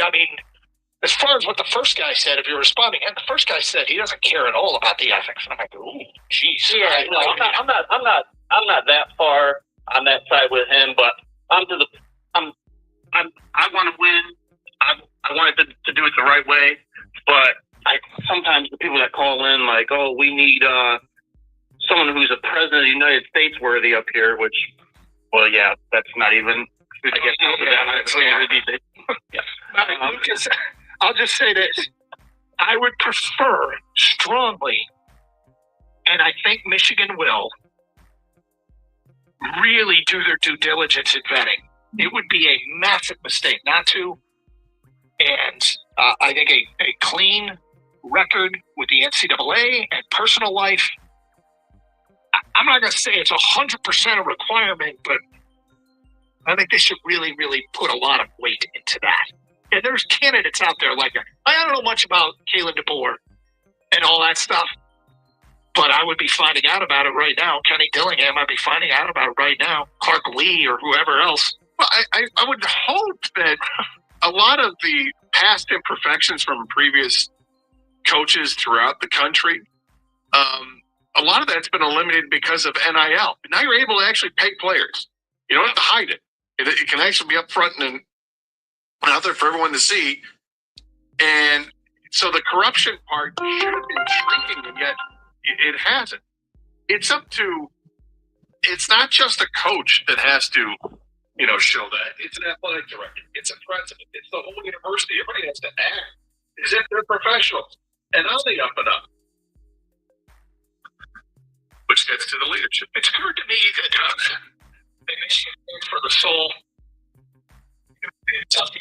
I mean, as far as what the first guy said, if you're responding, and the first guy said he doesn't care at all about the ethics. And I'm like, ooh, geez. Yeah, no, I'm not that far on that side with him, but I want to win. I wanted to do it the right way, but sometimes the people that call in like, oh, we need someone who's a president of the United States worthy up here, which, well, yeah, that's not even. I guess Lucas, I'll just say this: I would prefer strongly, and I think Michigan will really do their due diligence in vetting. It would be a massive mistake not to. And I think a clean record with the NCAA and personal life, I'm not going to say it's 100% a requirement, but I think they should really, really put a lot of weight into that. And there's candidates out there like that. I don't know much about Kalen DeBoer and all that stuff, but I would be finding out about it right now. Kenny Dillingham, I'd be finding out about it right now. Clark Lee or whoever else. Well, I would hope that a lot of the past imperfections from previous coaches throughout the country, a lot of that's been eliminated because of NIL. Now you're able to actually pay players. You don't have to hide it. It can actually be up front and out there for everyone to see. And so the corruption part should have been shrinking, and yet it hasn't. It's not just a coach that has to, show that. It's an athletic director. It's a president. It's the whole university. Everybody has to act as if they're professionals. And on the up and up. Which gets to the leadership. It's occurred to me that they mentioned for the soul. It's up to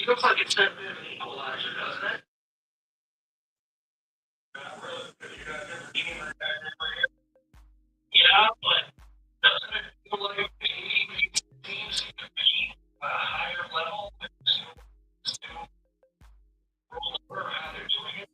It looks like it's been an equalizer, doesn't it? Yeah, but doesn't it feel like these teams can be at a higher level and still roll over how they're doing it?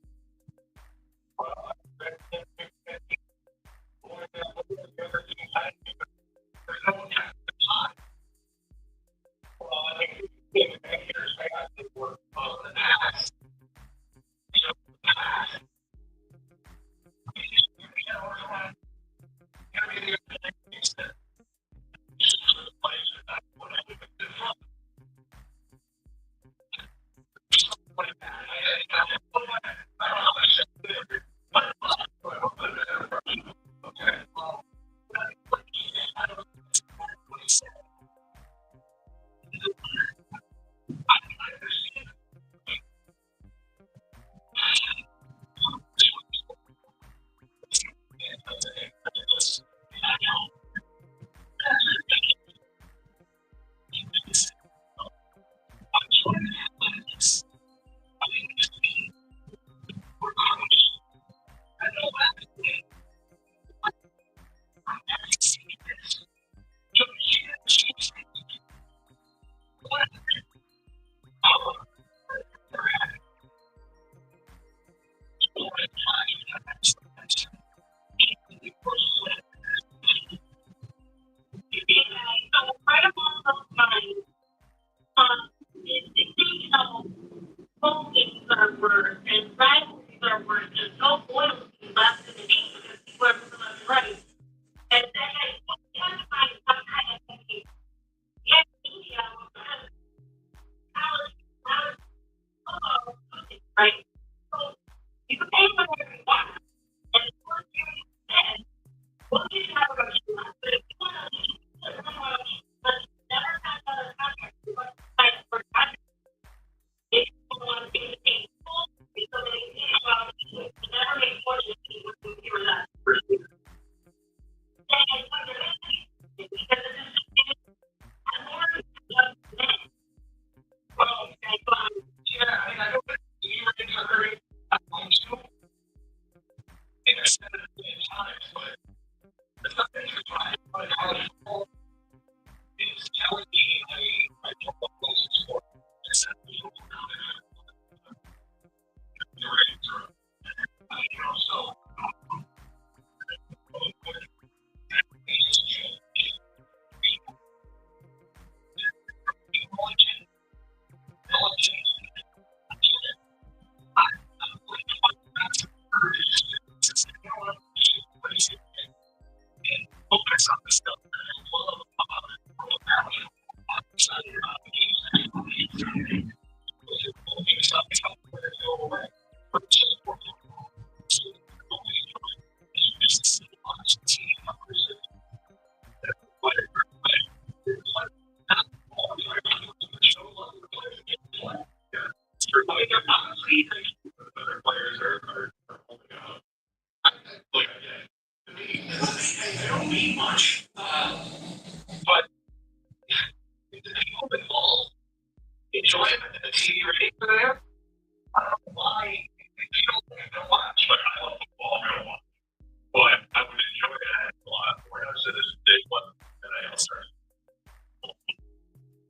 They don't mean much, but the whole enjoyment and the TV ratings are there. I don't know why you don't watch, but I love football. I don't watch. Well, I would enjoy that a lot more as it is day one that I also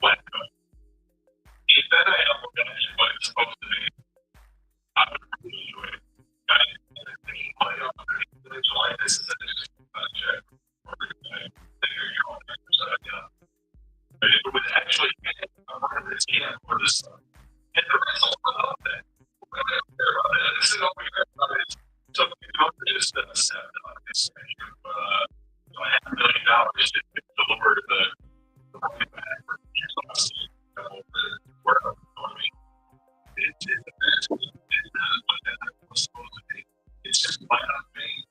went. If that I have what it's supposed to be, I would really enjoy it. July, this is a project. But it would actually this camp for this. And the result of that, this is all we have. Something just set on this $500,000 to deliver the it's just why not being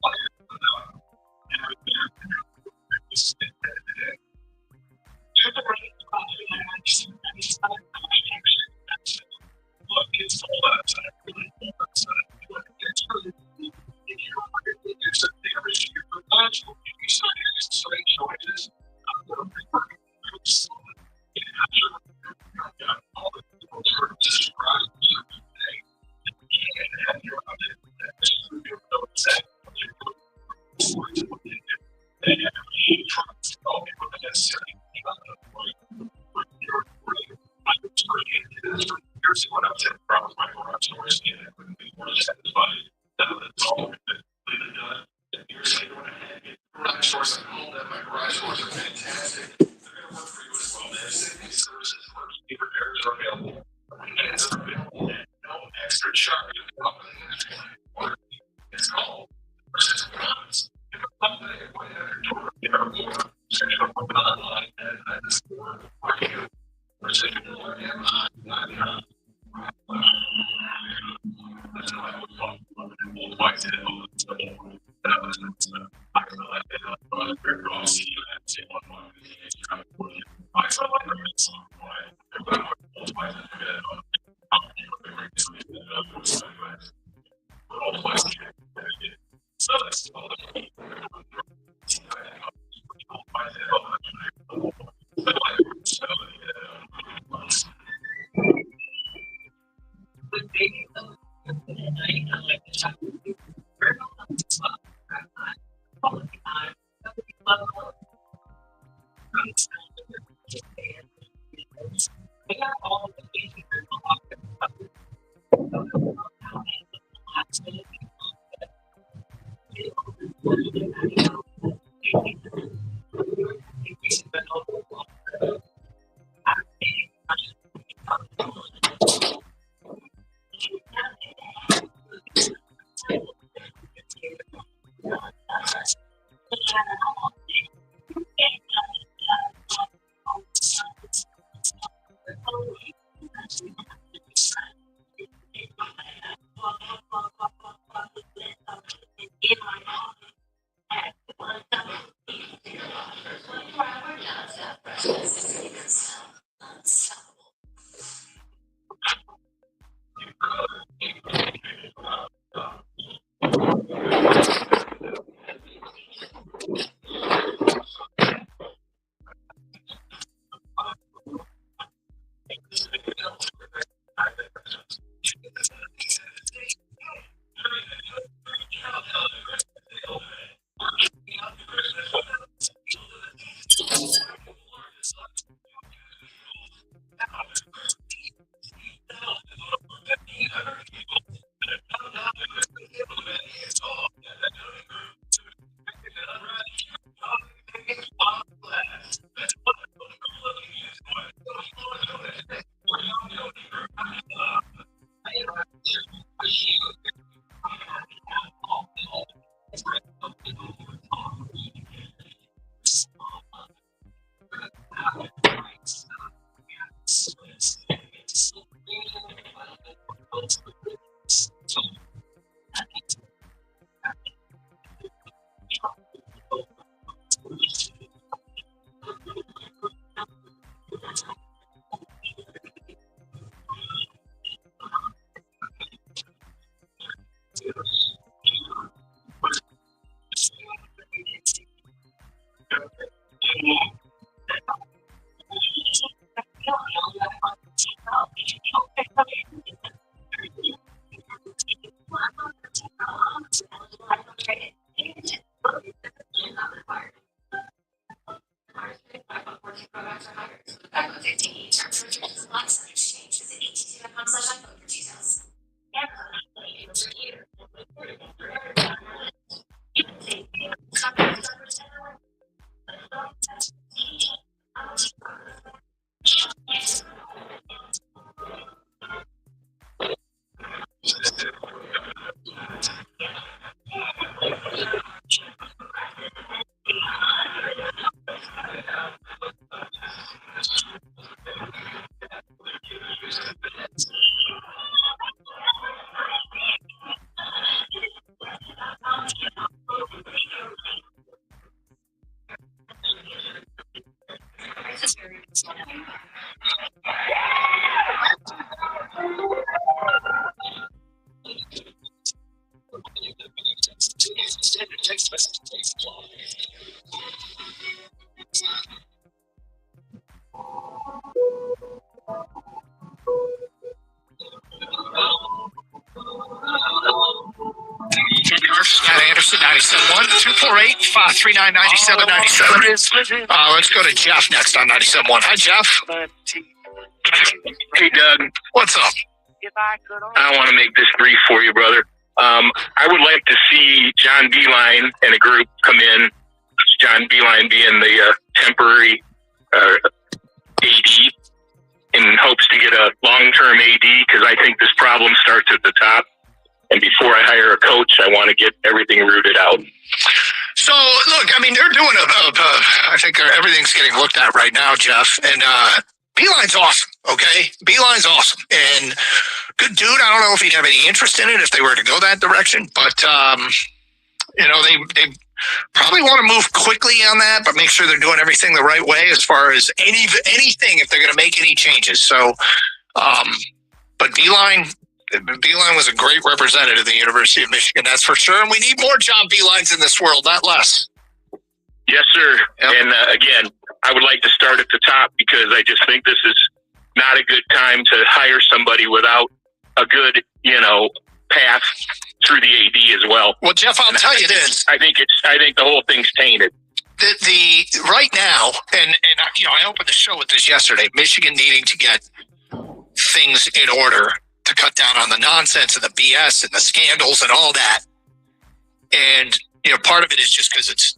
look, it's all that time. It's really it's a theory. You're logical. You say straight choices. All the people are described. Here's what I'm saying. Problems my garage doors and I couldn't be more satisfied. That's all completely done. Years later, when I get garage doors at home, that my garage doors are fantastic. They're going to work for you as well. They have safety services where key repairs are available. And it's available at no extra charge. It's called versus Promise. If a company went at their door, they are more online and this market. Versus that's how I would talk about it. Why is it? That was I feel like they don't know very well. See you at say one. I feel like it's so that's all Matt Anderson, 97.1, 248-539-9797. Let's go to Jeff next on 97.1. Hi, Jeff. Hey, Doug. What's up? I want to make this brief for you, brother. I would like to see John Beeline and a group come in. John Beeline being the temporary AD in hopes to get a long-term AD, because I think this problem starts at the top. And before I hire a coach, I want to get everything rooted out. So, look, I mean, they're doing I think everything's getting looked at right now, Jeff. And Beeline's awesome, okay? Beeline's awesome. And good dude. I don't know if he'd have any interest in it if they were to go that direction. But, they probably want to move quickly on that, but make sure they're doing everything the right way as far as anything if they're going to make any changes. So, but Beeline was a great representative of the University of Michigan, that's for sure. And we need more John Beelines in this world, not less. Yes, sir. Yep. And again, I would like to start at the top, because I just think this is not a good time to hire somebody without a good, path through the AD as well. Well, Jeff, I'll tell you this. I think the whole thing's tainted. The right now, and I opened the show with this yesterday. Michigan needing to get things in order to cut down on the nonsense and the BS and the scandals and all that. And part of it is just because it's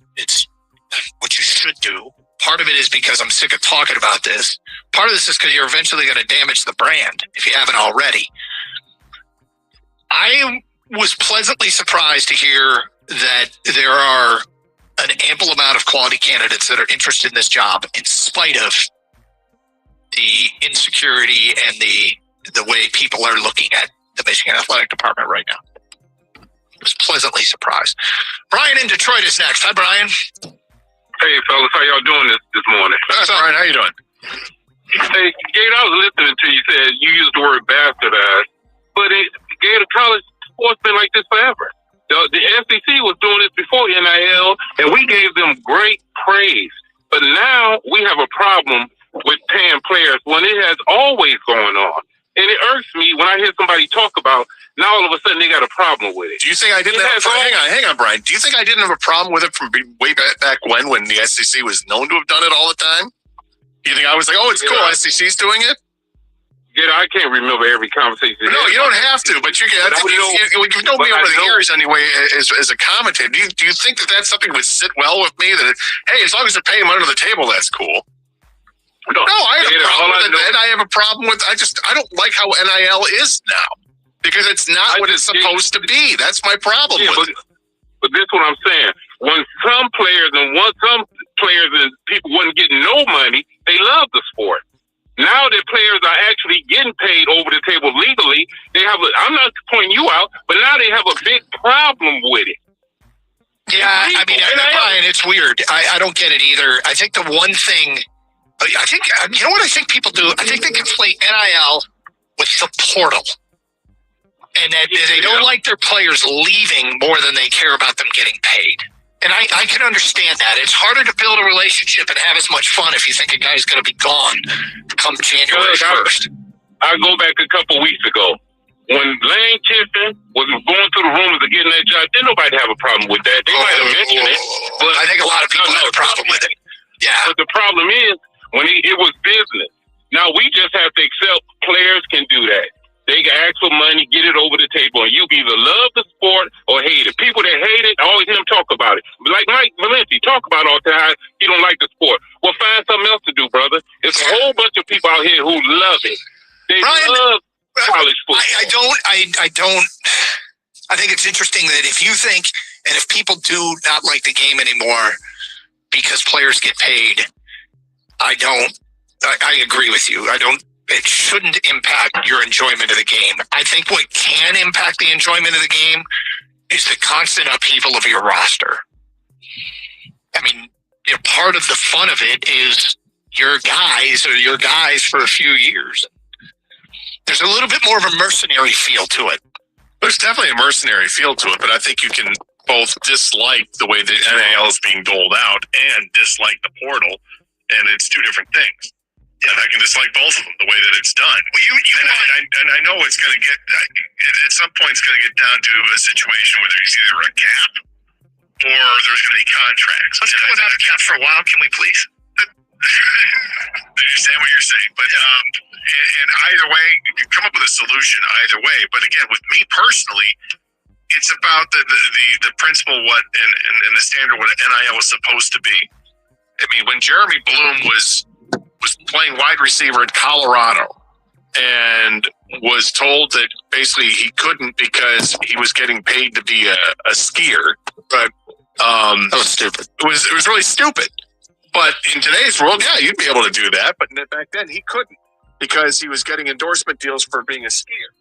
what you should do. Part of it is because I'm sick of talking about this. Part of this is because you're eventually going to damage the brand if you haven't already. I was pleasantly surprised to hear that there are an ample amount of quality candidates that are interested in this job, in spite of the insecurity and the way people are looking at the Michigan Athletic Department right now. I was pleasantly surprised. Brian in Detroit is next. Hi, Brian. Hey, fellas, how y'all doing this morning? Brian, how you doing? Hey, Gator, I was listening to you. Said you used the word bastardized, but Gator, college sports been like this forever. The SEC was doing this before NIL, and we gave them great praise. But now we have a problem with paying players when it has always going on. And it irks me when I hear somebody talk about, now all of a sudden they got a problem with it. Do you think I didn't hang on, Brian. Do you think I didn't have a problem with it from way back when the SEC was known to have done it all the time? Do you think I was like, oh, it's cool, SEC's doing it? Yeah, I can't remember every conversation. No, you don't have to, but you've known me over the years anyway as a commentator. Do you think that that's something that would sit well with me? That, hey, as long as they're paying them under the table, that's cool. No, I have a problem with it, and I have a problem with. I don't like how NIL is now, because it's not what it's supposed to be. That's my problem with it. But this is what I'm saying. When some players and people wasn't getting no money, they love the sport. Now that players are actually getting paid over the table legally, I'm not pointing you out, but now they have a big problem with it. Yeah, I mean, Brian, it's weird. I don't get it either. I think the one thing. I think, you know what I think people do? I think they conflate NIL with the portal. And that they don't like their players leaving more than they care about them getting paid. And I can understand that. It's harder to build a relationship and have as much fun if you think a guy's going to be gone come January 1st. I'll go back a couple weeks ago. When Lane Kiffin was going through the rumors of getting that job, didn't nobody have a problem with that. They might have mentioned it. But I think a lot of people have a problem with it. Yeah. But the problem is, when it was business. Now we just have to accept players can do that. They can ask for money, get it over the table, and you either love the sport or hate it. People that hate it, I always hear them talk about it. Like Mike Valenti, talk about all the time, he don't like the sport. Well, find something else to do, brother. There's a whole bunch of people out here who love it. They love college football. I think it's interesting that if you think, and if people do not like the game anymore because players get paid, I agree with you. It shouldn't impact your enjoyment of the game. I think what can impact the enjoyment of the game is the constant upheaval of your roster. I mean, part of the fun of it is your guys for a few years. There's a little bit more of a mercenary feel to it. There's definitely a mercenary feel to it, but I think you can both dislike the way the NIL is being doled out and dislike the portal, and it's two different things. Yeah, I can dislike both of them the way that it's done. Well, and I know it's going to get at some point. It's going to get down to a situation where there's either a cap or there's going to be contracts. Let's go without a cap for a while, can we please? I understand what you're saying, but and either way, you can come up with a solution either way. But again, with me personally, it's about the principle and the standard what NIL was supposed to be. I mean, when Jeremy Bloom was playing wide receiver in Colorado and was told that basically he couldn't because he was getting paid to be a skier, but that was stupid. It was really stupid. But in today's world, yeah, you'd be able to do that. But back then, he couldn't because he was getting endorsement deals for being a skier.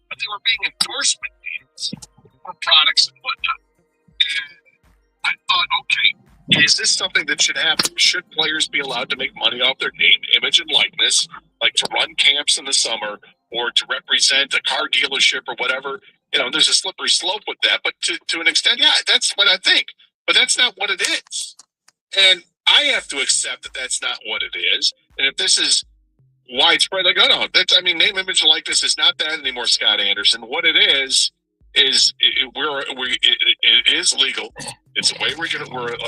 But they were being endorsement deals for products and whatnot. And I thought, okay, is this something that should happen? Should players be allowed to make money off their name, image, and likeness, like to run camps in the summer or to represent a car dealership or whatever? You know, there's a slippery slope with that. But to an extent, yeah, that's what I think. But that's not what it is. And I have to accept that that's not what it is. And if this is widespread, like, no, name, image, and likeness is not that anymore, Scott Anderson. What it is it is legal. It's a way we're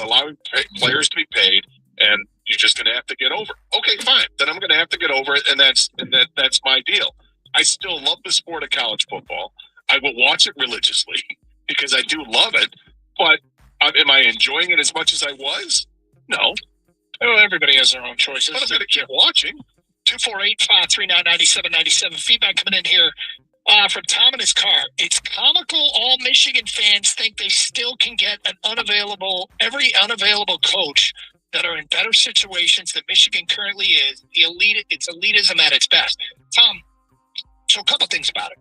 allowing players to be paid, and you're just going to have to get over it. Okay, fine. Then I'm going to have to get over it, and that's my deal. I still love the sport of college football. I will watch it religiously because I do love it. But am I enjoying it as much as I was? No. Oh, everybody has their own choices. But I'm going to keep watching. 248-539-9797. Feedback coming in here from Tom in his car. It's comical all Michigan fans think they still can get every unavailable coach that are in better situations than Michigan currently is. It's elitism at its best. Tom, so a couple things about it.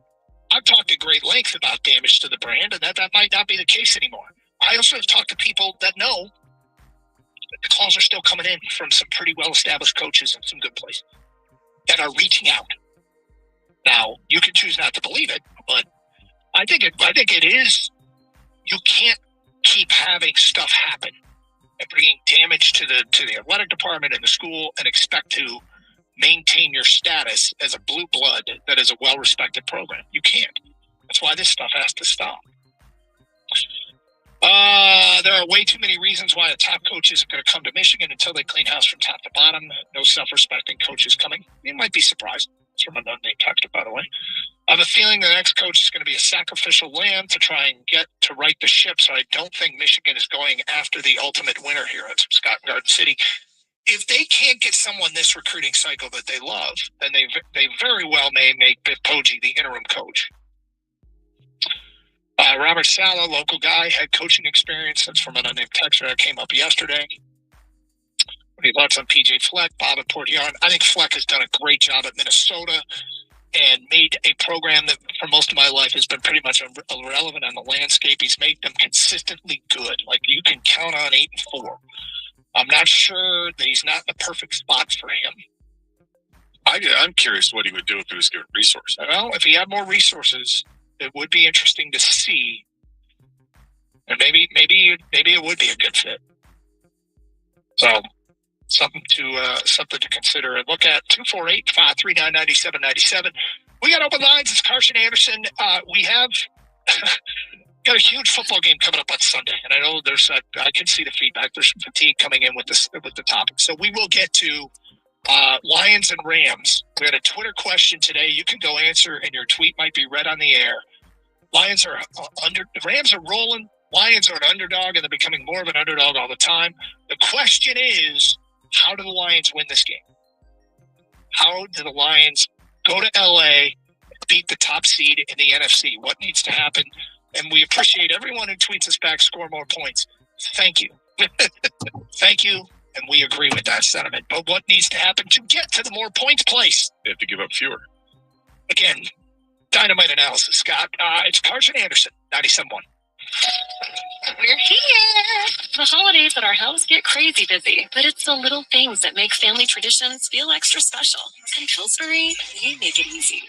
I've talked at great length about damage to the brand, and that might not be the case anymore. I also have talked to people that know that the calls are still coming in from some pretty well-established coaches in some good places that are reaching out. Now, you can choose not to believe it, but I think it is. You can't keep having stuff happen and bringing damage to the athletic department and the school and expect to maintain your status as a blue blood that is a well-respected program. You can't. That's why this stuff has to stop. There are way too many reasons why a top coach isn't going to come to Michigan until they clean house from top to bottom. No self-respecting coaches coming. You might be surprised. It's from an unnamed texter, by the way. I have a feeling the next coach is going to be a sacrificial lamb to try and get to right the ship, so I don't think Michigan is going after the ultimate winner here at Scott Garden City. If they can't get someone this recruiting cycle that they love, then they very well may make Biff Poggi the interim coach. Robert Sala, local guy, had coaching experience. That's from an unnamed texter that came up yesterday. He thoughts on PJ Fleck, Bob and Port Huron. I think Fleck has done a great job at Minnesota and made a program that for most of my life has been pretty much irrelevant on the landscape. He's made them consistently good. Like, you can count on 8-4. I'm not sure that he's not in the perfect spot for him. I'm curious what he would do if he was given resources. Well, if he had more resources, it would be interesting to see. And maybe it would be a good fit. So something to consider and look at. 248-539-9797. We got open lines. It's Carson Anderson. We have got a huge football game coming up on Sunday, and I know I can see the feedback. There's some fatigue coming in with the topic, so we will get to Lions and Rams. We had a Twitter question today. You can go answer, and your tweet might be read on the air. Lions are the Rams are rolling. Lions are an underdog, and they're becoming more of an underdog all the time. The question is, how do the Lions win this game? How do the Lions go to LA, beat the top seed in the NFC? What needs to happen? And we appreciate everyone who tweets us back, score more points. Thank you. Thank you. And we agree with that sentiment. But what needs to happen to get to the more points place? They have to give up fewer. Again, dynamite analysis, Scott. It's Carson Anderson, 97.1. We're here. The holidays at our house get crazy busy, but it's the little things that make family traditions feel extra special. And Pillsbury, they make it easy.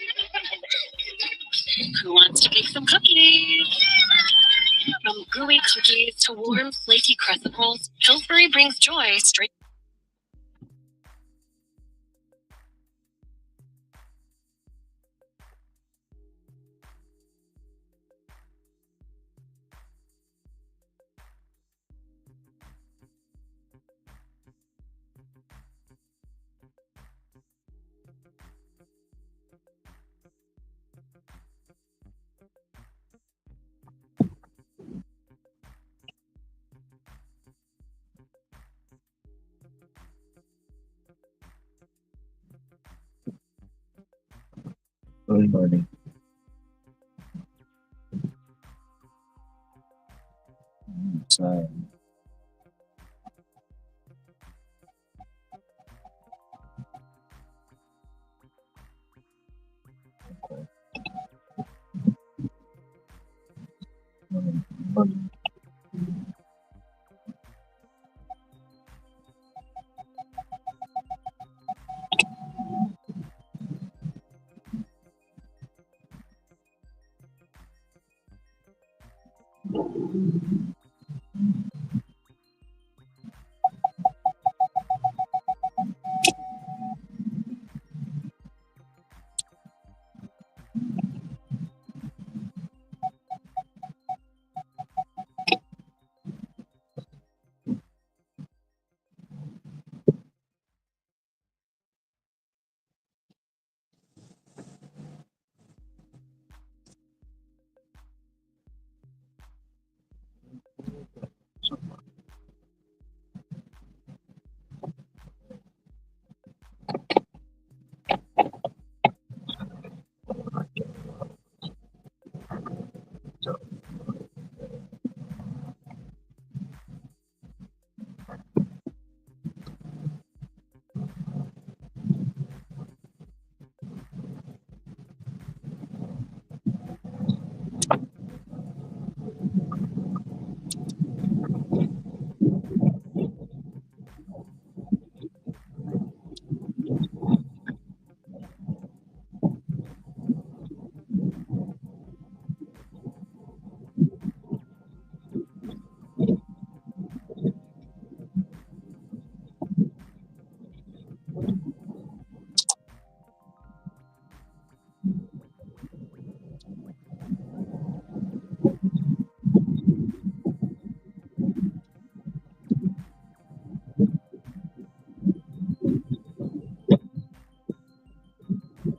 Who wants to bake some cookies? From gooey cookies to warm, flaky crescent rolls, Pillsbury brings joy straight. Good morning. Sorry.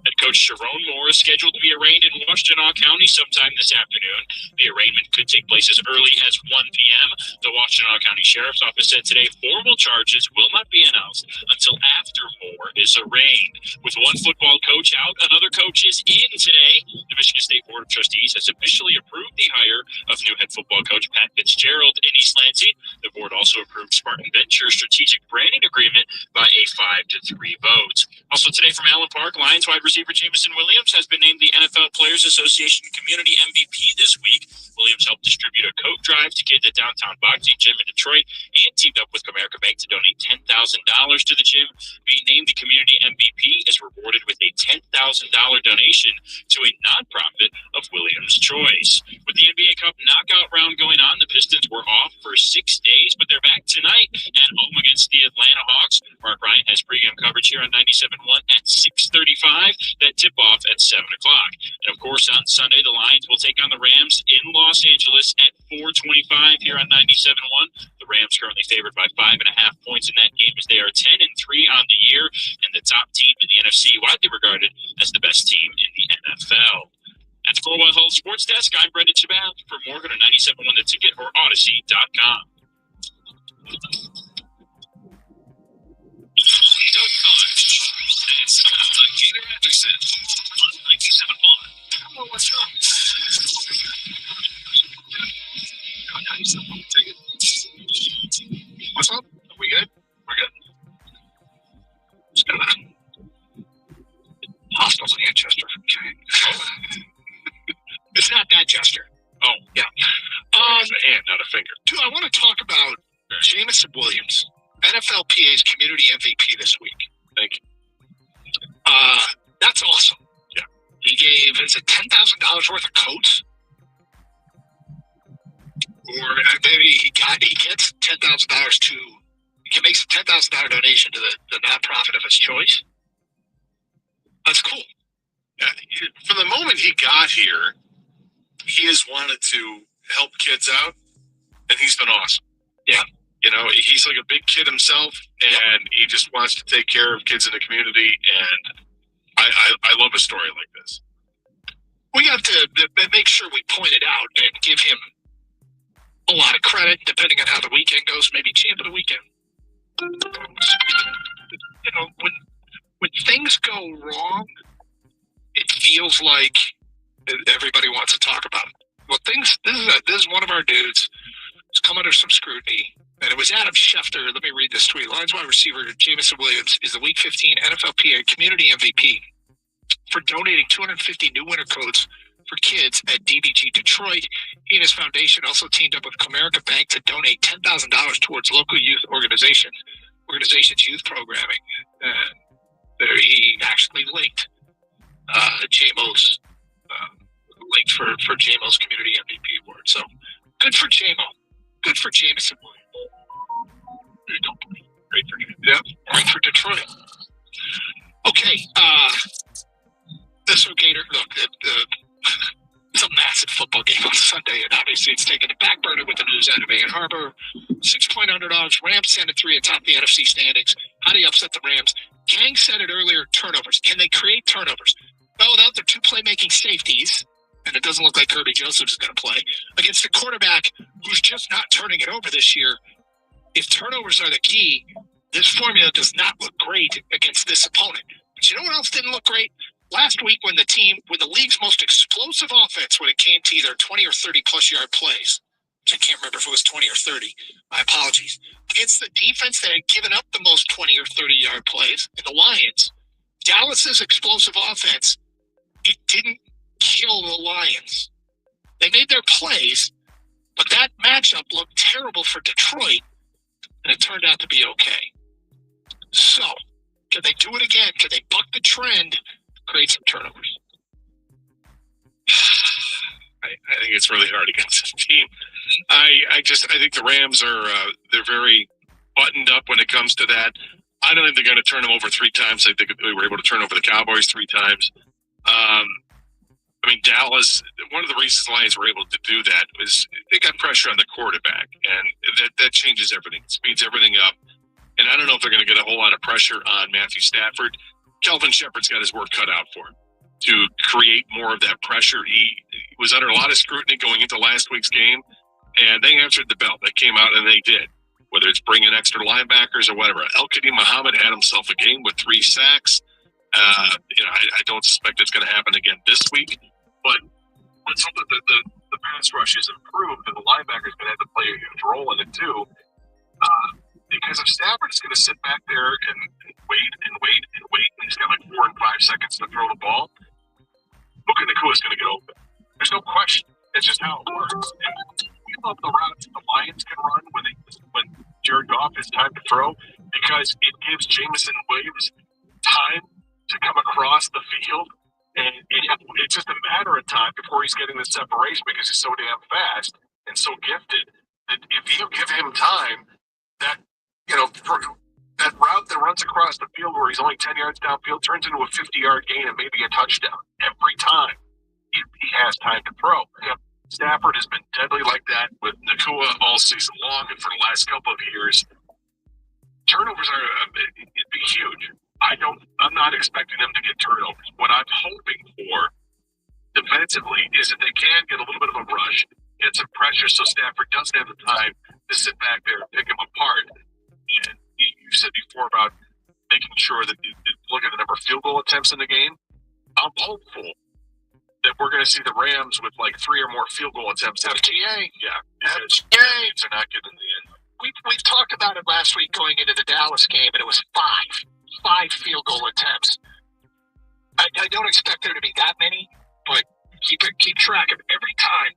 Head coach Sharon Moore is scheduled to be arraigned in Washtenaw County sometime this afternoon. The arraignment could take place as early as 1 p.m. The Washtenaw County Sheriff's Office said today formal charges will not be announced until after Moore is arraigned. With one football coach out, another coach is in today. The Michigan State Board of Trustees has officially approved the hire of new head football coach Pat Fitzgerald in East Lansing. The board also approved Spartan Venture's strategic branding agreement by a 5-3 vote. Also today from Allen Park, Lions wide receiver Jameson Williams has been named the NFL Players Association Community MVP this week. Williams helped distribute a coat drive to kids at downtown boxing gym in Detroit and teamed up with Comerica Bank to donate $10,000 to the gym. Being named the community MVP is rewarded with a $10,000 donation to a nonprofit of Williams' choice. With the NBA Cup knockout round going on, the Pistons were off for 6 days, but they're back tonight at home against the Atlanta Hawks. Mark Ryan has pregame coverage here on 97.1 at 6:35. That tip-off at 7 o'clock. And, of course, on Sunday, the Lions will take on the Rams in Los Angeles at 4:25 here on 97.1. The Rams currently favored by 5.5 points in that game as they are 10-3 on the year and the top team in the NFC, widely regarded as the best team in the NFL. At the Cornwall Health Sports Desk, I'm Brendan Chabal. For more, go to 97.1 The Ticket or Odyssey.com. It's Gator Anderson on 97.1. Oh, what's wrong? What's up? Are we good? We're good. Just gonna hostiles in Manchester. Okay. It's not that gesture. Oh, yeah. It's a hand, not a finger. Dude, I want to talk about Jameson Williams, NFLPA's community MVP this week. Thank you. That's awesome. Yeah. He gave, is it $10,000 worth of coats or maybe he gets $10,000 he makes a $10,000 donation to the nonprofit of his choice. That's cool. From the moment he got here, he has wanted to help kids out, and he's been awesome. Yeah. You know, he's like a big kid himself, and he just wants to take care of kids in the community, and I love a story like this. We have to make sure we point it out and give him a lot of credit, depending on how the weekend goes, maybe champ of the weekend. You know, when things go wrong, it feels like everybody wants to talk about it. Well, this is one of our dudes who's come under some scrutiny, and it was Adam Schefter. Let me read this tweet. Lions wide receiver Jameson Williams is the Week 15 NFLPA Community MVP for donating 250 new winter coats for kids at DBG Detroit. He and his foundation also teamed up with Comerica Bank to donate $10,000 towards local youth organizations youth programming. There he actually linked JMO's linked for JMO's Community MVP Award. So good for JMO. Good for Jameson Williams. Great for him. Yeah, great for Detroit. Okay, this Gator, look, it's a massive football game on Sunday, and obviously it's taken a back burner with the news out of Ann Arbor. 6-point underdogs. Rams stand at 3 atop the NFC standings. How do you upset the Rams? Kang said it earlier, turnovers. Can they create turnovers? Well, without their two playmaking safeties, and it doesn't look like Kirby Joseph is going to play, against a quarterback who's just not turning it over this year, if turnovers are the key, this formula does not look great against this opponent. But you know what else didn't look great? Last week when the league's most explosive offense when it came to either 20 or 30-plus yard plays, which I can't remember if it was 20 or 30, my apologies, against the defense that had given up the most 20 or 30-yard plays, in the Lions, Dallas's explosive offense, it didn't kill the Lions. They made their plays, but that matchup looked terrible for Detroit, and it turned out to be okay. So, can they do it again? Can they buck the trend, create some turnovers? I think it's really hard against this team. I think the Rams are they're very buttoned up when it comes to that. I don't think they're going to turn them over 3 times. I think they were able to turn over the Cowboys 3 times. I mean, Dallas, one of the reasons the Lions were able to do that was they got pressure on the quarterback, and that changes everything. It speeds everything up. And I don't know if they're going to get a whole lot of pressure on Matthew Stafford. Kelvin Shepard's got his work cut out for him to create more of that pressure. He was under a lot of scrutiny going into last week's game, and they answered the bell. They came out and they did, whether it's bringing extra linebackers or whatever. El-Kadim Muhammad had himself a game with 3 sacks. I don't suspect it's going to happen again this week, but let's hope that the pass rush is improved and the linebackers going to have to play a huge role in it too. Because if Stafford is going to sit back there and wait, and he's got like 4 and 5 seconds to throw the ball, Puka Nacua is going to get open. There's no question. It's just how it works. And we love the routes the Lions can run when Jared Goff has time to throw, because it gives Jameson Williams time to come across the field, and it's just a matter of time before he's getting the separation because he's so damn fast and so gifted. And if you give him time, that that route that runs across the field where he's only 10 yards downfield turns into a 50-yard gain and maybe a touchdown every time he has time to throw. Stafford has been deadly like that with Nacua all season long, and for the last couple of years, turnovers it'd be huge. I'm not expecting them to get turnovers. What I'm hoping for defensively is that they can get a little bit of a rush, get some pressure so Stafford doesn't have the time to sit back there and pick him apart. And you said before about making sure that you look at the number of field goal attempts in the game. I'm hopeful that we're going to see the Rams with like 3 or more field goal attempts. FTA. Yeah. Because teams are not getting in the end. We've talked about it last week going into the Dallas game, and it was 5 field goal attempts. I don't expect there to be that many, but keep track of every time.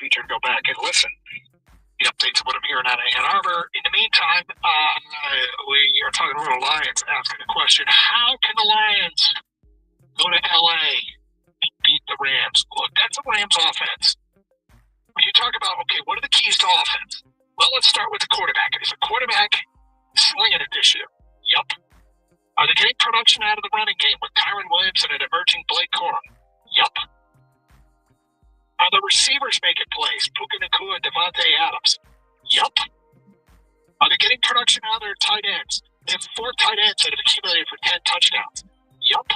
feature and go back and listen. The updates of what I'm hearing out of Ann Arbor. In the meantime, we are talking about the Lions, asking the question, how can the Lions go to LA and beat the Rams? Look, that's a Rams offense. When you talk about, okay, what are the keys to offense? Well, let's start with the quarterback. Is the quarterback slinging it this year? Yup. Are they getting production out of the running game with Kyron Williams and an emerging Blake Corum? Yup. Are the receivers making plays? Puka Nacua and Devontae Adams? Yup. Are they getting production out of their tight ends? They have 4 tight ends that have accumulated for 10 touchdowns. Yup.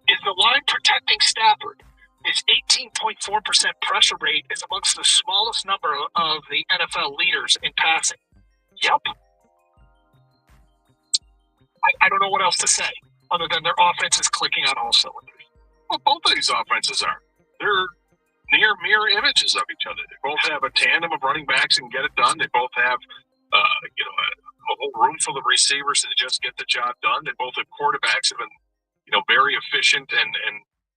Is the line protecting Stafford? His 18.4% pressure rate is amongst the smallest number of the NFL leaders in passing. Yup. I don't know what else to say other than their offense is clicking on all cylinders. Well, both of these offenses are. They're near mirror images of each other. They both have a tandem of running backs and get it done. They both have, a whole room full of receivers that just get the job done. They both have quarterbacks that have been, very efficient and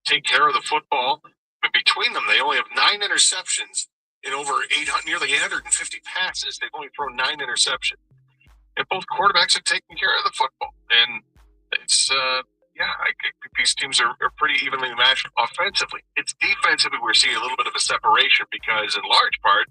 take care of the football. But between them, they only have 9 interceptions in over nearly 850 passes. They've only thrown 9 interceptions. And both quarterbacks are taking care of the football. And it's, I think these teams are pretty evenly matched offensively. It's defensively we're seeing a little bit of a separation because, in large part,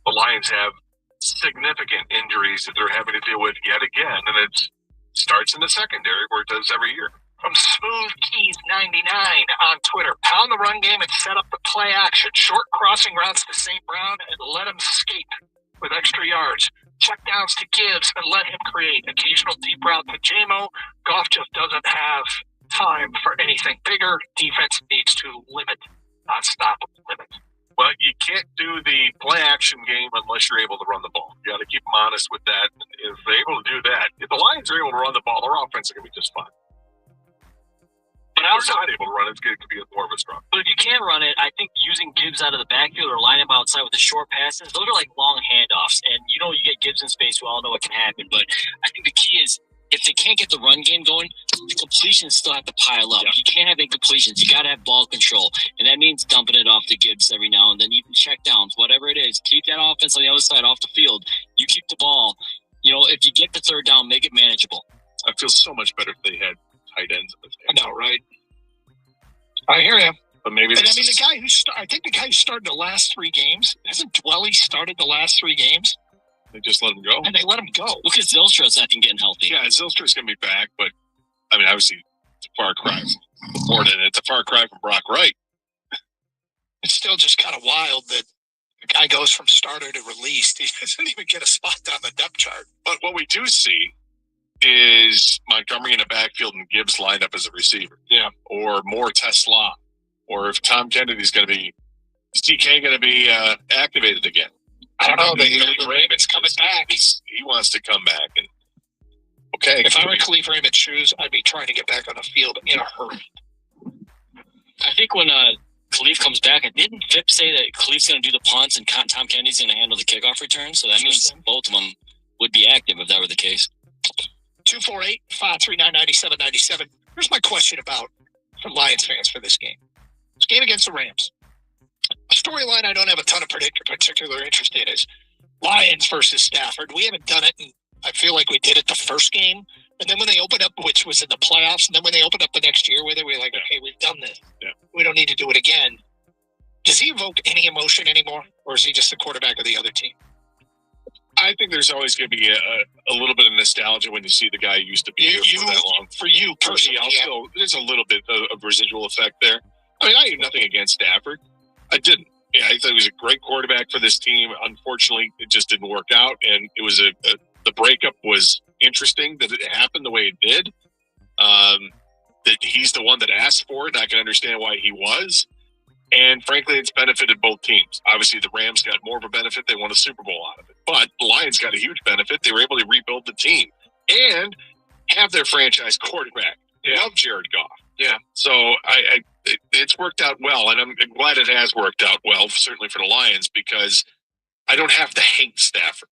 the Lions have significant injuries that they're having to deal with yet again. And it starts in the secondary where it does every year. From Smooth Keys 99 on Twitter, pound the run game and set up the play action. Short crossing routes to St. Brown and let him skate with extra yards. Check downs to Gibbs and let him create. Occasional deep route to JMO. Goff just doesn't have time for anything bigger. Defense needs to limit, not stop, limit. Well, you can't do the play action game unless you're able to run the ball. You got to keep them honest with that. If they're able to do that, if the Lions are able to run the ball, their offense is going to be just fine. But if they're not able to run it, it could be more of a struggle. But if you can run it, I think using Gibbs out of the backfield or line him outside with the short passes, those are like long handoffs. And you get Gibbs in space, we all know what can happen. But I think the key is if they can't get the run game going, the completions still have to pile up. Yeah. You can't have incompletions. You got to have ball control. And that means dumping it off to Gibbs every now and then, even check downs, whatever it is. Keep that offense on the other side off the field. You keep the ball. If you get the third down, make it manageable. I feel so much better if they had tight ends. I know, right? I hear you. But maybe the guy I think the guy who started the last 3 games, hasn't Dwelly started the last 3 games? They just let him go. And they let him go. Look at Zylstra's, I think, getting healthy. Yeah, Zylstra's going to be back, but, obviously, it's a far cry from Gordon. It's a far cry from Brock Wright. It's still just kind of wild that the guy goes from starter to released. He doesn't even get a spot on the depth chart. But what we do see is Montgomery in the backfield and Gibbs lined up as a receiver. Yeah. Or more Tesla. Or if Tom Kennedy's going to be, is TK going to be activated again? I don't know. The Ravens coming back. He wants to come back. And okay. If I were Khalif Raymond's shoes, I'd be trying to get back on the field in a hurry. I think when Khalif comes back, didn't Phipps say that Khalif's going to do the punts and Tom Kennedy's going to handle the kickoff return? So that means both of them would be active if that were the case. 248-539-9797. Here's my question for Lions fans for this game. This game against the Rams. A storyline I don't have a ton of particular interest in is Lions versus Stafford. We haven't done it, and I feel like we did it the first game. And then when they opened up, which was in the playoffs, and then when they opened up the next year with it, we were like, okay, we've done this. Yeah. We don't need to do it again. Does he evoke any emotion anymore, or is he just the quarterback of the other team? I think there's always going to be a little bit of nostalgia when you see the guy who used to be here for that long. For you personally, there's a little bit of residual effect there. I have nothing against Stafford. I didn't. Yeah, I thought he was a great quarterback for this team. Unfortunately, it just didn't work out, and it was the breakup was interesting that it happened the way it did. That he's the one that asked for it, and I can understand why he was. And frankly, it's benefited both teams. Obviously, the Rams got more of a benefit. They won a Super Bowl out of it. But the Lions got a huge benefit. They were able to rebuild the team and have their franchise quarterback. Yeah. Love Jared Goff. Yeah. So it's worked out well, and I'm glad it has worked out well, certainly for the Lions, because I don't have to hate Stafford.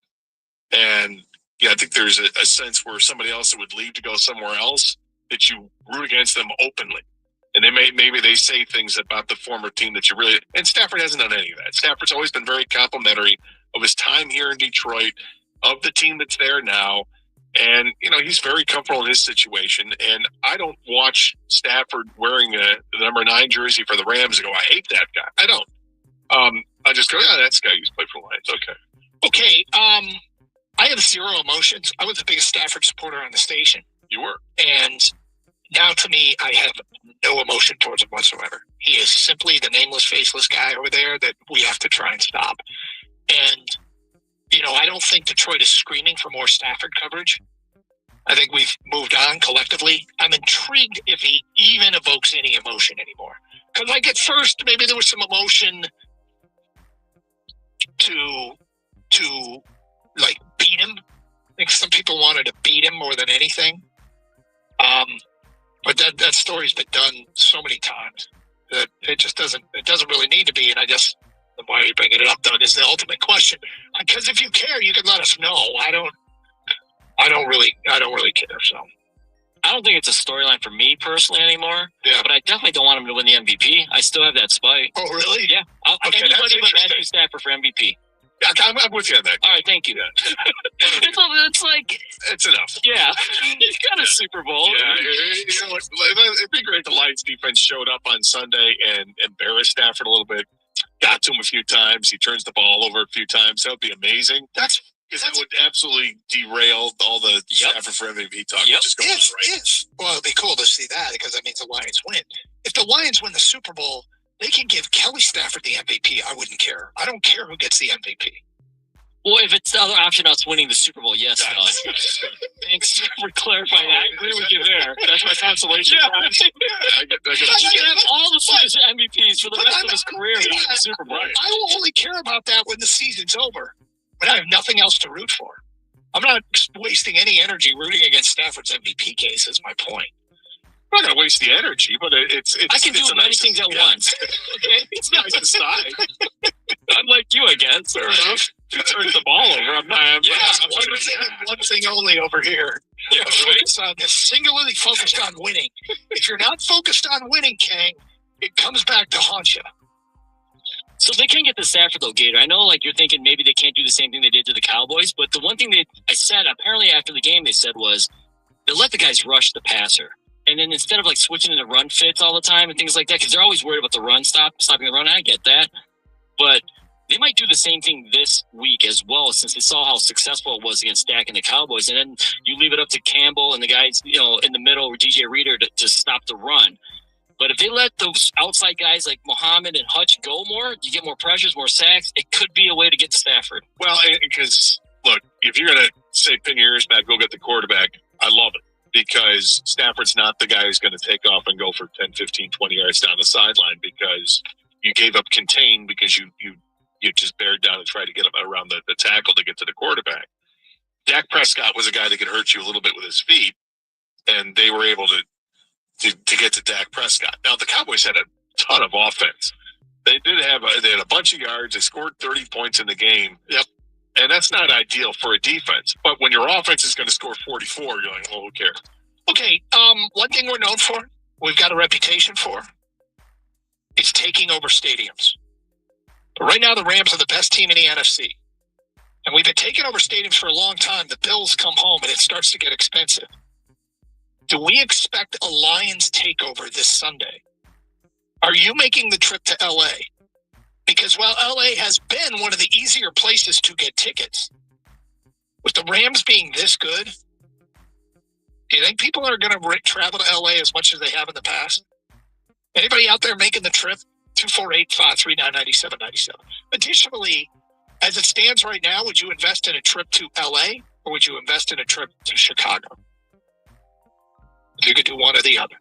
And I think there's a sense where somebody else that would leave to go somewhere else, that you root against them openly. And maybe they say things about the former team that you really, and Stafford hasn't done any of that. Stafford's always been very complimentary of his time here in Detroit, of the team that's there now. And, he's very comfortable in his situation. And I don't watch Stafford wearing the number 9 jersey for the Rams and go, I hate that guy. I don't. I just go, yeah, that's the guy who used to play for the Lions. Okay. I have 0 emotions. I was the biggest Stafford supporter on the station. You were. And now to me, I have no emotion towards him whatsoever. He is simply the nameless, faceless guy over there that we have to try and stop. And, I don't think Detroit is screaming for more Stafford coverage. I think we've moved on collectively. I'm intrigued if he even evokes any emotion anymore. Because at first, maybe there was some emotion to beat him. I think some people wanted to beat him more than anything. But that story's been done so many times that it doesn't really need to be. And why are you bringing it up, Doug, is the ultimate question. Because if you care, you can let us know. I don't really care. So I don't think it's a storyline for me personally anymore. Yeah. But I definitely don't want him to win the MVP. I still have that spite. Oh, really? Yeah. Anybody but Matthew Stafford for MVP. I'm with you on that. All right, thank you. It's like it's enough. Yeah, he's got a Super Bowl. Yeah, it'd be great. The Lions defense showed up on Sunday and embarrassed Stafford a little bit. Got to him a few times. He turns the ball over a few times. That would be amazing. That would absolutely derail all the Stafford for MVP talk. Just goes right. Well, it'd be cool to see that because that means the Lions win. If the Lions win the Super Bowl, they can give Kelly Stafford the MVP. I wouldn't care. I don't care who gets the MVP. Well, if it's the other option, us winning the Super Bowl, yes, thanks for clarifying that. I agree with you there. That's my consolation prize. I get He can have all the MVPs for the rest of his career winning the Super Bowl. I will only care about that when the season's over, when I have nothing else to root for. I'm not wasting any energy rooting against Stafford's MVP case, is my point. I'm not going to waste the energy, but it's I can do many things at once. Okay? It's nice to side. Unlike you, I guess. Fair enough. If you turn the ball over, I'm one thing only over here. Yeah, focus on this. Singularly focused on winning. If you're not focused on winning, Kang, it comes back to haunt you. So they can't get the Stafford, though, Gator. I know, you're thinking maybe they can't do the same thing they did to the Cowboys, but the one thing I said, apparently after the game, they said was they let the guys rush the passer. And then instead of switching into run fits all the time and things like that, because they're always worried about the run stopping the run. I get that. But they might do the same thing this week as well, since they saw how successful it was against Dak and the Cowboys. And then you leave it up to Campbell and the guys, in the middle, or DJ Reader to stop the run. But if they let those outside guys like Muhammad and Hutch go more, you get more pressures, more sacks. It could be a way to get to Stafford. Well, because, look, if you're going to say pin your ears back, go get the quarterback, I love it. Because Stafford's not the guy who's going to take off and go for 10, 15, 20 yards down the sideline because you gave up contain because you just bared down and tried to get him around the tackle to get to the quarterback. Dak Prescott was a guy that could hurt you a little bit with his feet, and they were able to get to Dak Prescott. Now, the Cowboys had a ton of offense. They had a bunch of yards. They scored 30 points in the game. Yep. And that's not ideal for a defense. But when your offense is going to score 44, you're like, well, who cares? Okay, one thing we're known for, we've got a reputation for, is taking over stadiums. But right now, the Rams are the best team in the NFC. And we've been taking over stadiums for a long time. The Bills come home, and it starts to get expensive. Do we expect a Lions takeover this Sunday? Are you making the trip to L.A.? Because while L.A. has been one of the easier places to get tickets, with the Rams being this good, do you think people are going to travel to L.A. as much as they have in the past? Anybody out there making the trip? 248-539-9797. Additionally, as it stands right now, would you invest in a trip to L.A. or would you invest in a trip to Chicago? You could do one or the other.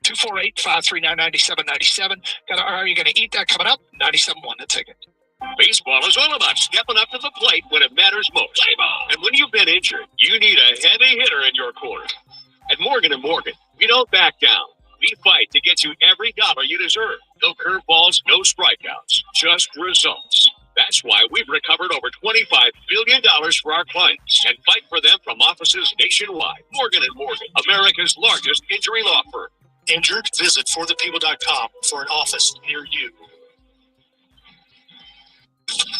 248-539-9797. Are you going to eat that coming up? 97.1 the ticket. Baseball is all about stepping up to the plate when it matters most. And when you've been injured, you need a heavy hitter in your corner. At Morgan & Morgan, we don't back down. We fight to get you every dollar you deserve. No curveballs, no strikeouts, just results. That's why we've recovered over $25 billion for our clients and fight for them from offices nationwide. Morgan & Morgan, America's largest injury law firm. Injured? Visit forthepeople.com for an office near you.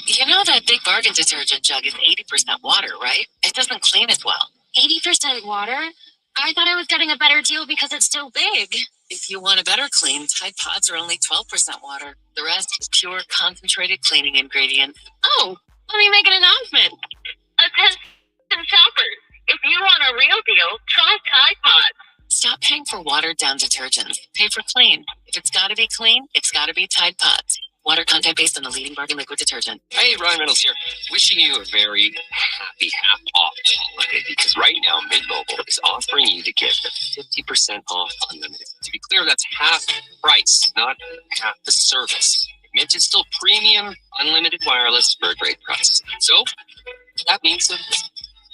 You know that Big Bargain detergent jug is 80% water, right? It doesn't clean as well. 80% water? I thought I was getting a better deal because it's so big. If you want a better clean, Tide Pods are only 12% water. The rest is pure concentrated cleaning ingredients. Oh, let me make an announcement. Attention shoppers. If you want a real deal, try Tide Pods. Stop paying for watered-down detergents. Pay for clean. If it's got to be clean, it's got to be Tide Pods. Water content based on the leading bargain liquid detergent. Hey, Ryan Reynolds here. Wishing you a very happy half-off holiday because right now, Mint Mobile is offering you to get the 50% off unlimited. To be clear, that's half price, not half the service. Mint is still premium, unlimited wireless for a great price. So, that means a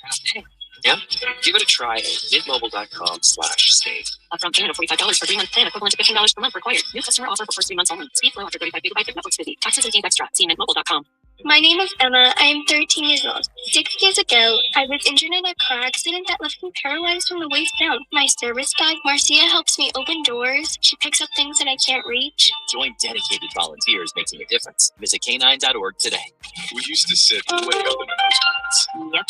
half day. Yeah? Give it a try at mintmobile.com/save. Upfront payment of $45 for 3-month plan, equivalent to $15 per month required. New customer offer for first 3 months only. Speed flow after 35 gigabytes of Netflix busy. Taxes and fees extra. See mintmobile.com. My name is Emma. I am 13 years old. 6 years ago, I was injured in a car accident that left me paralyzed from the waist down. My service dog, Marcia, helps me open doors. She picks up things that I can't reach. Join dedicated volunteers making a difference. Visit canine.org today. We used to sit way up in those spots. Yep.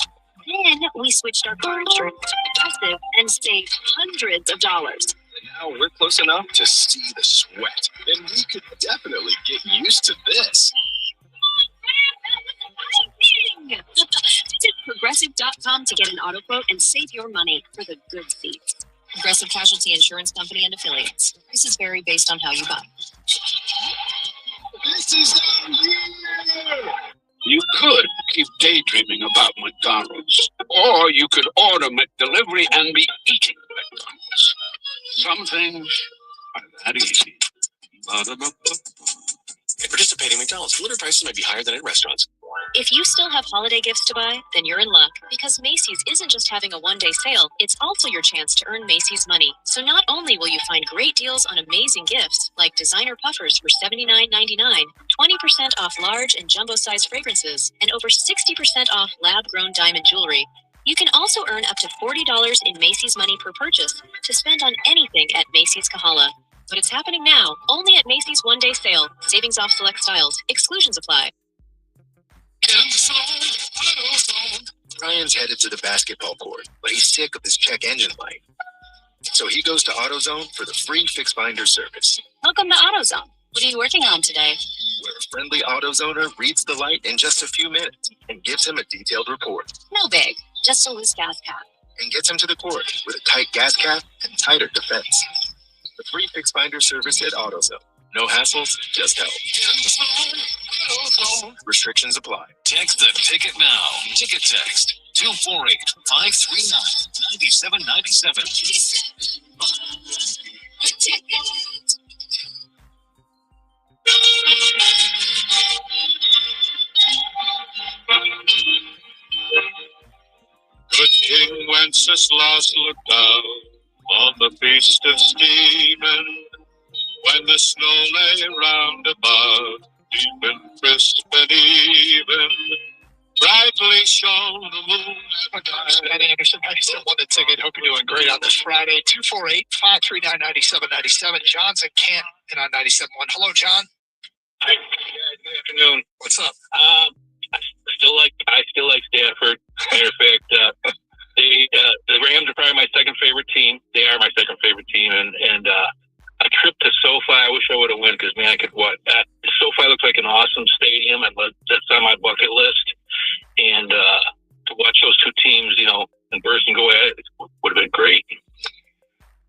Then we switched our car insurance to Progressive and saved hundreds of dollars. And now we're close enough to see the sweat. And we could definitely get used to this. Visit Progressive.com to get an auto quote and save your money for the good seats. Progressive Casualty Insurance Company and Affiliates. Prices vary based on how you buy. This is here. You could keep daydreaming about McDonald's, or you could order McDelivery and be eating McDonald's. Some things are that easy. At participating McDonald's, delivery prices may be higher than at restaurants. If you still have holiday gifts to buy, then you're in luck because Macy's isn't just having a one-day sale, it's also your chance to earn Macy's money. So not only will you find great deals on amazing gifts like designer puffers for $79.99, 20% off large and jumbo-sized fragrances, and over 60% off lab-grown diamond jewelry, you can also earn up to $40 in Macy's money per purchase to spend on anything at Macy's Kahala. But it's happening now, only at Macy's one-day sale. Savings off select styles. Exclusions apply. Ryan's headed to the basketball court, but he's sick of his check engine light. So he goes to AutoZone for the free fix finder service. Welcome to AutoZone. What are you working on today? Where a friendly AutoZoner reads the light in just a few minutes and gives him a detailed report. No big, just a loose gas cap. And gets him to the court with a tight gas cap and tighter defense. The free fix finder service at AutoZone. No hassles, just help. Restrictions apply. Text the ticket now. Ticket text 248-539-9797. Good King Wenceslas looked down on the feast of Stephen, when the snow lay round about, deep and crisp and even, brightly shone the moon. Ben Anderson, 97 the ticket. Hope you're doing great on this Friday. 248-539-9797. John's in Canton on 97.1. Hello, John. Hi. Good afternoon. What's up? I still like Stafford. Matter of fact, the Rams are probably my second favorite team. They are my second favorite team, and a trip to SoFi, I wish I would have went because, man, I could what? SoFi looks like an awesome stadium, and that's on my bucket list. And to watch those two teams, in person go at it would have been great.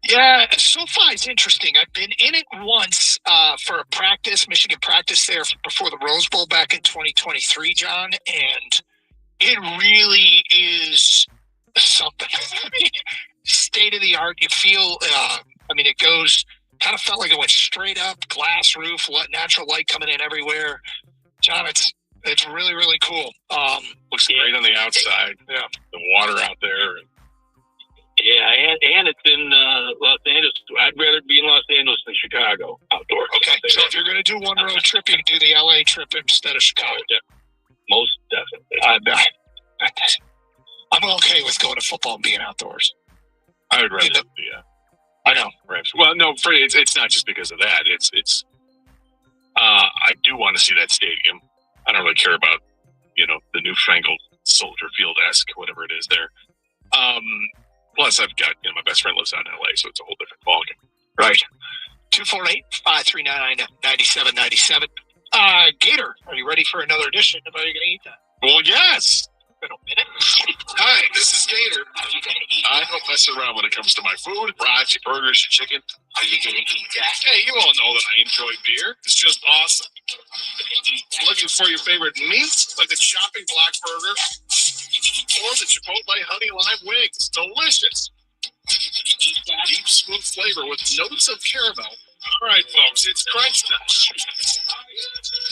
Yeah, SoFi's interesting. I've been in it once for a practice, Michigan practice there before the Rose Bowl back in 2023, John, and it really is something. State of the art. You feel, it goes. Kind of felt like it went straight up, glass roof, natural light coming in everywhere. John, it's really, really cool. Looks great on the outside. Yeah, the water out there. Yeah, and it's in Los Angeles. I'd rather be in Los Angeles than Chicago outdoors. Okay, so if you're going to do one road trip, you can do the LA trip instead of Chicago. Most definitely. I'm okay with going to football and being outdoors. I would rather, yeah. I know. Rams. Well, no, it's not just because of that. It's. I do want to see that stadium. I don't really care about, the newfangled Soldier Field-esque, whatever it is there. Plus, I've got, my best friend lives out in LA, so it's a whole different ballgame. Right. 248-539-9797. Gator, are you ready for another edition of Are You Gonna Eat That? Well, yes. Been a minute. Hi, this is Gator. I don't mess around when it comes to my food, brats, burgers, chicken. Are you gonna eat that? Hey, you all know that I enjoy beer. It's just awesome. Looking for your favorite meats, like the chopping black burger or the Chipotle honey lime wings. Delicious. Deep, smooth flavor with notes of caramel. All right, folks, it's crunch time.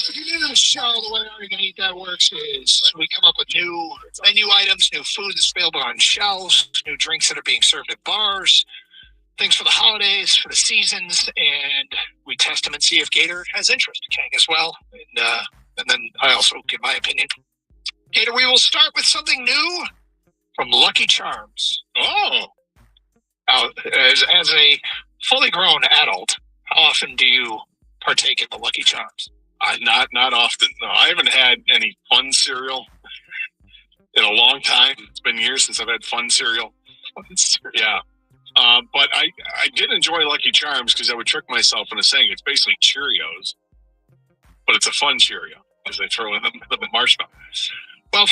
If you're new to the show, the way Are You Gonna Eat That works is we come up with new menu items, new food that's available on shelves, new drinks that are being served at bars, things for the holidays, for the seasons, and we test them and see if Gator has interest. Kang as well, and then I also give my opinion. Gator, we will start with something new from Lucky Charms. Oh. As a fully grown adult, how often do you partake in the Lucky Charms? Not often. No, I haven't had any fun cereal in a long time. It's been years since I've had fun cereal. Yeah. But I did enjoy Lucky Charms because I would trick myself into saying it's basically Cheerios, but it's a fun Cheerio because they throw in the marshmallow. Well,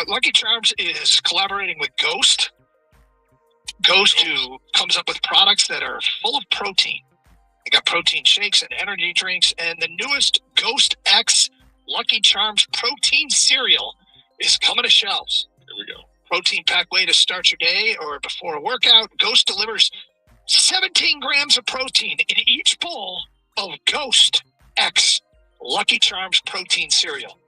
Lucky Charms is collaborating with Ghost. Ghost, who comes up with products that are full of protein. They got protein shakes and energy drinks, and the newest Ghost X Lucky Charms protein cereal is coming to shelves. Here we go. Protein packed way to start your day or before a workout. Ghost delivers 17 grams of protein in each bowl of Ghost X Lucky Charms protein cereal.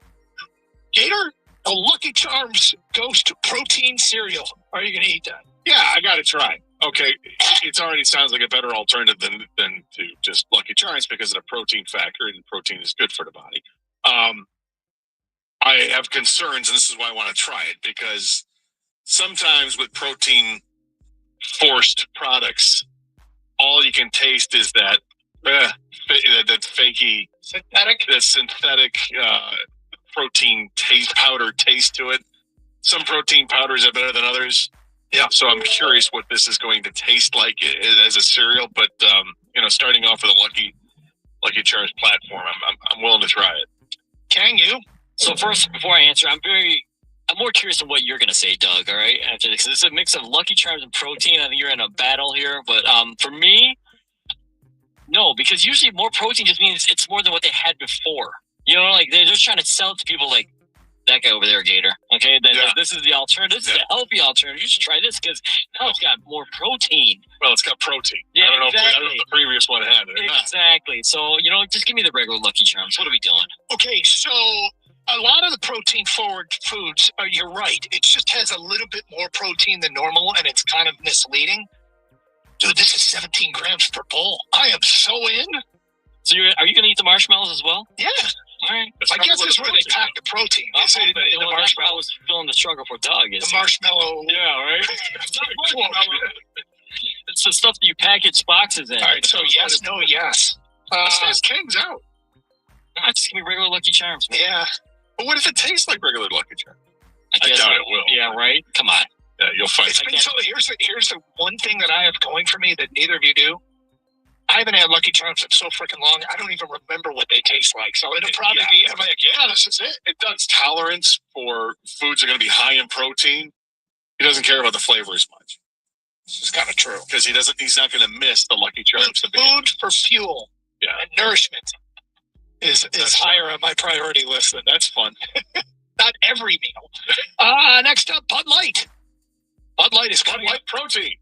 Gator, a Lucky Charms Ghost protein cereal. Are you going to eat that? Yeah, I got to try. Okay, it already sounds like a better alternative than to just Lucky Charms because of the protein factor, and protein is good for the body. I have concerns, and this is why I want to try it, because sometimes with protein-forced products, all you can taste is that fakey, synthetic protein powder taste to it. Some protein powders are better than others. Yeah. So I'm curious what this is going to taste like as a cereal. But starting off with a Lucky Charms platform, I'm willing to try it. Can you? So first, before I answer, I'm more curious on what you're going to say, Doug. All right, after this, it's a mix of Lucky Charms and protein. I think you're in a battle here, but for me, no, because usually more protein just means it's more than what they had before. Like they're just trying to sell it to people like that guy over there, Gator. Okay, this is the alternative. This is a healthy alternative. You should try this because now it's got more protein. Well, it's got protein. Yeah, I don't know if exactly. the previous one had it or not. Exactly. So just give me the regular Lucky Charms. What are we doing? Okay, so a lot of the protein-forward foods, you're right. It just has a little bit more protein than normal, and it's kind of misleading. Dude, this is 17 grams per bowl. I am so in. So are you going to eat the marshmallows as well? Yeah. All right. I guess that's where they pack the protein. Is in the marshmallow. I was feeling the struggle for Doug. The marshmallow. Yeah, right? It's the stuff that you package boxes in. All right, so yes, no, yes. This King's out. Just give me regular Lucky Charms, man. Yeah. But what if it tastes like regular Lucky Charms? I doubt it will. Yeah, right? Come on. Yeah, you'll fight. Here's the one thing that I have going for me that neither of you do. I haven't had Lucky Charms in so freaking long. I don't even remember what they taste like. So it'll probably be I'm like, yeah, this is it. It does tolerance for foods that are going to be high in protein. He doesn't care about the flavor as much. This is kind of true. Because he's not going to miss the Lucky Charms. Food for fuel and nourishment is higher on my priority list. And that's fun. Not every meal. Next up, Bud Light. Bud Light is coming out. Protein.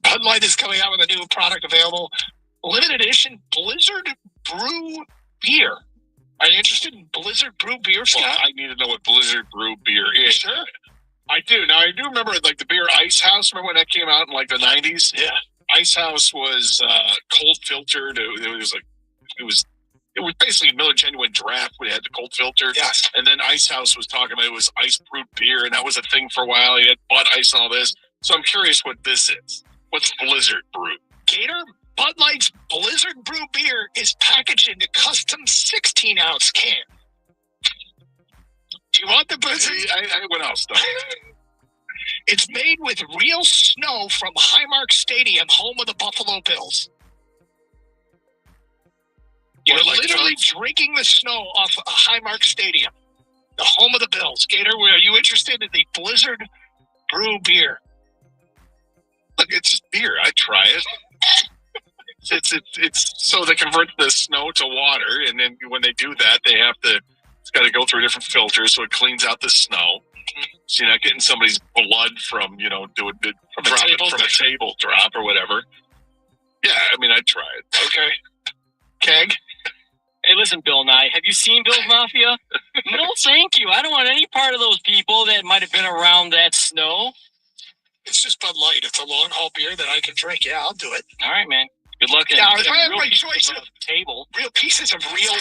Bud Light is coming out with a new product available. Limited edition Blizzard Brew Beer. Are you interested in Blizzard Brew Beer, Scott? Well, I need to know what Blizzard Brew Beer is. Sure. I do. Now, I do remember like the beer Ice House. Remember when that came out in like the 90s? Yeah. Ice House was cold filtered. It was basically Miller Genuine Draft. We had the cold filter. Yes. And then Ice House was talking about it was ice brewed beer, and that was a thing for a while. You had Bud Ice and all this. So I'm curious what this is. What's Blizzard Brew? Gator, Bud Light's Blizzard Brew beer is packaged in a custom 16-ounce can. Do you want the Blizzard? What else, though? It's made with real snow from Highmark Stadium, home of the Buffalo Bills. You're literally drinking the snow off of Highmark Stadium, the home of the Bills. Gator, are you interested in the Blizzard Brew beer? Look, it's just beer. I'd try it. It's so they convert the snow to water, and then when they do that, it's got to go through different filters, so it cleans out the snow. So you're not getting somebody's blood from from a table drop or whatever. Yeah, I mean, I'd try it. Okay. Keg? Hey, listen, Bill Nye, have you seen Bill's Mafia? No, thank you. I don't want any part of those people that might have been around that snow. It's just Bud Light. It's a long-haul beer that I can drink. Yeah, I'll do it. All right, man. Good luck. Now, if I have my choice of table, real pieces of real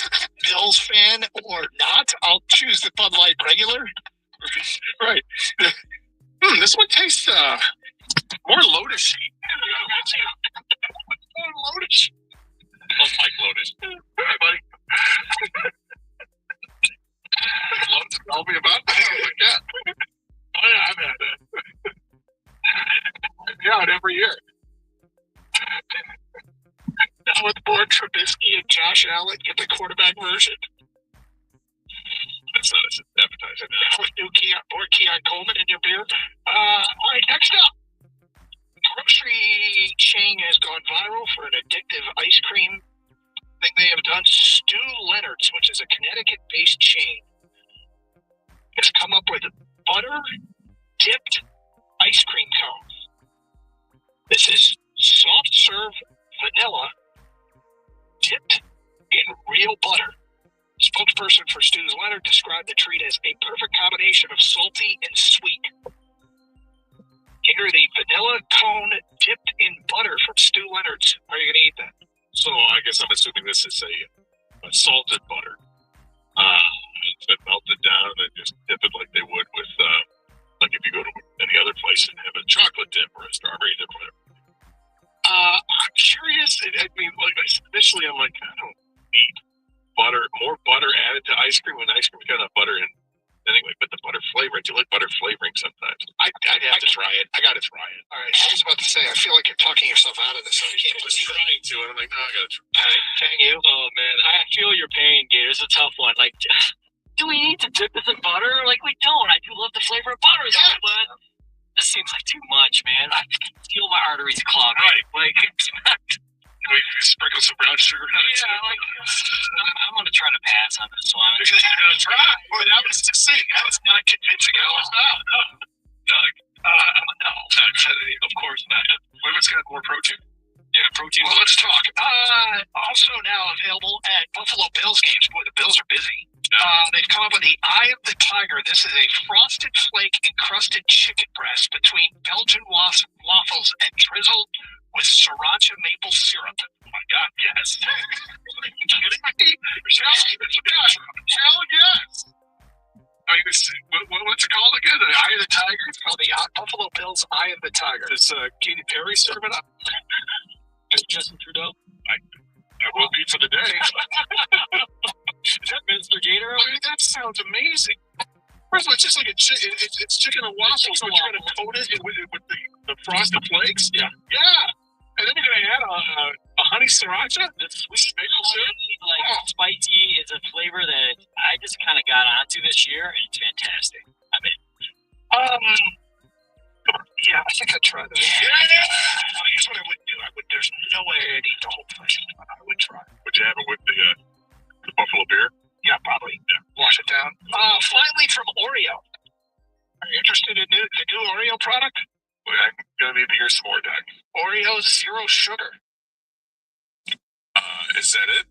Bills fan or not, I'll choose the Bud Light regular. Right. This one tastes more Lotus-y. More Lotus. Love Mike Lotus. Hi, buddy. Lotus, tell me about it. Yeah. Oh, yeah, I've had that. Yeah, every year. Now with Borg Trubisky and Josh Allen, get the quarterback version. That's not an appetizer. With new Keon Coleman in your beer. All right, next up. Grocery chain has gone viral for an addictive ice cream thing they have done. Stu Leonard's, which is a Connecticut-based chain, has come up with butter-dipped ice cream cones. This is soft serve vanilla dipped in real butter. Spokesperson for Stu's Leonard described the treat as a perfect combination of salty and sweet. Here, the vanilla cone dipped in butter from Stu Leonard's. Are you going to eat that? So I guess I'm assuming this is a salted butter. It's been melted down and then just dip it like they would with, like if you go to any other place and have a chocolate dip or a strawberry dip or whatever. I'm curious. I mean, like initially I'm like, I don't need more butter added to ice cream when ice cream's got enough butter in. Anyway, but the butter flavor, I do like butter flavoring sometimes. I'd have to try it. I got to try it. All right, I was about to say, I feel like you're talking yourself out of this. So I can't I was trying to, and I'm like, no, I got to try it. All right, can you? Oh, man, I feel your pain, Gator. It's a tough one. Like, do we need to dip this in butter? Like, we don't. I do love the flavor of butter, though, but this seems like too much, man. I feel my arteries clog. Right. Like, Can we sprinkle some brown sugar on it? Yeah, like, I'm going to try to pass on this one. You're going to try? Boy, that was succinct. That was not convincing at all. No. Doug. No. Of course not. What if it's got more protein? Yeah, protein. Well, let's talk. Also now available at Buffalo Bills games. Boy, the Bills are busy. They've come up with the Eye of the Tiger. This is a frosted flake encrusted chicken breast between Belgian waffles and drizzled with sriracha maple syrup. Oh my God, yes. Are you kidding me? Hell yes. What's it called again? The Eye of the Tiger? It's called the Buffalo Bills Eye of the Tiger. Does Katy Perry serve it up? Justin Trudeau? I will be for the day. Is that Mr. Gator? I mean, that sounds amazing. First of all, it's just like it's chicken and waffles, but you're going to coat it with the frosted flakes? Yeah. Yeah. And then you're going to add a honey sriracha? The sweet maple syrup, spicy is a flavor that I just kind of got onto this year, and it's fantastic. I mean, yeah, I think I'd try that. Yeah. Here's what I would do. There's no way I'd eat the whole thing, but I would try. Would you have it with the buffalo beer? Yeah, probably. Yeah. Wash it down. Finally, from Oreo. Are you interested in the new Oreo product? Well, I'm going to need to hear some more, Doug. Oreo Zero Sugar. Is that it?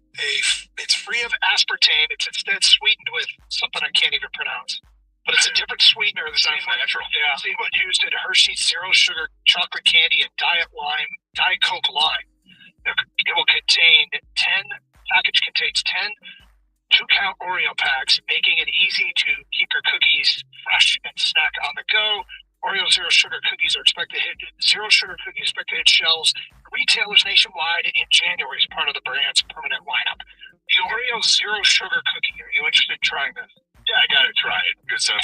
It's free of aspartame. It's instead sweetened with something I can't even pronounce. But it's a different sweetener than natural. Yeah. See what used in Hershey's Zero Sugar chocolate candy and Diet Coke Lime. It will contain package contains 10 2-count Oreo packs, making it easy to keep your cookies fresh and snack on the go. Oreo Zero Sugar cookies are expected to hit shelves. Retailers nationwide in January as part of the brand's permanent lineup. The Oreo Zero Sugar cookie. Are you interested in trying this? Yeah, I gotta try it because I'm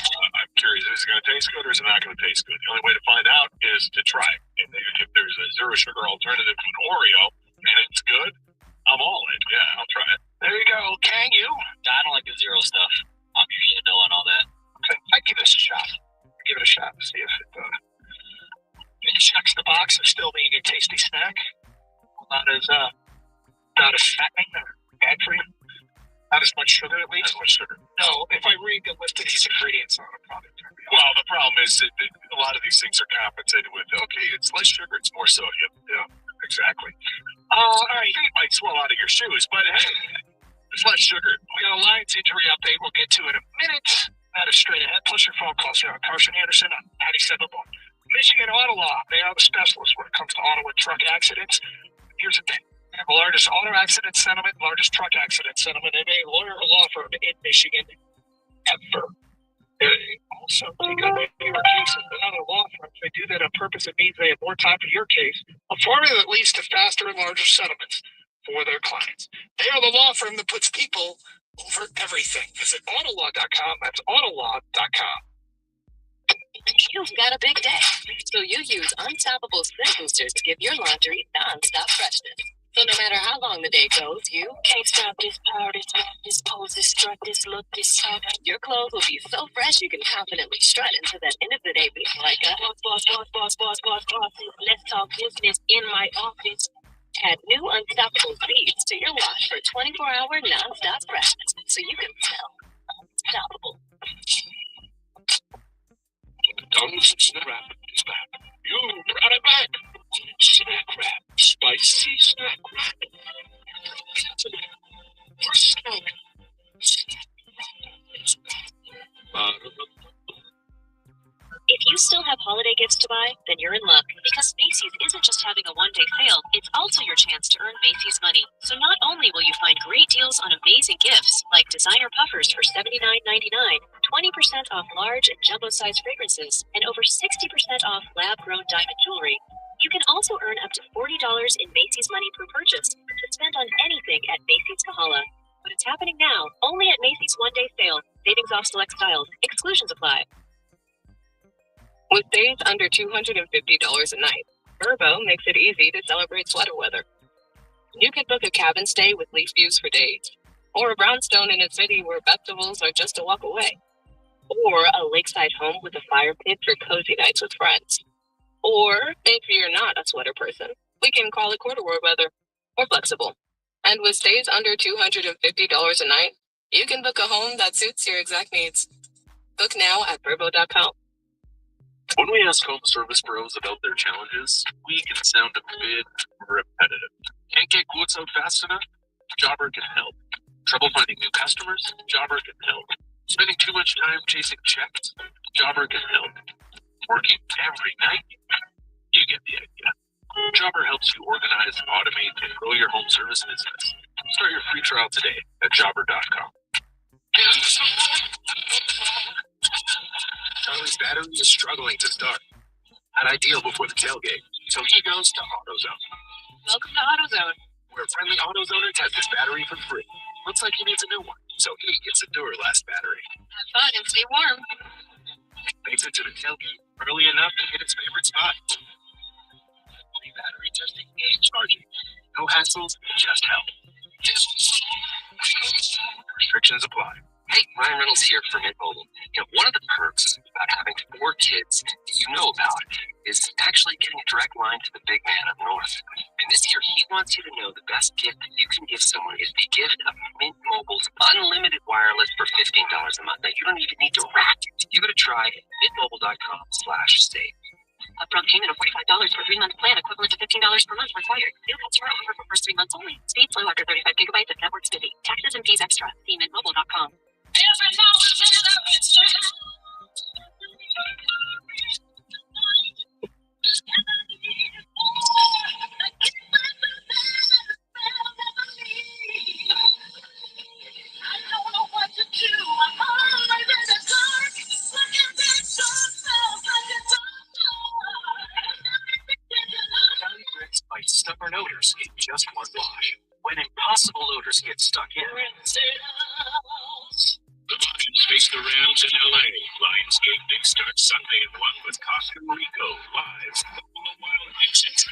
curious. Is it gonna taste good or is it not gonna taste good? The only way to find out is to try it. And if there's a zero sugar alternative to an Oreo and it's good, I'm all in. Yeah, I'll try it. There you go. Can you? I don't like the zero stuff. I'm usually no on all that. Okay, I'd give this a shot. Give it a shot to see if it checks the box of still being a tasty snack. Not as fattening or bad for you. Not as much sugar, at least. Not as much sugar. No, if I read the list of these ingredients on the product. Well, the problem is that a lot of these things are compensated with, okay, it's less sugar, it's more sodium. Yeah, exactly. All right. It might swell out of your shoes, but hey, there's less sugar. We got a Lions injury update we'll get to in a minute. That is straight ahead. Plus your phone calls here on Carson Anderson on 97 Ball. Michigan Auto Law. They are the specialists when it comes to auto and truck accidents. Here's the thing. They have the largest auto accident settlement, largest truck accident settlement in a lawyer or law firm in Michigan ever. They also take on fewer cases than other law firms. They do that on purpose. It means they have more time for your case. A formula that leads to faster and larger settlements for their clients. They are the law firm that puts people over everything. Visit autolaw.com. That's autolaw.com. You've got a big day, so you use Unstoppable Scent Boosters to give your laundry non-stop freshness. So no matter how long the day goes, you can't stop this power, this walk, this pose, this strut, this look, this talk. Your clothes will be so fresh you can confidently strut into that end of the day being like a boss. Let's talk business in my office. Add new Unstoppable Beads to your wash for 24-hour non-stop freshness, so you can smell unstoppable. Snack Wrap is back. You brought it back. Snack Wrap. Spicy Snack Wrap. For snack. If you still have holiday gifts to buy, then you're in luck. Because Macy's isn't just having a one-day sale, it's also your chance to earn Macy's money. So not only will you find great deals on amazing gifts, like designer puffers for $79.99, 20% off large and jumbo-sized fragrances, and over 60% off lab-grown diamond jewelry, you can also earn up to $40 in Macy's money per purchase to spend on anything at Macy's Kahala. But it's happening now, only at Macy's one-day sale. Savings off select styles. Exclusions apply. With days under $250 a night, Vrbo makes it easy to celebrate sweater weather. You can book a cabin stay with leaf views for days, or a brownstone in a city where festivals are just a walk away, or a lakeside home with a fire pit for cozy nights with friends. Or, if you're not a sweater person, we can call it corduroy weather, or flexible. And with stays under $250 a night, you can book a home that suits your exact needs. Book now at Vrbo.com. When we ask home service pros about their challenges, we can sound a bit repetitive. Can't get quotes out fast enough? Jobber can help. Trouble finding new customers? Jobber can help. Spending too much time chasing checks? Jobber can help. Working every night? You get the idea. Jobber helps you organize, automate, and grow your home service business. Start your free trial today at jobber.com. Charlie's battery is struggling to start. Not ideal before the tailgate, so he goes to AutoZone. Welcome to AutoZone. Where a friendly AutoZoner tests his battery for free. Looks like he needs a new one, so he gets a Duralast battery. Have fun and stay warm. Makes it to the tailgate early enough to hit his favorite spot. Free battery testing and charging. No hassles, just help. Restrictions apply. Hey, Ryan Reynolds here for Mint Mobile. You know, one of the perks about having 4 kids that you know about is actually getting a direct line to the big man up north. And this year, he wants you to know the best gift that you can give someone is the gift of Mint Mobile's unlimited wireless for $15 a month. Now, you don't even need to rack it. You got to try mintmobile.com/save. Upfront payment of $45 for a 3-month plan, equivalent to $15 per month required. New customer offer for first 3 months only. Speed slow after 35 gigabytes if network's busy. Taxes and fees extra. See mintmobile.com. just one wash. When impossible odors get stuck in. The Lions face the Rams in LA. Lionsgate Big Start Sunday at 1 with Costco Rico live. Buffalo Wild Exit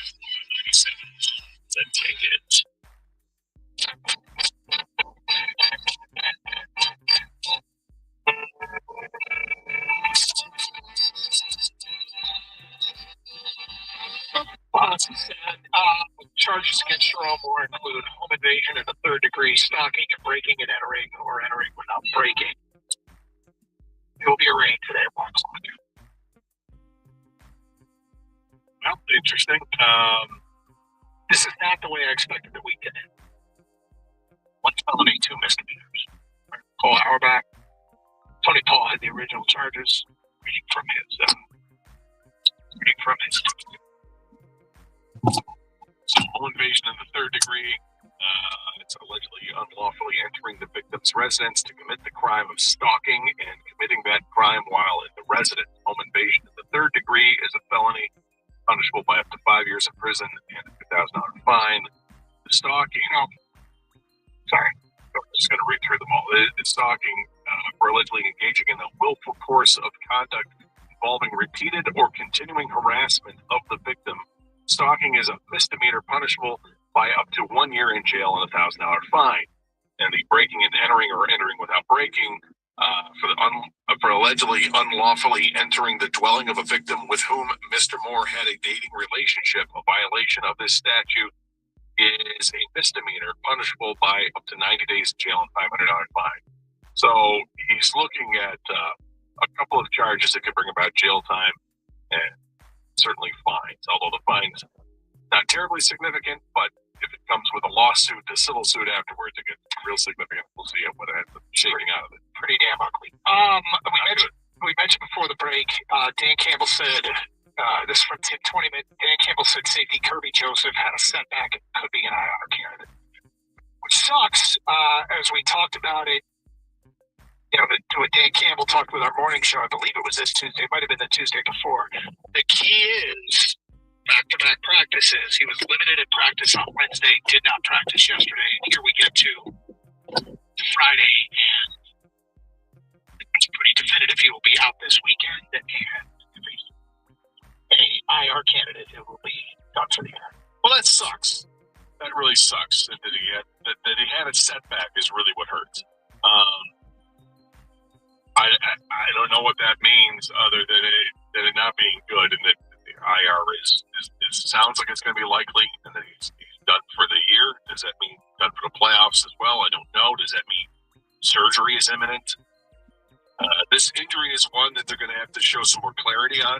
97. The Ticket. Charges against Jerome Moore include home invasion in the third degree, stalking and breaking and entering, or entering without breaking. He will be arraigned today at 1 o'clock. Well, interesting. This is not the way I expected the weekend. 1 felony, 2 misdemeanors. Cole Auerbach. Tony Paul had the original charges. Reading from his home invasion in the third degree. It's allegedly unlawfully entering the victim's residence to commit the crime of stalking and committing that crime while in the residence. Home invasion in the third degree is a felony punishable by up to 5 years in prison and a $2,000 fine. The stalking, I'm just going to read through them all. It's stalking for allegedly engaging in a willful course of conduct involving repeated or continuing harassment of the victim. Stalking is a misdemeanor punishable by up to 1 year in jail and a $1,000 fine. And the breaking and entering or entering without breaking for allegedly unlawfully entering the dwelling of a victim with whom Mr. Moore had a dating relationship, a violation of this statute is a misdemeanor punishable by up to 90 days in jail and $500 fine. So he's looking at a couple of charges that could bring about jail time and certainly fines, although the fines not terribly significant, but if it comes with a lawsuit, a civil suit afterwards, it gets real significant. We'll see what ends up shaking out of it. Pretty damn ugly. We mentioned before the break, Dan Campbell said, this is from Tim 20 Minutes, Dan Campbell said safety Kirby Joseph had a setback and could be an IR candidate, which sucks. As we talked about it, what Dan Campbell talked with our morning show, I believe it was this Tuesday, it might have been the Tuesday before. The key is back-to-back practices. He was limited in practice on Wednesday, did not practice yesterday, and here we get to Friday. It's pretty definitive he will be out this weekend, and if he's an IR candidate, it will be done for the year. Well, that sucks. That really sucks. That he had a setback is really what hurts. I don't know what that means other than it not being good and that the IR is sounds like it's going to be likely and that he's done for the year. Does that mean done for the playoffs as well? I don't know. Does that mean surgery is imminent? This injury is one that they're going to have to show some more clarity on.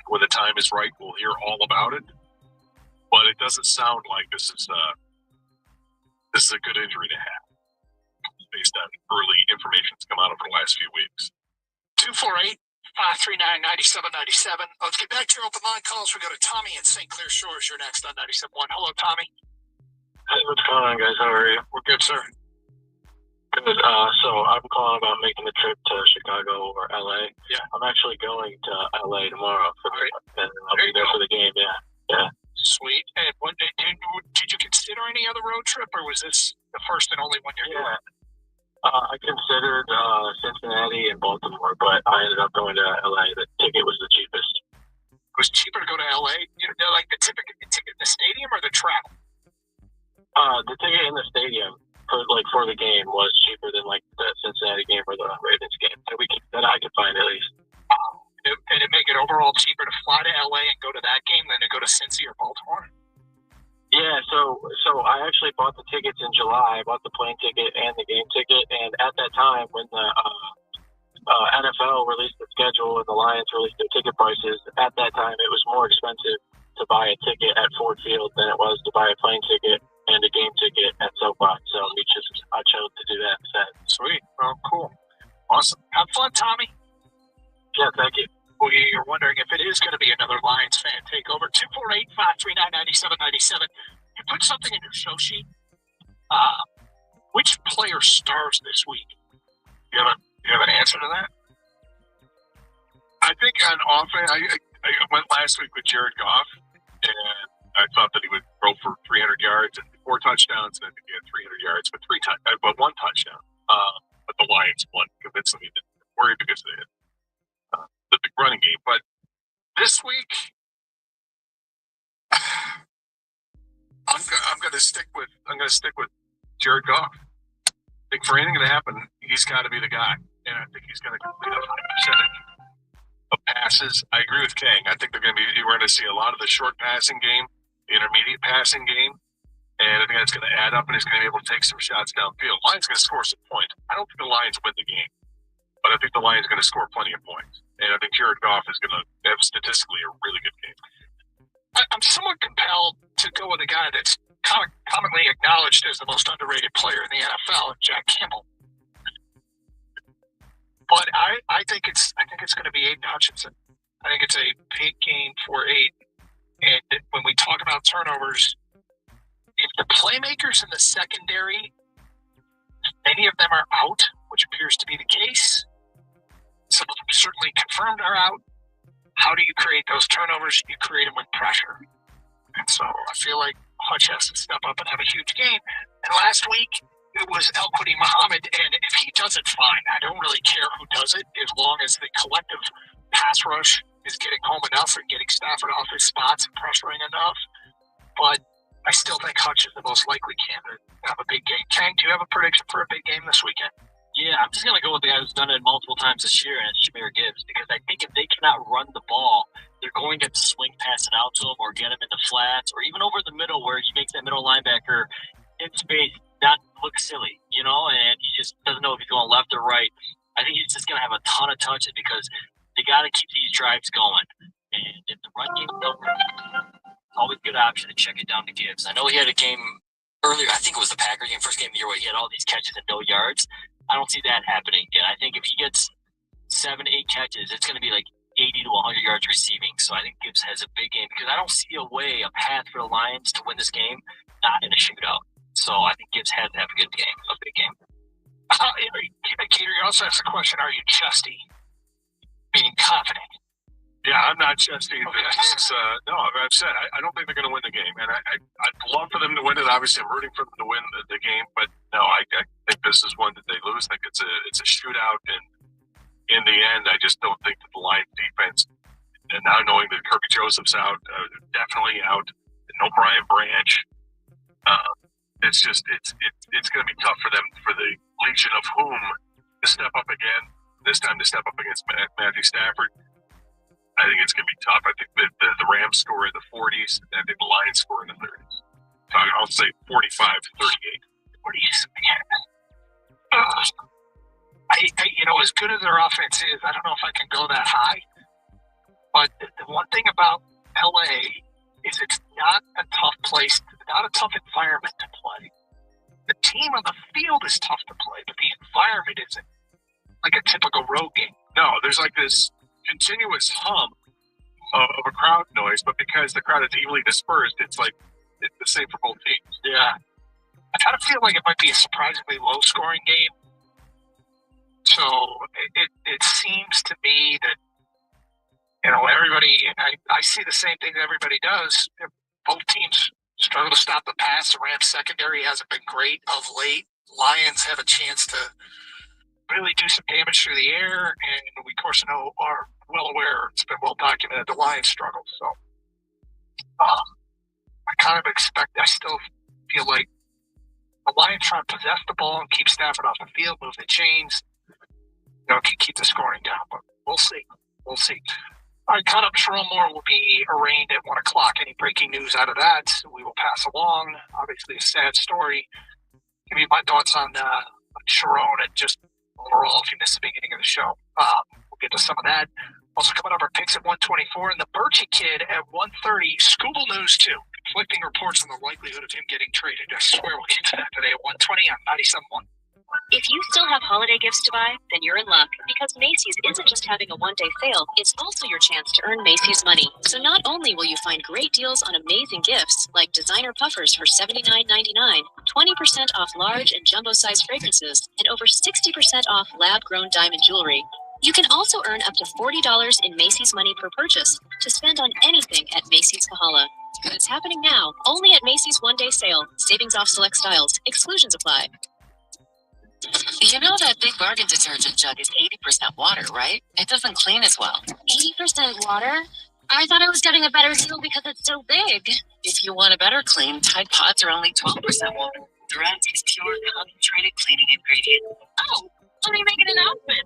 When the time is right, we'll hear all about it. But it doesn't sound like this is a good injury to have, based on early information that's come out over the last few weeks. 248-539-9797. Let's get back to your open line calls. We go to Tommy in St. Clair Shores. You're next on 97.1. Hello, Tommy. Hey, what's going on, guys? How are you? We're good, sir. Good. So I'm calling about making the trip to Chicago or LA. Yeah. I'm actually going to LA tomorrow, and I'll be there for the game. Yeah. Sweet. And did you consider any other road trip, or was this the first and only one you're doing? I considered Cincinnati and Baltimore, but I ended up going to LA. The ticket was the cheapest. It was cheaper to go to LA? Like the ticket in the stadium or the travel? The ticket in the stadium for the game was cheaper than like the Cincinnati game or the Ravens game that I could find at least. Did it make it overall cheaper to fly to LA and go to that game than to go to Cincy or Baltimore? Yeah, so I actually bought the tickets in July. I bought the plane ticket and the game ticket, and at that time when the NFL released the schedule and the Lions released their ticket prices, at that time it was more expensive to buy a ticket at Ford Field than it was to buy a plane ticket and a game ticket at SoFi. So I chose to do that instead. Sweet. Oh, cool. Awesome. Have fun, Tommy. Yeah, thank you. Well, you're wondering if it is going to be another Lions fan takeover. 248-539-9797. You put something in your show sheet. Which player stars this week? You have an answer to that? I think on offense, I went last week with Jared Goff, and I thought that he would throw for 300 yards and 4 touchdowns, and I think he had 300 yards, but 1 touchdown. But the Lions won convincingly. Didn't worry because they had the big running game. But this week, I'm going to stick with Jared Goff. I think for anything to happen, he's got to be the guy, and I think he's going to complete a high percentage of passes. I agree with Kang. I think we're going to see a lot of the short passing game, the intermediate passing game, and I think that's going to add up, and he's going to be able to take some shots downfield. Lions going to score some points. I don't think the Lions win the game, but I think the Lions going to score plenty of points, and I think Jared Goff is going to have statistically a really good game. I'm somewhat compelled to go with a guy that's commonly acknowledged as the most underrated player in the NFL, Jack Campbell. But I think it's going to be Aiden Hutchinson. I think it's a big game for Aiden. And when we talk about turnovers, if the playmakers in the secondary, many of them are out, which appears to be the case. Some of them certainly confirmed are out. How do you create those turnovers? You create them with pressure. And so I feel like Hutch has to step up and have a huge game. And last week, it was El-Quadi Muhammad, and if he does it, fine. I don't really care who does it, as long as the collective pass rush is getting home enough and getting Stafford off his spots and pressuring enough. But I still think Hutch is the most likely candidate to have a big game. Kang, do you have a prediction for a big game this weekend? Yeah, I'm just going to go with the guy who's done it multiple times this year, and it's Jahmyr Gibbs, because I think if they cannot run the ball, they're going to swing pass it out to him or get him into flats or even over the middle where he makes that middle linebacker in space not look silly, and he just doesn't know if he's going left or right. I think he's just going to have a ton of touches because they got to keep these drives going. And if the run game don't work, it's always a good option to check it down to Gibbs. I know he had a game earlier, I think it was the Packers game, first game of the year, where he had all these catches and no yards. I don't see that happening again. I think if he gets 7-8 catches, it's going to be like 80 to 100 yards receiving. So I think Gibbs has a big game because I don't see a path for the Lions to win this game, not in a shootout. So I think Gibbs has to have a good game, a big game. Gator, you also asked the question, are you chesty? Meaning confident. Yeah, I'm not chesty. Okay. No, I've said I don't think they're going to win the game, and I'd love for them to win it. Obviously, I'm rooting for them to win the game, but no, I think this is one that they lose. I think it's a shootout, and in the end, I just don't think that the Lions defense, and now knowing that Kirk Joseph's out, definitely out, and no Brian Branch, it's going to be tough for them, for the legion of whom, to step up again. This time to step up against Matthew Stafford. I think it's going to be tough. I think that the Rams score in the 40s, and I think the Lions score in the 30s. I'll say 45-38. 40s. As good as their offense is, I don't know if I can go that high. But the one thing about LA is it's not a tough place, not a tough environment to play. The team on the field is tough to play, but the environment isn't like a typical road game. No, there's like this continuous hum of a crowd noise, but because the crowd is evenly dispersed, it's the same for both teams. Yeah. I kind of feel like it might be a surprisingly low-scoring game. So it seems to me that, everybody, I see the same thing that everybody does. Both teams struggle to stop the pass. The Rams secondary hasn't been great of late. Lions have a chance to really do some damage through the air, and we, of course, are well aware, it's been well documented, the Lions struggle. So I still feel like the Lions try to possess the ball and keep Stafford off the field, move the chains, can keep the scoring down, but we'll see. We'll see. All right, Cut Up Sherrone Moore will be arraigned at 1 o'clock. Any breaking news out of that, we will pass along. Obviously, a sad story. Give me my thoughts on Sherrone and just overall, if you missed the beginning of the show. We'll get to some of that. Also coming up, our picks at 124 and the Birchie Kid at 130. Scooble News, too. Conflicting reports on the likelihood of him getting traded. I swear we'll get to that today at 120 on 97.1. If you still have holiday gifts to buy, then you're in luck, because Macy's isn't just having a one-day sale, it's also your chance to earn Macy's money. So not only will you find great deals on amazing gifts, like designer puffers for $79.99, 20% off large and jumbo-sized fragrances, and over 60% off lab-grown diamond jewelry, You can also earn up to $40 in Macy's money per purchase to spend on anything at Macy's Kahala. And it's happening now, only at Macy's one-day sale. Savings off select styles. Exclusions apply. You know that big bargain detergent jug is 80% water, right? It doesn't clean as well. 80% water? I thought I was getting a better deal because it's so big. If you want a better clean, Tide Pods are only 12% water. The rest is pure concentrated cleaning ingredient. Oh, let me make it an outfit.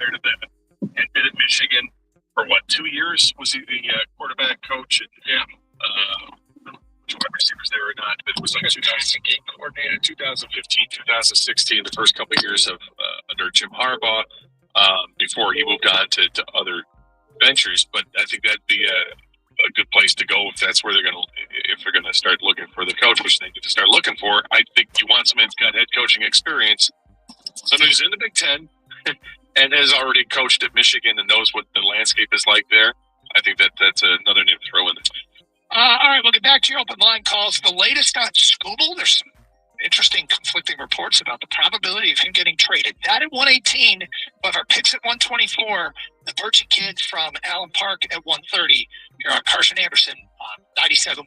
prior to that had been at Michigan for 2 years? Was he the quarterback coach? Wide receivers there or not, but it was like 2000 game coordinator, 2015, 2016, the first couple of years of under Jim Harbaugh, before he moved on to other ventures. But I think that'd be a good place to go if that's where they're gonna start looking for the coach, which they need to start looking for. I think you want someone who's got head coaching experience, someone who's in the Big Ten and has already coached at Michigan and knows what the landscape is like there. I think that's another name to throw in there. All right, we'll get back to your open line calls. The latest on Scooble. There's some interesting conflicting reports about the probability of him getting traded. That at 118, however, picks at 124. The Birchie Kid from Allen Park at 130. You're on Carson Anderson on 97.1.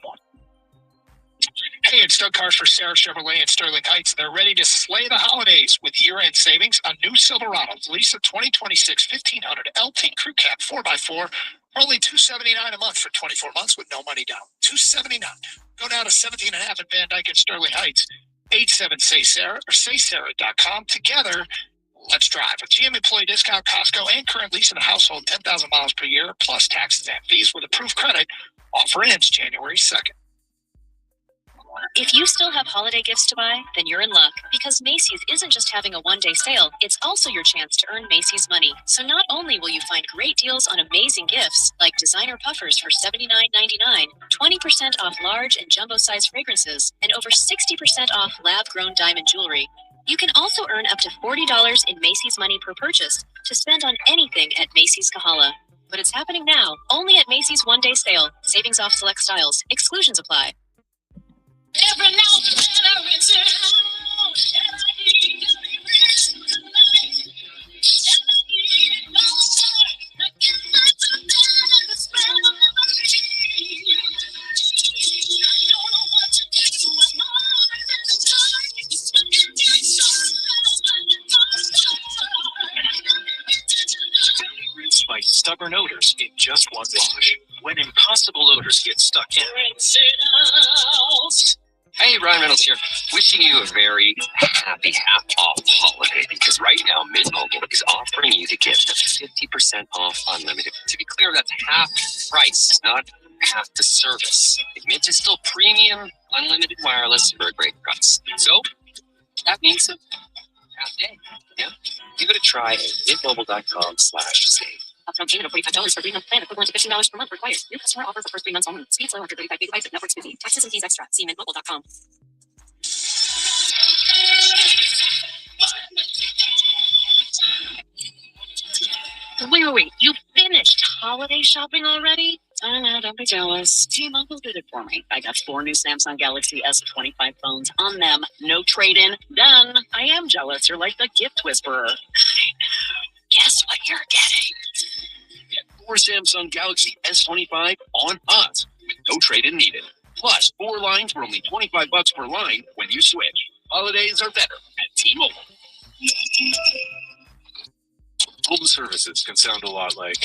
Hey, it's Doug Carr for Sarah Chevrolet in Sterling Heights. They're ready to slay the holidays with year-end savings on new Silverados. Lease a 2026 1500 LT Crew Cab 4x4 for only $279 a month for 24 months with no money down. $279. Go down to 17.5 at Van Dyke in Sterling Heights. 87-SAY-SARAH or saysarah.com. Together, let's drive. With GM employee discount, Costco, and current lease in the household, 10,000 miles per year, plus taxes and fees with approved credit. Offer ends January 2nd. If you still have holiday gifts to buy, then you're in luck, because Macy's isn't just having a one-day sale, it's also your chance to earn Macy's money. So not only will you find great deals on amazing gifts, like designer puffers for $79.99, 20% off large and jumbo-sized fragrances, and over 60% off lab-grown diamond jewelry, you can also earn up to $40 in Macy's money per purchase to spend on anything at Macy's Kahala. But it's happening now, only at Macy's one-day sale. Savings off select styles. Exclusions apply. Every now and then I reach out, and I need to be rich tonight. And I need more. I can't find the spell of me. I don't know what to do. I'm always in the dark. It's fucking dead Rinse by stubborn odors in just one wash. When impossible odors get stuck in. Hey, Ryan Reynolds here. Wishing you a very happy half-off holiday, because right now, Mint Mobile is offering you the gift of 50% off unlimited. To be clear, that's half price, not half the service. Mint is still premium, unlimited wireless for a great price. So, that means a half day. Yeah? Give it a try at mintmobile.com/save. Upfront payment of $45 for 3-month plan, equivalent to $15 per month required. New customer offer for first 3 months only. Speed slow after 35 gigabytes of network speed. Taxes and fees extra. See mintmobile.com. Wait, you finished holiday shopping already? I know, don't be jealous. T-Mobile did it for me. I got 4 new Samsung Galaxy S25 phones on them. No trade-in. Done. I am jealous. You're like the gift whisperer. I know. Guess what you're getting? Get 4 Samsung Galaxy S25 on us with no trade-in needed. Plus, 4 lines for only $25 per line when you switch. Holidays are better at T-Mobile. Home services can sound a lot like.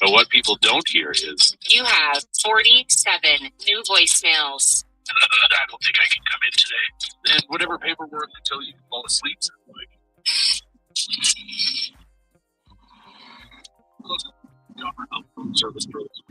But what people don't hear is. You have 47 new voicemails. I don't think I can come in today. And whatever paperwork until you can fall asleep. Service pros.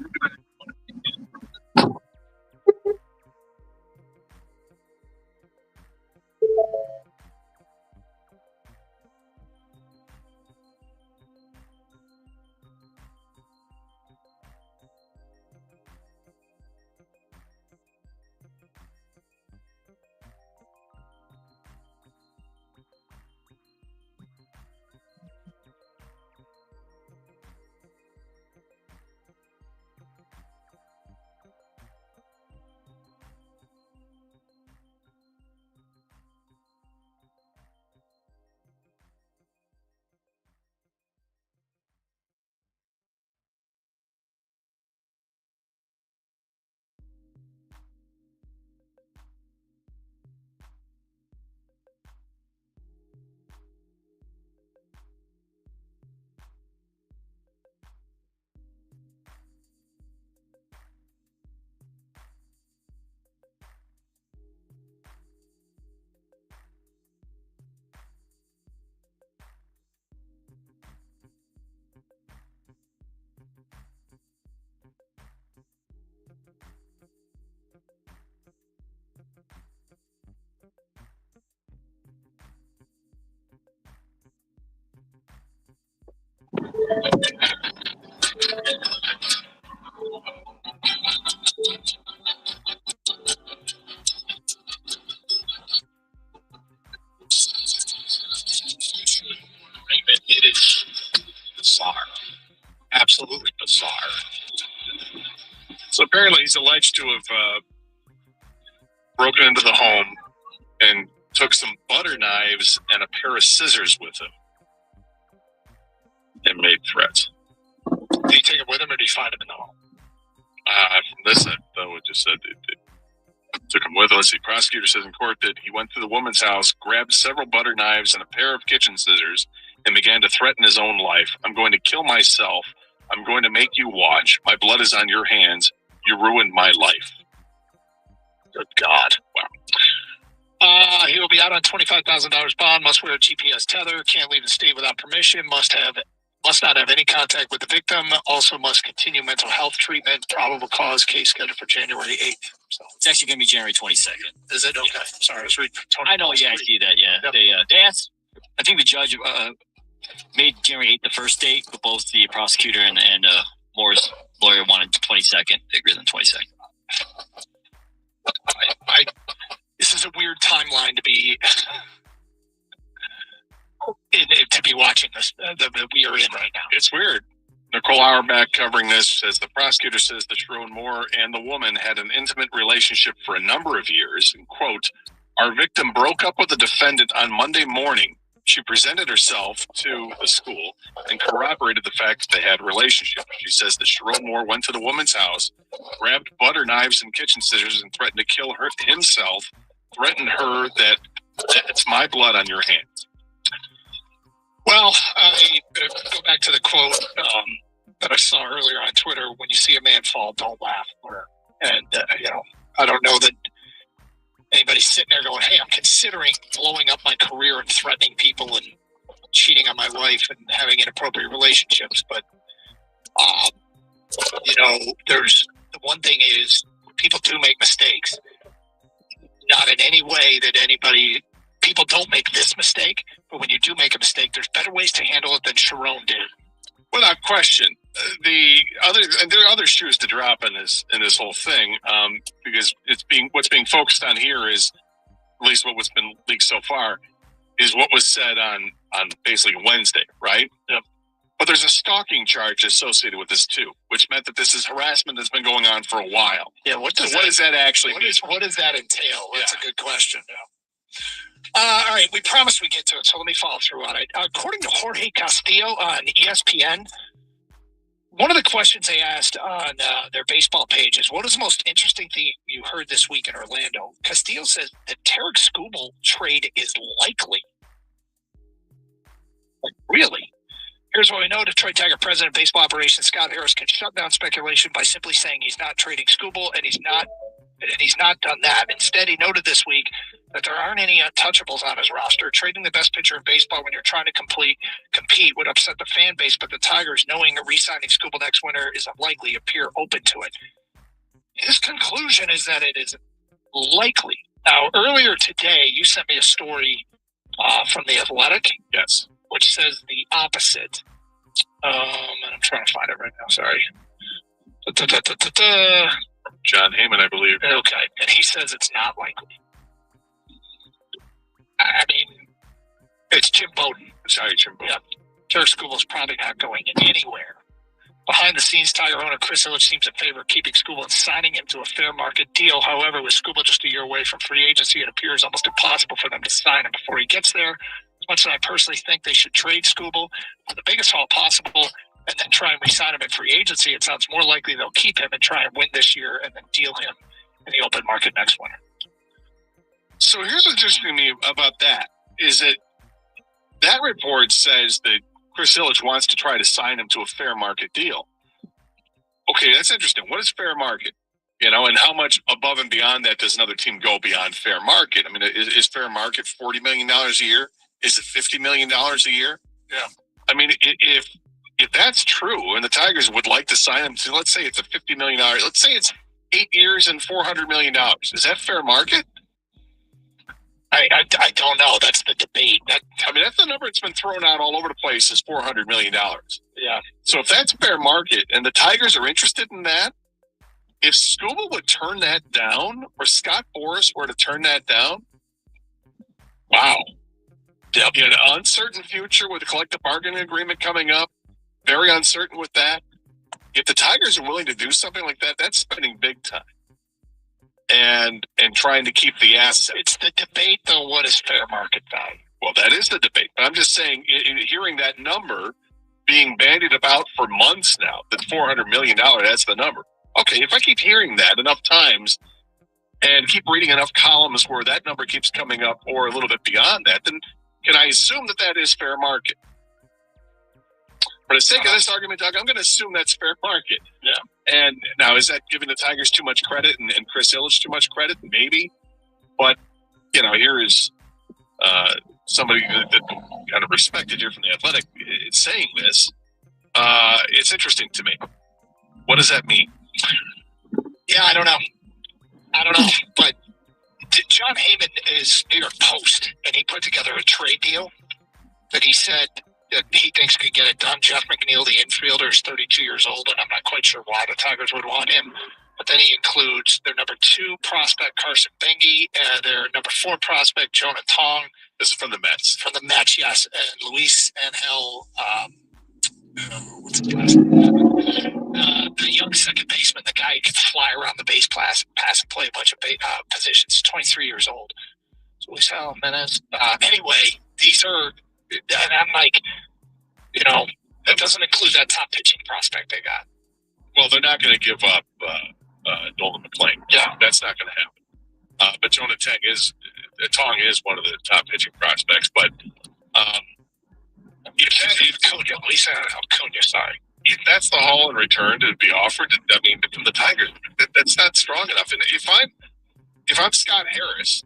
It is bizarre. Absolutely bizarre. So apparently he's alleged to have broken into the home and took some butter knives and a pair of scissors with him and made threats. Did he take it with him or did he find him in the home? From this, though, it just said it took him with us. The prosecutor says in court that he went to the woman's house, grabbed several butter knives and a pair of kitchen scissors, and began to threaten his own life. I'm going to kill myself. I'm going to make you watch. My blood is on your hands. You ruined my life. Good God. Wow. He will be out on $25,000 bond, must wear a GPS tether, can't leave the state without permission, must not have any contact with the victim, also must continue mental health treatment, probable cause case scheduled for January 8th. So It's actually going to be January 22nd. is it? Okay. Sorry, I was reading Tony. I know, yeah, I see that, yeah. Yep. They asked, I think the judge made January 8th the first date, but both the prosecutor and Moore's lawyer wanted 22nd. They agreed on 22nd. This is a weird timeline to be watching this that we are in right now. It's weird. Nicole Auerbach covering this says the prosecutor says that Sharon Moore and the woman had an intimate relationship for a number of years. And quote, our victim broke up with the defendant on Monday morning. She presented herself to the school and corroborated the fact that they had a relationship. She says that Sharon Moore went to the woman's house, grabbed butter knives and kitchen scissors and threatened to kill himself, threatened her that it's my blood on your hands. Well, I go back to the quote that I saw earlier on Twitter: "When you see a man fall, don't laugh." I don't know that anybody's sitting there going, "Hey, I'm considering blowing up my career and threatening people and cheating on my wife and having inappropriate relationships." But there's the one thing is people do make mistakes. Not in any way that people don't make this mistake, but when you do make a mistake, there's better ways to handle it than Sharon did. Without question, there are other shoes to drop in this whole thing, because what's being focused on here is, at least what's been leaked so far, is what was said on basically Wednesday, right? Yep. But there's a stalking charge associated with this too, which meant that this is harassment that's been going on for a while. Yeah. What does that actually mean? What does that entail? That's a good question. All right, we promised we'd get to it, so let me follow through on it. According to Jorge Castillo on ESPN, one of the questions they asked on their baseball page is, what is the most interesting thing you heard this week in Orlando? Castillo says the Tarek Skubal trade is likely. Like, really? Here's what we know. Detroit Tiger president of baseball operations Scott Harris can shut down speculation by simply saying he's not trading Skubal, and he's not done that. Instead, he noted this week that there aren't any untouchables on his roster. Trading the best pitcher in baseball when you're trying to compete would upset the fan base, but the Tigers, knowing re-signing Skubal next winter is unlikely, appear open to it. His conclusion is that it is likely. Now, earlier today, you sent me a story from The Athletic. Yes. Which says the opposite. And I'm trying to find it right now. Sorry. John Heyman, I believe. Okay. And he says it's not likely. I mean, it's Jim Bowden. Sorry, Jim Bowden. Yeah. Tarek Skubal's probably not going anywhere. Behind the scenes, Tiger owner Chris Ilitch seems in favor of keeping Skubal and signing him to a fair market deal. However, with Skubal just a year away from free agency, it appears almost impossible for them to sign him before he gets there. As much as I personally think they should trade Skubal for the biggest haul possible and then try and re-sign him in free agency, it sounds more likely they'll keep him and try and win this year and then deal him in the open market next winter. So here's what's interesting to me about that, is that report says that Chris Ilitch wants to try to sign him to a fair market deal. Okay, that's interesting. What is fair market? And how much above and beyond that does another team go beyond fair market? I mean, is fair market $40 million a year? Is it $50 million a year? Yeah. I mean, if that's true, and the Tigers would like to sign him to, let's say it's a $50 million, let's say it's 8 years and $400 million. Is that fair market? I don't know. That's the debate. That's the number that's been thrown out all over the place, is $400 million. Yeah, Yeah. So if that's fair market and the Tigers are interested in that, if Scuba would turn that down or Scott Boras were to turn that down, wow. There'll be an uncertain future with a collective bargaining agreement coming up. Very uncertain with that. If the Tigers are willing to do something like that, that's spending big time. And trying to keep the asset. It's the debate, though. What is fair market value? Well, that is the debate. But I'm just saying, hearing that number being bandied about for months now, that $400 million, that's the number. Okay, if I keep hearing that enough times and keep reading enough columns where that number keeps coming up or a little bit beyond that, then can I assume that that is fair market? For the sake of this argument, Doug, I'm going to assume that's fair market. Yeah. And now, is that giving the Tigers too much credit and Chris Ilitch too much credit? Maybe. But, here is somebody that kind of respected here from the Athletic saying this. It's interesting to me. What does that mean? Yeah, I don't know. But John Heyman is New York Post, and he put together a trade deal that he said that he thinks could get it done. Jeff McNeil, the infielder, is 32 years old, and I'm not quite sure why the Tigers would want him. But then he includes their number 2 prospect, Carson Bengi, and their number 4 prospect, Jonah Tong. This is from the Mets. From the Mets, yes. And Luis Angel, what's his last name? The young second baseman, the guy who can fly around the base pass and play a bunch of positions, 23 years old. So Luis Angel Jimenez. Anyway, these are, and I'm like, that doesn't include that top pitching prospect they got. Well, they're not going to give up Nolan McClain. Yeah. That's not going to happen. But Jonah Tong is one of the top pitching prospects. But sorry. If that's the haul in return to be offered, I mean, from the Tigers, that's not strong enough. And if I'm Scott Harris,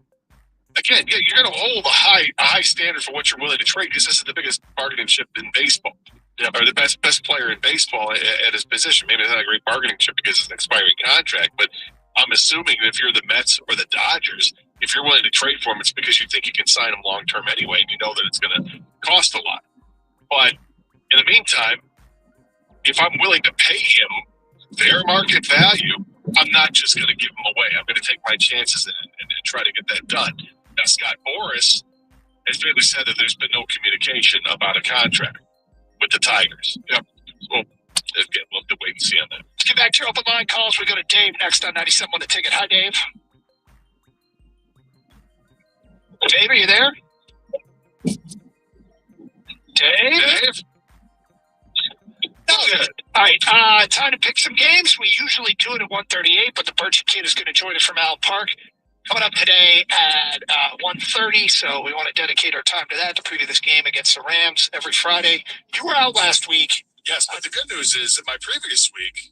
again, you're going to hold a high standard for what you're willing to trade because this is the biggest bargaining chip in baseball. Yeah, or the best player in baseball at his position. Maybe it's not a great bargaining chip because it's an expiring contract, but I'm assuming that if you're the Mets or the Dodgers, if you're willing to trade for him, it's because you think you can sign him long term anyway, and you know that it's going to cost a lot. But in the meantime, if I'm willing to pay him fair market value, I'm not just going to give him away. I'm going to take my chances and try to get that done. Now, Scott Boras has basically said that there's been no communication about a contract with the Tigers. Yep. Well, again, we'll have to wait and see on that. Let's get back to your open line calls. We go to Dave next on 97 on the ticket. Hi, Dave. Dave, are you there? Dave? No, good. All right, time to pick some games. We usually do it at 1:38, but the Birch kid is going to join us from Allen Park. Coming up today at 1:30, so we want to dedicate our time to that to preview this game against the Rams every Friday. You were out last week. Yes, but the good news is that my previous week,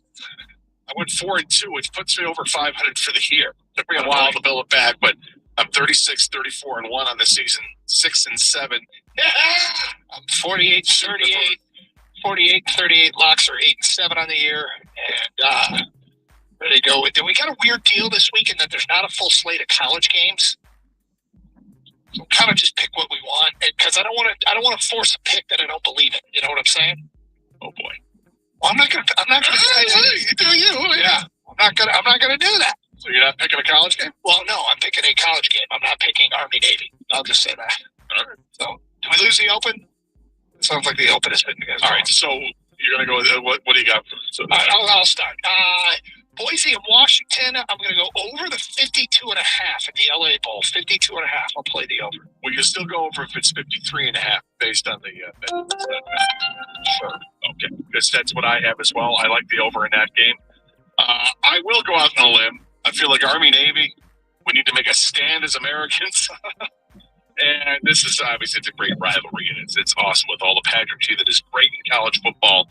I went 4-2, which puts me over 500 for the year. Took me a while to build it back, but I'm 36, 34-1 on the season, 6-7. Yeah! I'm 48-38. 48-38 locks are 8-7 on the year, and ready to go. We got a weird deal this week in that there's not a full slate of college games. So kind of just pick what we want because I don't want to force a pick that I don't believe in. You know what I'm saying? Oh boy. Well, I'm not gonna. You do you? Yeah. I'm not gonna do that. So you're not picking a college game? Well, no, I'm picking a college game. I'm not picking Army Navy. I'll just say that. All right. So, do we lose the Open? It sounds like the Open has been. All right. So you're gonna go with what do you got? So I'll start. Boise and Washington, I'm going to go over the 52.5 at the LA Bowl. 52.5. I'll play the over. Well, you still go over if it's 53.5 based on the Sure. Okay. Because that's what I have as well. I like the over in that game. I will go out on a limb. I feel like Army Navy, we need to make a stand as Americans. And this is obviously it's a great rivalry, and it's awesome with all the pageantry that is great in college football.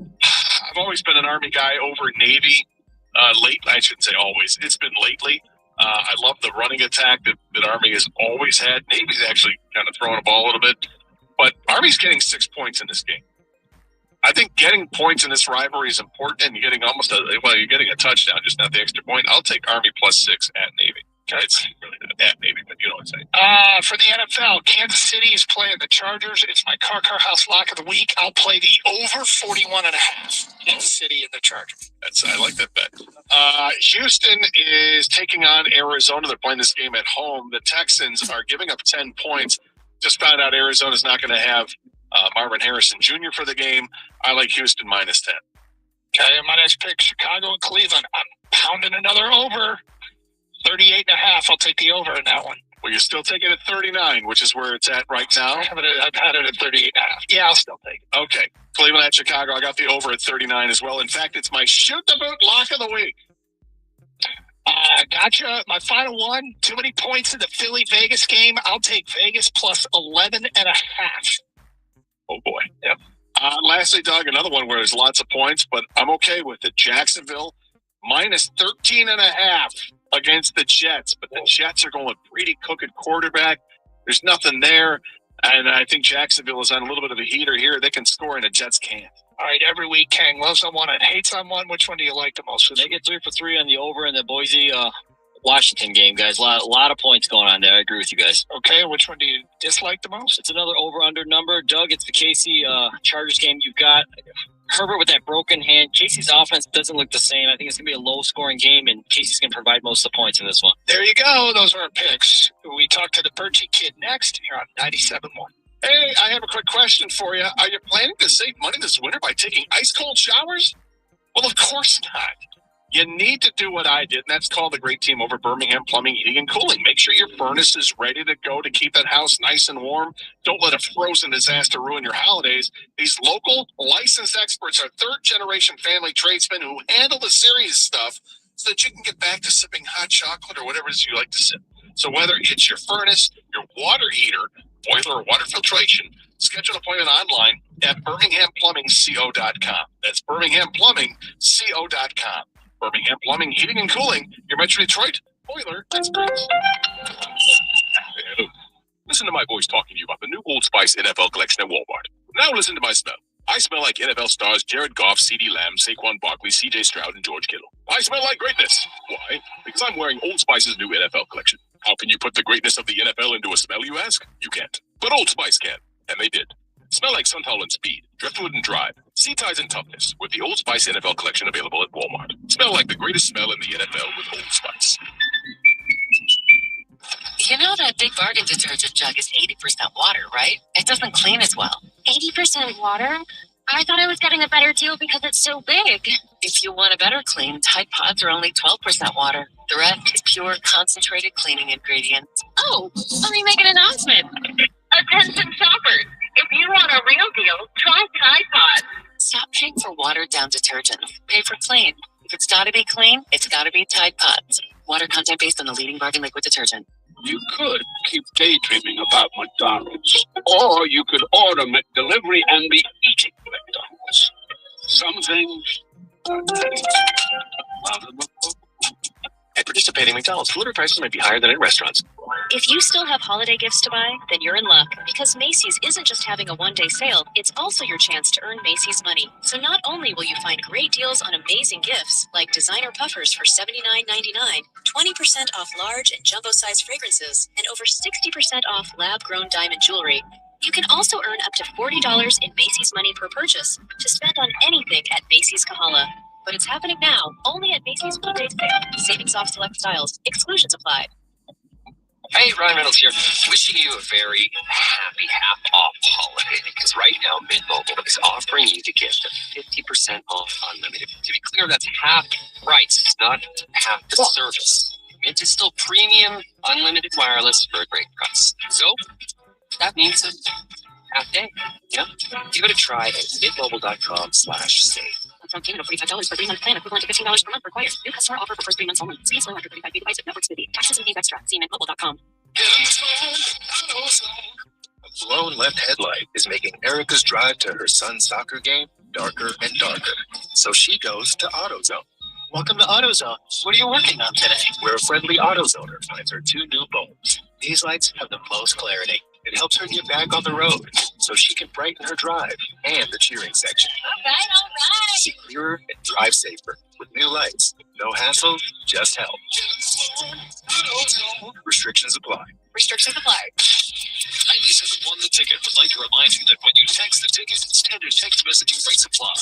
I've always been an Army guy over Navy. I shouldn't say always. It's been lately. I love the running attack that Army has always had. Navy's actually kind of throwing a ball a little bit. But Army's getting 6 points in this game. I think getting points in this rivalry is important, and you're getting you're getting a touchdown, just not the extra point. I'll take Army +6 at Navy. It's really not that, maybe, but you know what I'm saying. For the NFL, Kansas City is playing the Chargers. It's my car house lock of the week. I'll play the over 41.5. Kansas City and the Chargers. I like that bet. Houston is taking on Arizona. They're playing this game at home. The Texans are giving up 10 points. Just found out Arizona's not going to have Marvin Harrison Jr. for the game. I like Houston minus 10. Okay, my next pick, Chicago and Cleveland. I'm pounding another over. 38.5. I'll take the over in that one. Well, you're still taking it 39, which is where it's at right now. I've had it at 38.5. Yeah, I'll still take it. Okay. Cleveland at Chicago. I got the over at 39 as well. In fact, it's my shoot the boot lock of the week. Gotcha. My final one. Too many points in the Philly-Vegas game. I'll take Vegas plus 11.5. Oh, boy. Yep. Lastly, Doug, another one where there's lots of points, but I'm okay with it. Jacksonville minus 13.5 against the Jets, but the Jets are going with Brady Cook at quarterback. There's nothing there, and I think Jacksonville is on a little bit of a heater here. They can score, and the Jets can't. All right, every week, Kang loves someone and hates someone. Which one do you like the most? They get 3 for 3 on the over in the Boise Washington game, guys. A lot of points going on there. I agree with you guys. Okay, which one do you dislike the most? It's another over-under number. Doug, it's the KC Chargers game. You've got Herbert with that broken hand. KC's offense doesn't look the same. I think it's going to be a low-scoring game, and KC's going to provide most of the points in this one. There you go. Those are our picks. We talk to the Perchy Kid next here on 97.1. Hey, I have a quick question for you. Are you planning to save money this winter by taking ice-cold showers? Well, of course not. You need to do what I did, and that's call the great team over Birmingham Plumbing, Heating, and Cooling. Make sure your furnace is ready to go to keep that house nice and warm. Don't let a frozen disaster ruin your holidays. These local, licensed experts are third-generation family tradesmen who handle the serious stuff so that you can get back to sipping hot chocolate or whatever it is you like to sip. So whether it's your furnace, your water heater, boiler, or water filtration, schedule an appointment online at birminghamplumbingco.com. That's birminghamplumbingco.com. Birmingham Plumbing, Heating, and Cooling, your Metro Detroit boiler experts. Hey, listen to my voice talking to you about the new Old Spice NFL collection at Walmart. Now listen to my smell. I smell like NFL stars Jared Goff, CeeDee Lamb, Saquon Barkley, CJ Stroud, and George Kittle. I smell like greatness. Why? Because I'm wearing Old Spice's new NFL collection. How can you put the greatness of the NFL into a smell, you ask? You can't. But Old Spice can. And they did. Smell like Sunflower and Speed, Driftwood and Drive, Sea Ties and Toughness with the Old Spice NFL collection available at Walmart. Smell like the greatest smell in the NFL with Old Spice. You know that Big Bargain detergent jug is 80% water, right? It doesn't clean as well. 80% water? I thought I was getting a better deal because it's so big. If you want a better clean, Tide Pods are only 12% water. The rest is pure concentrated cleaning ingredients. Oh, let me make an announcement. Attention shoppers. If you want a real deal, try Tide Pods. Stop paying for watered-down detergent. Pay for clean. If it's got to be clean, it's got to be Tide Pods. Water content based on the leading bargain liquid detergent. You could keep daydreaming about McDonald's, or you could order McDelivery and be eating McDonald's. Some things are things. At participating McDonald's, delivery prices might be higher than in restaurants. If you still have holiday gifts to buy, then you're in luck, because Macy's isn't just having a one-day sale, it's also your chance to earn Macy's money. So not only will you find great deals on amazing gifts, like designer puffers for $79.99, 20% off large and jumbo-sized fragrances, and over 60% off lab-grown diamond jewelry, you can also earn up to $40 in Macy's money per purchase to spend on anything at Macy's Kahala. But it's happening now, only at Macy's one-day sale. Savings off select styles. Exclusions apply. Hey, Ryan Reynolds here. Wishing you a very happy half-off holiday, because right now, Mint Mobile is offering you to get the 50% off unlimited. To be clear, that's half price, not half the service. Mint is still premium, unlimited wireless for a great price. So, that means a half day. Yeah? Give it a try at mintmobile.com/save. Upfront payment of $45 for 3-month plan, equivalent to $15 per month required. New customer offer for first 3 months only. Speeds low after 35 device if network speedy. Taxes and fees extra. See mintmobile.com. A blown left headlight is making Erica's drive to her son's soccer game darker and darker. So she goes to AutoZone. Welcome to AutoZone. What are you working on today? Where a friendly AutoZoner finds her 2 new bulbs. These lights have the most clarity. It helps her get back on the road so she can brighten her drive and the cheering section. All right. See clearer and drive safer with new lights. No hassle, just help. Restrictions apply. Restrictions apply. 97 won the ticket would like to remind you that when you text the ticket, standard text messaging rates apply.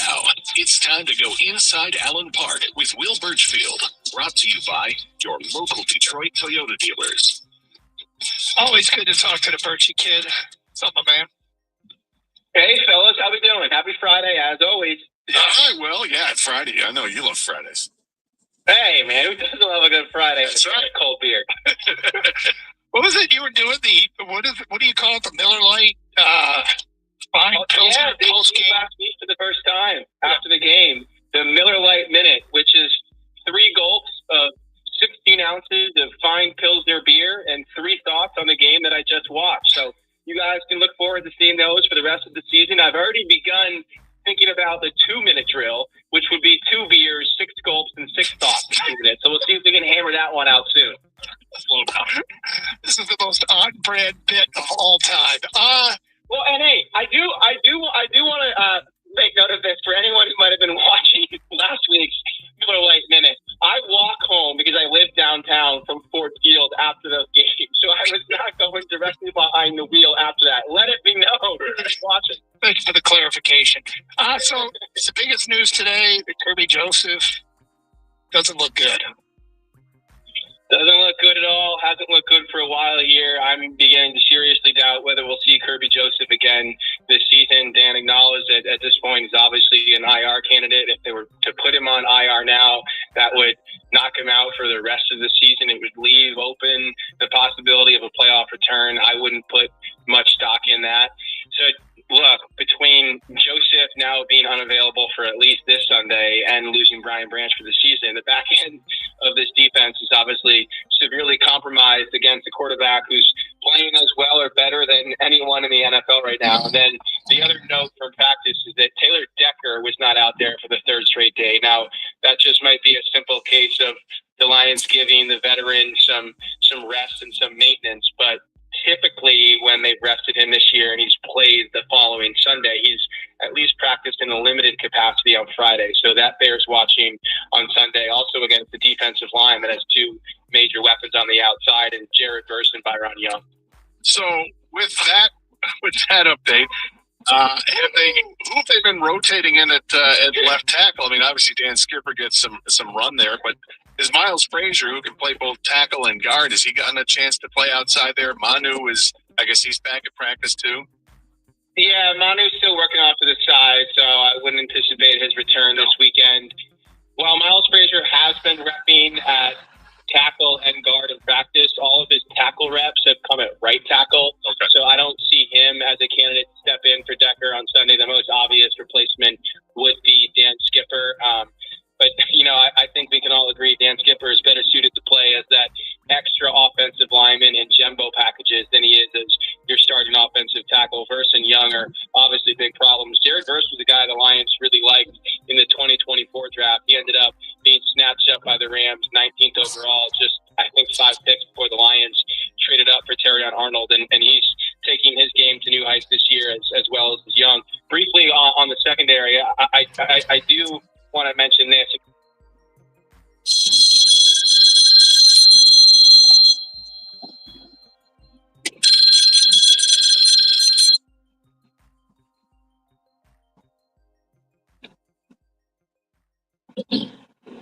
Now, it's time to go inside Allen Park with Will Birchfield. Brought to you by your local Detroit Toyota dealers. Always good to talk to the Birchie kid. What's up, my man? Hey, fellas, how we doing? Happy Friday, as always. All right, well, yeah, it's Friday. I know you love Fridays. Hey, man, who doesn't love a good Friday? That's right. A cold beer. What was it you were doing? What do you call it? The Miller Lite fine Pilsner They post game. back me for the first time after the game. The Miller Lite Minute, which is 3 gulps of 16 ounces of fine Pilsner beer and 3 thoughts on the game that I just watched. So you guys can look forward to seeing those for the rest of the season. I've already begun thinking about the 2-minute drill, which would be 2 beers, 6 gulps, and 6 thoughts in 2 minutes. So we'll see if we can hammer that one out soon. This is the most on-brand bit of all time. Well, and hey, I do want to make note of this for anyone who might have been watching last week's Miller Lite Minute. I walk home because I live downtown from Ford Field after those games, so I was not going directly behind the wheel after that. Let it be known who's watching. Thanks for the clarification. So the biggest news today, that Kirby Joseph doesn't look good. Doesn't look good at all. Hasn't looked good for a while here. I'm beginning to seriously doubt whether we'll see Kirby Joseph again this season. Dan acknowledged that at this point he's obviously an IR candidate. If they were to put him on IR now, that would knock him out for the rest of the season. It would leave open the possibility of a playoff return. I wouldn't put much stock in that. So look, between Joseph now being unavailable for at least this Sunday and losing Brian Branch for the season, the back end of this defense is obviously severely compromised against a quarterback who's playing as well or better than anyone in the NFL right now. And then the other note from practice is that Taylor Decker was not out there for the 3rd straight day. Now, that just might be a simple case of the Lions giving the veteran some rest and some maintenance, but typically when they've rested him this year and he's played the following Sunday, he's at least practiced in a limited capacity on Friday. So that bears watching on Sunday, also against the defensive line that has 2 major weapons on the outside, and Jared Verse and Byron Young. So with that update, who have they been rotating in at left tackle? I mean, obviously Dan Skipper gets some run there, but is Miles Frazier, who can play both tackle and guard, has he gotten a chance to play outside there? Manu I guess he's back at practice too. Yeah, Manu's still working off to the side, so I wouldn't anticipate his return this weekend. While Miles Frazier has been repping at tackle and guard in practice, all of his tackle reps have come at right tackle. Okay. So I don't see him as a candidate to step in for Decker on Sunday. The most obvious replacement would be Dan Skipper. But, I think we can all agree Dan Skipper is better suited to play as that extra offensive lineman in jumbo packages than he is as your starting offensive tackle. Verse and Young are obviously big problems. Jared Verse was the guy the Lions really liked in the 2024 draft. He ended up being snatched up by the Rams, 19th overall, just, I think, 5 picks before the Lions traded up for Terrion Arnold. And he's taking his game to new heights this year as well as Young. Briefly on the secondary, I do want to mention this.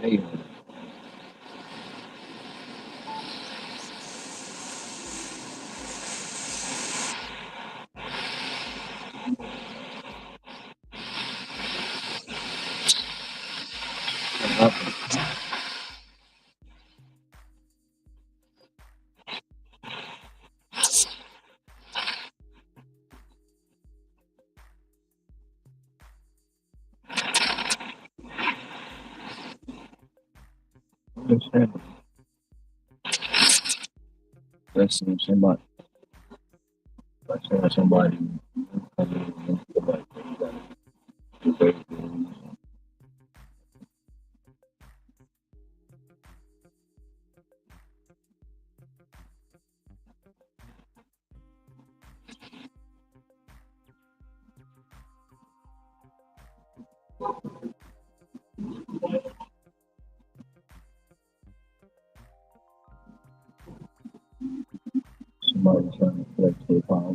Hey, what happened? Understand. Blessing somebody. Blessing somebody. trying to flex their power.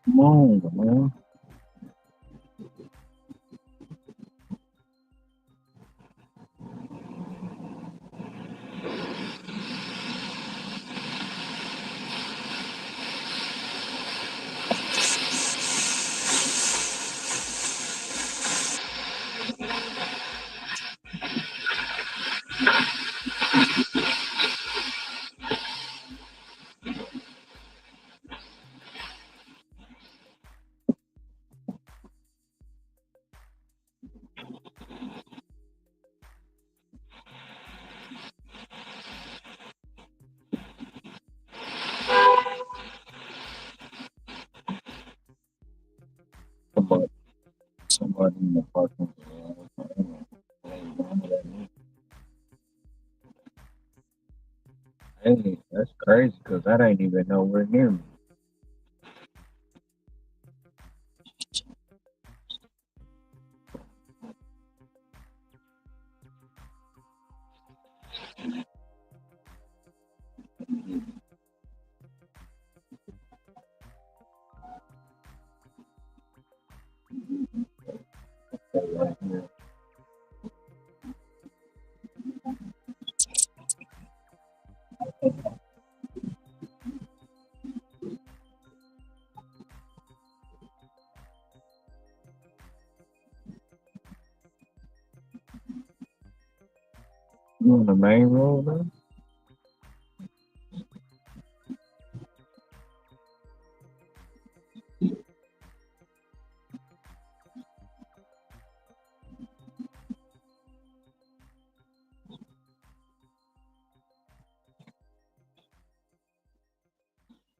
Come on, man. Somebody in the parking garage. Hey, that's crazy because that ain't even nowhere near me. Right here. You on the main road, man?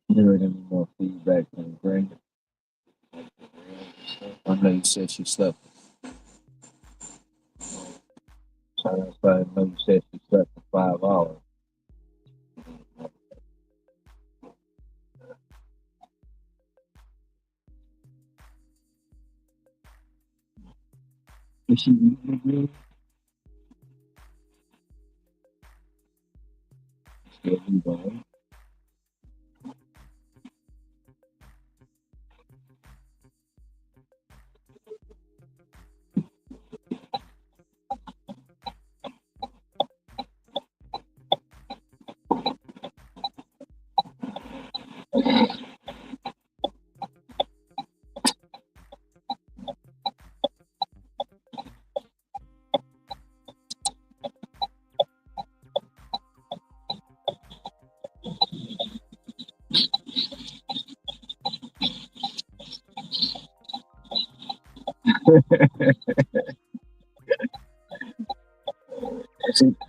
You heard any more feedback from Brenda? I know you said she slept. So that's why I know you said she slept for 5 hours. Is she eating again? Still eating,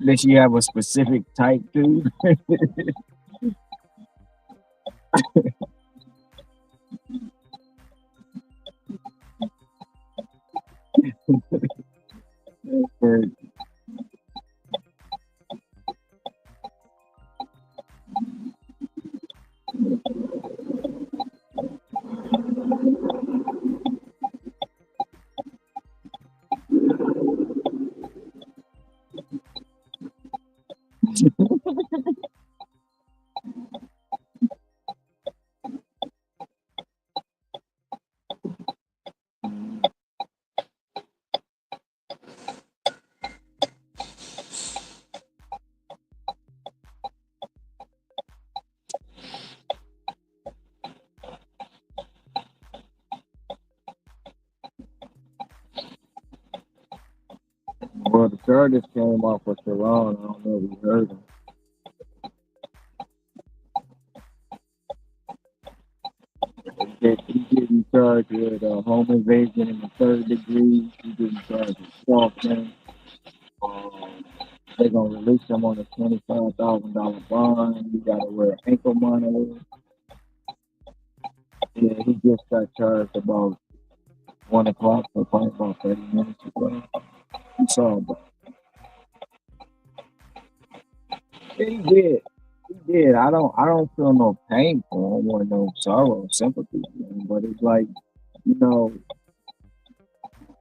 Does she have a specific type too? Or- Well, the charges came off of Sharon. I don't know if you heard him. He getting charged with home invasion in the third degree. He getting charged with stalking. They're gonna release him on a $25,000 bond. You gotta wear ankle monitor. Yeah, he just got charged about 1 o'clock, so probably about 30 minutes ago. He saw, but yeah, he did. He did. I don't feel no pain for him or no sorrow or sympathy for him, but it's like, you know,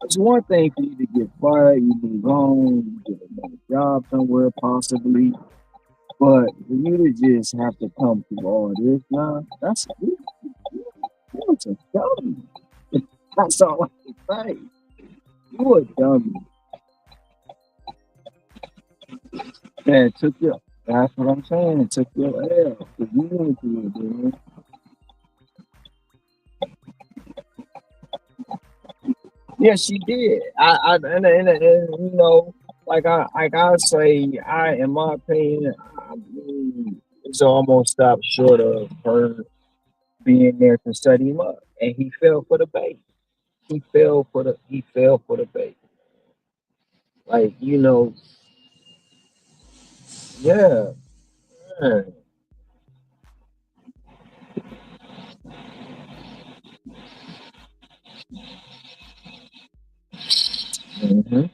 it's one thing for you to get fired, you move on, you get another job somewhere possibly, but for you to just have to come through all this now, you a dummy. That's all I can say. You a dummy. Man, took your, that's what I'm saying. It took your L. Because you went through it, man. Yes, she did. And you know, like I say, in my opinion, I mean, it's almost stopped short of her being there to set him up, and he fell for the bait. He fell for the bait. Like yeah, yeah. hmm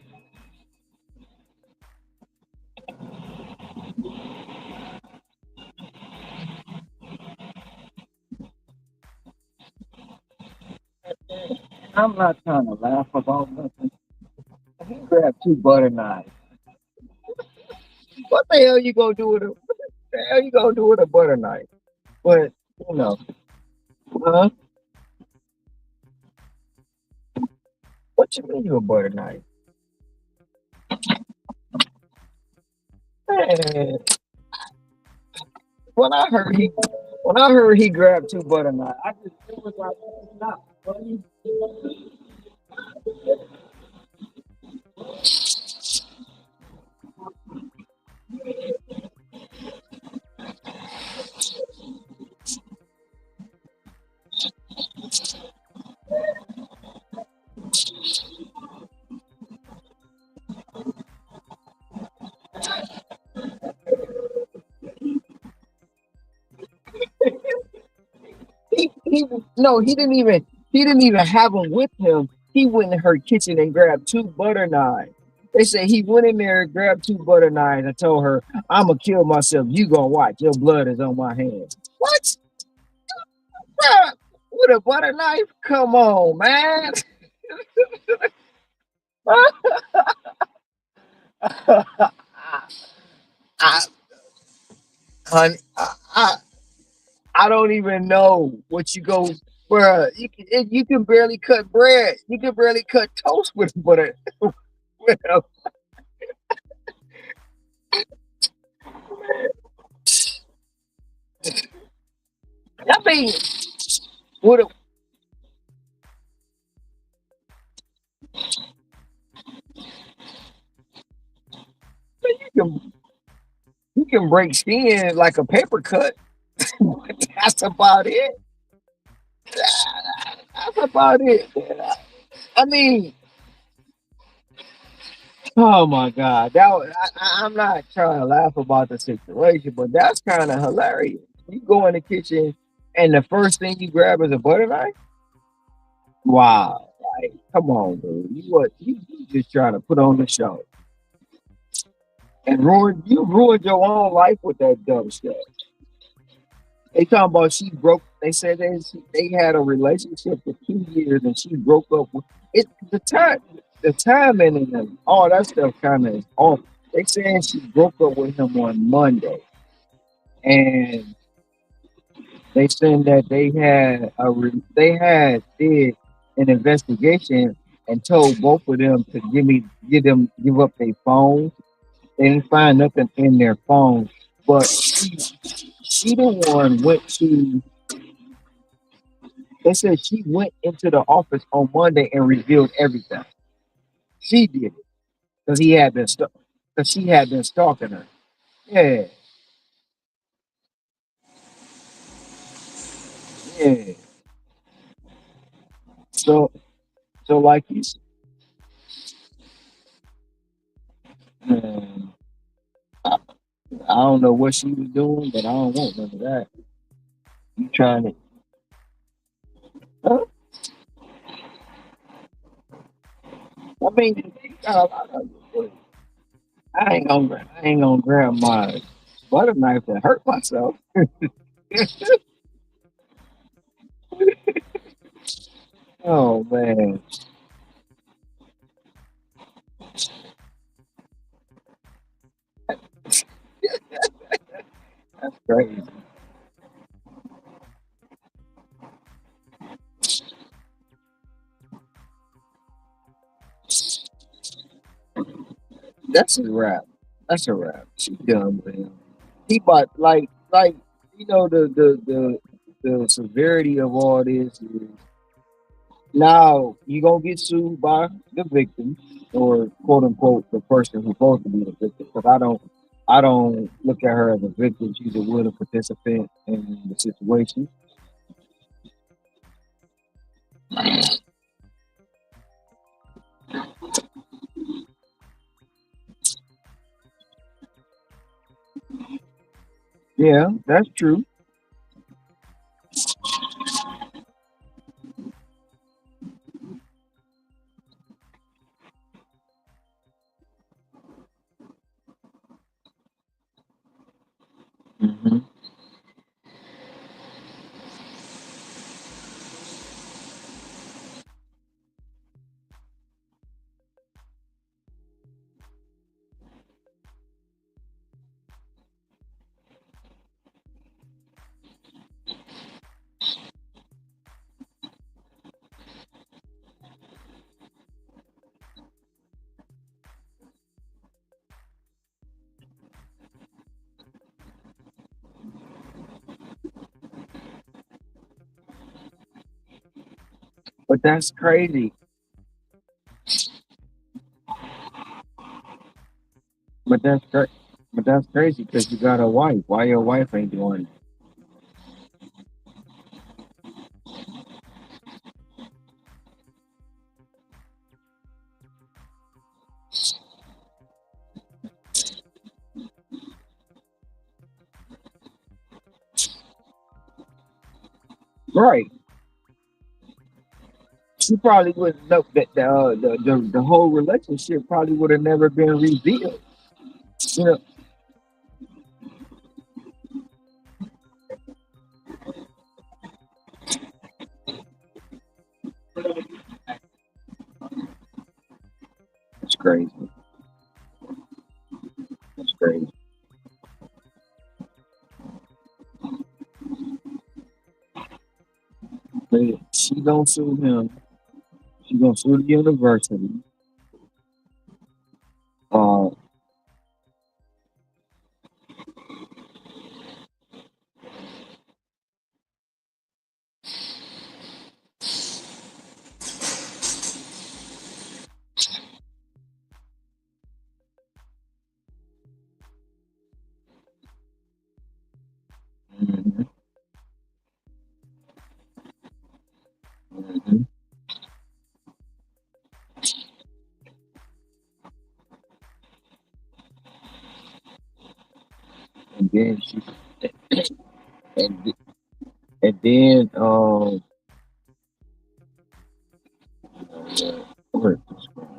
I'm not trying to laugh about nothing. He grabbed two butter knives. What the hell you gonna do with a? What the hell you gonna do with a butter knife? But you know, huh? What you mean you a butter knife? Man, when I heard he when I heard he grabbed two butter knives, I just it was like it's not funny. He no, he didn't even have them with him. He went in her kitchen and grabbed two butter knives. They say he went in there and grabbed two butter knives and told her, "I'ma kill myself. You gonna watch. Your blood is on my hands." What? Bruh, with a butter knife? Come on, man. I, honey, I don't even know what you go. Bruh, you can barely cut bread. You can barely cut toast with butter. With a, I mean, with a, you can break skin like a paper cut. That's about it. That's about it. Man. I mean, oh my God, I'm not trying to laugh about the situation, but that's kind of hilarious. You go in the kitchen and the first thing you grab is a butter knife. Wow, like come on, dude. You just trying to put on the show and ruined your own life with that dumb stuff. They talking about she broke. They said they had a relationship for 2 years and she broke up with it. The timing and all that stuff kind of is off. They saying she broke up with him on Monday, and they saying that they had did an investigation and told both of them to give up their phones. They didn't find nothing in their phones, but she the one went to. They said she went into the office on Monday and revealed everything. She did it because because she had been stalking her. Yeah, yeah. So so like you said, man, I don't know what she was doing, but I don't want none of that. You trying to Huh? I mean, you got a lot of it. I ain't gonna grab my butter knife and hurt myself. Oh man, that's crazy. That's a wrap. That's a wrap. She done with him. He bought like the severity of all this is now you gonna get sued by the victim or quote unquote the person who's supposed to be the victim. Because I don't look at her as a victim. She's a willing participant in the situation. Yeah, that's true. Hmm. But that's crazy. But that's cra- but that's crazy because you got a wife. Why your wife ain't doing it? Right. She probably would know that the whole relationship probably would have never been revealed. You know, it's crazy. It's crazy. But she don't sue him. She gonna sue the university. Uh, mhm, mhm. And then she and th- and then where is this going?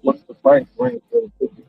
What's the price range for the ticket?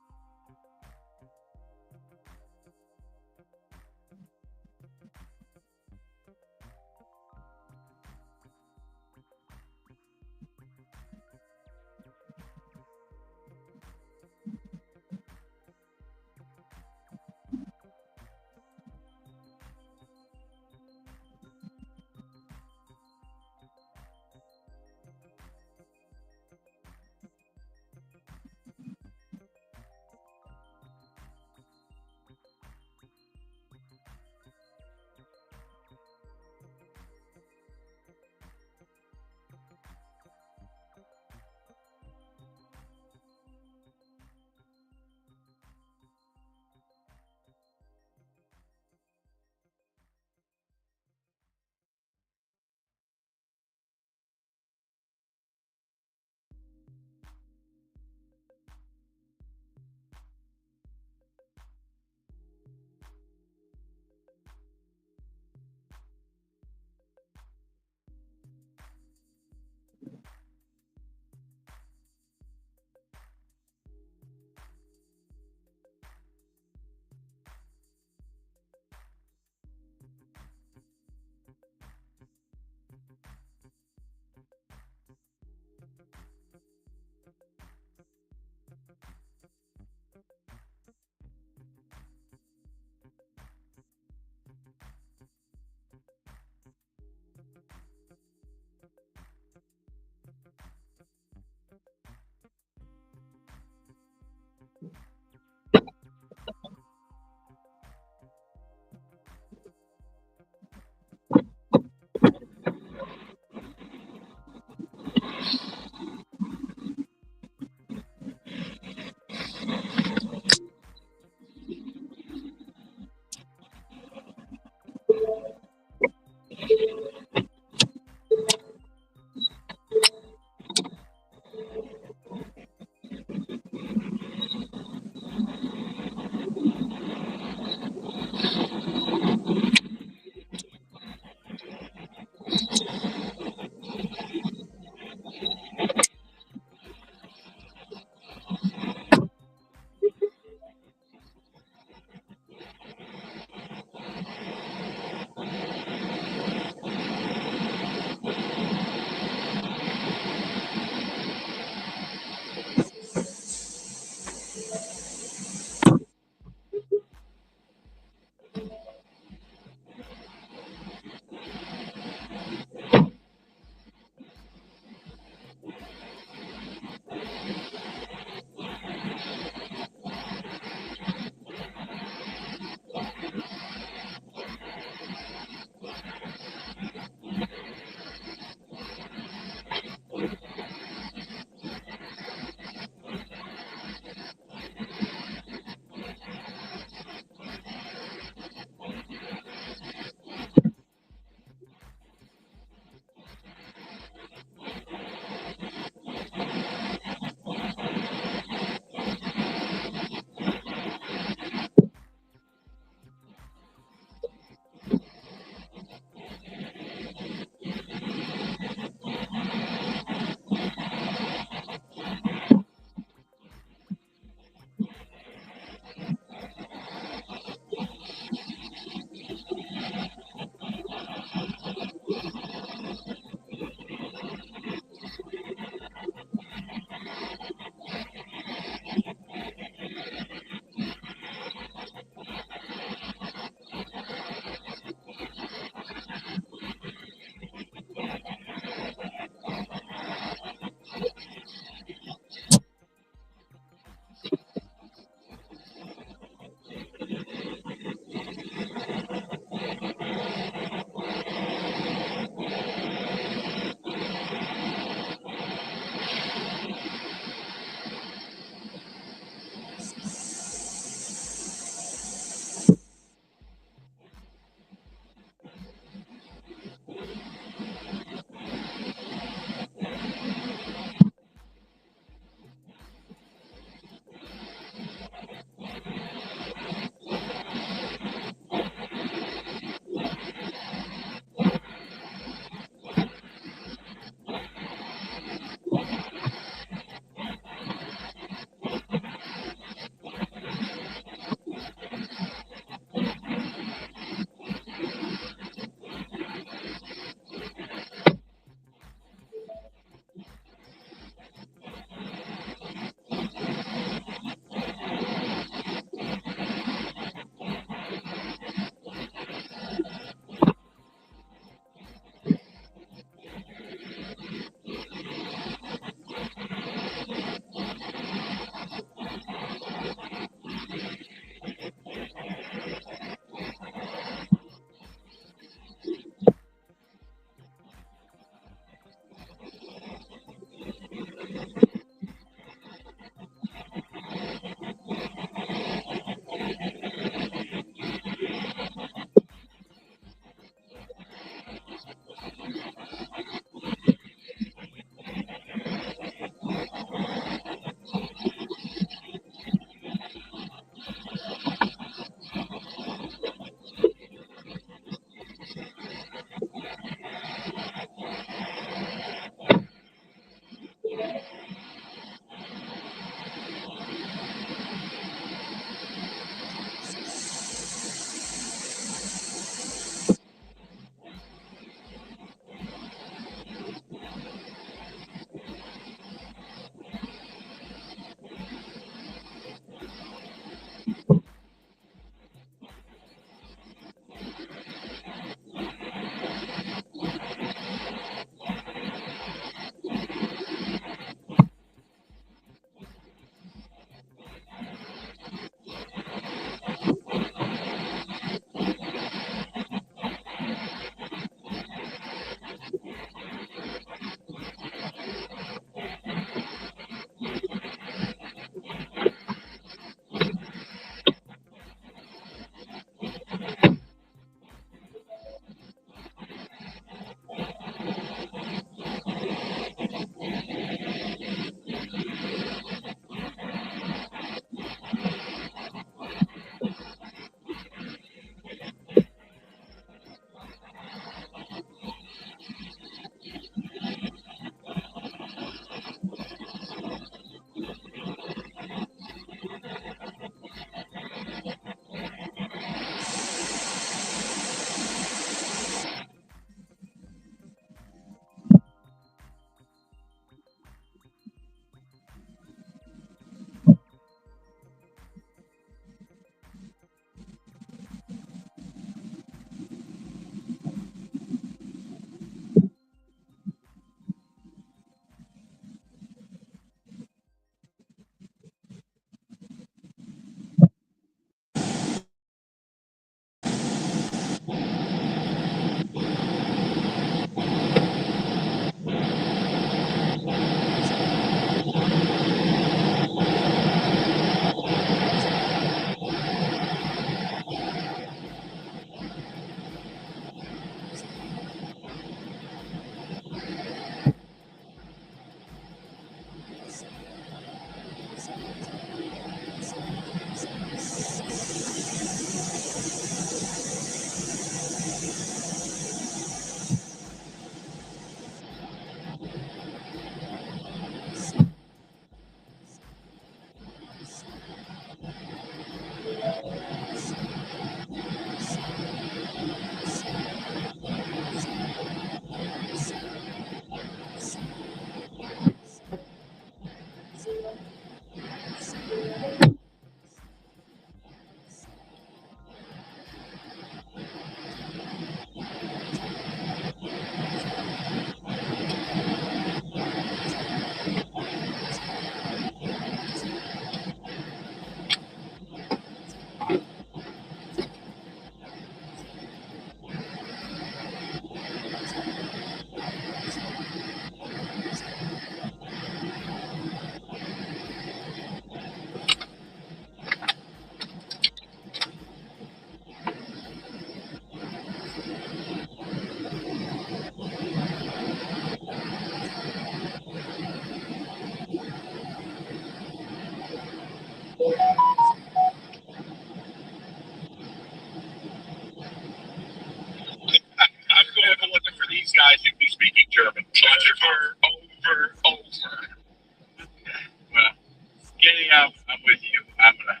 with you. I'm gonna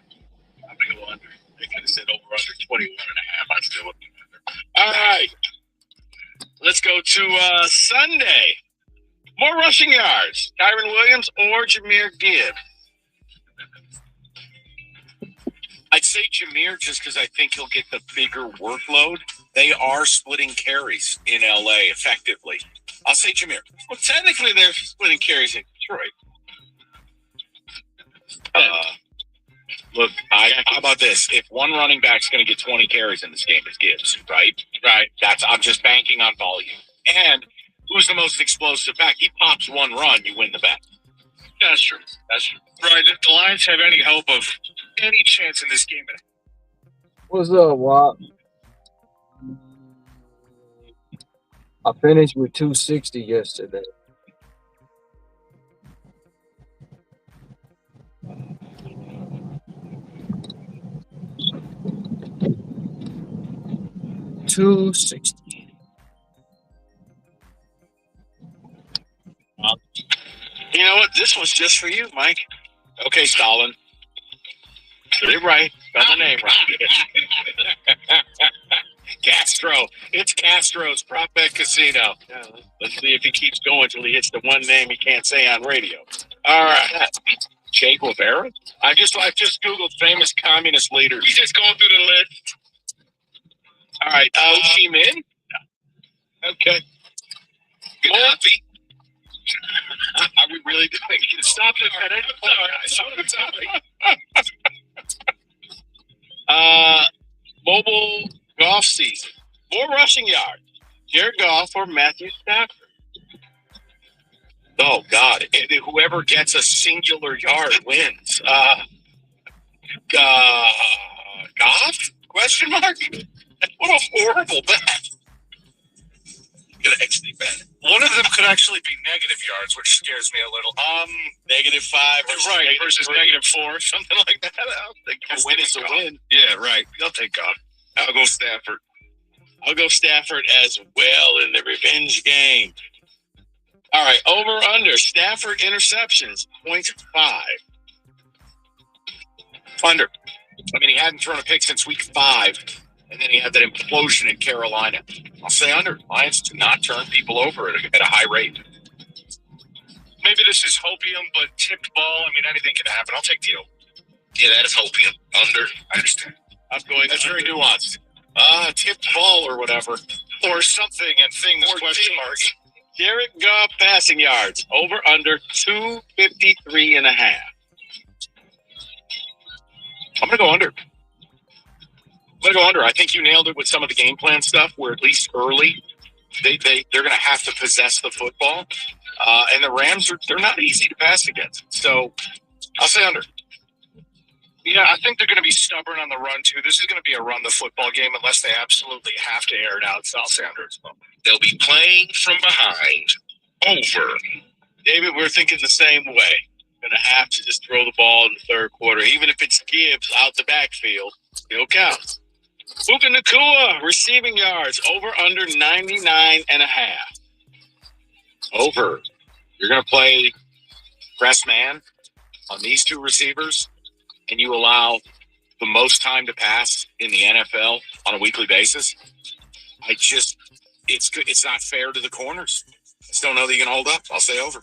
go under. They could have said over under 21 and a half. I still would be under. All right. Let's go to Sunday. More rushing yards. Kyron Williams or Jahmyr Gibbs? I'd say Jahmyr just because I think he'll get the bigger workload. They are splitting carries in LA effectively. I'll say Jahmyr. Well, technically, they're splitting carries in Detroit. Look, how about this? If one running back's going to get 20 carries in this game, it's Gibbs, right? Right. I'm just banking on volume. And who's the most explosive back? He pops one run, you win the bet. That's true. Right. If the Lions have any hope of any chance in this game, What's up, Wop? I finished with 260 yesterday. $260. You know what? This one's just for you, Mike. Okay, Stalin. Get it right. Got the name right. Castro. It's Castro's Prop Bet Casino. Let's see if he keeps going till he hits the one name he can't say on radio. All right. Che Guevara? I've just Googled famous communist leaders. he's just going through the list. All right. Ho Chi Minh? Okay. Gaddafi. Are we really doing it? Stop it at any point. Mobile golf season. More rushing yards. Jared Goff or Matthew Stafford? Oh, God. Whoever gets a singular yard wins. Goff? Question mark? What a horrible bet. Gonna actually bet. One of them could actually be negative yards, which scares me a little. -5 versus -4, something like that. A win is a win. Yeah, right. I'll take Goff. I'll go Stafford. I'll go Stafford as well in the revenge game. All right, over under Stafford interceptions 0.5. Under. I mean, he hadn't thrown a pick since week 5, and then he had that implosion in Carolina. I'll say under. Lions do not turn people over at a high rate. Maybe this is hopium, but tipped ball. I mean, anything can happen. I'll take the over. Yeah, that is hopium. Under. I understand. I'm going. That's very nuanced. Tipped ball or whatever. Or something and things question mark. Jared Goff passing yards over under 253 and a half. I'm going to go under. I think you nailed it with some of the game plan stuff where at least early they're going to have to possess the football. And the Rams they're not easy to pass against. So I'll say under. Yeah, I think they're going to be stubborn on the run, too. This is going to be a run-the-football game unless they absolutely have to air it out. So I'll say under as well. They'll be playing from behind. Over. David, we're thinking the same way. Going to have to just throw the ball in the third quarter. Even if it's Gibbs out the backfield, it'll count. Puka Nacua, receiving yards, over under 99 and a half. Over. You're going to play press man on these two receivers, and you allow the most time to pass in the NFL on a weekly basis. It's not fair to the corners. I just don't know that you can hold up. I'll say over.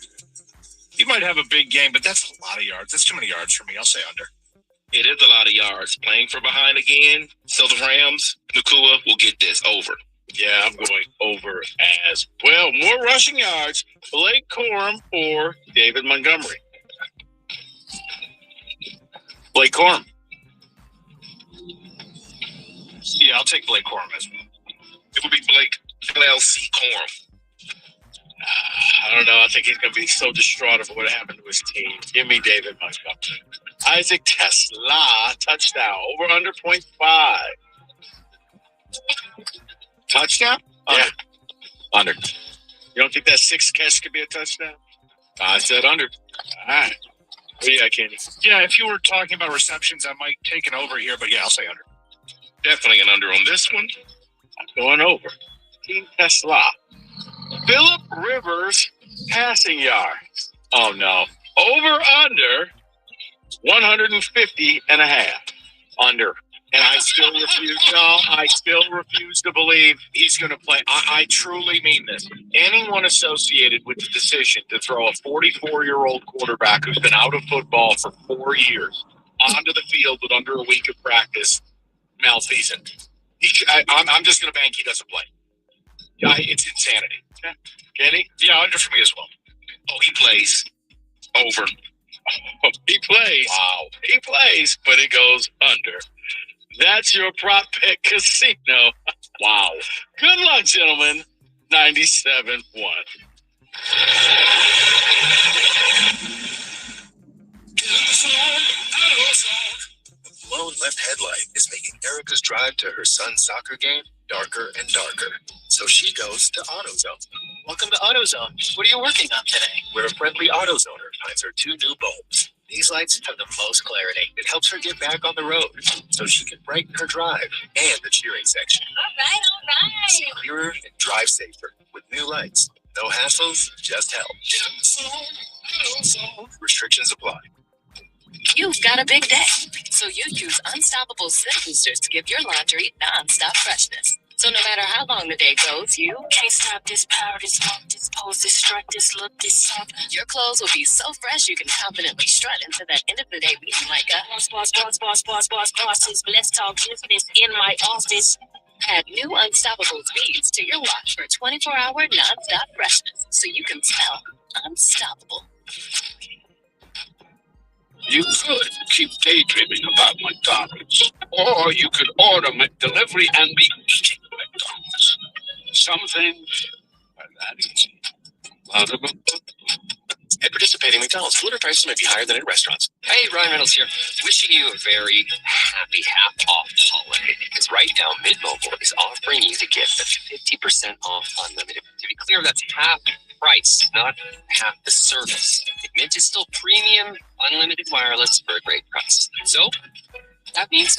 He might have a big game, but that's a lot of yards. That's too many yards for me. I'll say under. It is a lot of yards. Playing from behind again. So the Rams, Nacua will get this over. Yeah, I'm going over as well. More rushing yards. Blake Corum or David Montgomery? Blake Corum. Yeah, I'll take Blake Corum as well. It would be Blake LLC Corum. I don't know. I think he's going to be so distraught of what happened to his team. Give me David Montgomery. Isaac Tesla, touchdown. Over under 0.5. Touchdown? Under. Yeah. Under. You don't think that 6 catch could be a touchdown? I said under. All right. What do you got, Kenny? Yeah, if you were talking about receptions, I might take an over here, but yeah, I'll say under. Definitely an under on this one. I'm going over. Team Tesla. Phillip Rivers passing yards. Oh, no. Over under 150.5 under. And I still refuse to believe he's going to play. I truly mean this. Anyone associated with the decision to throw a 44-year-old quarterback who's been out of football for 4 years onto the field with under a week of practice, malfeasant. I'm just going to bank he doesn't play. It's insanity. Kenny? Yeah, under for me as well. Oh, he plays. Over. Oh, he plays. Wow. He plays, but it goes under. That's your prop pick casino. Wow. Good luck, gentlemen. 97-1. A blown left headlight is making Erica's drive to her son's soccer game darker and darker. So she goes to AutoZone. Welcome to AutoZone. What are you working on today? Where a friendly AutoZoner finds her 2 new bulbs. These lights have the most clarity. It helps her get back on the road so she can brighten her drive and the cheering section. All right. See clearer and drive safer with new lights. No hassles, just help. Restrictions apply. You've got a big day, so you use Unstoppable Scent Boosters to give your laundry non-stop freshness. So no matter how long the day goes, you can't stop this power, this walk, this pose, this strut, this look, this soft. Your clothes will be so fresh you can confidently strut into that end of the day feeling like a boss. Let's talk business in my office. Add new Unstoppable beads to your wash for 24-hour non-stop freshness, so you can smell unstoppable. You could keep daydreaming about McDonald's, or you could order McDelivery and be eating McDonald's. Some things are that easy. At participating McDonald's, delivery prices may be higher than at restaurants. Hey, Ryan Reynolds here. Wishing you a very happy half-off holiday, because right now, Mint Mobile is offering you to get the 50% off unlimited. To be clear, that's half price, not half the service. Mint is still premium, unlimited wireless for a great price. So, that means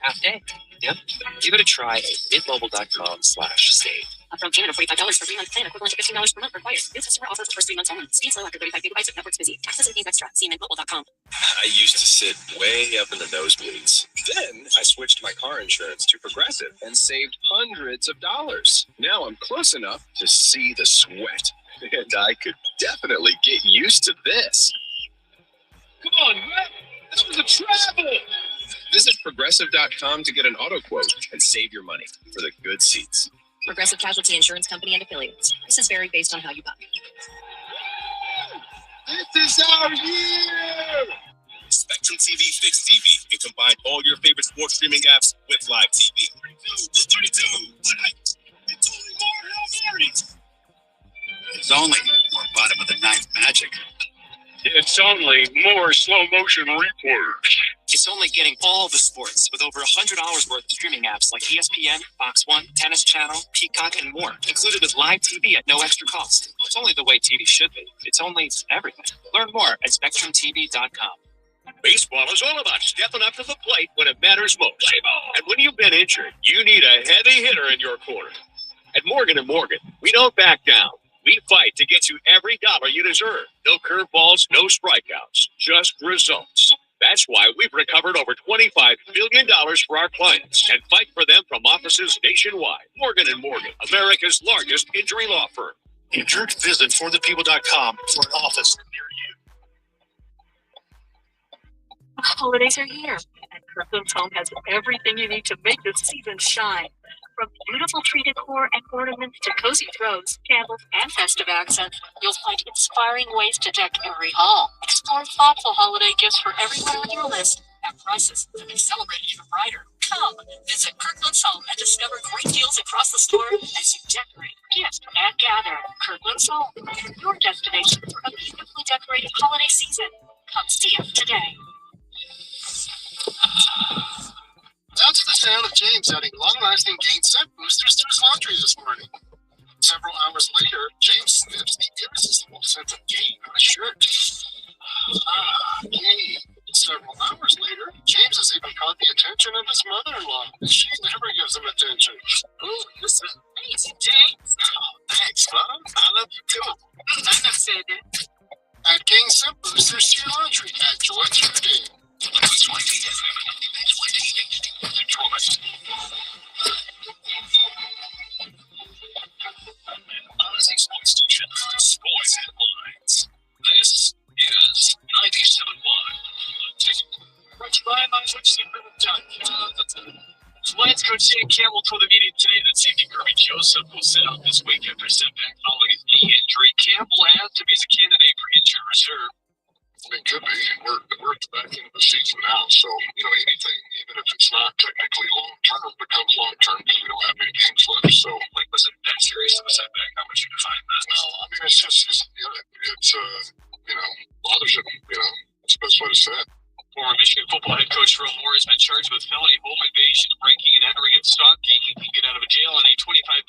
half day. Yep. Give it a try at mintmobile.com/save. Upfront payment of $45 for 3-month plan, equivalent to $15 per month required. New customer offer for the first 3 months only. Speeds low after 35 gigabytes if network's busy. Access and fees extra. See mintmobile.com. I used to sit way up in the nosebleeds. Then I switched my car insurance to Progressive and saved hundreds of dollars. Now I'm close enough to see the sweat. And I could definitely get used to this. Come on, man. That was a travel. Visit Progressive.com to get an auto quote and save your money for the good seats. Progressive Casualty Insurance Company and affiliates. Prices vary based on how you buy. This is our year. Spectrum TV Fixed TV and combine all your favorite sports streaming apps with live TV. 32. It's only more Hail Marys. It's only more bottom of the ninth magic. It's only more slow motion replays. It's only getting all the sports with over $100 worth of streaming apps like ESPN, Fox One, Tennis Channel, Peacock, and more, included with live TV at no extra cost. It's only the way TV should be. It's only everything. Learn more at SpectrumTV.com. Baseball is all about stepping up to the plate when it matters most. And when you've been injured, you need a heavy hitter in your corner. At Morgan & Morgan, we don't back down. We fight to get you every dollar you deserve. No curveballs, no strikeouts, just results. That's why we've recovered over $25 billion for our clients and fight for them from offices nationwide. Morgan & Morgan, America's largest injury law firm. Injured? Visit forthepeople.com for an office near you. Holidays are here, and Kirkland's Home has everything you need to make this season shine. From beautiful tree decor and ornaments to cozy throws, candles, and festive accents, you'll find inspiring ways to deck every hall. Explore thoughtful holiday gifts for everyone on your list at prices that make celebrating even brighter. Come visit Kirkland's Home and discover great deals across the store as you decorate, gift, and gather. Kirkland's Home, your destination for a beautifully decorated holiday season. Come see us today. That's the sound of James adding long-lasting gain scent boosters to his laundry this morning. Several hours later, James sniffs the irresistible scent of gain on his shirt. Gain. Several hours later, James has even caught the attention of his mother-in-law. She never gives him attention. Ooh, you smell amazing, James. Oh, thanks, Mom. I love you too. I never said that. At Gain Scent Boosters, your laundry at Joy's Fair Game. Odyssey Sports Station. Sports headlines. This is 97.1. Brought to you by my Switch Secret of Time. Lions coach Sam Campbell told the media today that safety Kirby Joseph will sit out this week after setback following his knee injury. Campbell has to be a candidate for injured reserve. I mean, could be. We're at the back end of the season now, so anything, even if it's not technically long term, becomes long term because we don't have any games left. So, Like, was it that serious of a setback? How would you define that? no, I mean, it's bothers him. It's the best way to say it. Former Michigan football head coach Ron Moore has been charged with felony home invasion, breaking and entering and stalking. He can get out of jail on a $25,000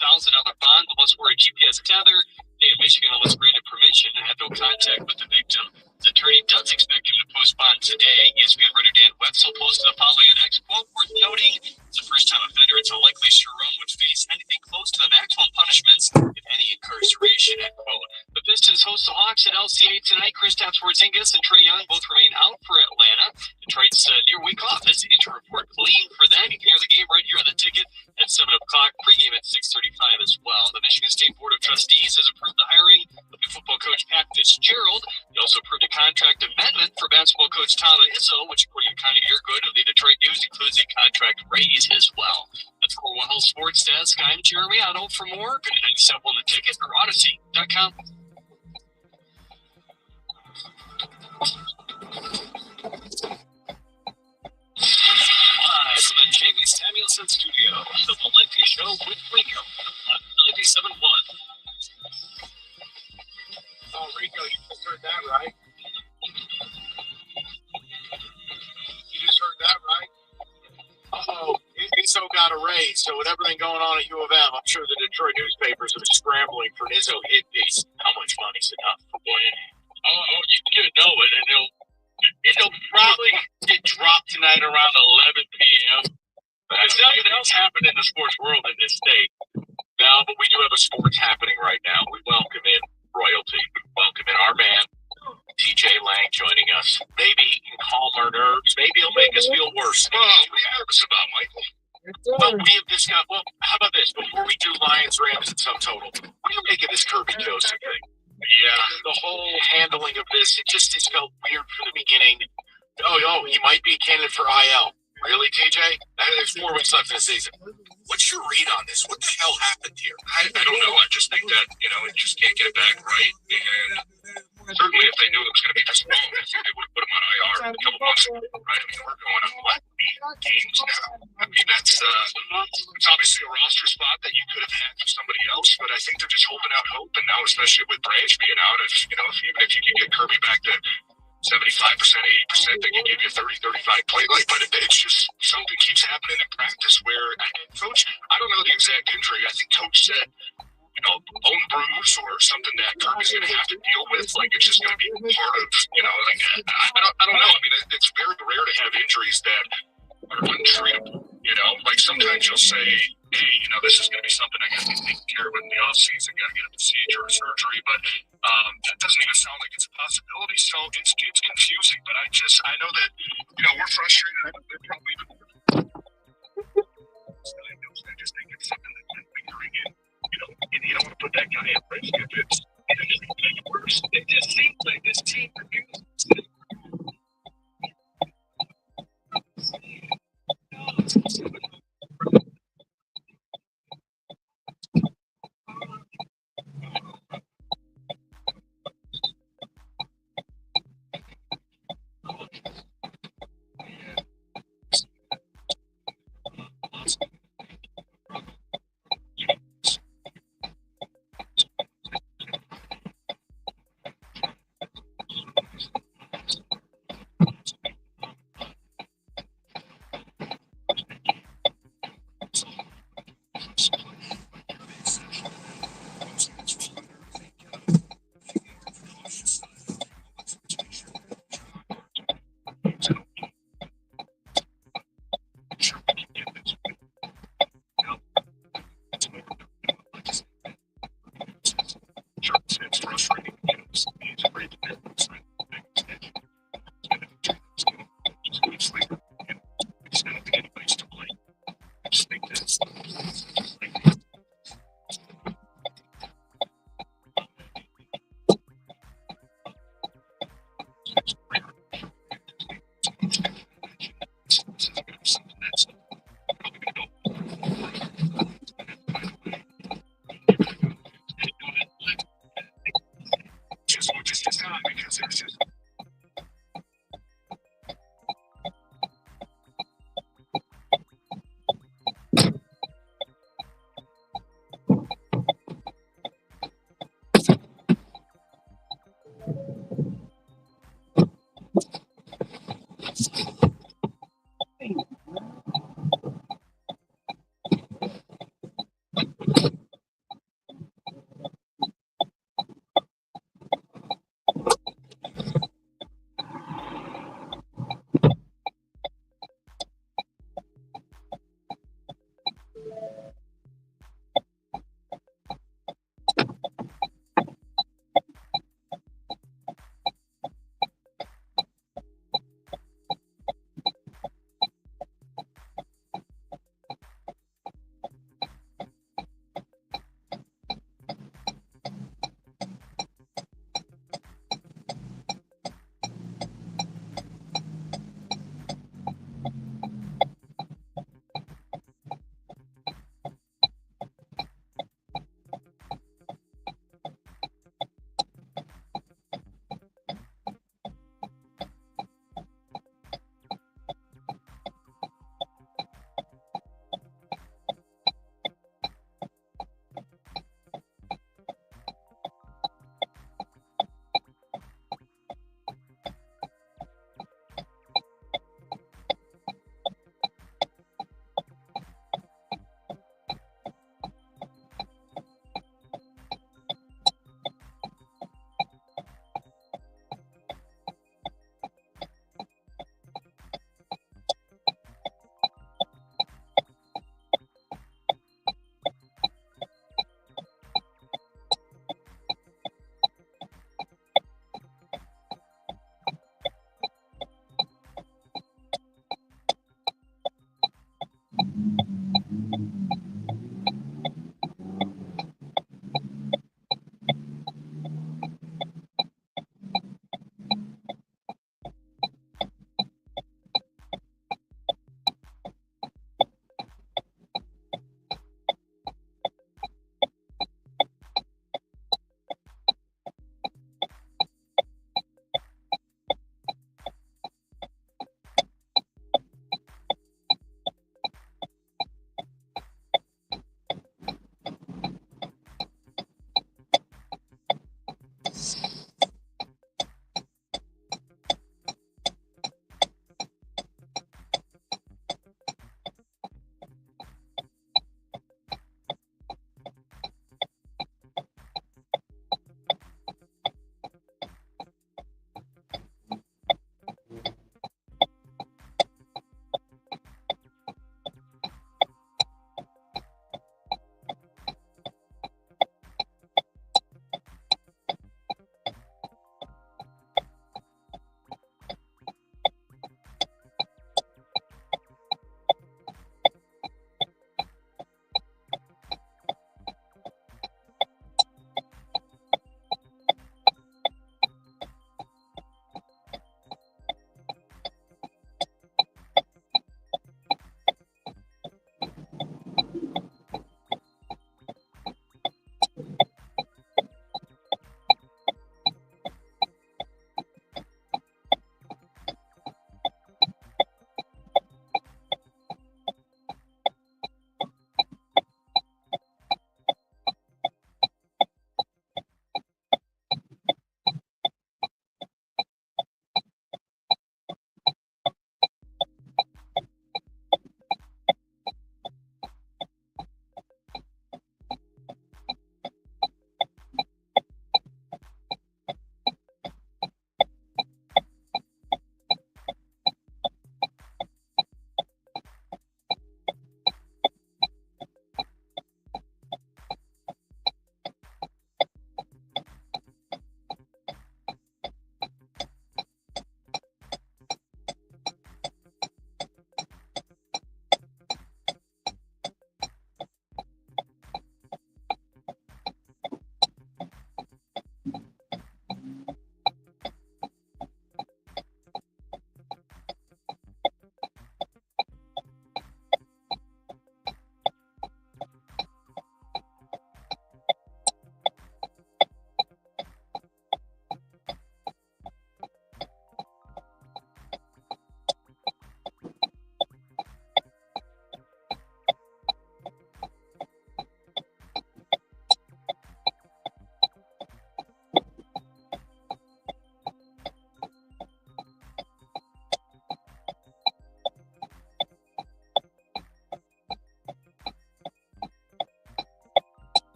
bond, but must wear a GPS tether. State of Michigan, unless granted permission, and have no contact with the victim. The attorney does expect him to post bond today. ESPN writer Dan Wetzel posted the following an X quote worth noting. It's a first-time offender. It's unlikely Sharon would face anything close to the maximum punishments, if any incarceration, end quote. The Pistons host the Hawks at LCA tonight. Kristaps Porzingis and Trae Young both remain out for Atlanta. Detroit's near week off as the injury report clean for them. You can hear the game right here on the ticket at 7 o'clock. Pregame at 6:35 as well. The Michigan State Board of Trustees has approved the hiring of new football coach Pat Fitzgerald. They also approved a contract amendment for basketball coach Tom Izzo, which, according to Connie Yeargood of the Detroit News, includes a contract raise as well. That's Cornwall Health Sports Desk. I'm Jeremy Otto. For more, go to 97 on the ticket or Odyssey.com. Live from the Jamie Samuelson Studio, the Valenti Show with Rico on 97.1. Oh, Rico, you just heard that, right? You just heard that, right? Uh-oh, Izzo got a raise, so with everything going on at U of M, I'm sure the Detroit newspapers are scrambling for an Izzo hit piece. How much money's enough for what? Oh, you know it, and it'll probably get dropped tonight around 11 p.m. There's nothing else happening in the sports world in this state. No, but we do have a sports happening right now. We welcome in royalty. We welcome in our man, TJ Lang, joining us. Maybe he can calm our nerves. Maybe he'll make us feel worse. What are you nervous about, Michael? Well, we have discussed. Well, how about this? Before we do Lions Rams in some total, what do you make of this Kirby Joseph thing? Yeah, the whole handling of this, it felt weird from the beginning. Oh, he might be a candidate for IL. Really, TJ? There's 4 weeks left in the season. What's your read on this? What the hell happened here? I don't know. I just think that, it just can't get it back right. And certainly if they knew it was going to be this long, I think they would have put him on IR a couple months ago, right? I mean, we're going on, 8 games now? I mean, that's it's obviously a roster spot that you could have had for somebody else, but I think they're just holding out hope. And now, especially with Branch being out, even if you can get Kirby back to 75%, 80%, they can give you 30, 35 play. But it's just something keeps happening in practice where, Coach, I don't know the exact injury. I think Coach said, bone bruise or something that Kirby's going to have to deal with. Like, it's just going to be part of, I don't know. I mean, it's very rare to have injuries that are untreatable. Like sometimes you'll say, hey, this is going to be something I got to be taken care of in the off season, got to get a procedure or surgery, but that doesn't even sound like it's a possibility. So it's confusing, but I know that, we're frustrated. They're probably even more. I just think it's something that's been lingering in, and you don't want to put that guy at risk if it's make it worse. It just seems like this team refuses.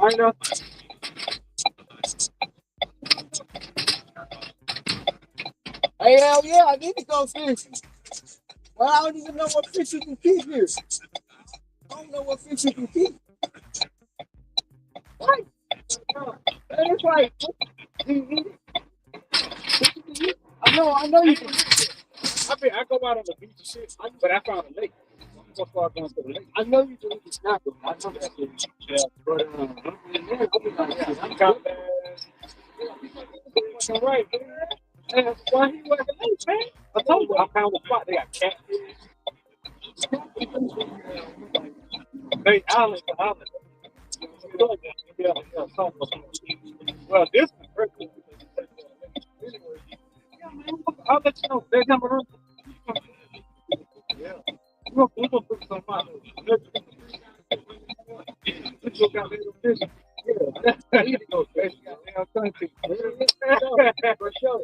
I know. Hey, hell yeah, I need to go fishing. Well, I don't even know what fish you can keep here. I don't know what fish you can keep. What? And it's like, I know you can. I go out on the beach and shit, but I found a lake. I'm gonna start going to the lake. I know you can eat the snapper. I know that. Yeah, but I'm kind of right. And why he was a lake, man? I told you I found a spot. They got catfish. They island to island. Yeah, well, this is perfect. I'll let you know. There's number one. Yeah. We're gonna put some out. Yeah, you go crazy. For sure.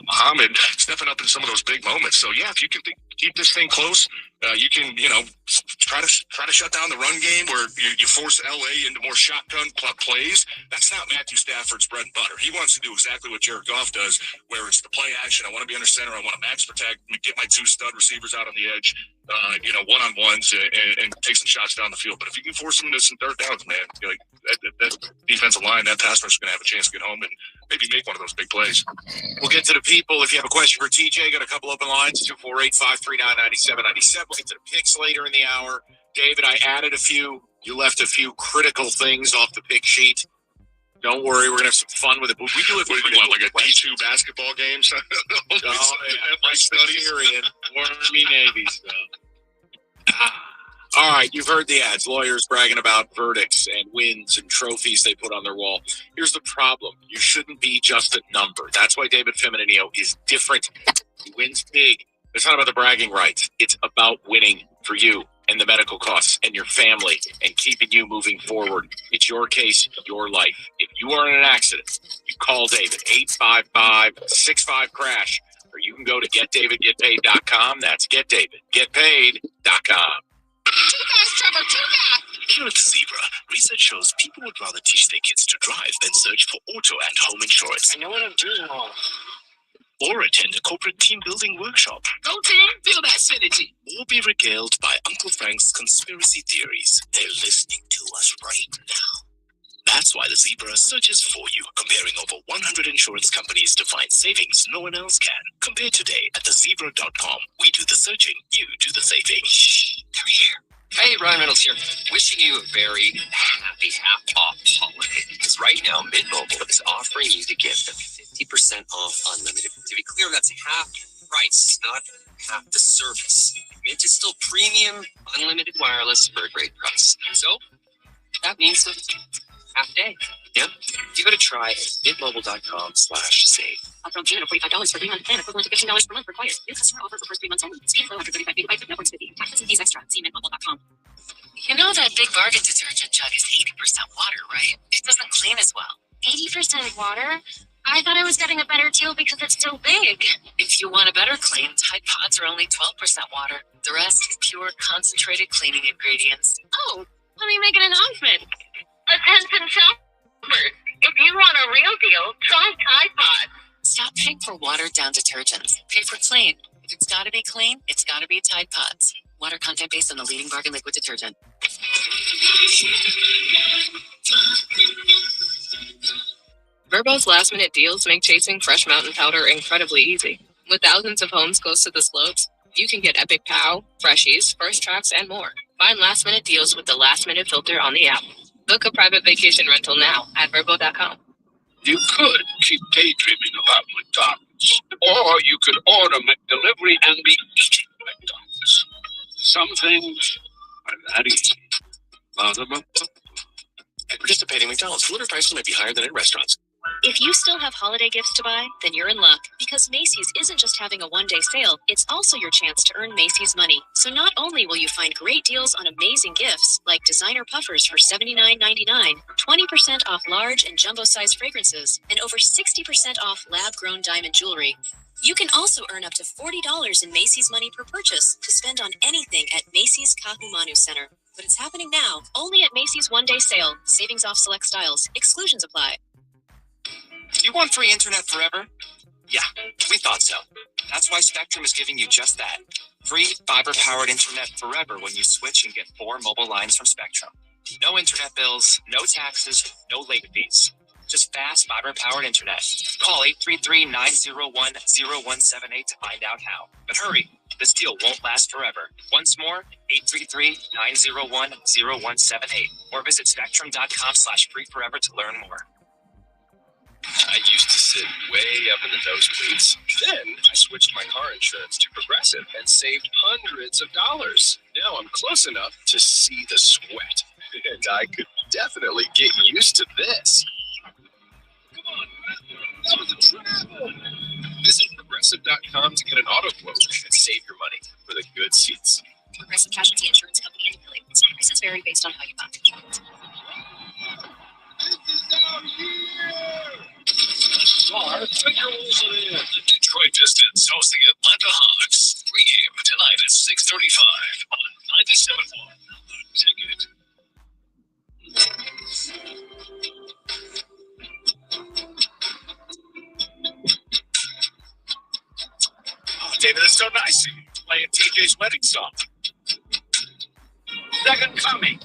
Muhammad stepping up in some of those big moments. So yeah, if you can keep this thing close, you can try to shut down the run game where you force LA into more shotgun plays. That's not Matthew Stafford's bread and butter. He wants to do exactly what Jared Goff does, where it's the play action. I want to be under center. I want to max protect, get my two stud receivers out on the edge, one-on-ones, and take some shots down the field. But if you can force them into some third downs, man, that defensive line, that pass rush is going to have a chance to get home and maybe make one of those big plays. We'll get to the people. If you have a question for TJ, got a couple open lines, 248-539-9797. We'll get to the picks later in the hour. David, I added a few. You left a few critical things off the pick sheet. Don't worry, we're going to have some fun with it. But we do it. What do you want, like a D2 basketball game? My study area, Army Navy stuff. All right, you've heard the ads. Lawyers bragging about verdicts and wins and trophies they put on their wall. Here's the problem. You shouldn't be just a number. That's why David Feminino is different. He wins big. It's not about the bragging rights. It's about winning for you and the medical costs and your family and keeping you moving forward. It's your case, your life. If you are in an accident, you call David, 855-65-CRASH, or you can go to getdavidgetpaid.com. That's getdavidgetpaid.com. Too fast, Trevor, too fast! Here at Zebra, research shows people would rather teach their kids to drive than search for auto and home insurance. I know what I'm doing wrong. Or attend a corporate team building workshop. Go team, feel that synergy. Or be regaled by Uncle Frank's conspiracy theories. They're listening to us right now. That's why the Zebra searches for you, comparing over 100 insurance companies to find savings no one else can. Compare today at thezebra.com. We do the searching, you do the saving. Shh, they're here. Hey, Ryan Reynolds here. Wishing you a very happy half-off holiday. Because right now, Mint Mobile is offering you to get the 50% off unlimited. To be clear, that's half price, not half the service. Mint is still premium, unlimited wireless for a great price. So, that means a half day. Yep. Give it a try at mintmobile.com/save. Upfront payment of $45 for 3-month plan, equivalent to $15 per month required. New customer offer for first 3 months only. Speed flow after 35 gigabytes with network speed. Taxes and fees extra. See mintmobile.com. You know that big bargain detergent jug is 80% water, right? It doesn't clean as well. 80% water? I thought I was getting a better deal because it's so big. If you want a better clean, Tide Pods are only 12% water. The rest is pure concentrated cleaning ingredients. Oh, let me make an announcement. Attention shoppers. If you want a real deal, try Tide Pods. Stop paying for watered-down detergents. Pay for clean. If it's got to be clean, it's got to be Tide Pods. Water content based on the leading bargain liquid detergent. Verbo's last-minute deals make chasing fresh mountain powder incredibly easy. With thousands of homes close to the slopes, you can get Epic Pow, Freshies, First Tracks, and more. Find last-minute deals with the last-minute filter on the app. Book a private vacation rental now at Verbo.com. You could keep daydreaming about McDonald's, or you could order McDelivery and be Some things are that easy. At participating McDonald's, delivery prices might be higher than in restaurants. If you still have holiday gifts to buy, then you're in luck because Macy's isn't just having a one-day sale, it's also your chance to earn Macy's money. So not only will you find great deals on amazing gifts like designer puffers for $79.99, 20% off large and jumbo-sized fragrances, and over 60% off lab-grown diamond jewelry, you can also earn up to $40 in Macy's money per purchase to spend on anything at Macy's Kahumanu Center. But it's happening now, only at Macy's one-day sale. Savings off select styles. Exclusions apply. You want free internet forever? Yeah, we thought so. That's why Spectrum is giving you just that. Free fiber-powered internet forever when you switch and get 4 mobile lines from Spectrum. No internet bills, no taxes, no late fees. Just fast fiber-powered internet. Call 833-901-0178 to find out how. But hurry, this deal won't last forever. Once more, 833-901-0178. Or visit spectrum.com/free-forever to learn more. I used to sit way up in the nosebleeds. Then I switched my car insurance to Progressive and saved hundreds of dollars. Now I'm close enough to see the sweat. And I could definitely get used to this. Come on, that was a travel. Visit Progressive.com to get an auto quote and save your money for the good seats. Progressive Casualty Insurance Company and affiliates. Prices vary based on how you buy. The Detroit Pistons host the Atlanta Hawks. Pregame tonight at 6:35 on 97.1 The Ticket. Oh, David, it's so nice of you playing TJ's wedding song. Second coming.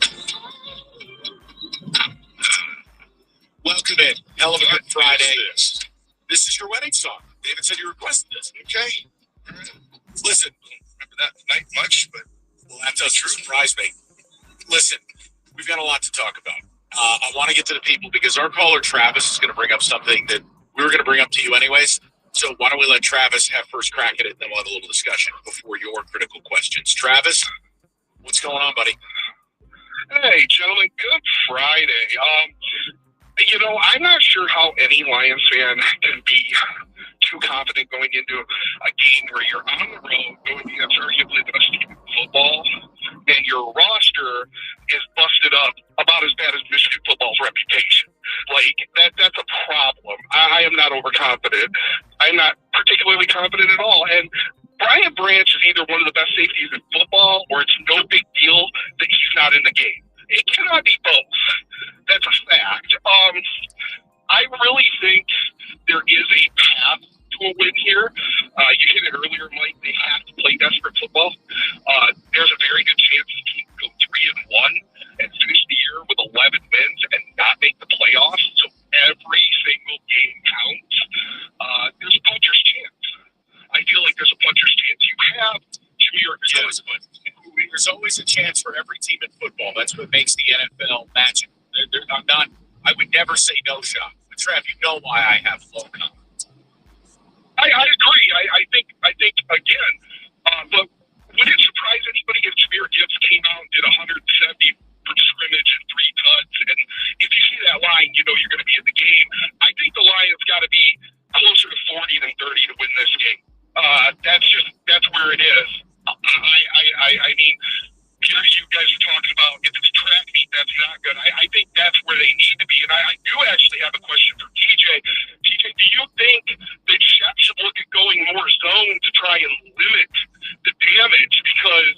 Welcome in. Hell of a good Friday. This is your wedding song. David said you requested this. Okay. All right. Listen, remember that night much, but well, that does surprise me. Listen, we've got a lot to talk about. I want to get to the people because our caller Travis is going to bring up something that we were going to bring up to you anyways. So why don't we let Travis have first crack at it, and then we'll have a little discussion before your critical questions. Travis, what's going on, buddy? Hey, gentlemen, good Friday. I'm not sure how any Lions fan can be too confident going into a game where you're on the road going against arguably the best team in football, and your roster is busted up about as bad as Michigan football's reputation. Like, that's a problem. I am not overconfident. I'm not particularly confident at all. And Brian Branch is either one of the best safeties in football, or it's no big deal that he's not in the game. It cannot be both. That's a fact. I really think there is a path to a win here. You hit it earlier, Mike. They have to play desperate football. There's a very good chance the team go 3-1 and finish the year with 11 wins and not make the playoffs. So every single game counts. There's a puncher's chance. I feel like there's a puncher's chance. You have Jameer Gibbs, but There's always a chance for every team in football. That's what makes the NFL magic. I would never say no shot. But Trev, you know why I have low confidence. I agree. I think again, but would it surprise anybody if Jameer Gibbs came out and did 170 for scrimmage and 3 touchdowns? And if you see that line, you know you're going to be in the game. I think the Lions got to be closer to 40 than 30 to win this game. That's where it is. I mean, you guys are talking about if it's track meet, that's not good. I think that's where they need to be. And I do actually have a question for TJ. TJ, do you think that Shep should look at going more zone to try and limit the damage? Because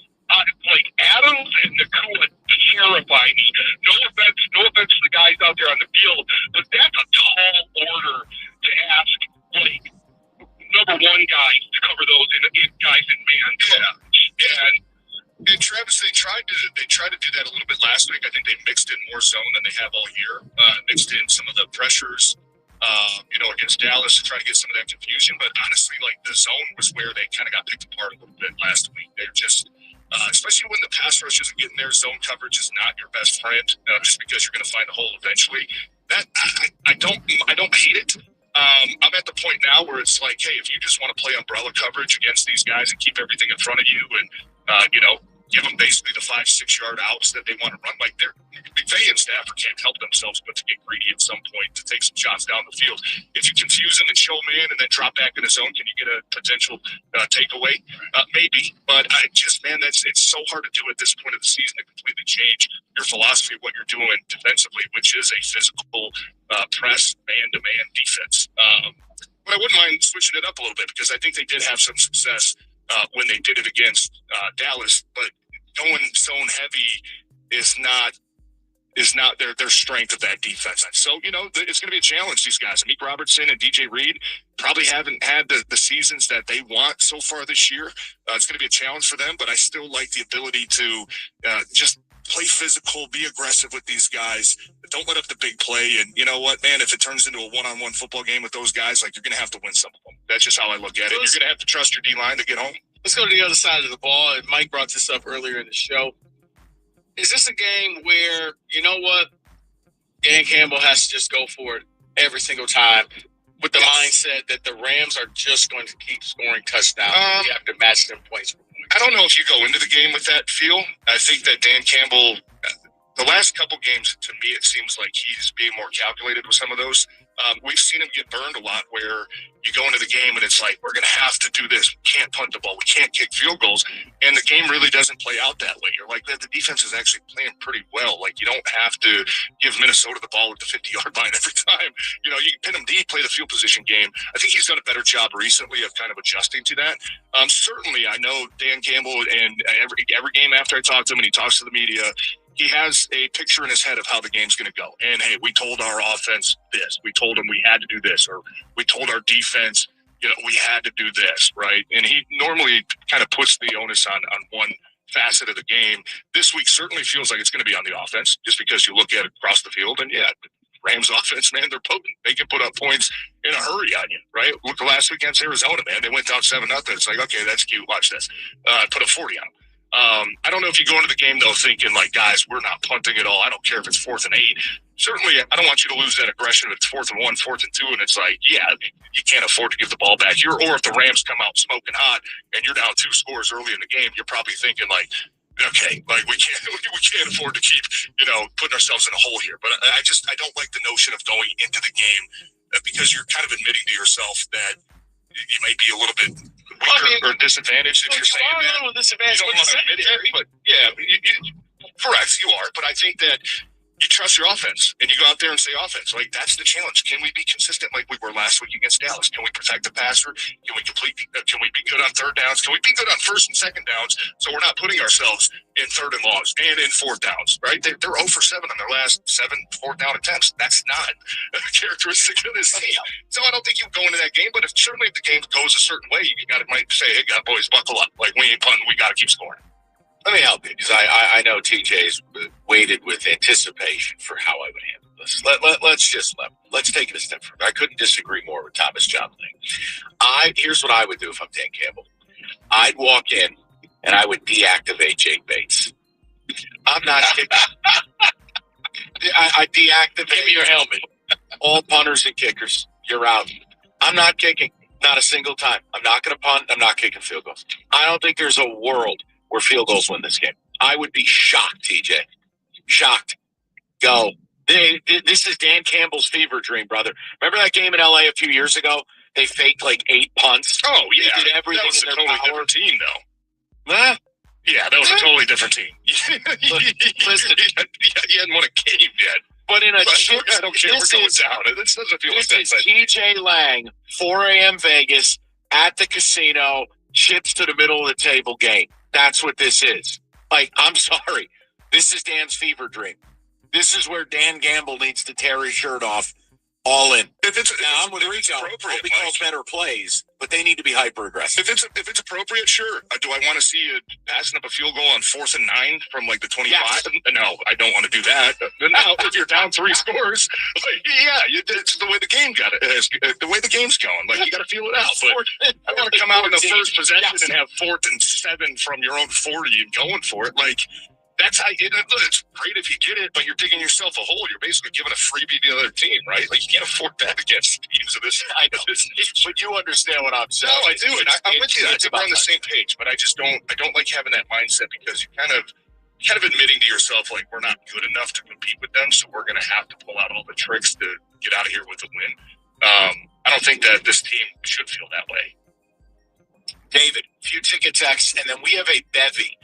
like Adams and Nakua terrify me. No offense to the guys out there on the field, but that's a tall order to ask, like, number one guys to cover those in guys in man coverage. And Travis, they tried to do that a little bit last week. I think they mixed in more zone than they have all year. Mixed in some of the pressures, against Dallas to try to get some of that confusion. But honestly, like, the zone was where they kind of got picked apart a little bit last week. They're just, especially when the pass rush isn't getting there, zone coverage is not your best friend. Just because you're going to find a hole eventually. That I don't hate it. I'm at the point now where it's like, hey, if you just want to play umbrella coverage against these guys and keep everything in front of you and, give them basically the 5-6 yard outs that they want to run. Like McVay and Stafford can't help themselves but to get greedy at some point to take some shots down the field. If you confuse them and show them in and then drop back in the zone, can you get a potential takeaway? Maybe, but it's so hard to do at this point of the season to completely change your philosophy of what you're doing defensively, which is a physical press man-to-man defense. But I wouldn't mind switching it up a little bit because I think they did have some success when they did it against Dallas, but going zone heavy is not their strength of that defense. So, it's going to be a challenge, these guys. Meek Robertson and DJ Reed probably haven't had the seasons that they want so far this year. It's going to be a challenge for them, but I still like the ability to just play physical, be aggressive with these guys. Don't let up the big play. And you know what, man, if it turns into a one-on-one football game with those guys, you're going to have to win some of them. That's just how I look at it. You're going to have to trust your D-line to get home. Let's go to the other side of the ball. And Mike brought this up earlier in the show. Is this a game where, you know what, Dan Campbell has to just go for it every single time with the mindset that the Rams are just going to keep scoring touchdowns? You have to match them points. I don't know if you go into the game with that feel. I think that Dan Campbell, the last couple games, to me, it seems like he's being more calculated with some of those. We've seen him get burned a lot where you go into the game and it's like, we're going to have to do this. We can't punt the ball. We can't kick field goals. And the game really doesn't play out that way. You're like, the defense is actually playing pretty well. You don't have to give Minnesota the ball at the 50-yard line every time. You can pin them deep, play the field position game. I think he's done a better job recently of kind of adjusting to that. Certainly, I know Dan Campbell, and every game after I talk to him and he talks to the media, he has a picture in his head of how the game's going to go. And, hey, we told our offense this. We told them we had to do this. Or we told our defense, we had to do this, right? And he normally kind of puts the onus on one facet of the game. This week certainly feels like it's going to be on the offense just because you look at it across the field. And, yeah, Rams offense, man, they're potent. They can put up points in a hurry on you, right? Look last week against Arizona, man. They went down 7-0. It's like, okay, that's cute. Watch this. Put a 40 on them. I don't know if you go into the game, though, thinking, guys, we're not punting at all. I don't care if it's 4th and 8. Certainly, I don't want you to lose that aggression if it's 4th and 1, 4th and 2, and it's like, yeah, you can't afford to give the ball back here. Or if the Rams come out smoking hot and you're down 2 scores early in the game, you're probably thinking, okay, we can't afford to keep, putting ourselves in a hole here. But I don't like the notion of going into the game because you're kind of admitting to yourself that you might be a little bit weaker or disadvantaged if you're saying that. You don't want to admit it, but yeah, correct, you are. But I think that you trust your offense and you go out there and say offense. That's the challenge. Can we be consistent like we were last week against Dallas? Can we protect the passer? Can we be good on 3rd downs? Can we be good on 1st and 2nd downs so we're not putting ourselves in 3rd and longs and in 4th downs, right? They're 0 for 7 on their last 7 4th down attempts. That's not a characteristic of this team. So I don't think you go into that game, but certainly if the game goes a certain way, you might say, hey, boys, buckle up. We ain't punting. We got to keep scoring. Let me help you because I know TJ's waited with anticipation for how I would handle this. Let's take it a step further. I couldn't disagree more with Thomas John Ling. Here's what I would do if I'm Dan Campbell. I'd walk in and I would deactivate Jake Bates. I'm not kidding. I deactivate. Give me your helmet. All punters and kickers, you're out. I'm not kicking. Not a single time. I'm not going to punt. I'm not kicking field goals. I don't think there's a world where field goals win this game. I would be shocked, TJ. Shocked. Go. This is Dan Campbell's fever dream, brother. Remember that game in LA a few years ago? They faked 8 punts. Oh, yeah. They did everything that was in a their totally power. different team, though. Huh? Yeah, that was a totally different team. Listen, you hadn't won a game yet. But I don't care. We're going down. This doesn't feel like that. This is TJ Lang, 4 a.m. Vegas, at the casino, chips to the middle of the table game. That's what this is. I'm sorry. This is Dan's fever dream. This is where Dan Gamble needs to tear his shirt off all in. I'm with Rico. Hope he calls better plays, but they need to be hyper aggressive. If it's appropriate, sure. Do I want to see you passing up a field goal on 4th and 9 from the 25? Yes. No, I don't want to do that. Now, if you're down 3 scores, it's the way the game the way the game's going. You got to feel it out. But I want to come out in the first possession and have 4th and 7 from your own 40 and going for it. That's how it's great if you get it, but you're digging yourself a hole. You're basically giving a freebie to the other team, right? Like, you can't afford that against teams of this. I know, but you understand what I'm saying. No, I do, and I'm with you. I think we're on the same page, but I don't like having that mindset because you kind of admitting to yourself, like, we're not good enough to compete with them, so we're going to have to pull out all the tricks to get out of here with a win. I don't think that this team should feel that way. David, few ticket texts, and then we have a bevy.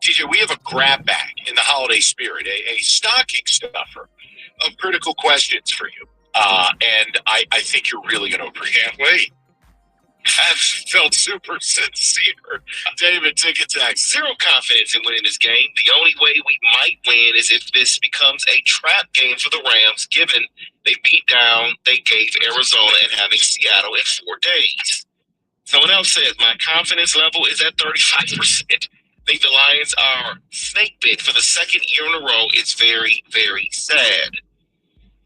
TJ, we have a grab bag in the holiday spirit, a stocking stuffer of critical questions for you. And I think you're really going to appreciate it. Can't wait. That felt super sincere. David, ticket text. Zero confidence in winning this game. The only way we might win is if this becomes a trap game for the Rams, given they beat down, they gave Arizona and having Seattle in 4 days. Someone else says, my confidence level is at 35%. I think the Lions are snake bit for the second year in a row. It's very, very sad.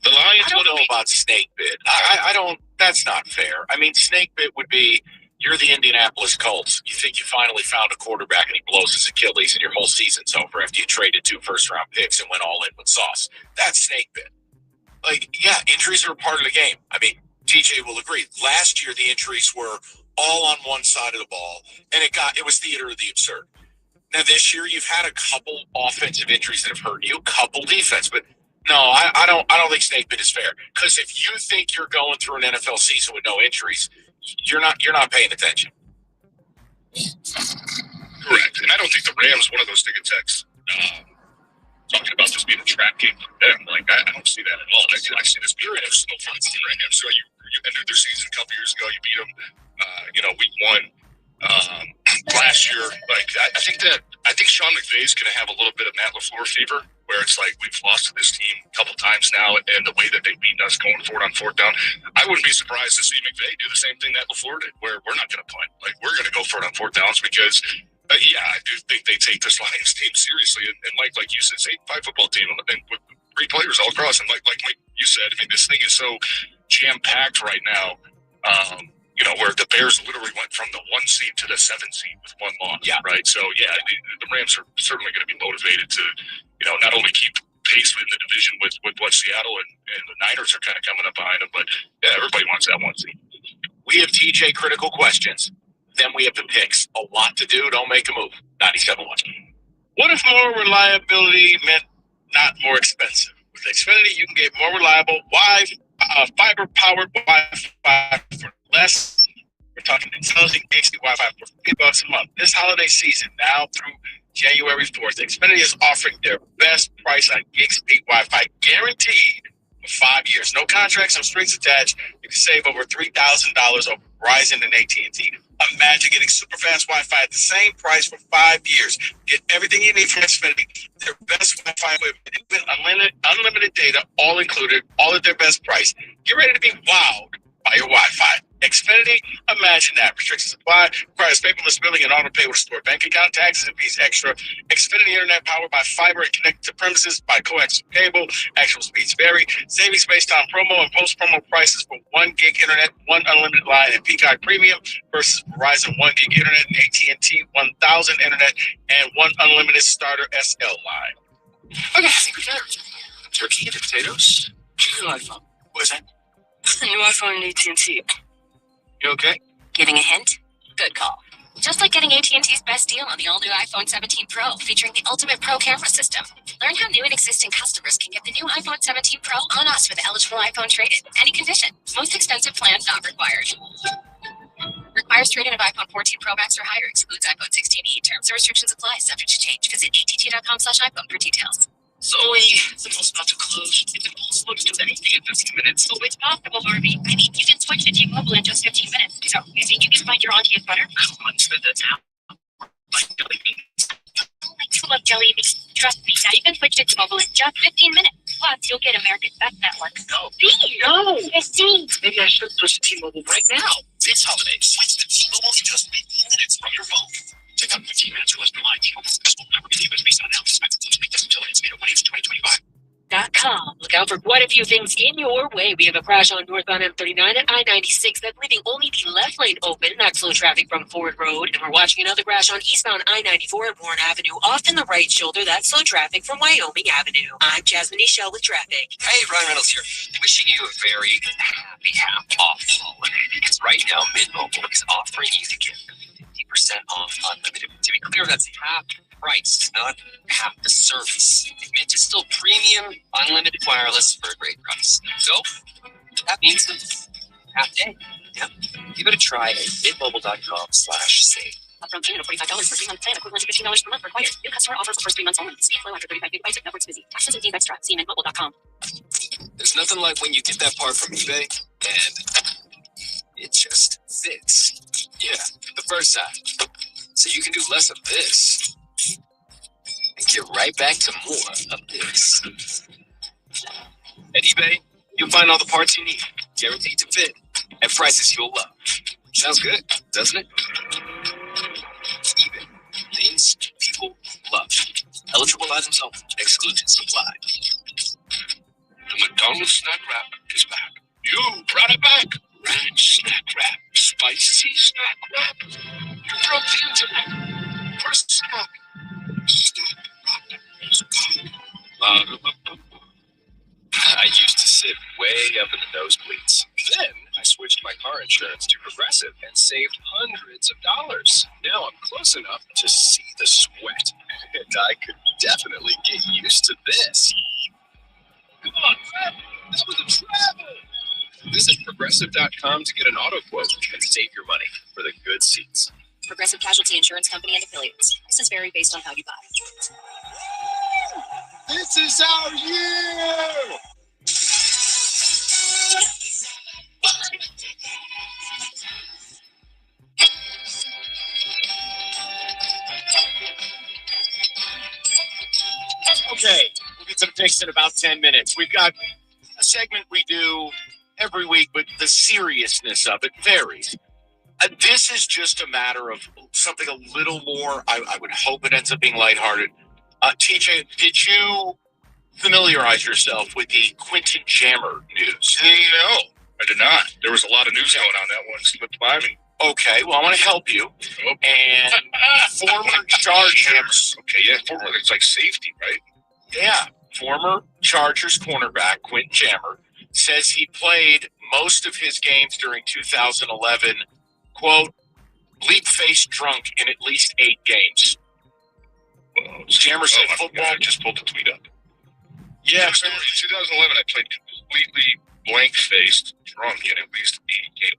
The Lions I don't know about snake bit. I don't. That's not fair. I mean, snake bit would be you're the Indianapolis Colts. You think you finally found a quarterback and he blows his Achilles and your whole season's over after you traded 2 first-round picks and went all in with sauce. That's snake bit. Like, yeah, injuries are a part of the game. I mean, TJ will agree. Last year, the injuries were all on one side of the ball, and it was theater of the absurd. Now, this year, you've had a couple offensive injuries that have hurt you, a couple defense, but no, I don't think snake bit is fair. Because if you think you're going through an NFL season with no injuries, you're not paying attention. Correct, and I don't think the Rams one of those ticket texts talking about this being a trap game for them. Like, I don't see that at all. I see this being a personal fun for the Rams. So you entered their season a couple years ago. You beat them, week 1. Last year, like I think Sean McVay's going to have a little bit of Matt LaFleur fever, where it's like we've lost to this team a couple times now, and the way that they beat us going forward on 4th down, I wouldn't be surprised to see McVay do the same thing that LaFleur did, where we're not going to punt, like we're going to go for it on 4th downs because. I do think they take this Lions team seriously, and Mike, like you said, it's a 5 football team, and with great players all across. And like Mike, you said, I mean, this thing is so jam packed right now. Where the Bears literally went from the 1 seed to the 7 seed with 1 loss. Yeah. Right. So the Rams are certainly going to be motivated to, not only keep pace in the division with what Seattle and the Niners are kind of coming up behind them, but everybody wants that 1 seed. We have TJ critical questions. Then we have the picks. A lot to do. Don't make a move. 97.1. What if more reliability meant not more expensive? With Xfinity, you can get more reliable fiber-powered Wi-Fi for less. We're talking intelligent HD Wi-Fi for $50 a month. This holiday season, now through January 4th, Xfinity is offering their best price on gig speed Wi-Fi, guaranteed for 5 years. No contracts, no strings attached. You can save over $3,000 over Verizon and AT&T. Imagine getting super fast Wi-Fi at the same price for 5 years. Get everything you need from Xfinity. Their best Wi-Fi equipment, even unlimited data, all included, all at their best price. Get ready to be wowed by your Wi-Fi. Xfinity, imagine that. Restrictions apply. Requires paperless billing and auto pay with a stored bank account. Taxes and fees extra. Xfinity Internet powered by fiber and connected to premises by coaxial cable. Actual speeds vary. Savings based on promo and post-promo prices for 1 gig internet, 1 unlimited line, and Peacock Premium versus Verizon 1 gig internet and AT&T 1000 internet and 1 unlimited starter SL line. Okay, I think we got everything. Turkey and potatoes. New iPhone. What is that? New iPhone and AT&T. You okay? Giving a hint? Good call. Just like getting AT&T's best deal on the all-new iPhone 17 Pro, featuring the ultimate Pro camera system. Learn how new and existing customers can get the new iPhone 17 Pro on us with eligible iPhone trade-in. Any condition. Most expensive plan not required. Requires trade-in of iPhone 14 Pro Max or higher. Excludes iPhone 16e. Terms and restrictions apply. Subject to change. Visit att.com/iPhone for details. Zoe, the mall's about to close. It's impossible to do anything in 15 minutes. Oh, it's possible, Barbie. I mean, you can switch to T-Mobile in just 15 minutes. So, you think you can find your auntie a sweater? I don't want to spend that now. Like jelly beans. Oh, I do love jelly beans. Trust me, now you can switch to T-Mobile in just 15 minutes. Plus, you'll get America's Best Network. No. Please. No. Yes, please. Maybe I should switch to T-Mobile right now. This holiday, switch to T-Mobile in just 15 minutes from your phone. Take out 15 minutes or less per line. T-Mobile. This will never be used based on how to spec. Please make this until it's made away for 2025. Com. Look out for quite a few things in your way. We have a crash on northbound M39 at I-96 that's leaving only the left lane open. That's slow traffic from Ford Road. And we're watching another crash on eastbound I-94 at Warren Avenue off in the right shoulder. That's slow traffic from Wyoming Avenue. I'm Jasmine Michelle with traffic. Hey, Ryan Reynolds here. Wishing you a very happy half-off holiday because right now Mint Mobile is offering you to get 50% off unlimited. To be clear, that's half price, not half the service. Mint is still premium, unlimited wireless for a great price. So that means half day. Yeah. Give it a try at mintmobile.com/save. Upfront payment of $45 for 3-month plan, equivalent to $15 per month required. New customer offer for first 3 months only. Speed flow after 35 gigabytes if network's busy. Taxes and fees extra. See mintmobile.com. There's nothing like when you get that part from eBay and it just fits. Yeah, the first time. So you can do less of this and get right back to more of this. At eBay, you'll find all the parts you need, guaranteed to fit, at prices you'll love. Sounds good, doesn't it? eBay. Things people love. Eligible items only. Exclusions apply. The McDonald's snack wrap is back. You brought it back. Ranch snack wrap. Spicy snack wrap. You broke the internet. First snack. Snack wrap is back. I used to sit way up in the nosebleeds. Then I switched my car insurance to Progressive and saved hundreds of dollars. Now I'm close enough to see the sweat. And I could definitely get used to this. Come on, travel! This was a travel! Visit Progressive.com to get an auto quote and save your money for the good seats. Progressive Casualty Insurance Company and Affiliates. Prices vary based on how you buy. This is our year! Okay, we'll get to the picks in about 10 minutes. We've got a segment we do every week, but the seriousness of it varies. This is just a matter of something a little more, I would hope it ends up being lighthearted. TJ, did you familiarize yourself with the Quentin Jammer news? No, I did not. There was a lot of news going on that one. Slipped by me. Okay, well, I want to help you. And former Chargers. Okay, yeah, former. It's like safety, right? Yeah, former Chargers cornerback Quentin Jammer says he played most of his games during 2011, quote, bleep-faced drunk in at least 8 games. Jammer said football. I just pulled the tweet up. Yeah. In 2011, I played completely blank-faced, drunk in at least 8 games.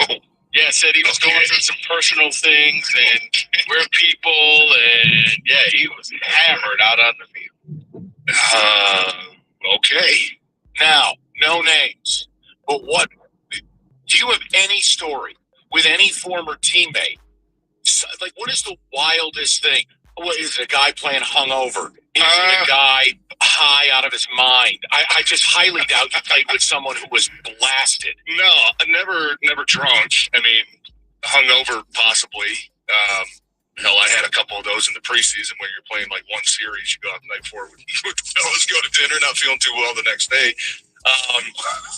Wow. Yeah, said he was going through some personal things and we're people, and yeah, he was hammered out on the field. Okay. Now, no names, but what? Do you have any story with any former teammate? Like, what is the wildest thing? What is it, a guy playing hungover? Is it a guy high out of his mind? I just highly doubt you played with someone who was blasted. No, never drunk. I mean, hungover possibly. Hell, I had a couple of those in the preseason where you're playing like one series. You go out the night before with the fellas, go to dinner, not feeling too well the next day.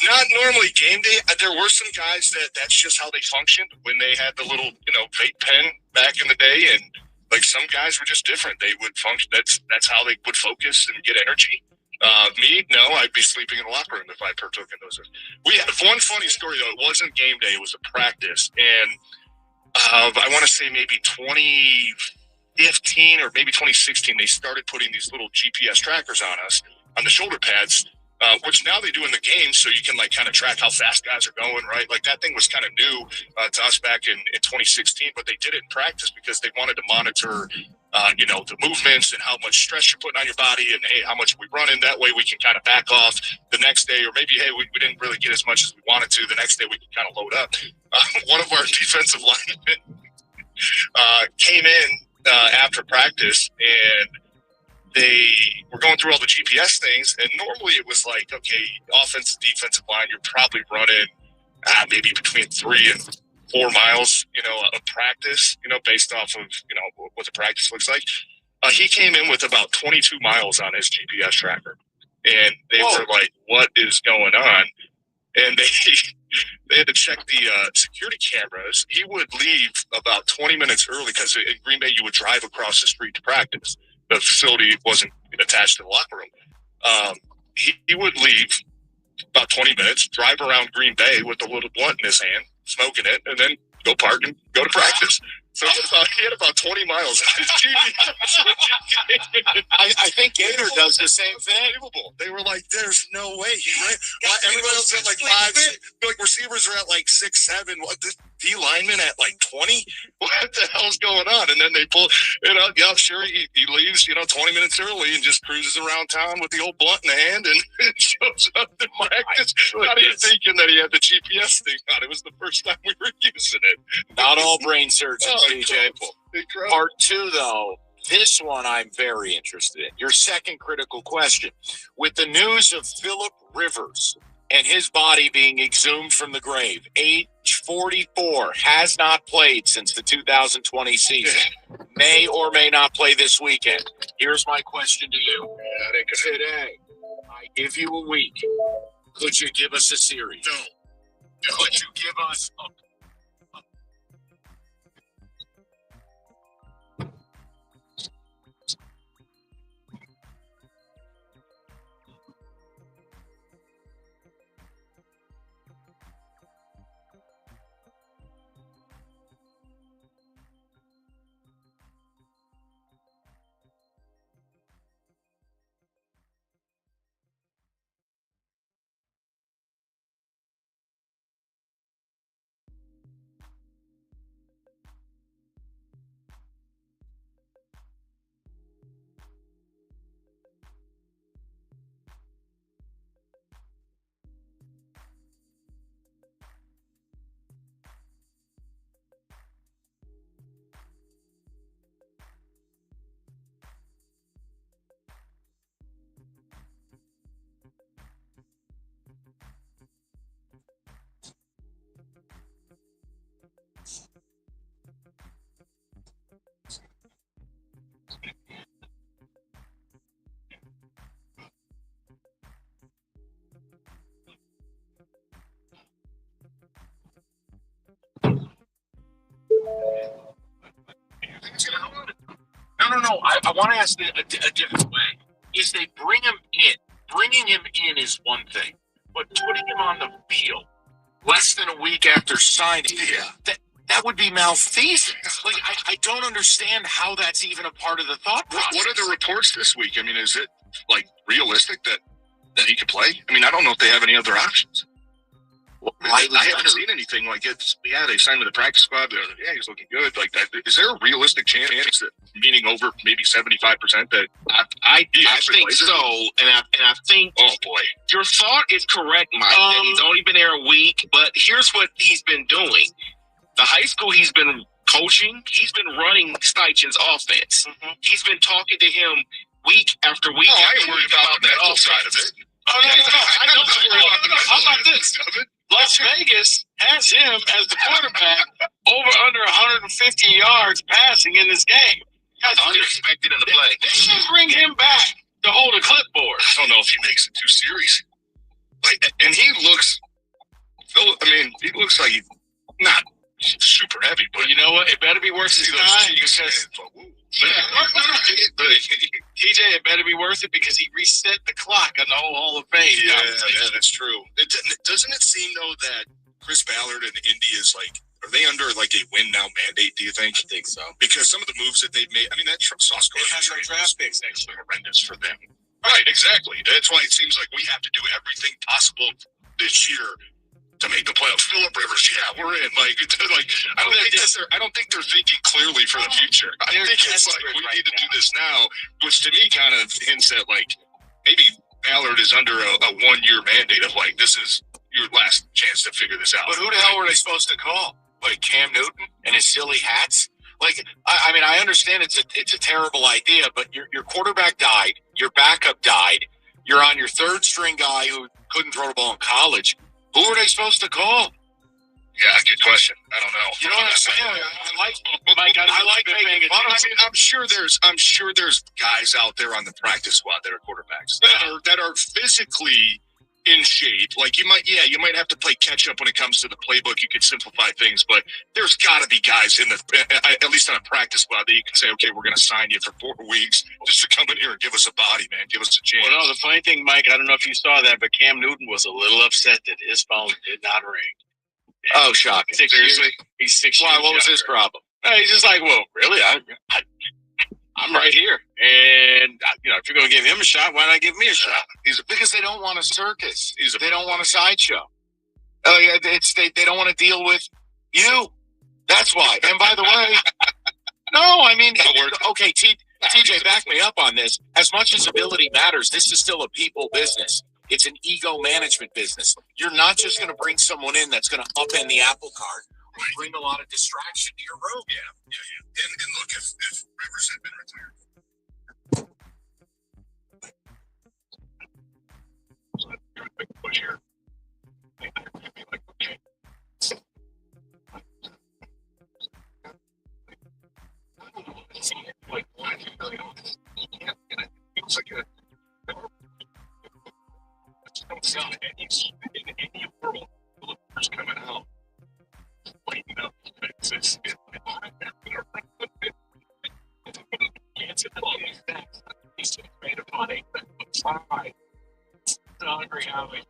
Not normally game day. There were some guys that's just how they functioned when they had the little, vape pen back in the day, and like some guys were just different. They would function. That's how they would focus and get energy. Me, no, I'd be sleeping in the locker room if I partook in those. We had one funny story though. It wasn't game day; it was a practice, and I want to say maybe 2015 or maybe 2016. They started putting these little GPS trackers on us on the shoulder pads. Which now they do in the game, so you can like kind of track how fast guys are going, right? Like that thing was kind of new to us back in 2016, but they did it in practice because they wanted to monitor, the movements and how much stress you're putting on your body, and hey, how much we running. That way we can kind of back off the next day, or maybe hey, we didn't really get as much as we wanted to. The next day we can kind of load up. One of our defensive linemen came in after practice, and they were going through all the GPS things, and normally it was like, okay, offensive, defensive line, you're probably running maybe between 3 and 4 miles, of practice, based off of, what the practice looks like. He came in with about 22 miles on his GPS tracker. and they were like, "What is going on?" And they had to check the security cameras. He would leave about 20 minutes early because in Green Bay you would drive across the street to practice. The facility wasn't attached to the locker room. He would leave about 20 minutes, drive around Green Bay with a little blunt in his hand, smoking it, and then go park and go to practice. So he had about 20 miles. I think Gator does the same thing. They were like, "There's no way." Everyone else at like 5, like receivers are at like 6, 7. What, the D lineman at like 20? What the hell's going on? And then they pull, yeah, sure, he leaves, 20 minutes early and just cruises around town with the old blunt in the hand and shows up to practice. Not even thinking that he had the GPS thing on. It was the first time we were using it. Not all brain surgeons, DJ. Incredible. Part 2, though. This one I'm very interested in. Your second critical question. With the news of Phillip Rivers and his body being exhumed from the grave, age 44, has not played since the 2020 season, may or may not play this weekend. Here's my question to you. Today, I give you a week. Could you give us a series? No. Could you give us a No. I want to ask it a different way. Is they bring him in. Bringing him in is one thing, but putting him on the field less than a week after signing, that would be malfeasance. Like, I don't understand how that's even a part of the thought process. What are the reports this week? I mean, is it like realistic that he could play? I mean, I don't know if they have any other options. I haven't seen anything like it's. Yeah, they signed with the practice squad. Yeah, he's looking good. Like that. Is there a realistic chance that, meaning over maybe 75%, that I think so, and I think. Oh boy, your thought is correct, Mike. That he's only been there a week, but here's what he's been doing. The high school he's been coaching, he's been running Steichen's offense. Mm-hmm. He's been talking to him week after week. Oh, I ain't worried about the mental side of it. Oh, no. I don't worry about the mental side. How about this? Las Vegas has him as the quarterback over under 150 yards passing in this game. That's unexpected in the play. They should bring him back to hold a clipboard. I don't know if he makes it too serious. And he looks like he's not super heavy, but you know what? It better be worth his time. TJ, it better be worth it because he reset the clock on the whole Hall of Fame. Yeah, that's true. Doesn't it seem though that Chris Ballard and Indy is like, are they under like a win now mandate? Do you think? I think so. Because some of the moves that they've made, I mean, that Sauce It has our draft picks next year. Horrendous for them. Right, exactly. That's why it seems like we have to do everything possible this year to make the playoffs. Phillip Rivers, yeah, we're in. I don't think they're thinking clearly for the future. I think it's like we need to do this now, which to me kind of hints at like maybe Ballard is under a 1-year mandate of like this is your last chance to figure this out. But who the hell were they supposed to call? Like Cam Newton and his silly hats? Like, I mean, I understand it's a terrible idea, but your quarterback died, your backup died, you're on your third string guy who couldn't throw the ball in college. Who are they supposed to call? Yeah, I good question. I don't know. You know what I'm saying? I like Mike. I like making fun of. I mean, I'm sure there's guys out there on the practice squad that are quarterbacks that are physically in shape. Like you might have to play catch up when it comes to the playbook. You could simplify things, but there's got to be guys in the at least on a practice squad that you can say, okay, we're going to sign you for 4 weeks just to come in here and give us a body, man, give us a chance. Well, no, the funny thing, Mike, I don't know if you saw that, but Cam Newton was a little upset that his phone did not ring. Oh, shocking! Seriously, he's 6 years. Why? What was his problem? He's just like, well, really, I'm right here, and if you're going to give him a shot, why not give me a shot? Because they don't want a circus. They don't want a sideshow. They don't want to deal with you. That's why. And by the way, no, I mean, okay, TJ, back me up on this. As much as ability matters, this is still a people business. It's an ego management business. You're not just going to bring someone in that's going to upend the apple cart. Bring a lot of distraction to your room. Yeah. And look, if Rivers had been retired. Push here. Like 1 or 2 million. It was like a and he's in any world coming out. Lighting up. It's can't sit on these things. He's made of money. It's fine. It's not reality.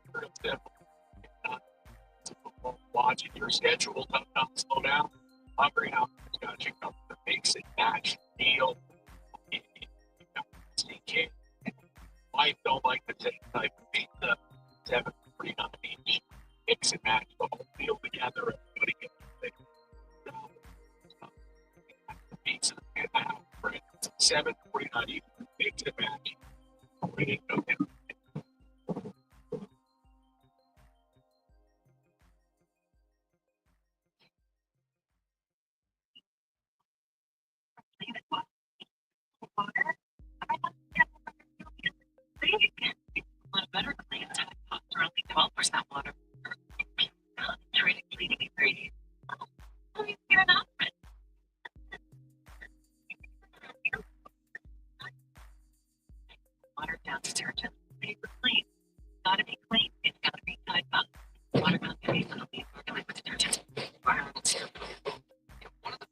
Watching your schedule, don't slow down. Hungry house got you come to mix and match deal. Wife don't like the same type of pizza. 7.49 each. Mix and match the whole meal together. Everybody gets the pizza and the house for it. 7.49 each. Mix and match. Okay. Want a better clean Tide Pods are only 12% water. Concentrated cleaning ingredients. You're not. Watered down detergent, paper clean. Gotta be clean, it's gotta be Tide Pods. Water conservation only formulated with detergent. Environmental zero. One of the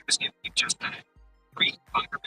was giving you just that free bunker.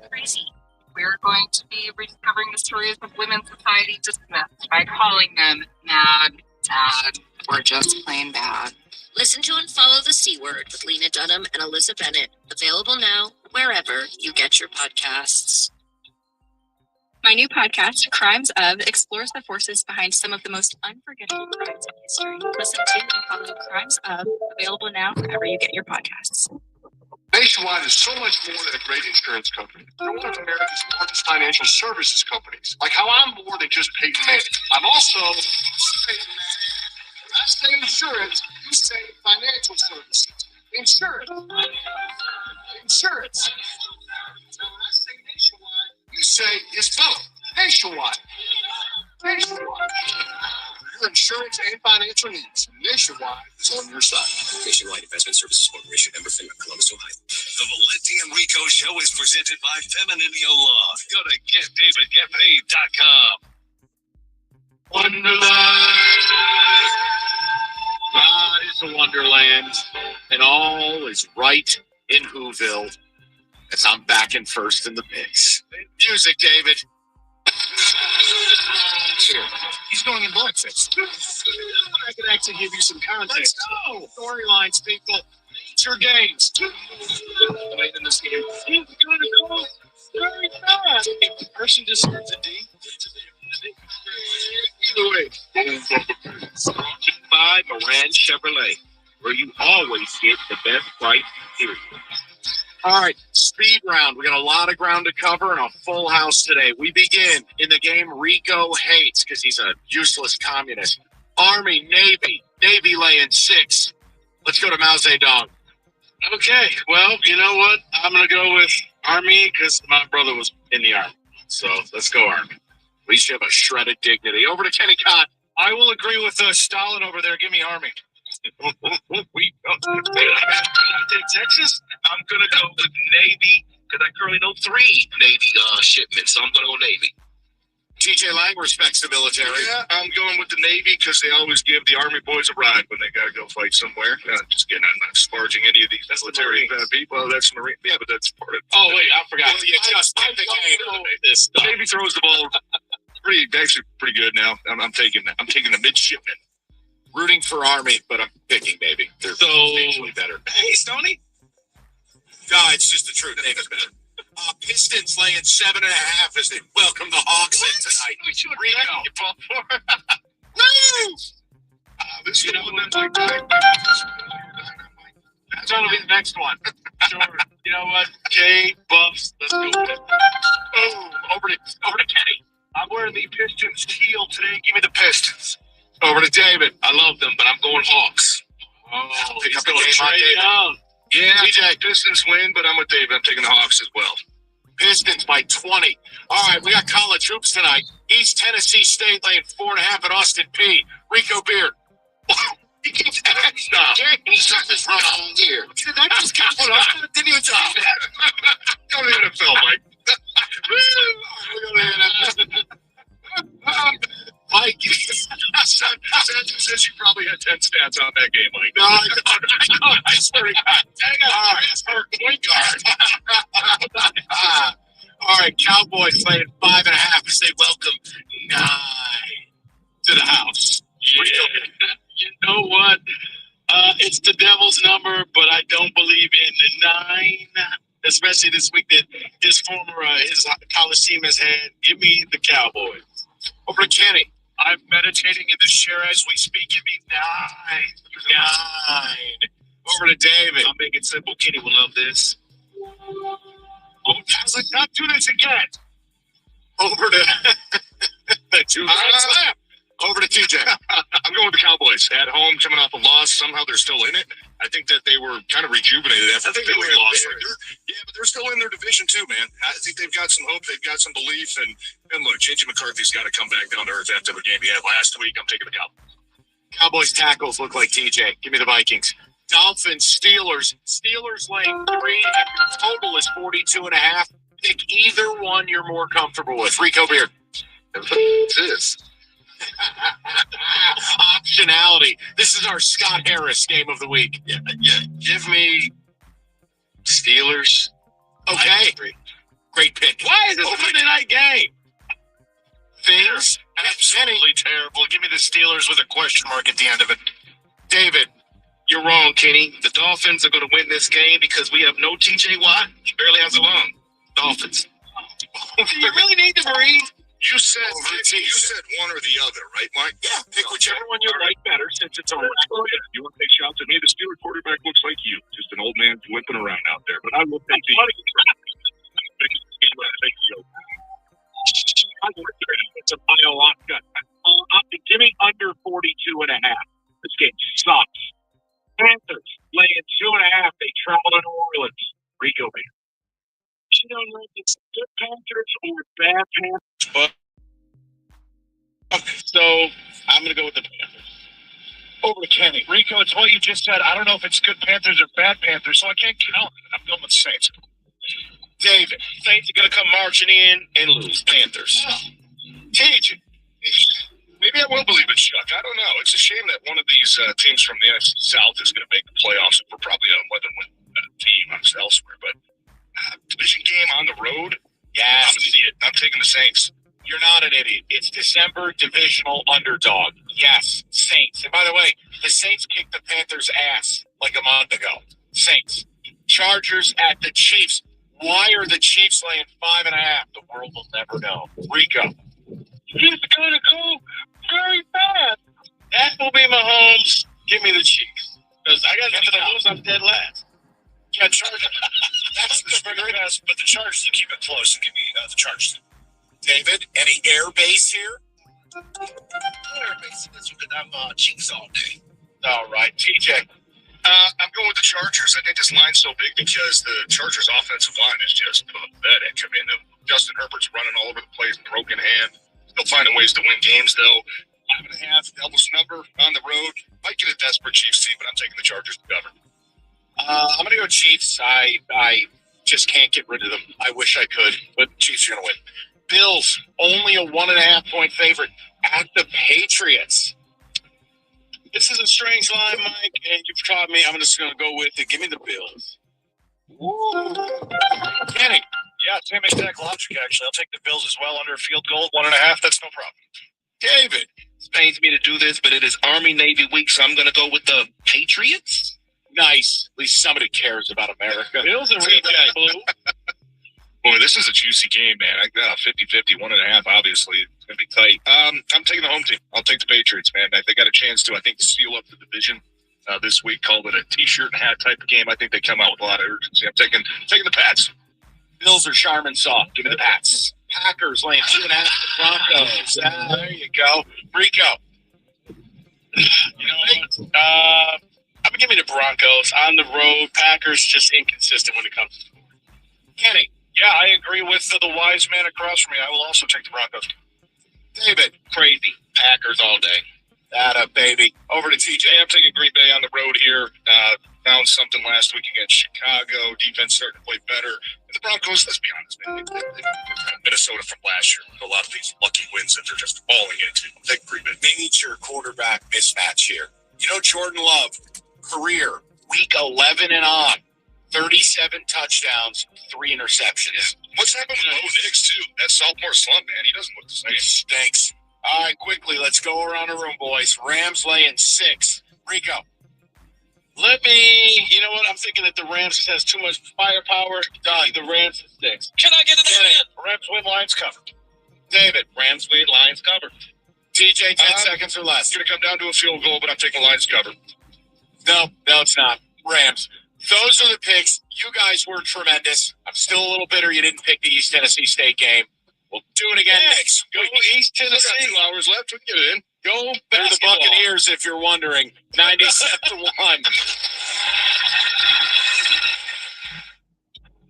crazy. We're going to be rediscovering the stories of women's society dismissed by calling them mad, sad, or just plain bad. Listen to and follow The C Word with Lena Dunham and Alyssa Bennett. Available now wherever you get your podcasts. My new podcast, Crimes Of, explores the forces behind some of the most unforgettable crimes in history. Listen to and follow Crimes Of, available now wherever you get your podcasts. Nationwide is so much more than a great insurance company. They're one of America's largest financial services companies. Like how I'm more than just Peyton Manning. I'm also Peyton Manning. When I say insurance, you say financial services. Insurance. Insurance. When I say nationwide, you say it's both. Nationwide. Nationwide. Your insurance and financial needs. Nationwide is on your side. Nationwide Investment Services Corporation, member FINRA, Columbus, Ohio. The Valenti and Rico Show is presented by Femininio Law. Go to getdavidgetpaid.com. Wonderland. God is a wonderland, and all is right in Whoville as I'm back in first in the mix. Music, David. Here. He's going in blackface. I could actually give you some context. Let's go. Storylines, people. Major games. Late in this game. He's going to go very fast. If the person deserves a D, either way. Sponsored by Moran Chevrolet, where you always get the best price, period. All right, speed round. We got a lot of ground to cover and a full house today. We begin in the game Rico hates because he's a useless communist. Army, Navy, Navy laying 6. Let's go to Mao Zedong. Okay, well, you know what? I'm going to go with Army because my brother was in the Army. So let's go Army. At least you have a shredded dignity. Over to Kenny Cott. I will agree with Stalin over there. Give me Army. We go to Texas. I'm gonna go with Navy because I currently know 3 Navy shipments, so I'm gonna go Navy. TJ Lang respects the military. Yeah, I'm going with the Navy because they always give the Army boys a ride when they got to go fight somewhere. Just kidding. I'm not disparaging any of these military people. That's Marine. Yeah, but that's part of. Oh wait, I forgot. Well, you just picked the game. This stuff. Navy throws the ball actually pretty good now. I'm taking the midshipmen. Rooting for Army, but I'm picking Navy. They're substantially better. Hey, Stoney. No, it's just the truth. Navy's better. Pistons laying 7.5 as they welcome the Hawks in tonight. We should basketball for. This is the one that's like That's gonna be the next one. Sure. You know what? K Buffs. Let's go with it. Oh, over to Kenny. I'm wearing the Pistons teal today. Give me the Pistons. Over to David. I love them, but I'm going Hawks. Oh, pick he's up the going game on trade David. down. Yeah, TJ, Pistons win, but I'm with David. I'm taking the Hawks as well. Pistons by 20. All right, we got college hoops tonight. East Tennessee State laying 4.5 at Austin P. Rico Beard. He keeps extra. He starts this wrong here. That just got didn't even talk. Go to the NFL, Mike. Mike, says you probably had 10 stats on that game, Mike. No, I swear to God. Point guard. All right, Cowboys playing 5.5 as they welcome 9 to the house. Yeah. You know what? It's the devil's number, but I don't believe in the 9, especially this week that his college team has had. Give me the Cowboys. Over to Kenny. I'm meditating in the chair as we speak. Give me 9. Over to David. I'll make it simple. Kenny will love this. Oh, guys, like not do this again. Over to 2 slap. Over to TJ. I'm going with the Cowboys at home, coming off a loss. Somehow they're still in it. I think that they were kind of rejuvenated after the Philly loss. But they're still in their division too, man. I think they've got some hope. They've got some belief. And look, J.J. McCarthy's got to come back down to earth after the game he had last week. I'm taking the Cowboys. Cowboys tackles look like TJ. Give me the Vikings. Dolphins, Steelers. Steelers laying 3, and your total is 42.5. Pick either one you're more comfortable with. Rico Beard. What's this? Optionality. This is our Scott Harris game of the week. Yeah. Give me Steelers. Okay. Great pick. Why is this a Monday night game? Things Absolutely terrible. Give me the Steelers with a question mark at the end of it. David, you're wrong, Kenny. The Dolphins are going to win this game because we have no TJ Watt. He barely has a lung. Dolphins. Do you really need to breathe? You said one or the other, right, Mike? Yeah, pick whichever one you like better since it's over. You want to take shots at me? The Steeler quarterback looks like you, just an old man whipping around out there. But I will take the. It's a ayahuasca. Give me under 42.5. This game sucks. Panthers laying 2.5. They travel to New Orleans. Rico, man. You don't know if it's good Panthers or bad Panthers. So I'm going to go with the Panthers. Over to Kenny. Rico, it's what you just said. I don't know if it's good Panthers or bad Panthers, so I can't count it. I'm going with Saints. David, Saints are going to come marching in and lose. Panthers. TJ. Maybe I will believe it, Chuck. I don't know. It's a shame that one of these teams from the NFC South is going to make the playoffs. We're probably a weather-win team elsewhere, but division game on the road? Yes. I'm an idiot. I'm taking the Saints. You're not an idiot. It's December divisional underdog. Yes, Saints. And by the way, the Saints kicked the Panthers' ass like a month ago. Saints. Chargers at the Chiefs. Why are the Chiefs laying 5.5? The world will never know. Rico. It's going to go very bad. That will be Mahomes. Give me the Chiefs. Because I got nothing to lose. I'm dead last. Yeah, Chargers. That's the very best, but the Chargers will keep it close and give me the Chargers. David, any air base here? Air base. I'm cheeks all day. All right, TJ. I'm going with the Chargers. I think this line's so big because the Chargers' offensive line is just pathetic. I mean, Justin Herbert's running all over the place, broken hand. Still finding ways to win games, though. 5.5, Devil's number on the road. Might get a desperate Chiefs team, but I'm taking the Chargers to cover. I'm going to go Chiefs. I just can't get rid of them. I wish I could, but Chiefs are going to win. Bills, only a 1.5 point favorite at the Patriots. This is a strange line, Mike, and you've taught me. I'm just going to go with it. Give me the Bills. Ooh. Kenny. Yeah, same exact logic, actually. I'll take the Bills as well under a field goal. 1.5, that's no problem. David, it pains me to do this, but it is Army-Navy week, so I'm going to go with the Patriots. Nice. At least somebody cares about America. Bills are really blue. Boy, this is a juicy game, man. I got a 50-50, 1.5, obviously. It's going to be tight. I'm taking the home team. I'll take the Patriots, man. They got a chance to, I think, seal up the division this week. Called it a T-shirt and hat type of game. I think they come out with a lot of urgency. I'm taking the Pats. Bills are Charmin soft. Give me the Pats. Packers laying 2.5 to Broncos. There you go. Rico. You know what? I'm going to give me the Broncos. On the road, Packers just inconsistent when it comes to scoring. Kenny. Yeah, I agree with the wise man across from me. I will also take the Broncos. David, crazy. Packers all day. That baby. Over to TJ. I'm taking Green Bay on the road here. Found something last week against Chicago. Defense starting to play better. And the Broncos, let's be honest, man. Minnesota from last year. A lot of these lucky wins that they're just falling into. I'll take Green Bay. Major quarterback mismatch here. You know, Jordan Love, career, week 11 and on. 37 touchdowns, 3 interceptions. What's happened with Bo Nix, too? That sophomore slump, man. He doesn't look the same. It stinks. All right, quickly, let's go around the room, boys. Rams laying 6. Rico. You know what? I'm thinking that the Rams has too much firepower. The Rams is 6. Can I get it? Rams win, Lions covered. David, Rams win, Lions covered. TJ, 10 seconds or less. It's going to come down to a field goal, but I'm taking Lions covered. No, it's not. Rams. Those are the picks. You guys were tremendous. I'm still a little bitter you didn't pick the East Tennessee State game. We'll do it again next. Go East Tennessee. Got 2 hours left. We can get it in. Go back the Buccaneers, if you're wondering. 97-1.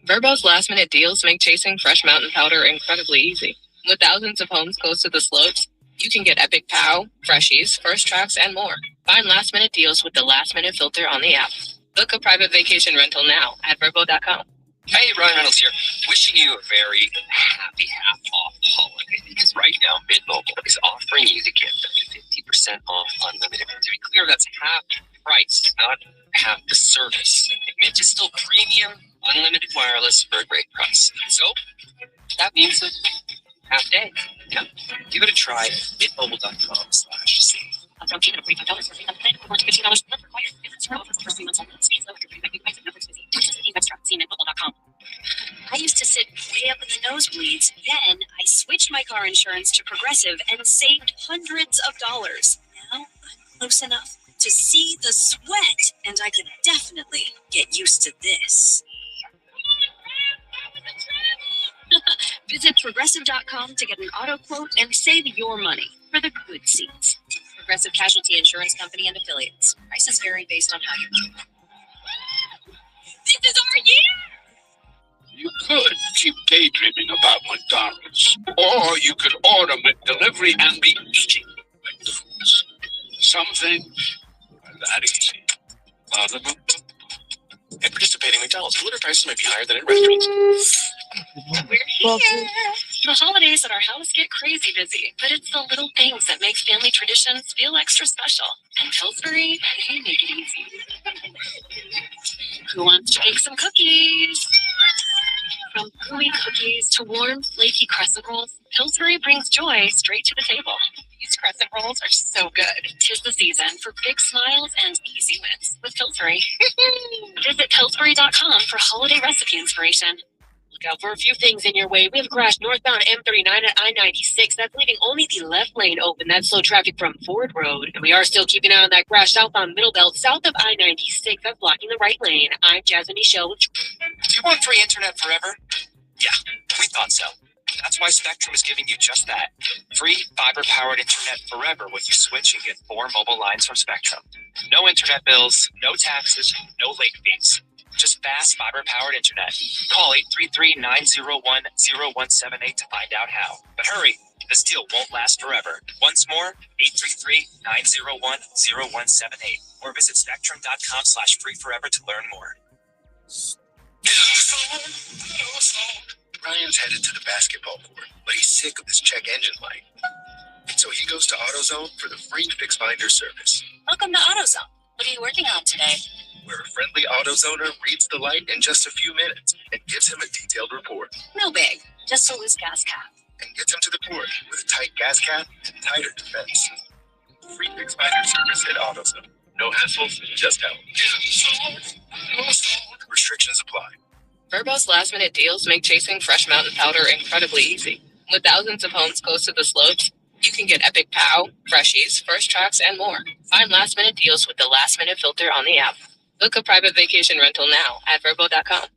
Verbo's last-minute deals make chasing fresh mountain powder incredibly easy. With thousands of homes close to the slopes, you can get Epic Pow, Freshies, First Tracks, and more. Find last-minute deals with the last-minute filter on the app. Book a private vacation rental now at Verbo.com. Hey, Ryan Reynolds here. Wishing you a very happy half-off holiday because right now Mint Mobile is offering you the gift of 50% off unlimited. To be clear, that's half price, not half the service. Mint is still premium, Unlimited wireless for a great price. So, that means a half day. Yeah. Give it a try at midmobile.com/save. From payment of $45 for $3 plan, equivalent to $15 per month required. Difference for offers for 3 months only. Speeds low after 3 megabits. Networks busy. Purchase extra. See midmobile.com. I used to sit way up in the nosebleeds. Then I switched my car insurance to Progressive and saved hundreds of dollars. Now I'm close enough to see the sweat, and I could definitely get used to this. Visit Progressive.com to get an auto quote and save your money for the good seats. Progressive Casualty Insurance Company and Affiliates. Prices vary based on how you move. This is our year! You could keep daydreaming about McDonald's, or you could order McDelivery and be eating McDonald's. Some things are that easy. Other At participating McDonald's, delivery prices might be higher than at restaurants. We're here! The holidays at our house get crazy busy, but it's the little things that make family traditions feel extra special. And Pillsbury, they make it easy. Who wants to bake some cookies? From gooey cookies to warm, flaky crescent rolls, Pillsbury brings joy straight to the table. These crescent rolls are so good. 'Tis the season for big smiles and easy wins with Pillsbury. Visit Pillsbury.com for holiday recipe inspiration. Look out for a few things in your way. We have a crash northbound M39 at I-96. That's leaving only the left lane open. That's slow traffic from Ford Road. And we are still keeping an eye on that crash southbound Middle Belt, south of I-96. That's blocking the right lane. I'm Jasmine Michelle. Do you want free internet forever? Yeah, we thought so. That's why Spectrum is giving you just that. Free fiber-powered internet forever when you switch and get 4 mobile lines from Spectrum. No internet bills, no taxes, no late fees. Just fast fiber-powered internet. Call 833-901-0178 to find out how. But hurry, this deal won't last forever. Once more, 833-901-0178. Or visit spectrum.com/free forever to learn more. Ryan's headed to the basketball court, but he's sick of this check engine light. So he goes to AutoZone for the free Fix Finder service, Welcome to AutoZone. What are you working on today? where a friendly AutoZoner reads the light in just a few minutes and gives him a detailed report. No big, just a loose gas cap. And gets him to the court with a tight gas cap and tighter defense. Free Fix Finder service at AutoZone. No hassles, just help. Restrictions apply. Verbo's last-minute deals make chasing fresh mountain powder incredibly easy. With thousands of homes close to the slopes, you can get epic pow, freshies, first tracks, and more. Find last-minute deals with the last-minute filter on the app. Book a private vacation rental now at Verbo.com.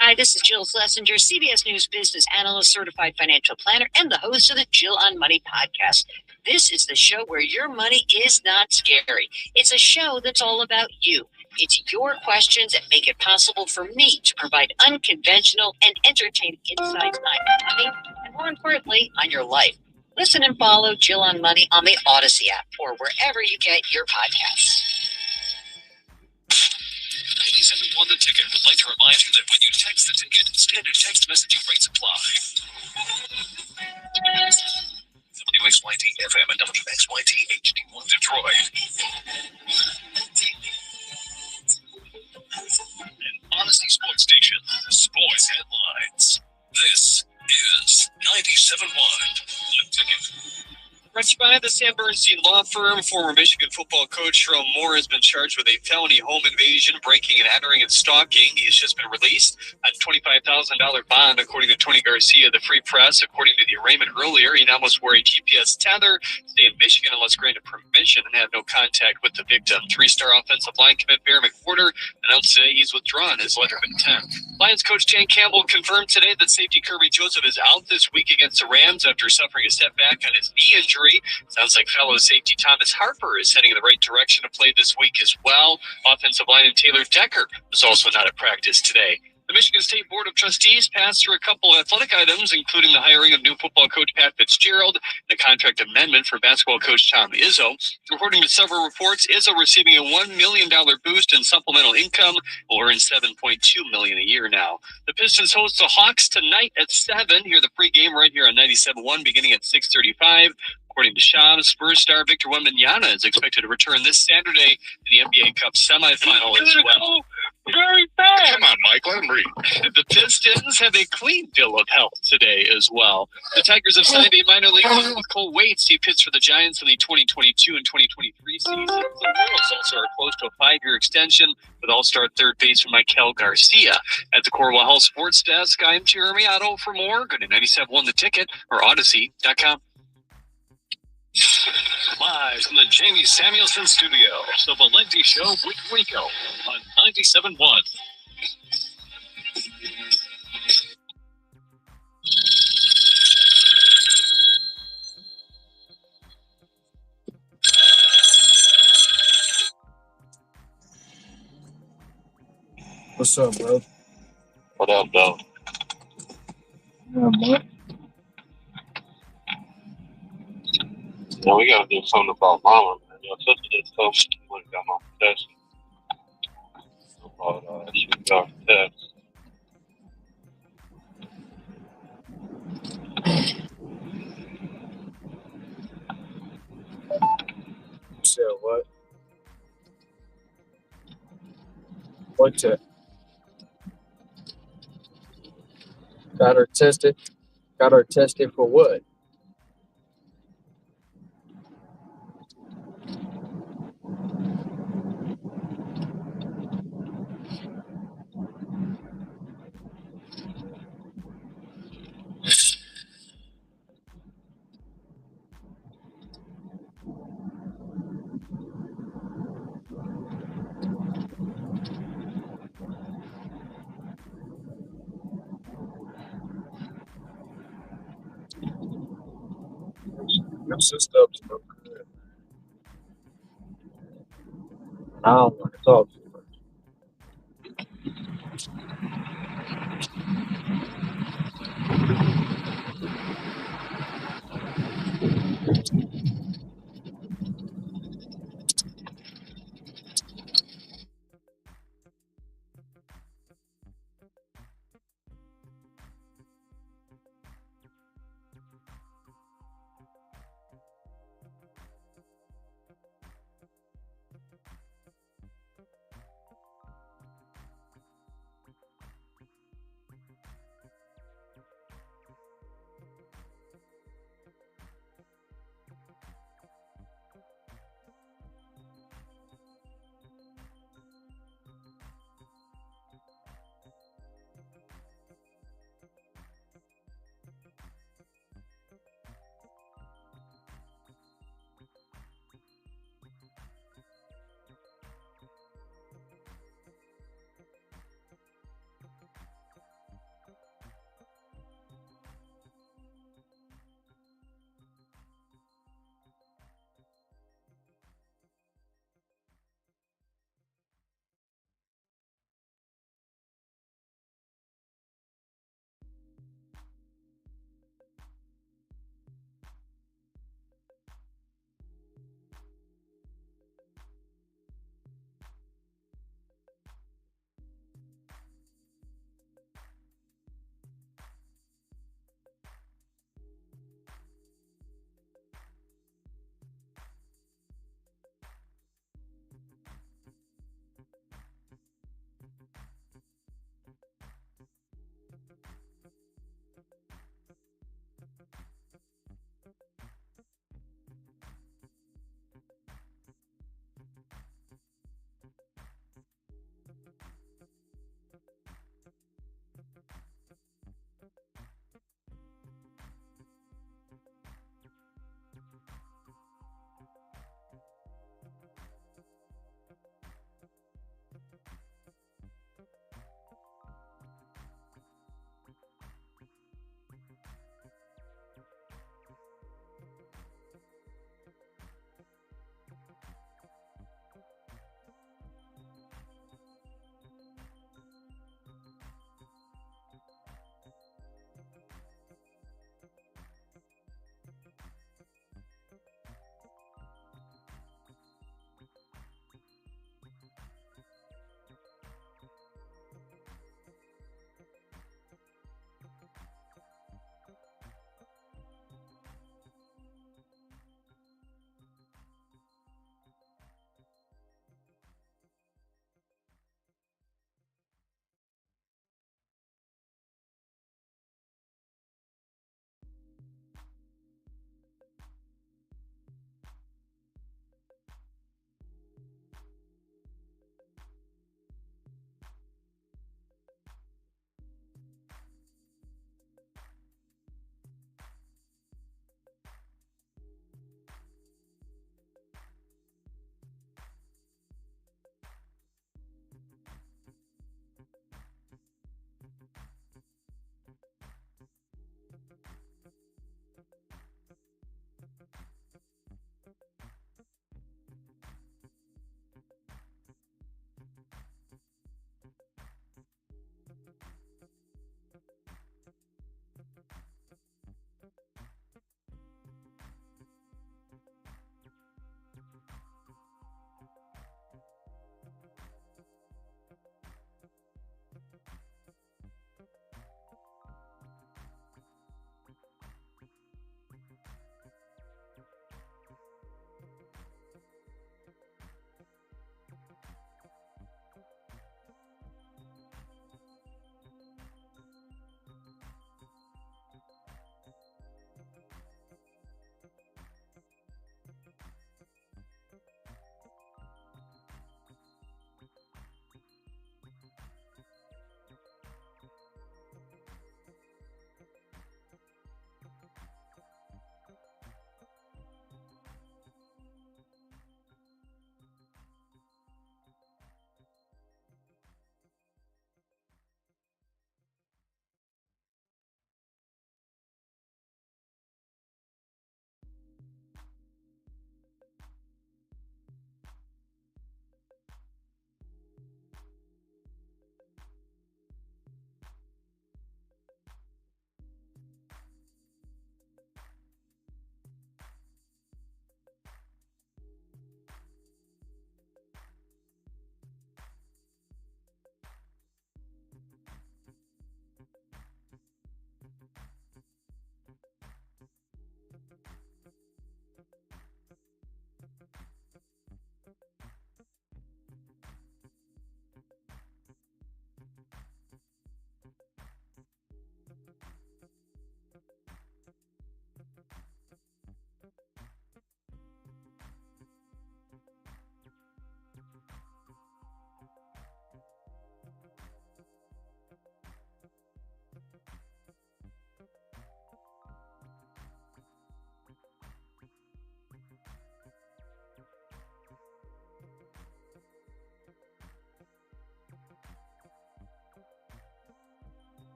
Hi, this is Jill Schlesinger, CBS News business analyst, certified financial planner, and the host of the Jill on Money podcast. This is the show where your money is not scary. It's a show that's all about you. It's your questions that make it possible for me to provide unconventional and entertaining insights on your money, and more importantly, on your life. Listen and follow Jill on Money on the Odyssey app or wherever you get your podcasts. 97 won the ticket would like to remind you that when you text the ticket, standard text messaging rates apply. WXYT FM and WXYT HD1 Detroit. An Honesty Sports Station. Sports headlines. This is 97.1 The Ticket. Brought to you by the Sam Bernstein Law Firm. Former Michigan football coach Jerome Moore has been charged with a felony home invasion, breaking and entering, and stalking. He has just been released on a $25,000 bond, according to Tony Garcia of the Free Press. According to the arraignment earlier, he now must wear a GPS tether, stay in Michigan unless granted permission, and have no contact with the victim. 3-star offensive line commit Bear McWhorter announced today he's withdrawn his letter of intent. Lions coach Dan Campbell confirmed today that safety Kirby Joseph is out this week against the Rams after suffering a setback on his knee injury. Sounds like fellow safety Thomas Harper is heading in the right direction to play this week as well. Offensive lineman Taylor Decker was also not at practice today. The Michigan State Board of Trustees passed through a couple of athletic items, including the hiring of new football coach Pat Fitzgerald and a contract amendment for basketball coach Tom Izzo. According to several reports, Izzo receiving a $1 million boost in supplemental income will earn $7.2 million a year now. The Pistons host the Hawks tonight at 7. Hear the pregame right here on 97.1 beginning at 6:35. According to Shams, Spurs star Victor Wembanyama is expected to return this Saturday in the NBA Cup semifinal as well. Very bad. Come on, Mike. Let him read. The Pistons have a clean bill of health today as well. The Tigers have signed a minor league deal with Cole Waits. He pitched for the Giants in the 2022 and 2023 seasons. The Royals also are close to a 5-year extension with all-star third baseman Mikel Garcia. At the Corwell Health Sports Desk, I'm Jeremy Otto. For more, go to 97.1 The Ticket or Odyssey.com. Live from the Jamie Samuelson Studio, The Valenti Show with Rico on 97.1. What's up, bro? What up, though? Yeah, boy. Yeah, we gotta do something about mama, man. Your sister just told me she wouldn't got my protection. About she got text. You said what? What test? Got her tested? Got her tested for what? Your sister's no good. I don't want to talk to you.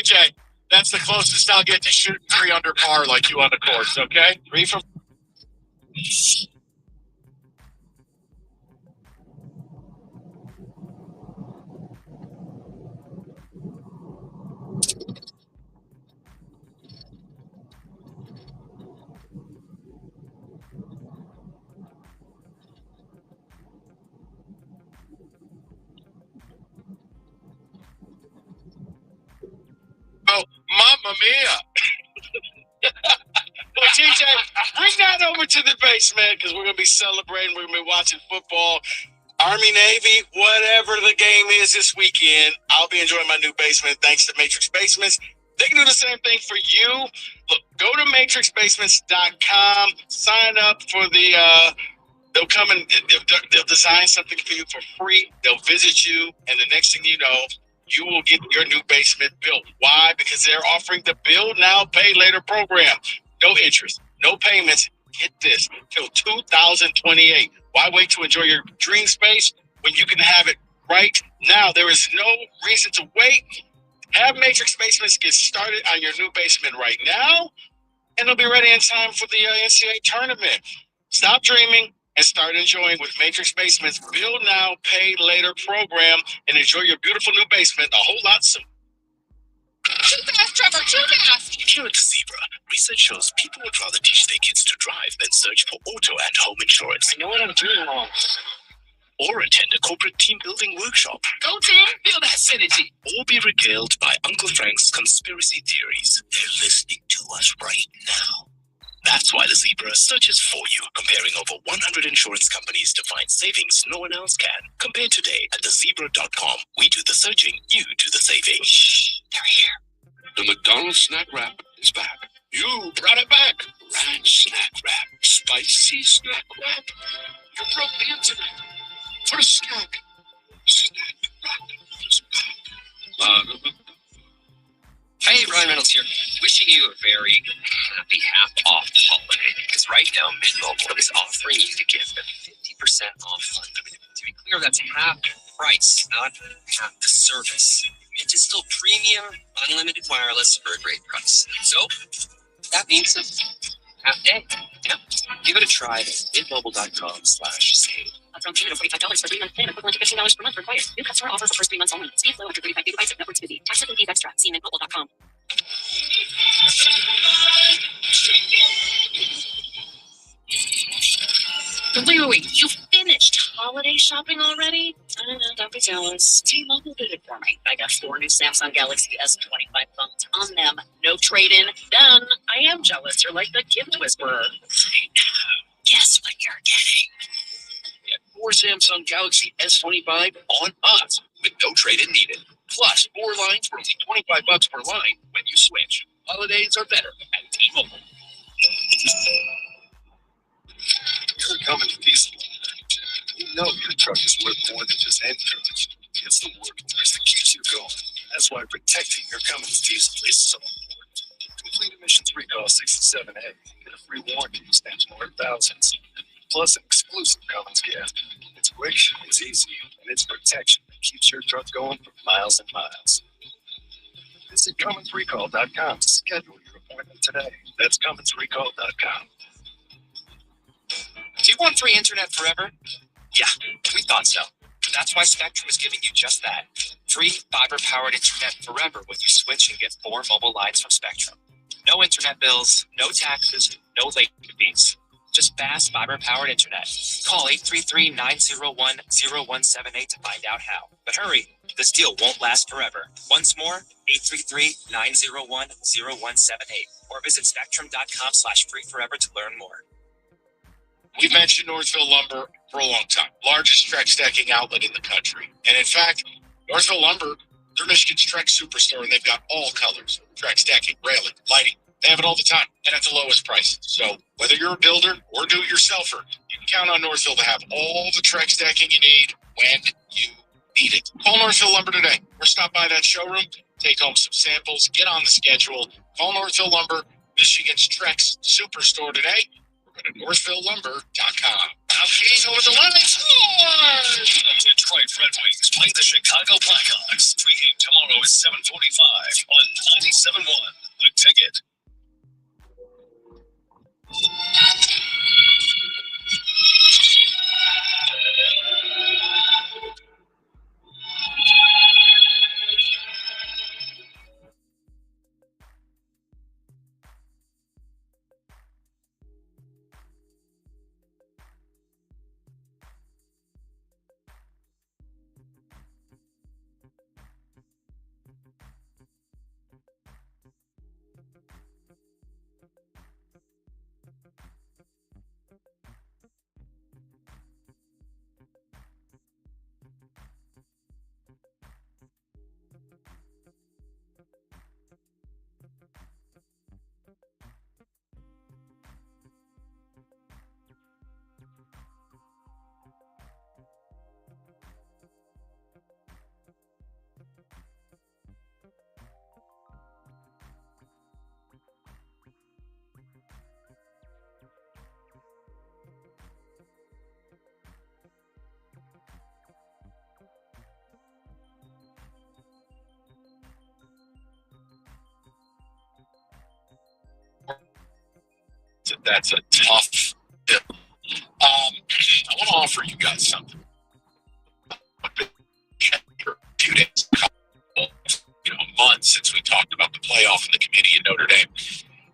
TJ, that's the closest I'll get to shooting 3 under par like you on the course, okay? 3 from... Oh, mamma mia. Well, TJ, bring that over to the basement because we're going to be celebrating. We're going to be watching football. Army, Navy, whatever the game is this weekend, I'll be enjoying my new basement thanks to Matrix Basements. They can do the same thing for you. Look, go to matrixbasements.com, sign up for the... They'll come and they'll design something for you for free. They'll visit you, and the next thing you know, you will get your new basement built. Why? Because they're offering the Build Now, Pay Later program. No interest, no payments. Get this, till 2028. Why wait to enjoy your dream space when you can have it right now? There is no reason to wait. Have Matrix Basements get started on your new basement right now, and they'll be ready in time for the NCAA tournament. Stop dreaming and start enjoying with Matrix Basements Build Now, Pay Later program and enjoy your beautiful new basement a whole lot sooner. Too fast, Trevor, too fast! Here at the Zebra, research shows people would rather teach their kids to drive than search for auto and home insurance. I know what I'm doing wrong. Or attend a corporate team building workshop. Go team, feel that synergy. Or be regaled by Uncle Frank's conspiracy theories. They're listening to us right now. That's why the Zebra searches for you, comparing over 100 insurance companies to find savings no one else can. Compare today at thezebra.com. We do the searching, you do the saving. Shh, they're here. The McDonald's snack wrap is back. You brought it back. Ranch snack wrap. Spicy snack wrap. You broke the internet. For a snack. Snack wrap is back. Hey, Ryan Reynolds here. Wishing you a very happy half-off holiday because right now Mint Mobile is offering you to get the 50% off unlimited. To be clear, that's half price, not half the service. Mint is still premium, unlimited wireless for a great price. So that means a half day. Yeah, give it a try at mintmobile.com/save. Upfront payment of $45 for 3-month plan, equivalent to $15 per month required. New customer offer for first 3 months only. Speed flow after 35 gigabytes of network speed. Tax and fees extra. See mintmobile.com. Wait. You finished holiday shopping already? I don't know, don't be jealous. T-Mobile did it for me. I got 4 new Samsung Galaxy S25 phones. On them, no trade-in. Done. I am jealous. You're like the gift whisperer. Guess what you're getting? Get 4 Samsung Galaxy S25 on us with no trade-in needed. Plus 4 lines for only $25 per line when you switch. Holidays are better at T-Mobile. You're coming to diesel. You know your truck is worth more than just engine. It's the workhorse that keeps you going. That's why protecting your Cummins diesel is so important. Complete emissions recall 67A. Get a free warranty stamps more than thousands. Plus an exclusive Cummins gift. It's quick, it's easy, and it's protection that keeps your truck going for miles and miles. Visit CumminsRecall.com to schedule your appointment today. That's CumminsRecall.com. Do you want free internet forever? Yeah, we thought so. That's why Spectrum is giving you just that. Free fiber-powered internet forever when you switch and get 4 mobile lines from Spectrum. No internet bills, no taxes, no late fees. Just fast fiber-powered internet. Call 833-901-0178 to find out how. But hurry, this deal won't last forever. Once more, 833-901-0178. Or visit spectrum.com/free-forever to learn more. We mentioned Northville Lumber for a long time. Largest Trex decking outlet in the country. And in fact, Northville Lumber, they're Michigan's Trex superstore, and they've got all colors. Trex decking, railing, lighting. They have it all the time and at the lowest prices. So whether you're a builder or do-it-yourselfer, you can count on Northville to have all the Trex decking you need when you need it. Call Northville Lumber today or stop by that showroom, take home some samples, get on the schedule. Call Northville Lumber, Michigan's Trex superstore today. Go to NorthvilleLumber.com. Now King over the line, scores! Detroit Red Wings play the Chicago Blackhawks. Pregame tomorrow is 7:45 on 97.1. The Ticket. That's a tough bill. I want to offer you guys something. A few days, a month since we talked about the playoff and the committee in Notre Dame.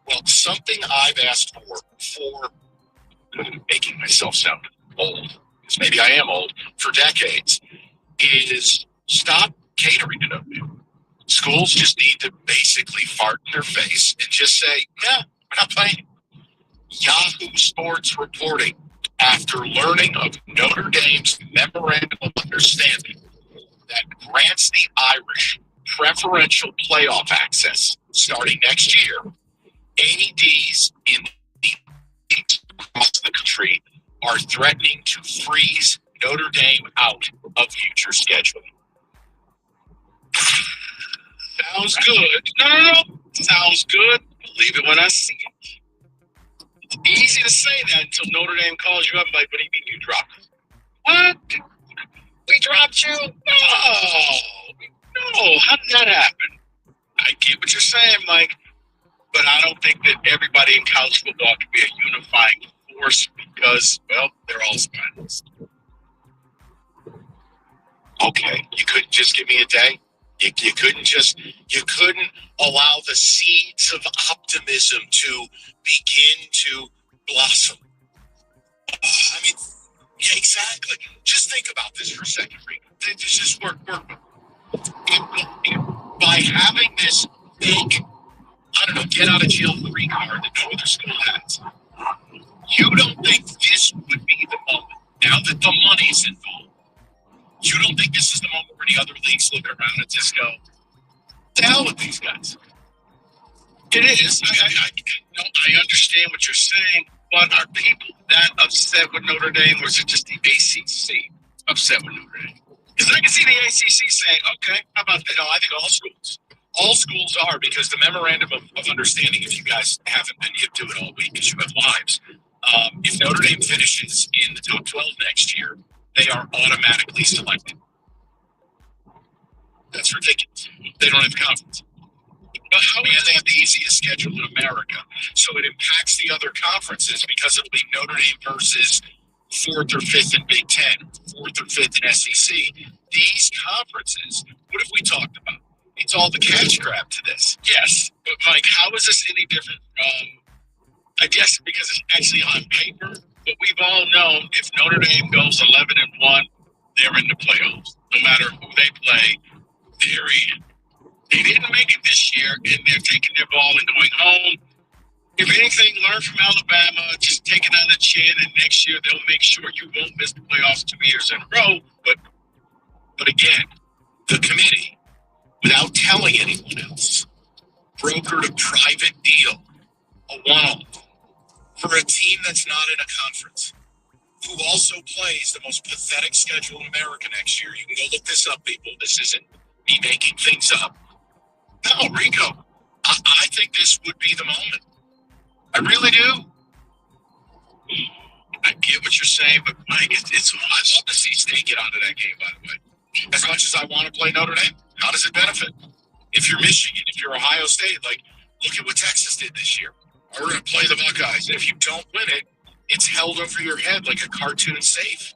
Well, something I've asked for making myself sound old, because maybe I am old, for decades, is stop catering to Notre Dame. Schools just need to basically fart in their face and just say, yeah, we're not playing. Yahoo Sports reporting, after learning of Notre Dame's memorandum of understanding that grants the Irish preferential playoff access starting next year, ADs in across the country are threatening to freeze Notre Dame out of future scheduling. Sounds good. No, sounds good. Believe it when I see it. It's easy to say that until Notre Dame calls you up and like, what do you mean you dropped us? What? We dropped you? No. How did that happen? I get what you're saying, Mike, but I don't think that everybody in college football can be a unifying force because, well, they're all spineless. Okay, you couldn't just give me a day? You couldn't allow the seeds of optimism to begin to blossom. I mean, yeah, exactly. Just think about this for a second, Rico. Just work. By having this big, I don't know, get out of jail free card that no other school has, you don't think this would be the moment, now that the money's involved, you don't think this is the moment where the other leagues look around and just go, the hell with these guys? It is. I understand what you're saying, but are people that upset with Notre Dame, or is it just the ACC upset with Notre Dame? Because I can see the ACC saying, okay, how about that? No, I think all schools. All schools are, because the memorandum of understanding, if you guys haven't been hip to it all week because you have lives, if Notre Dame finishes in the top 12 next year, they are automatically selected. That's ridiculous. They don't have a conference. But how do they have the easiest schedule in America? So it impacts the other conferences because it'll be Notre Dame versus 4th or 5th in Big Ten, 4th or 5th in SEC. These conferences, what have we talked about? It's all the cash grab to this. Yes, but Mike, how is this any different from, I guess because it's actually on paper, but we've all known if Notre Dame goes 11-1, they're in the playoffs. No matter who they play, they're in. They didn't make it this year, and they're taking their ball and going home. If anything, learn from Alabama, just take it on the chin, and next year they'll make sure you won't miss the playoffs 2 years in a row. But again, the committee, without telling anyone else, brokered a private deal, a one-off, for a team that's not in a conference, who also plays the most pathetic schedule in America next year. You can go look this up, people. This isn't me making things up. No, Rico, I think this would be the moment. I really do. get what you're saying, but Mike, it's I'd love to see State get onto that game, by the way. As much as I want to play Notre Dame, how does it benefit? If you're Michigan, if you're Ohio State, like, look at what Texas did this year. We're going to play the Buckeyes. And if you don't win it, it's held over your head like a cartoon safe.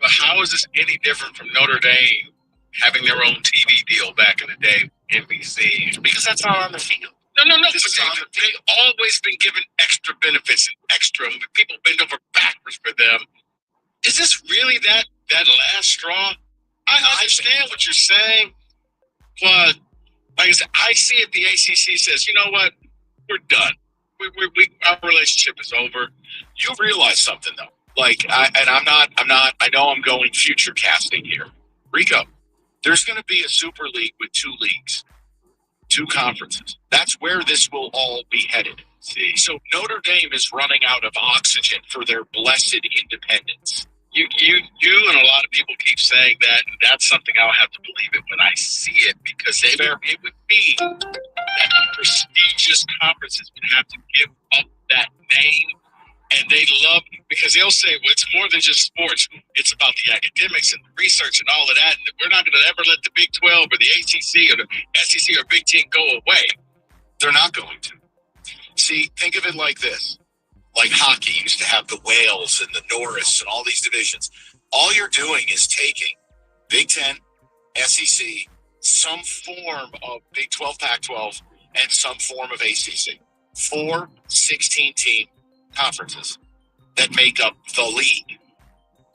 But how is this any different from Notre Dame having their own TV deal back in the day, NBC? Because that's not on the field. No. They've always been given extra benefits and extra. People bend over backwards for them. Is this really that last straw? I understand what you're saying, but like I said, I see it. The ACC says, you know what, we're done. Our relationship is over. You realize something though. Like, I know I'm going future casting here. Rico, there's going to be a super league with 2 leagues, 2 conferences. That's where this will all be headed. See, so Notre Dame is running out of oxygen for their blessed independence. You and a lot of people keep saying that, and that's something I'll have to believe it when I see it, because it would be that prestigious conferences would have to give up that name, and they love, because they'll say, well, it's more than just sports. It's about the academics and the research and all of that, and we're not going to ever let the Big 12 or the ACC or the SEC or Big 10 go away. They're not going to. See, think of it like this. Like hockey used to have the Wales and the Norris and all these divisions. All you're doing is taking Big 10, SEC, some form of Big 12, Pac-12, and some form of ACC. 4 16-team conferences that make up the league.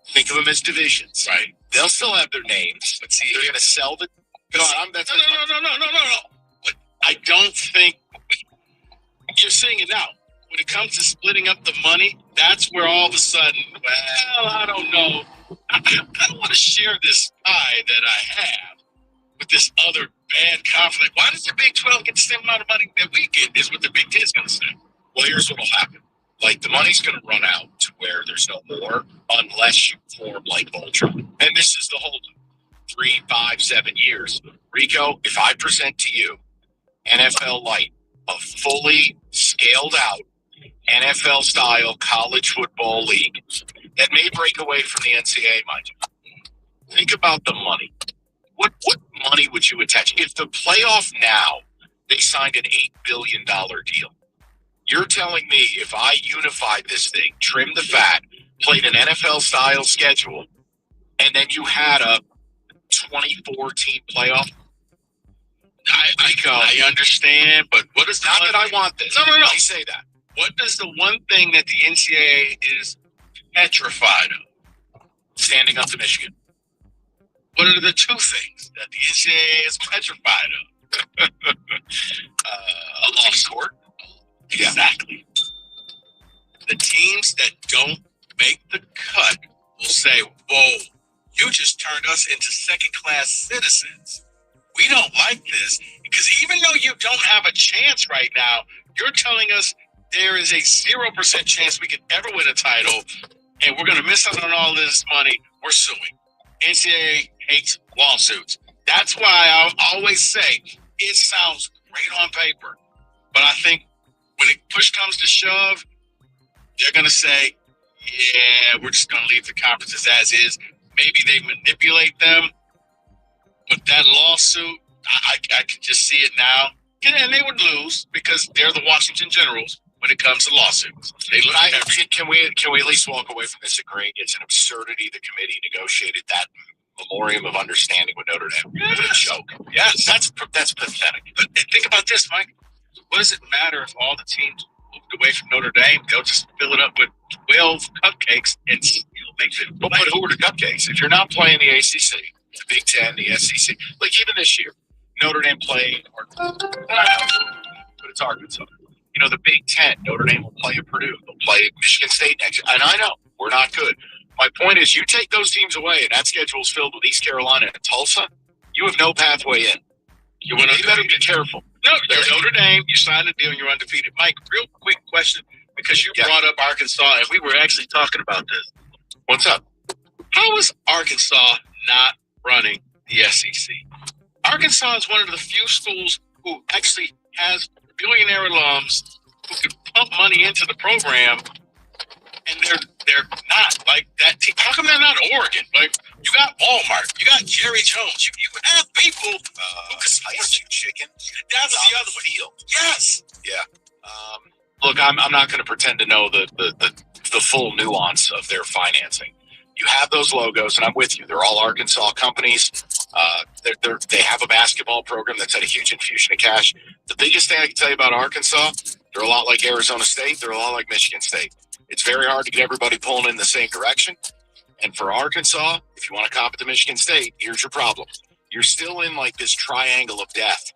Think of them as divisions. Right. They'll still have their names. But see, they're going to sell the... No. But I don't think... You're seeing it now. When it comes to splitting up the money, that's where all of a sudden, well, I don't know. I don't want to share this pie that I have with this other bad conference. Why does the Big 12 get the same amount of money that we get is what the Big 10 is going to say. Well, here's what will happen. Like, the money's going to run out to where there's no more unless you form like Voltron. And this is the holdup. 3, 5, 7 years. Rico, if I present to you NFL Lite, a fully scaled out NFL-style college football league that may break away from the NCAA, mind you. Think about the money. What money would you attach? If the playoff now, they signed an $8 billion deal. You're telling me if I unified this thing, trimmed the fat, played an NFL-style schedule, and then you had a 24-team playoff? I understand, but what is not that I want this? No. I say that. What is the one thing that the NCAA is petrified of? Standing up to Michigan. What are the 2 things that the NCAA is petrified of? A lost court. Exactly. The teams that don't make the cut will say, whoa, you just turned us into second-class citizens. We don't like this, because even though you don't have a chance right now, you're telling us there is a 0% chance we could ever win a title, and we're going to miss out on all this money. We're suing. NCAA hates lawsuits. That's why I always say it sounds great on paper, but I think when push comes to shove, they're going to say, yeah, we're just going to leave the conferences as is. Maybe they manipulate them, but that lawsuit, I can just see it now. And they would lose because they're the Washington Generals when it comes to lawsuits. Can we at least walk away from this agreeing it's an absurdity the committee negotiated that memorandum of understanding with Notre Dame? Yes. It's a joke. Yes. That's pathetic. But think about this, Mike. What does it matter if all the teams moved away from Notre Dame? They'll just fill it up with 12 cupcakes and make it. But who are the cupcakes? If you're not playing the ACC, the Big 10, the SEC, like even this year, Notre Dame played, but it's Arkansas. You know, the Big 10, Notre Dame will play at Purdue. They'll play at Michigan State next year. And I know, we're not good. My point is, you take those teams away, and that schedule's filled with East Carolina and Tulsa, you have no pathway in. You better be careful. No, they're Notre Dame. You signed a deal and you're undefeated. Mike, real quick question, because you brought up Arkansas, and we were actually talking about this. What's up? How is Arkansas not running the SEC? Arkansas is one of the few schools who actually has billionaire alums who can pump money into the program, and they're They're not like that team. How come they're not Oregon? Like, you got Walmart, you got Jerry Jones, you have people who can support you. Chicken. That was the other one. Yes. Yeah. Look, I'm not going to pretend to know the full nuance of their financing. You have those logos, and I'm with you. They're all Arkansas companies. They have a basketball program that's had a huge infusion of cash. The biggest thing I can tell you about Arkansas, they're a lot like Arizona State. They're a lot like Michigan State. It's very hard to get everybody pulling in the same direction. And for Arkansas, if you want to compete to Michigan State, here's your problem. You're still in like this triangle of death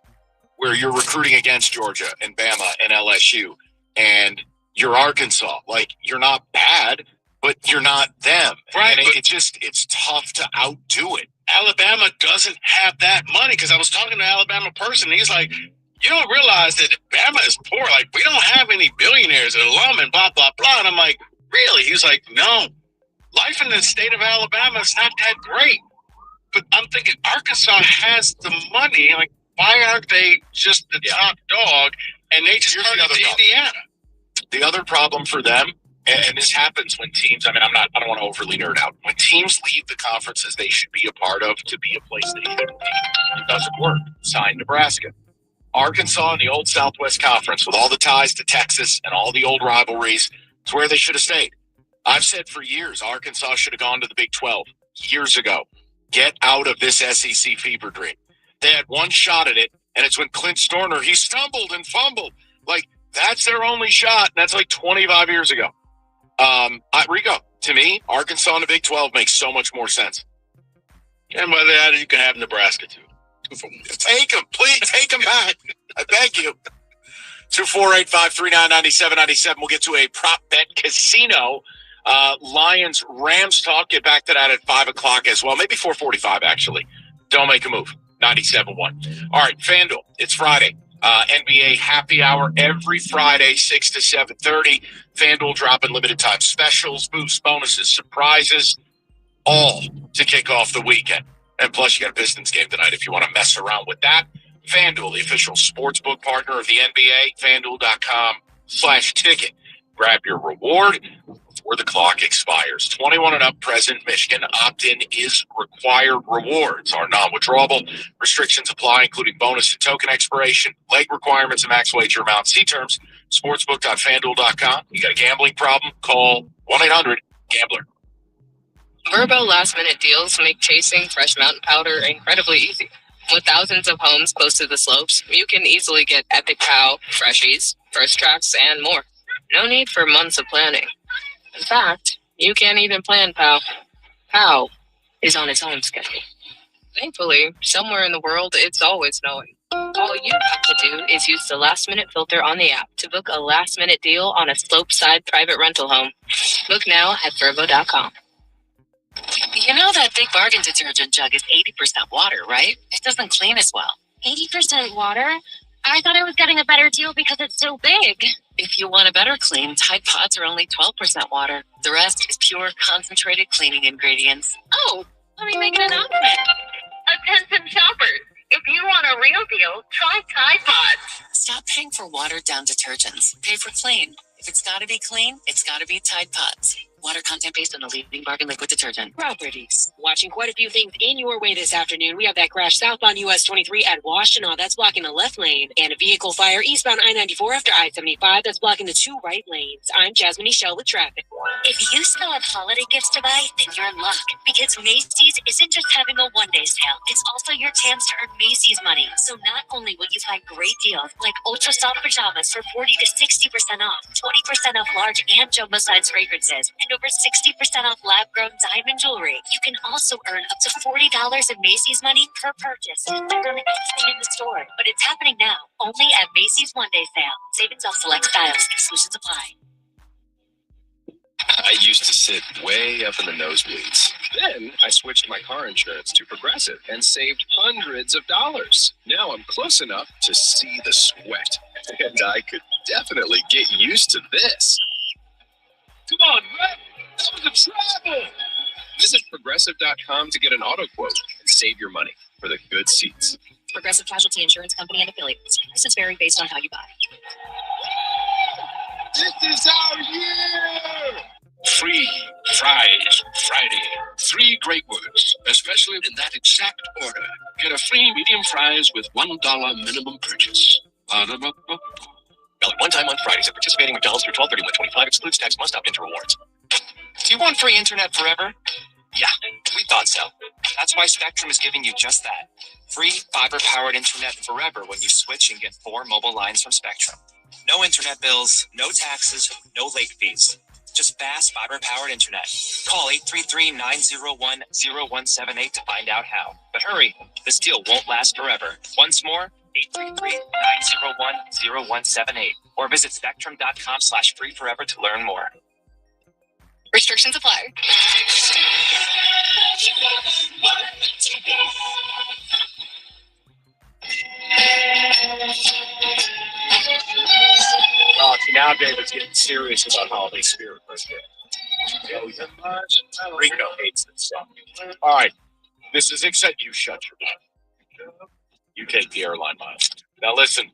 where you're recruiting against Georgia and Bama and LSU. And you're Arkansas. Like, you're not bad, but you're not them. Right. And it's tough to outdo it. Alabama doesn't have that money, because I was talking to an Alabama person. He's like, you don't realize that Bama is poor. Like, we don't have any billionaires and alum and blah, blah, blah. And I'm like, really? He's like, no. Life in the state of Alabama is not that great. But I'm thinking Arkansas has the money. Like, why aren't they just the top dog and they just turn it to Indiana? The other problem for them, and this happens when teams, I don't want to overly nerd out. When teams leave the conferences they should be a part of to be a place they should be, it doesn't work. Sign Nebraska. Arkansas in the old Southwest Conference, with all the ties to Texas and all the old rivalries, it's where they should have stayed. I've said for years, Arkansas should have gone to the Big 12 years ago. Get out of this SEC fever dream. They had one shot at it, and it's when Clint Storner, he stumbled and fumbled. Like, that's their only shot, and that's like 25 years ago. Rico, to me, Arkansas in the Big 12 makes so much more sense. And by that, you can have Nebraska, too. Take them, please. Take them back. I beg you. 248-539-9797. We'll get to a prop bet casino. Lions-Rams talk. Get back to that at 5 o'clock as well. Maybe 4:45, actually. Don't make a move. 97.1. All right, FanDuel. It's Friday. NBA happy hour every Friday, 6 to 7:30. FanDuel dropping limited time specials, boosts, bonuses, surprises, all to kick off the weekend. And plus, you got a Pistons game tonight if you want to mess around with that. FanDuel, the official sportsbook partner of the NBA, FanDuel.com/ticket. Grab your reward before the clock expires. 21 and up, present Michigan. Opt-in is required. Rewards are non-withdrawable. Restrictions apply, including bonus and token expiration, leg requirements, and max wager amount. See terms, sportsbook.fanduel.com. You got a gambling problem? Call 1-800-GAMBLER. Verbo last-minute deals make chasing fresh mountain powder incredibly easy. With thousands of homes close to the slopes, you can easily get Epic Pow, Freshies, First Tracks, and more. No need for months of planning. In fact, you can't even plan Pow. Pow is on its own schedule. Thankfully, somewhere in the world, it's always snowing. All you have to do is use the last-minute filter on the app to book a last-minute deal on a slope-side private rental home. Book now at Verbo.com. You know that Big Bargain detergent jug is 80% water, right? It doesn't clean as well. 80% water? I thought I was getting a better deal because it's so big. If you want a better clean, Tide Pods are only 12% water. The rest is pure, concentrated cleaning ingredients. Oh, let me make an announcement. Attention shoppers. If you want a real deal, try Tide Pods. Stop paying for watered-down detergents. Pay for clean. If it's gotta be clean, it's gotta be Tide Pods. Water content based on the leading bargain liquid detergent. Properties. Watching quite a few things in your way this afternoon. We have that crash southbound US 23 at Washtenaw. That's blocking the left lane. And a vehicle fire eastbound I-94 after I-75. That's blocking the two right lanes. I'm Jasmine Michelle with traffic. If you still have holiday gifts to buy, then you're in luck. Because Macy's isn't just having a one-day sale. It's also your chance to earn Macy's money. So not only will you find great deals like ultra soft pajamas for 40 to 60% off, 20% off large and jumbo-sized fragrances, and over 60% off lab-grown diamond jewelry. You can also earn up to $40 in Macy's money per purchase on anything in the store. But it's happening now, only at Macy's one-day sale. Savings off select styles. Exclusions apply. I used to sit way up in the nosebleeds. Then I switched my car insurance to Progressive and saved hundreds of dollars. Now I'm close enough to see the sweat. And I could definitely get used to this. Come on, man. That was a travel. Visit Progressive.com to get an auto quote and save your money for the good seats. Progressive Casualty Insurance Company and affiliates. Prices vary based on how you buy. This is our year. Free Fries Friday. 3 great words, especially in that exact order. Get a free medium fries with $1 minimum purchase. Valid one time on Fridays at participating McDonald's through 12/31/25. Excludes tax. Must opt into rewards. Do you want free internet forever? Yeah, we thought so. That's why Spectrum is giving you just that. Free fiber-powered internet forever when you switch and get 4 mobile lines from Spectrum. No internet bills, no taxes, no late fees. Just fast fiber-powered internet. Call 833-901-0178 to find out how. But hurry, this deal won't last forever. Once more, 833-901-0178. Or visit spectrum.com/freeforever to learn more. Restrictions apply. See, now David's getting serious about holiday spirit. Let's get it. Rico hates this stuff. All right. This is except you shut your mouth. You take the airline miles. Now listen.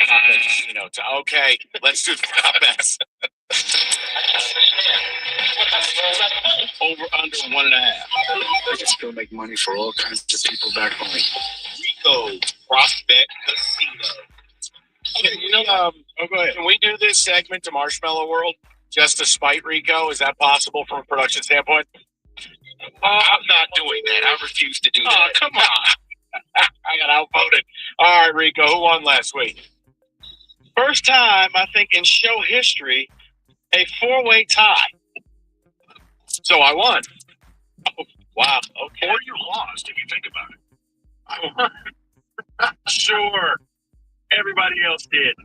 Okay, let's do the comments. Over under 1.5. I can still make money for all kinds of people back home. Rico Prospect Casino. Okay, go ahead. Can we do this segment to Marshmallow World just to spite Rico? Is that possible from a production standpoint? I'm not doing that. I refuse to do that. Oh, come on. I got outvoted. All right, Rico, who won last week? First time, I think, in show history, a 4-way tie. So I won. Oh, wow. Okay. Or you lost, if you think about it. Sure. Everybody else did.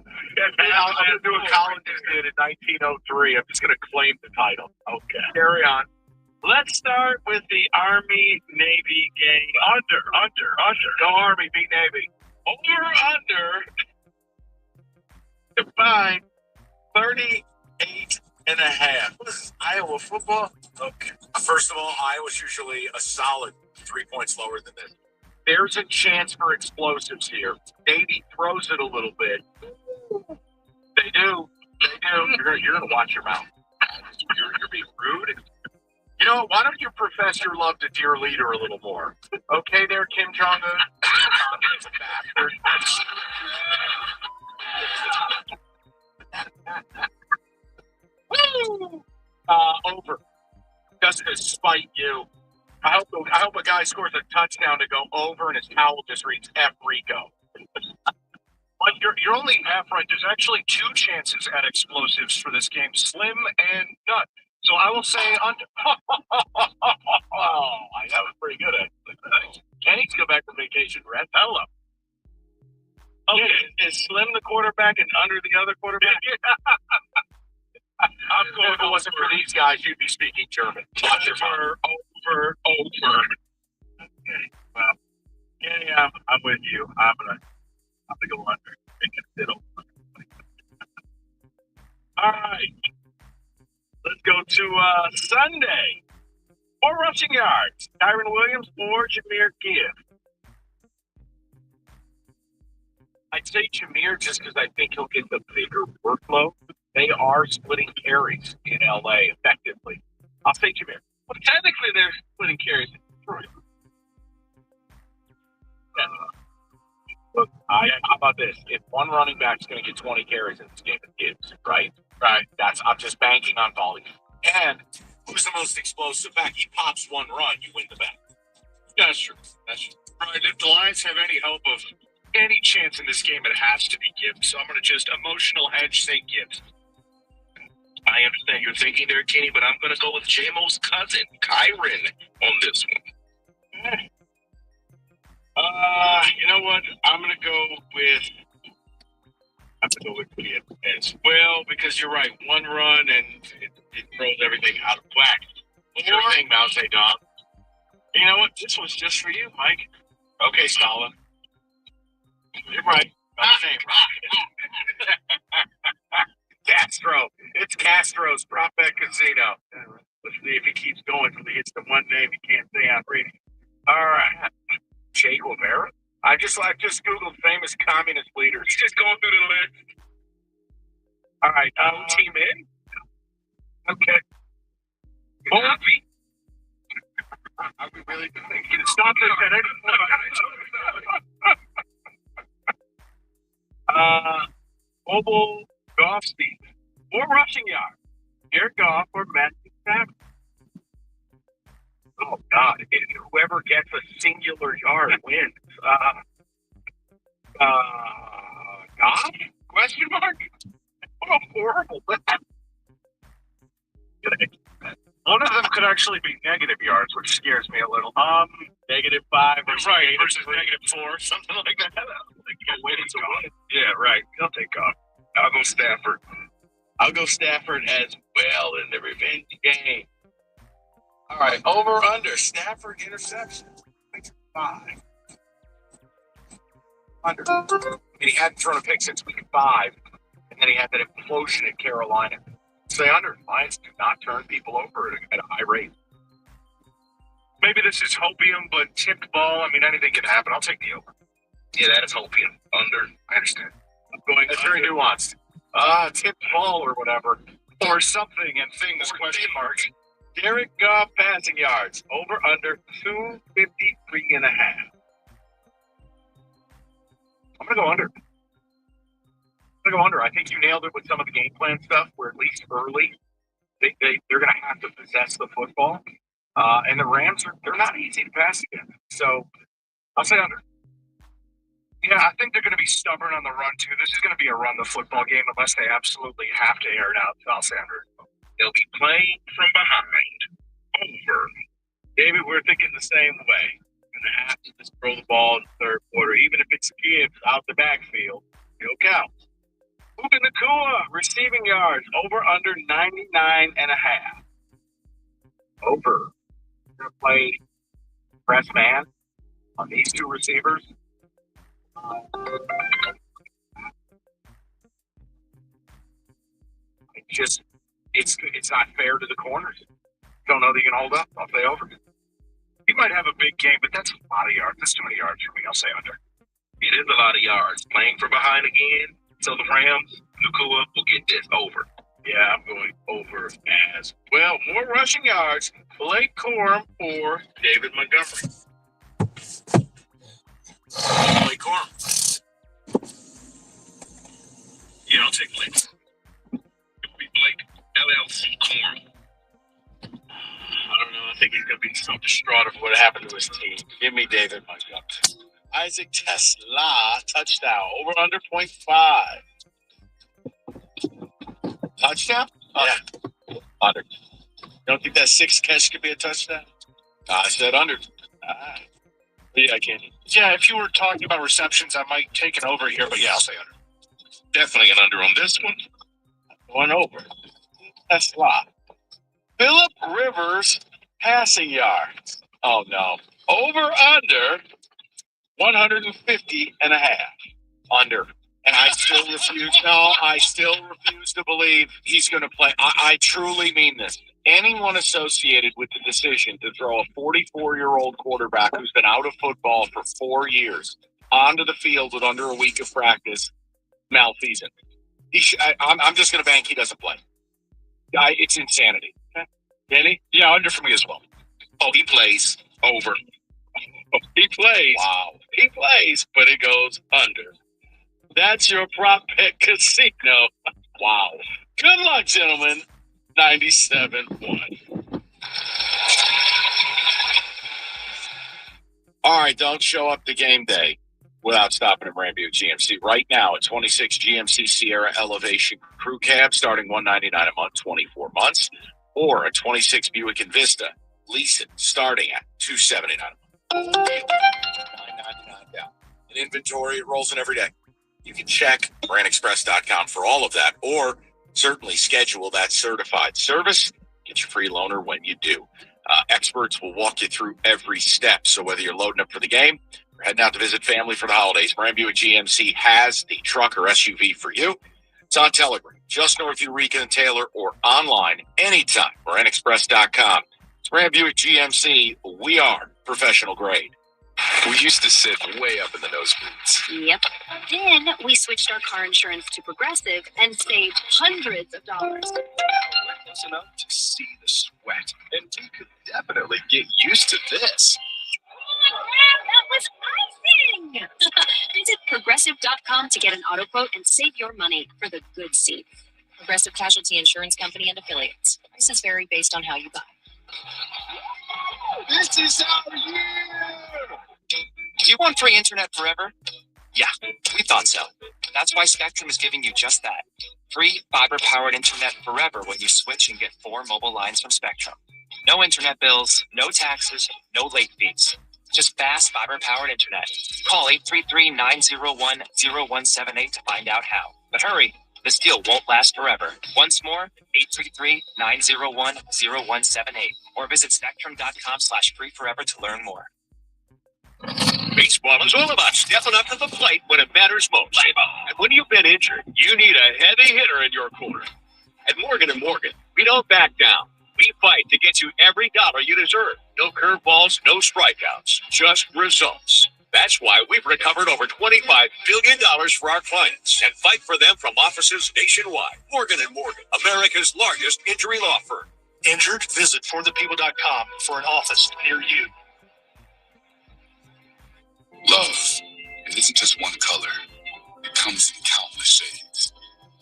I'm going to do what Colin just did in 1903. I'm just going to claim the title. Okay. Carry on. Let's start with the Army-Navy game. Under. Go Army, beat Navy. Over, defined 38.5. What is this, Iowa football? Okay. First of all, Iowa's usually a solid 3 points lower than this. There's a chance for explosives here. Navy throws it a little bit. They do. You're going to watch your mouth. You're being rude. You know, why don't you profess your love to dear leader a little more? Okay there, Kim Jong-un? He's a bastard. Woo! Over. Just to spite you. I hope a guy scores a touchdown to go over and his towel just reads F Rico. But you're only half right. There's actually 2 chances at explosives for this game, Slim and Nut. So I will say under. Oh, that was pretty good, actually. Kenny can go back to vacation. Red hello. Okay, is Slim the quarterback and under the other quarterback? I'm going. If it wasn't for these guys, you'd be speaking German. Over. Okay. Well, yeah, I'm with you. I'm gonna go under. Make it middle. All right. Let's go to Sunday. 4 rushing yards. Tyron Williams or Jameer Gibbs. I'd say Jameer just because I think he'll get the bigger workload. They are splitting carries in LA effectively. I'll say Jameer. Well, technically they're splitting carries in Detroit. Look, how about this? If one running back's going to get 20 carries in this game, it Gibbs, right? Right. I'm just banking on volume. And who's the most explosive back? He pops one run, you win the bet. That's true. Right. If the Lions have any hope of any chance in this game, it has to be Gibbs. So I'm going to just emotional hedge, say Gibbs. I understand you're thinking there, Kenny, but I'm going to go with J-Mo's cousin, Kyron, on this one. You know what? I'm going to go with Gibbs as well, because you're right. One run and it throws everything out of whack. Your thing, Mao Zedong. You know what? This was just for you, Mike. Okay, Stalin. You're right. Castro. It's Castro's Prospect Casino. Let's see if he keeps going until he hits the one name he can't say on radio. All right. Che Guevara? I just Googled famous communist leaders. Just going through the list. All right. Team in? Okay. Happy? Are we really thinking to stop this at any point, guys? Mobile golf speed. 4 rushing yards. Jared Goff or Matthew Stafford? Oh, God. Whoever gets a singular yard wins. Goff? Question mark? What a horrible One of them could actually be negative yards, which scares me a little. -5 versus -4, something like that. Yeah, right. I'll take Goff. I'll go Stafford. I'll go Stafford as well in the revenge game. All right, over under Stafford interception. 5. Under. And he hadn't thrown a pick since week 5, and then he had that implosion in Carolina. Say under. Lions do not turn people over at a high rate. Maybe this is hopium, but tipped ball. I mean, anything can happen. I'll take the over. Yeah, that is hopium. Under. I understand. I'm going. That's very nuanced. Tipped ball or whatever, or something, and things question mark. Jared Goff passing yards. Over under 253.5. I'm gonna go under. I think you nailed it with some of the game plan stuff. Where at least early, they're gonna have to possess the football, and the Rams they're not easy to pass against. So I'll say under. Yeah, I think they're going to be stubborn on the run, too. This is going to be a run the football game unless they absolutely have to air it out. So I'll say under. They'll be playing from behind. Over. David, we're thinking the same way. Going to have to just throw the ball in the third quarter, even if it's gives out the backfield. It'll count. Puka Nacua, receiving yards, over under 99.5. Over. Going to play press man on these two receivers. It's not fair to the corners. Don't know that you can hold up. I'll say over. He might have a big game, but that's a lot of yards. That's too many yards for me. I'll say under. It is a lot of yards. Playing from behind again. So the Rams, Nacua will get this over. Yeah, I'm going over as well. More rushing yards. Blake Corum or David Montgomery. Blake Corum. Yeah, I'll take Blake. It will be Blake LLC Corum. I don't know. I think he's going to be so distraught of what happened to his team. Give me David Montgomery. Isaac Tesla, touchdown. Over under 0.5. Touchdown? Yeah. Under. You don't think that 6 catch could be a touchdown? I said under. Yeah, I can. Yeah, if you were talking about receptions, I might take an over here, but yeah, I'll say under. Definitely an under on this one. Going over. Tesla. Phillip Rivers, passing yards. Oh, no. Over under 150.5. Under. And I still refuse. No, I still refuse to believe he's going to play. I truly mean this. Anyone associated with the decision to throw a 44-year-old quarterback who's been out of football for 4 years onto the field with under a week of practice, malfeasant. I'm just going to bank he doesn't play. It's insanity. Okay. Kenny? Yeah, under for me as well. Oh, he plays. Over. He plays. Wow. He plays, but it goes under. That's your prop bet casino. Wow. Good luck, gentlemen. 97-1. All right, don't show up to game day without stopping at Brand Buick GMC. Right now, a 26 GMC Sierra Elevation Crew Cab starting $199 a month, 24 months, or a 26 Buick Envista lease it starting at $279 a month. $999 down. In inventory, it rolls in every day. You can check brandexpress.com for all of that, or certainly schedule that certified service. Get your free loaner when you do. Experts will walk you through every step. So whether you're loading up for the game or heading out to visit family for the holidays, Brand Buick GMC has the truck or SUV for you. It's on Telegram, just north of Eureka and Taylor, or online anytime. brandexpress.com. It's Brand Buick GMC. We are professional grade. We used to sit way up in the nosebleeds. Yep. Then we switched our car insurance to Progressive and saved hundreds of dollars. close enough to see the sweat, and you could definitely get used to this. That was icing! Visit Progressive.com to get an auto quote and save your money for the good seat. Progressive Casualty Insurance Company and Affiliates. Prices vary based on how you buy. This is our year! Do you want free internet forever? Yeah, we thought so. That's why Spectrum is giving you just that. Free fiber-powered internet forever when you switch and get 4 mobile lines from Spectrum. No internet bills, no taxes, no late fees. Just fast fiber-powered internet. Call 833-901-0178 to find out how. But hurry, this deal won't last forever. Once more, 833-901-0178 or visit spectrum.com/free forever to learn more. Baseball is all about stepping up to the plate when it matters most. And when you've been injured, you need a heavy hitter in your corner. At Morgan & Morgan, we don't back down. We fight to get you every dollar you deserve. No curveballs, no strikeouts, just results. That's why we've recovered over $25 billion for our clients and fight for them from offices nationwide. Morgan & Morgan, America's largest injury law firm. Injured? Visit forthepeople.com for an office near you. Love, it isn't just one color. It comes in countless shades,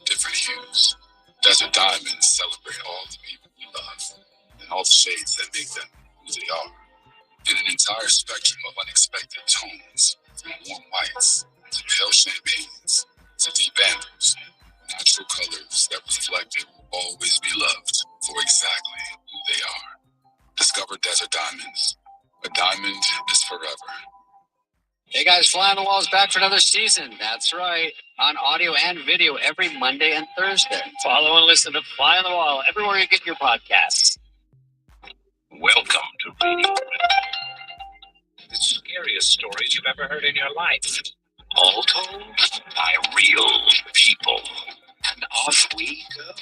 different hues. Desert Diamonds celebrate all the people we love and all the shades that make them who they are. In an entire spectrum of unexpected tones, from warm whites to pale champagnes to deep ambers, natural colors that reflect it will always be loved for exactly who they are. Discover Desert Diamonds. A diamond is forever. Hey guys, Fly on the Wall is back for another season. That's right. On audio and video every Monday and Thursday. Follow and listen to Fly on the Wall everywhere you get your podcasts. Welcome to Radio. The scariest stories you've ever heard in your life. All told by real people. And off we go.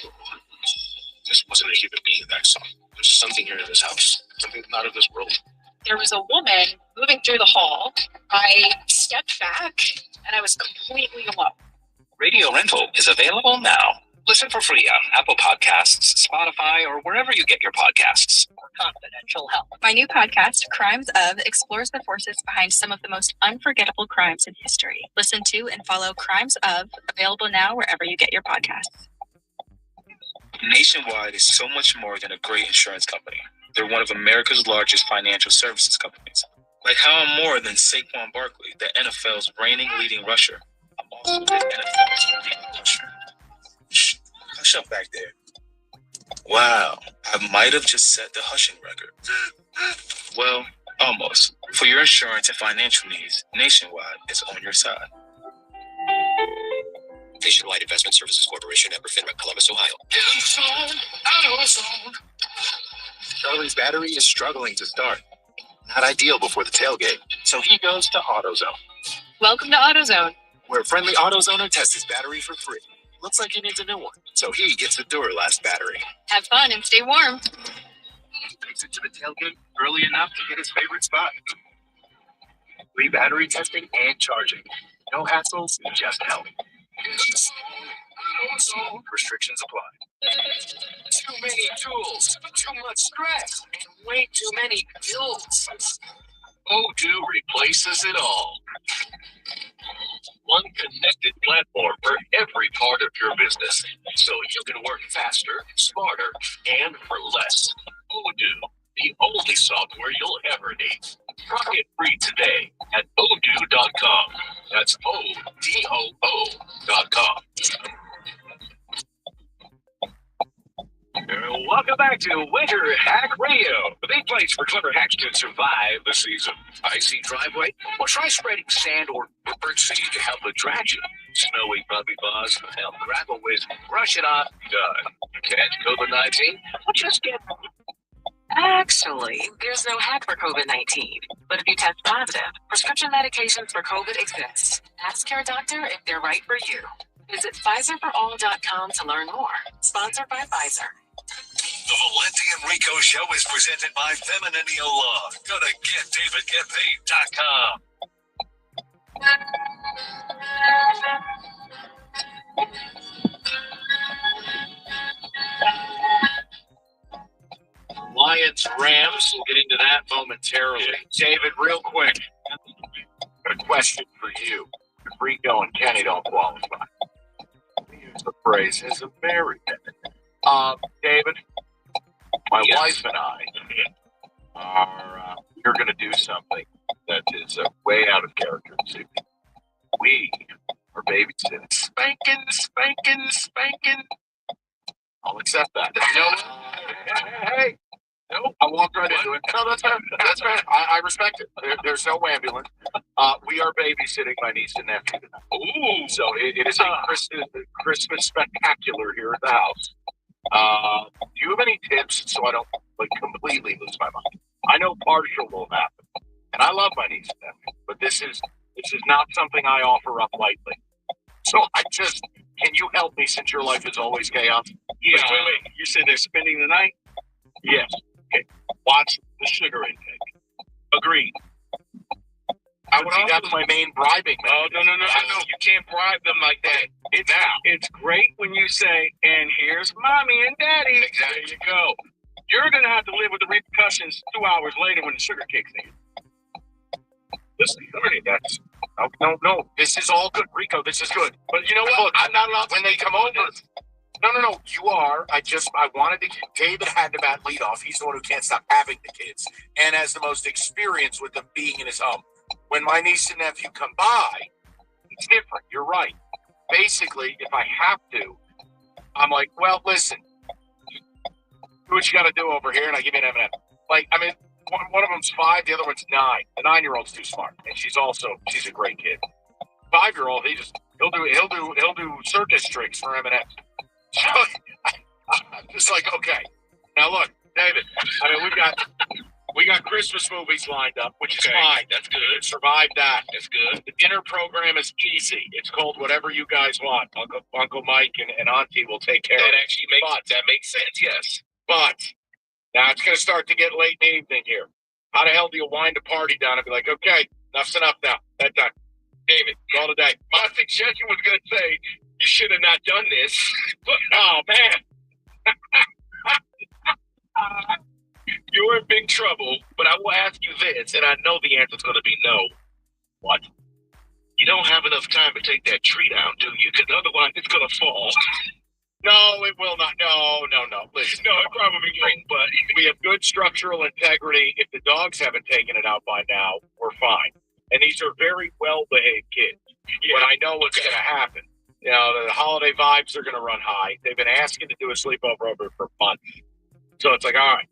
This wasn't a human being that song. There's something here in this house. Something not of this world. There was a woman moving through the hall. I stepped back and I was completely alone. Radio Rental is available now. Listen for free on Apple Podcasts, Spotify, or wherever you get your podcasts. For confidential help. My new podcast, Crimes Of, explores the forces behind some of the most unforgettable crimes in history. Listen to and follow Crimes Of, available now wherever you get your podcasts. Nationwide is so much more than a great insurance company. They're one of America's largest financial services companies. Like how I'm more than Saquon Barkley, the NFL's reigning leading rusher. I'm also the NFL's leading rusher. Shh, hush up back there. Wow, I might have just set the hushing record. Well, almost. For your insurance and financial needs, Nationwide is on your side. Nationwide Investment Services Corporation, member FINRA, Columbus, Ohio. Charlie's battery is struggling to start. Not ideal before the tailgate, so he goes to AutoZone, Welcome to AutoZone. where a friendly AutoZoner tests his battery for free. Looks like he needs a new one, so he gets the Duralast battery. Have fun and stay warm. He makes it to the tailgate early enough to hit his favorite spot. Free battery testing and charging. No hassles, just help. Restrictions apply. Too many tools, too much stress, and way too many bills. Odoo replaces it all. One connected platform for every part of your business, so you can work faster, smarter, and for less. Odoo, the only software you'll ever need. Try it free today at odoo.com. That's ODOO.com. Welcome back to Winter Hack Radio, the big place for clever hacks to survive the season. Icy driveway? Well, try spreading sand or birdseed to help attract you. Snowy puppy paws? Hell, grab a whiz, brush it off, done. Catch COVID-19? Well, just get... Actually, there's no hack for COVID-19. But if you test positive, prescription medications for COVID exist. Ask your doctor if they're right for you. Visit PfizerForAll.com to learn more. Sponsored by Pfizer. The Valenti and Rico Show is presented by Femininio Law. Go to GetDavidGetPaid.com. Rams. We'll get into that momentarily. David, real quick, got a question for you. If Rico and Kenny don't qualify, we use the phrase is American. David, my wife and I are we're going to do something that is way out of character this evening. We are babysitting. Spanking. I'll accept that. You know what? Hey. No, I walked right into it. No, that's fair. That's fair. I respect it. There's no ambulance. We are babysitting my niece and nephew tonight. Ooh. So it is a Christmas spectacular here at the house. Do you have any tips so I don't completely lose my mind? I know partial will happen, and I love my niece and nephew, but this is not something I offer up lightly. So can you help me since your life is always chaos? Yeah. Wait. You said they're spending the night? Yes. Okay. Watch the sugar intake. Agreed. That's my main bribing method. Oh, no. You can't bribe them like that. It's great when you say, and here's mommy and daddy. Exactly. There you go. You're going to have to live with the repercussions 2 hours later when the sugar kicks in. Listen, no. This is all good, Rico. This is good. But you know what? Look, I'm not allowed when they come over. No. You are. I wanted to. David had the bat lead off. He's the one who can't stop having the kids and has the most experience with them being in his home. When my niece and nephew come by, it's different. You're right. Basically, if I have to, I'm like, well, listen, do what you got to do over here, and I give you an M&M. One of them's 5, the other one's 9. The 9-year-old's too smart, and she's a great kid. 5-year-old, he'll do circus tricks for M&M's. So I'm just like, okay. Now look, David. We got Christmas movies lined up, which is fine. That's good. Survive that. That's good. The dinner program is easy. It's called whatever you guys want. Uncle Mike and Auntie will take care of it. That makes sense. Yes. But now it's going to start to get late in the evening here. How the hell do you wind a party down and be like, okay, enough's enough now. That time. David, call it a day. My suggestion was going to say, you should have not done this. But, oh, man. You're in big trouble, but I will ask you this, and I know the answer is going to be no. What? You don't have enough time to take that tree down, do you? Because otherwise it's going to fall. No, it will not. No. Listen, no, it probably won't, but we have good structural integrity. If the dogs haven't taken it out by now, we're fine. And these are very well-behaved kids. Yeah. But I know what's going to happen. You know, the holiday vibes are going to run high. They've been asking to do a sleepover over for months. So it's like, all right.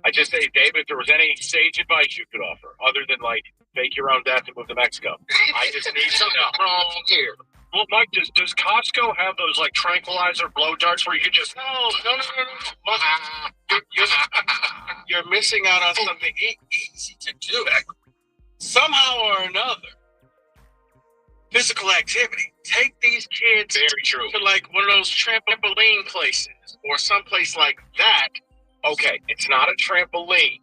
I just say, David, if there was any sage advice you could offer, other than fake your own death and move to Mexico, I just need to know. Wrong here. Well, Mike, does Costco have those tranquilizer blow darts where you could just no. You're missing out on something easy to do. Somehow or another, physical activity. Take these kids to one of those trampoline places or someplace like that. Okay, it's not a trampoline,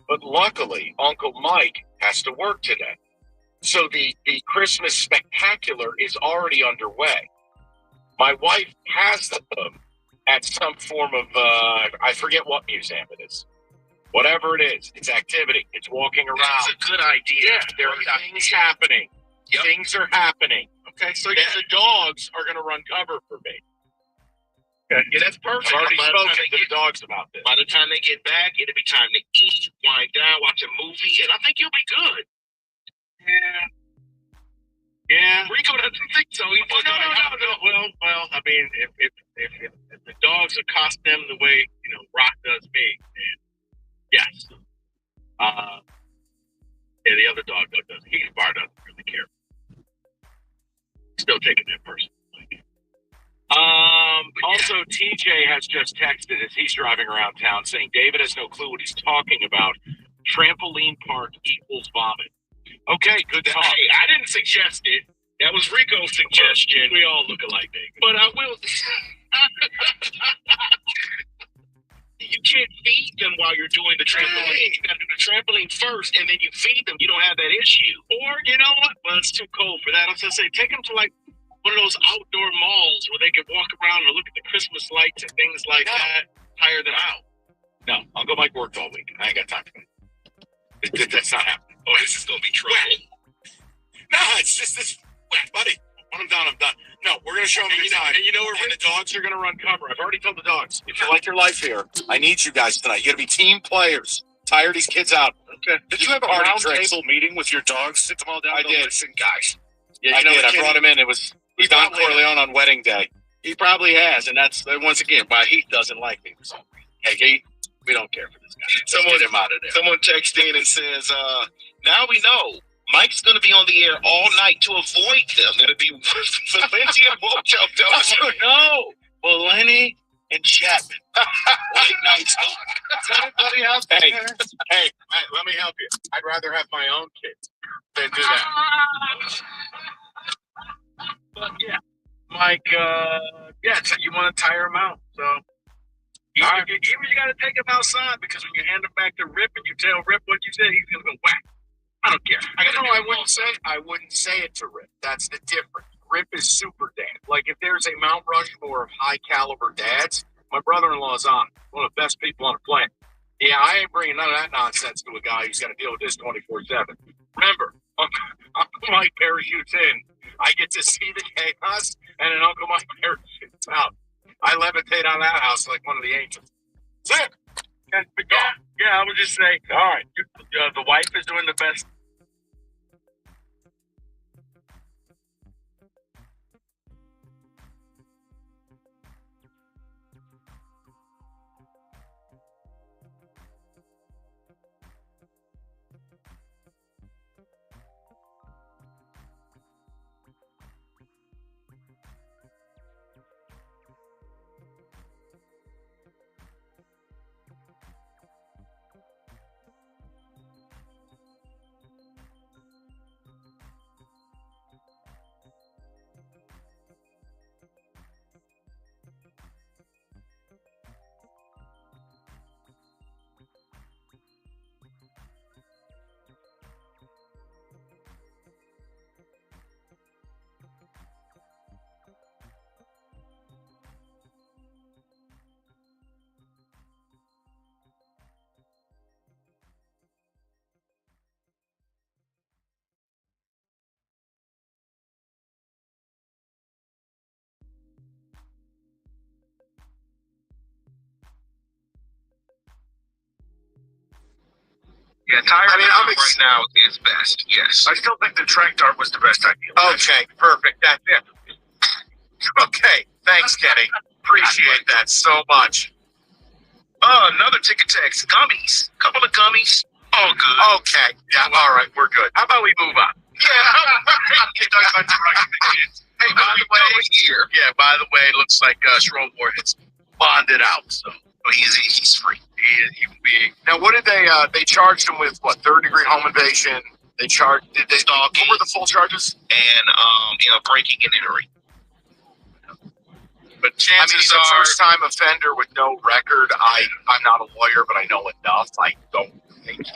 but luckily Uncle Mike has to work today. So the Christmas spectacular is already underway. My wife has them at some form of, I forget what museum it is. Whatever it is, it's activity. It's walking around. That's a good idea. Yeah, there are things happening. Yep. Things are happening. Okay, so the dogs are going to run cover for me. Okay. Yeah, that's perfect. I've already spoken to the dogs about this. By the time they get back, it'll be time to eat, wind down, watch a movie, and I think you'll be good. Yeah. Rico doesn't think so. He's no. Well, I mean, if the dogs accost them the way Rock does me, then yes. Yeah, the other dog doesn't. He's bar doesn't really care. Still taking that person. Also, TJ has just texted as he's driving around town saying David has no clue what he's talking about. Trampoline park equals vomit. Okay, good talk. Hey, I didn't suggest it. That was Rico's suggestion. We all look alike, David. But I will. You can't feed them while you're doing the trampoline. You got to do the trampoline first, and then you feed them. You don't have that issue. Or, you know what? Well, it's too cold for that. I was going to say, take them to one of those outdoor malls where they can walk around and look at the Christmas lights and things like that. Tire them out. No, Uncle Mike worked all week. I ain't got time for that. That's not happening. Oh, this is gonna be trouble. No, it's just this, buddy. When I'm done, I'm done. No, we're gonna show them your time. And you know what? And the dogs are gonna run cover. I've already told the dogs. If you like your life here, I need you guys tonight. You gotta be team players. Tire these kids out. Okay. Did you have a round table meeting with your dogs? Sit them all down. I did. Listen, guys. Yeah, I did. I brought him in. It was Don Corleone on wedding day. He probably has, and that's once again why Heath doesn't like me. So, hey, Heath, we don't care for this guy. Someone, get him out of there. Someone texted in and says, now we know Mike's going to be on the air all night to avoid them. It'll be Valenti and Mojo. No, Valenti and Chapman. Late night talk. Anybody else? Hey, let me help you. I'd rather have my own kids than do that. But yeah, Mike, so you want to tire him out. So even you got to take him outside, because when you hand him back to Rip and you tell Rip what you said, he's going to go whack. I don't care. I wouldn't say it to Rip. That's the difference. Rip is super dad. Like, if there's a Mount Rushmore of high caliber dads, my brother-in-law is on it. One of the best people on the planet. Yeah, I ain't bringing none of that nonsense to a guy who's got to deal with this 24/7. Remember, Uncle Mike parachutes in. I get to see the chaos, and then Uncle Mike parachutes out. I levitate on that house like one of the angels. That's it. Yeah, I would just say, all right, the wife is doing the best. Yeah, tire right now is best. Yes. I still think the track dart was the best idea. Okay, perfect. That's it. Okay, thanks, Kenny. Appreciate that so much. Another ticket text. Gummies. Couple of gummies. All good. Okay, yeah, all right, we're good. How about we move on? Yeah. Hey, by the way, by the way, it looks like Schroeder has bonded out, so he's free. He will be. Now, what did they charged him with? What, third-degree home invasion? Did they stalking? What were the full charges? And breaking and entering. But chances are, a first-time offender with no record. I'm not a lawyer, but I know enough. I don't think.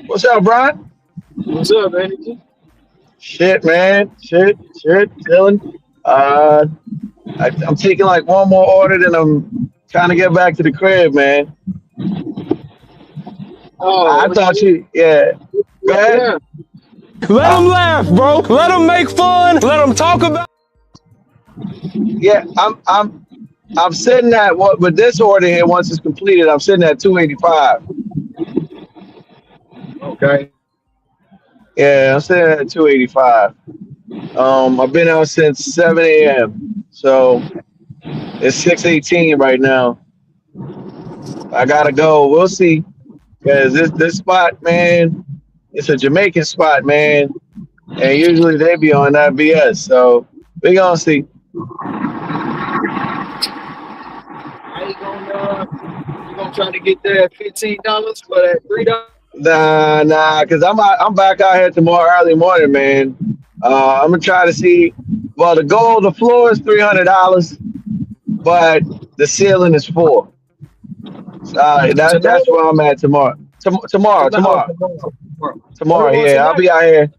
What's up, Brian? What's up, man? Shit, man. Shit. Chilling. I'm taking like one more order, then I'm trying to get back to the crib, man. I Oh, thought shit. yeah. Go ahead. Yeah. Let them laugh, bro. Let them make fun. Let them talk about. Yeah, I'm sitting at what with this order here. Once it's completed, I'm sitting at 285. Okay. Yeah, I'm sitting at 285. I've been out since 7 a.m. So it's 6:18 right now. I gotta go. We'll see. Cause this spot, man, it's a Jamaican spot, man, and usually they be on that BS. So we gonna see. How you gonna try to get there at $15 for that $3? Nah, cause I'm back out here tomorrow early morning, man. I'm gonna try to see. Well, the floor is $300, but the ceiling is $400. Tonight? That's where I'm at tomorrow. Tomorrow. Going Yeah, I'll tonight? be out here.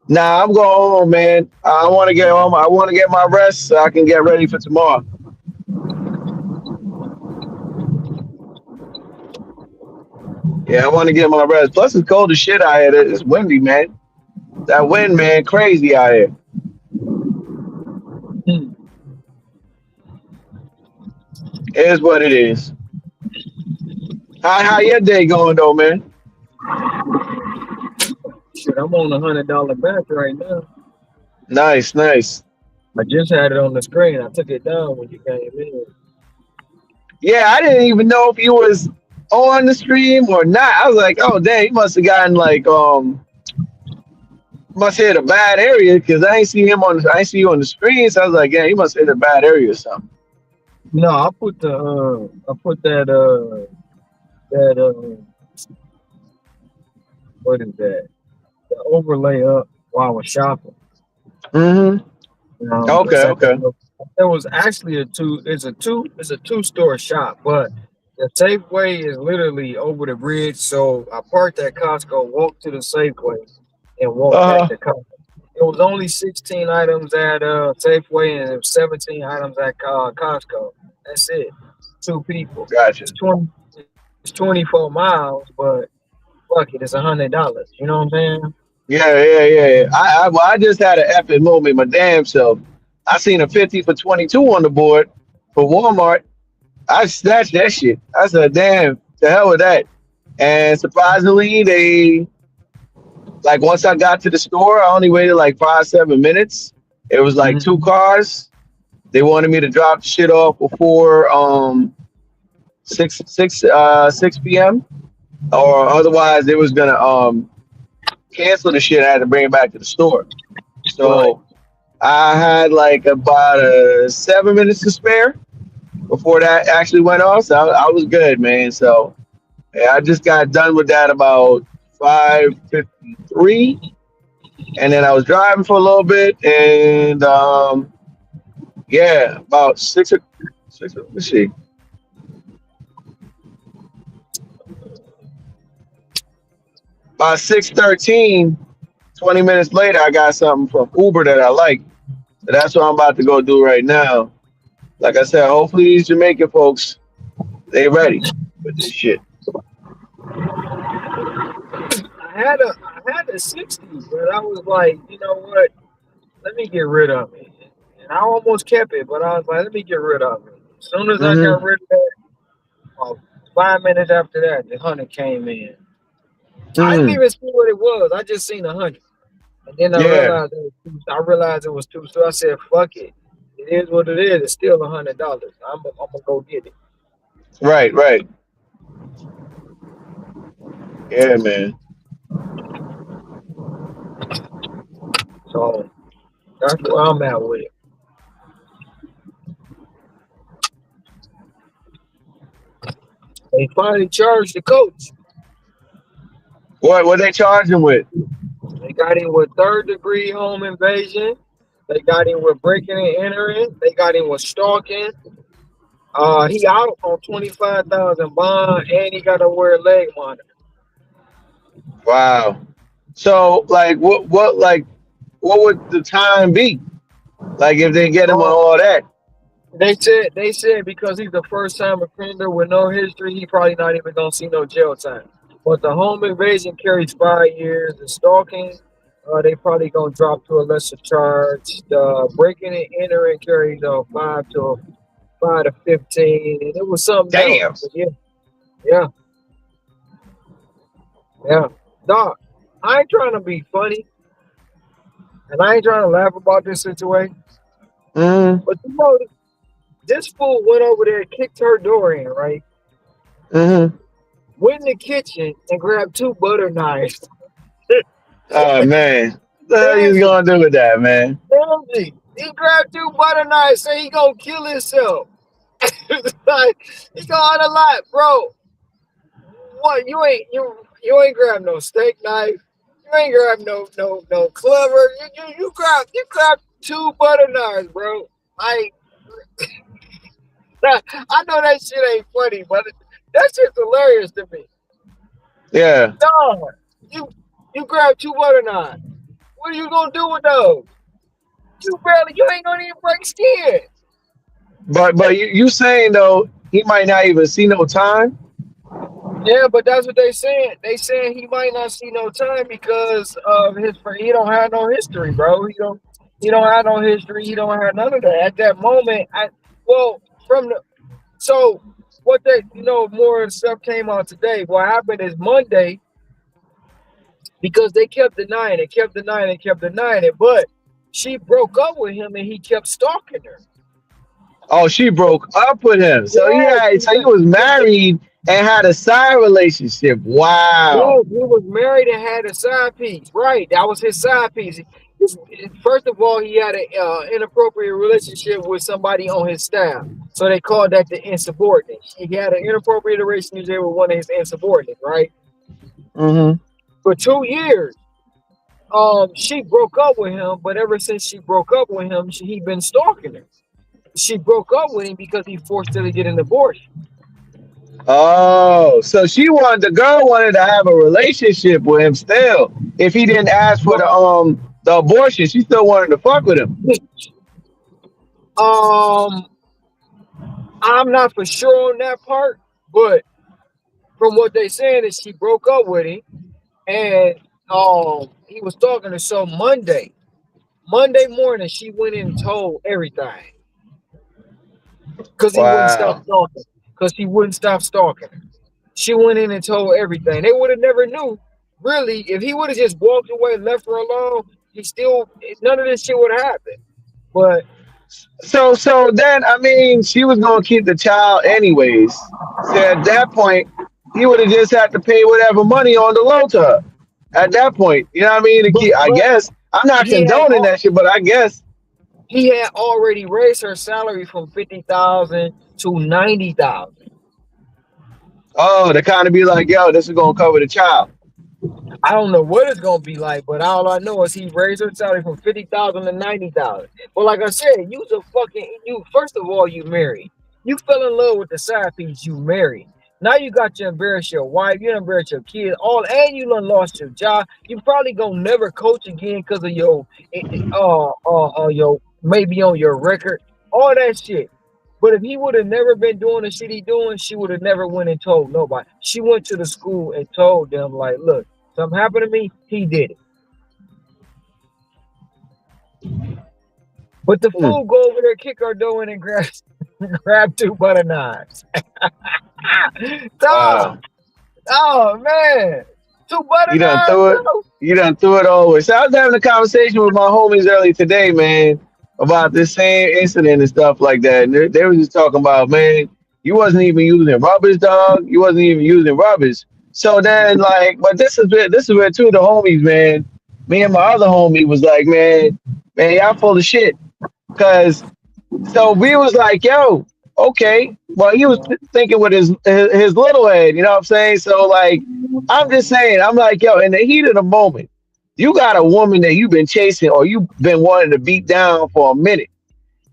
Nah, I'm going home, man. I want to get home. I want to get my rest so I can get ready for tomorrow. Yeah, I want to get my rest. Plus, it's cold as shit out here. It's windy, man. That wind, man, crazy out here. It is what it is. How your day going though, man? Shit, I'm on $100 batch right now. Nice. I just had it on the screen. I took it down when you came in. Yeah, I didn't even know if you was on the stream or not. I was like, oh dang, he must have gotten like must hit a bad area because I ain't see him I ain't see you on the screen. So I was like, yeah, he must hit a bad area or something. No, I put that what is that? The overlay up while I was shopping. Mm-hmm. Okay. There was actually it's a two-store shop, but the Safeway is literally over the bridge. So I parked at Costco, walked to the Safeway, and walked back to Costco. It was only 16 items at Safeway and 17 items at Costco. That's it. Two people. Gotcha. It's 24 miles, but fuck it, it's $100. You know what I'm saying? Yeah. I just had an epic moment, my damn self. I seen a 50 for 22 on the board for Walmart. I snatched that shit. I said, damn, to hell with that. And surprisingly, they like once I got to the store, I only waited like 5-7 minutes. It was like two cars. They wanted me to drop shit off before 6 p.m. or otherwise they was gonna cancel the shit. I had to bring it back to the store. So I had like about 7 minutes to spare before that actually went off. So I was good, man. So yeah, I just got done with that about 5:53, and then I was driving for a little bit, and yeah, about six. Let's see. About 6:13, 20 minutes later, I got something from Uber that I like. So that's what I'm about to go do right now. Like I said, hopefully these Jamaican folks, they ready with this shit. I had a 60, but I was like, you know what? Let me get rid of it. And I almost kept it, but I was like, let me get rid of it. As soon as I got rid of it, 5 minutes after that, the 100 came in. I didn't even see what it was. I just seen 100, and then I realized it was two. So I said, "Fuck it. It is what it is. It's still $100. I'm gonna go get it." Right. Yeah, man. So that's where I'm at with it. They finally charged the coach. What they charged him with? They got him with third-degree home invasion. They got him with breaking and entering. They got him with stalking. He out on $25,000 bond, and he got to wear a leg monitor. Wow. So like what would the time be? Like if they get him on Oh, all that? they said because he's a first time offender with no history, he probably not even gonna see no jail time. But the home invasion carries 5 years. The stalking, they probably gonna drop to a lesser charge. The breaking and entering carries 5 to 15, and it was something else. Damn. But yeah, yeah. Dog, I ain't trying to be funny, and I ain't trying to laugh about this situation. Mm-hmm. But this fool went over there, kicked her door in, right? Mm-hmm. Went in the kitchen and grabbed two butter knives. Oh man. What the hell you Angie, gonna do with that, man? he grabbed two butter knives, say he gonna kill himself. Like, he going a lot, bro. What you ain't grab no steak knife. You ain't grab no clever. You grabbed two butter knives, bro. Like, I know that shit ain't funny, but that shit's hilarious to me. Yeah. Dog, you grab two butter knives. What are you gonna do with those? You ain't gonna even break skin. But you saying though he might not even see no time? Yeah, but that's what they saying. They saying he might not see no time because of he don't have no history, bro. He don't have no history. He don't have none of that. At that moment, well from the so what they more stuff came out today. What happened is Monday, because they kept denying it, kept denying it, kept denying it, but she broke up with him and he kept stalking her. Oh, she broke up with him. So he was married and had a side relationship. Wow. Yes, he was married and had a side piece. Right, that was his side piece. First of all, he had an inappropriate relationship with somebody on his staff, so they called that the insubordinate. He had an inappropriate relationship with one of his insubordinates. Right, Mm-hmm. for 2 years, she broke up with him, but ever since she broke up with him, he been stalking her. She broke up with him because he forced her to get an abortion. Oh, so the girl wanted to have a relationship with him still. If he didn't ask for the abortion, she still wanted to fuck with him. Um, I'm not for sure on that part, but from what they saying is she broke up with him, and he was talking to so Monday morning she went in and told everything because he wouldn't stop Wow. stalking. Because he wouldn't stop stalking her. She went in and told everything. They would have never knew, really, if he would have just walked away and left her alone. None of this shit would have happened. But So then I mean she was gonna keep the child anyways. So at that point, he would have just had to pay whatever money on the loan to her. At that point, you know what I mean? To but, keep, I but guess I'm not he had condoning that shit, but I guess he had already raised her salary from 50,000 to 90,000. oh, to kind of be like, yo, this is gonna cover the child. I don't know what it's gonna be like, but all I know is he raised her salary from 50,000 to 90,000. Well, like I said, you. First of all, you married. You fell in love with the side piece. You married. Now you got to embarrass your wife. You embarrass your kids. And you done lost your job. You probably gonna never coach again because of your maybe on your record. All that shit. But if he would have never been doing the shit he doing, she would have never went and told nobody. She went to the school and told them, like, look, something happened to me, he did it. But the Hmm. fool go over there, kick our door in and grab two butter knives. Dog. Wow. Oh man. Two butter You done knives, threw it. bro. You done threw it all away. So I was having a conversation with my homies early today, man, about this same incident and stuff like that. And they were just talking about, man, you wasn't even using rubbers, dog. You wasn't even using rubbers. So then, like, but this is where two of the homies, man. Me and my other homie was like, man, y'all full of shit. Cause so we was like, yo, okay. Well, he was thinking with his little head, you know what I'm saying? So like, I'm just saying, I'm like, yo, in the heat of the moment, you got a woman that you've been chasing or you've been wanting to beat down for a minute,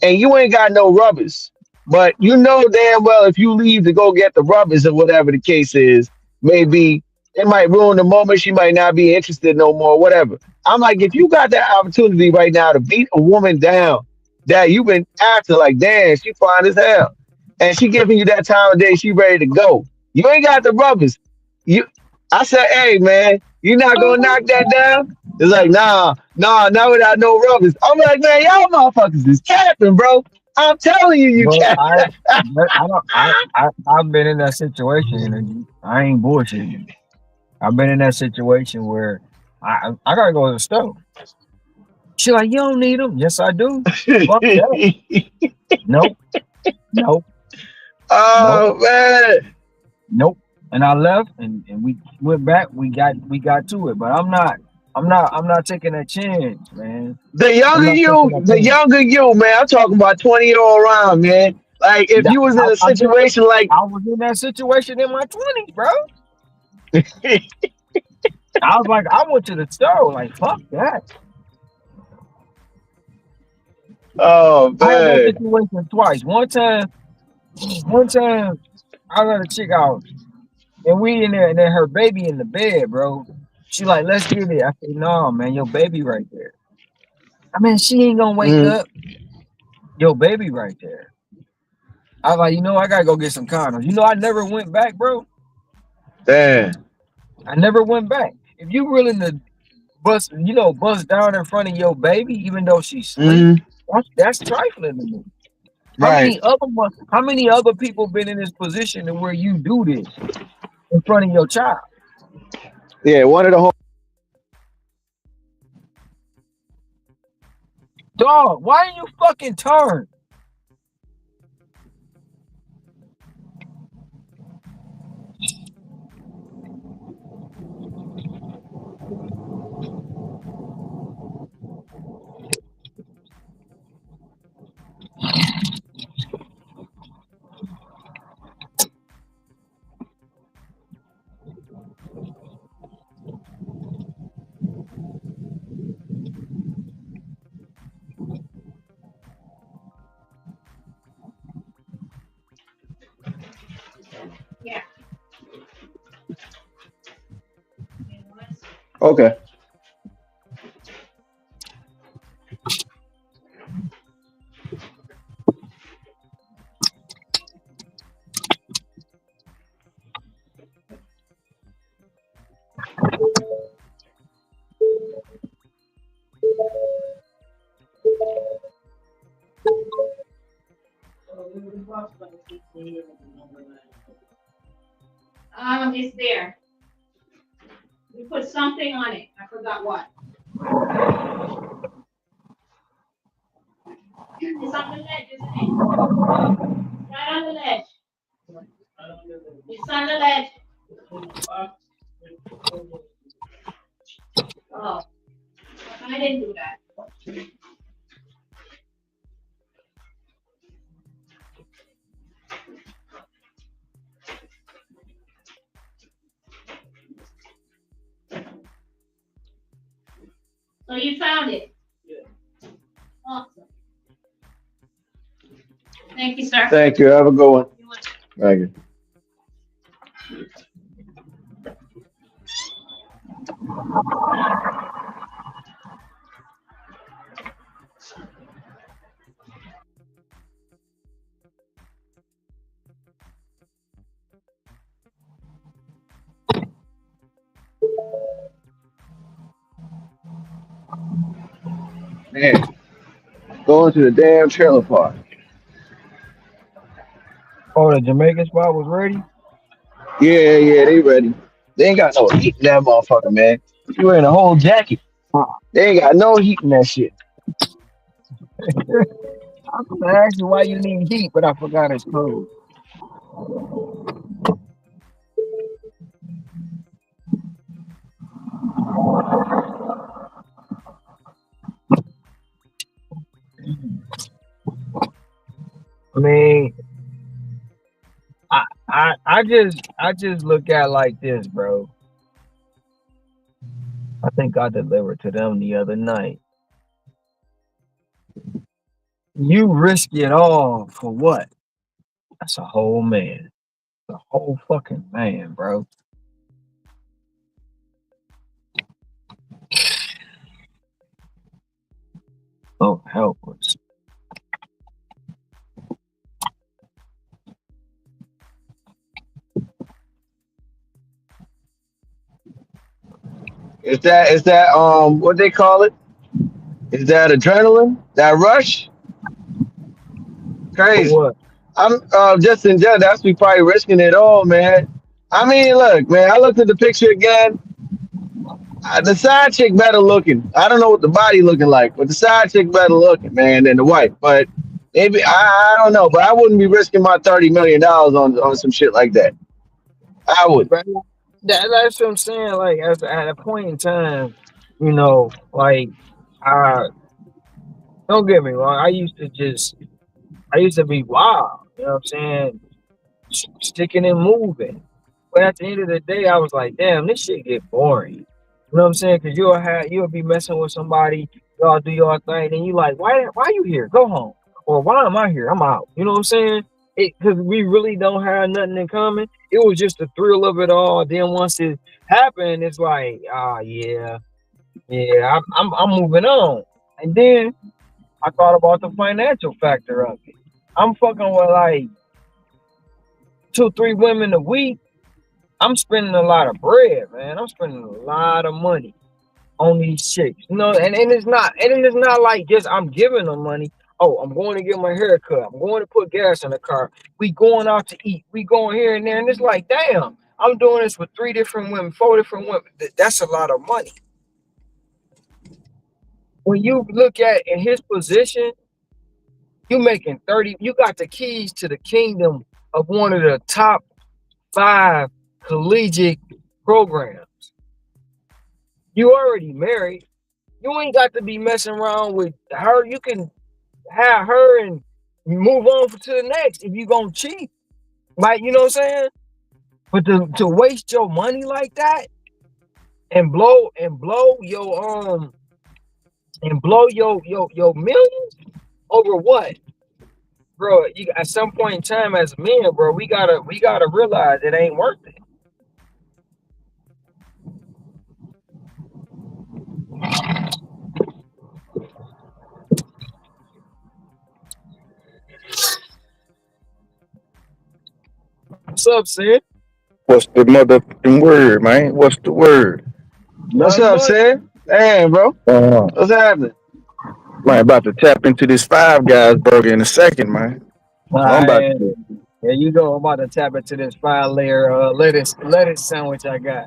and you ain't got no rubbers. But you know damn well if you leave to go get the rubbers or whatever the case is, maybe it might ruin the moment. She might not be interested no more, whatever. I'm like, if you got that opportunity right now to beat a woman down that you've been after, like, damn, she fine as hell, and she giving you that time of day, she ready to go. You ain't got the rubbers. You, I said, hey man, you not gonna knock that down? It's like, not without no rubbers. I'm like, man, y'all motherfuckers is capping, bro. I'm telling you, you But can't. I don't, I've been in that situation, and I ain't bullshitting. I've been in that situation where I gotta go to the store. She like, you don't need them. Yes, I do. Fuck that. Nope. Nope. Nope. Oh man, Nope. And I left, and we went back. We got to it. But I'm not taking that chance, man. I'm not taking that the chance. younger you, man. I'm talking about 20 all around, man. Like if That, you was in a I've been in, situation like, I was in that situation in my 20s, bro. I was like, I went to the store, like, fuck that. oh I had that man, situation twice. One time, I let a chick out, and we in there, and then her baby in the bed, bro. She like, let's get it. I said, no, man, your baby right there. I mean, she ain't gonna wake mm, up. Your baby right there. I was like, I gotta go get some condoms. I never went back, bro. damn. I never went back. If you willing to bust down in front of your baby, even though she's asleep, Mm, that's trifling to me. right. How many other people been in this position to where you do this in front of your child? Yeah, one of the whole. Dog, why you fucking turn? Okay. It's there. We put something on it. I forgot what. It's on the ledge, isn't it? Right on the ledge. It's on the ledge. Oh, I didn't do that. So you found it? Yeah. Awesome. Thank you, sir. Thank you. Have a good one. Thank you. Man, going to the damn trailer park. Oh, the Jamaican spot was ready. Yeah, they ready. They ain't got no heat in that motherfucker, man. You wearing a whole jacket. They ain't got no heat in that shit. I was gonna ask you why you need heat, but I forgot it's cold. I mean, I just look at it like this, bro. I think I delivered to them the other night. You risk it all for what? That's a whole man. A whole fucking man, bro. Oh, helpless. Is that what they call it? Is that adrenaline? That rush? For Crazy. what? I'm just in general. That's me probably risking it all, man. I mean, look, man. I looked at the picture again. The side chick better looking. I don't know what the body looking like, but the side chick better looking, man, than the wife. But maybe I don't know. But I wouldn't be risking my $30 million on some shit like that. I would. But that's what I'm saying. Like, at a point in time, like, I don't get me wrong. I used to be wild. You know what I'm saying? Sticking and moving. But at the end of the day, I was like, damn, this shit get boring. You know what I'm saying? Because you'll be messing with somebody, y'all do your thing, and you like, why you here? Go home. Or why am I here? I'm out. You know what I'm saying? Because we really don't have nothing in common. It was just the thrill of it all. Then once it happened, it's like, yeah, I'm moving on. And then I thought about the financial factor of it. I'm fucking with like 2, 3 women a week. I'm spending a lot of bread, man. I'm spending a lot of money on these chicks. And it's not like just I'm giving them money. Oh, I'm going to get my hair cut. I'm going to put gas in the car. We going out to eat. We going here and there. And it's like, damn, I'm doing this with 3 different women, 4 different women. That's a lot of money. When you look at in his position, you making 30, you got the keys to the kingdom of one of the top 5 collegiate programs. You already married. You ain't got to be messing around with her. You can have her and move on to the next if you gonna cheat. Like, you know what I'm saying? But to waste your money like that and blow your millions over what? Bro, at some point in time as men, bro, we gotta realize it ain't worth it. What's up, Sid? What's the motherfucking word, man? What's the word? What's Not up, much. Sid? Damn, bro. What's happening? Man, about to tap into this Five Guys burger in a second, man. So I'm about Right. to There you go. I'm about to tap into this 5-layer lettuce sandwich I got.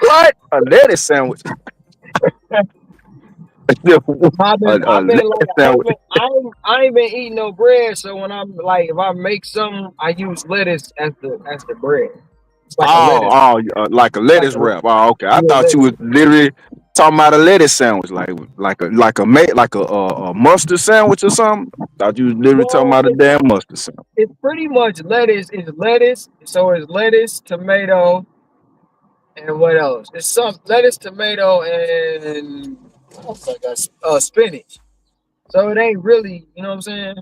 what? A lettuce sandwich. a I've been like lettuce sandwich. I ain't been eating no bread, so when I'm like if I make something, I use lettuce as the bread. It's like a lettuce, Like a like lettuce a wrap. Oh, okay. I thought you lettuce. was literally talking about a lettuce sandwich, like a mustard sandwich or something. Thought you was literally talking No, about a damn mustard sandwich. it's pretty much lettuce. It's lettuce, so it's lettuce, tomato, and what else? It's some lettuce, tomato, and spinach. So it ain't really, you know what I'm saying?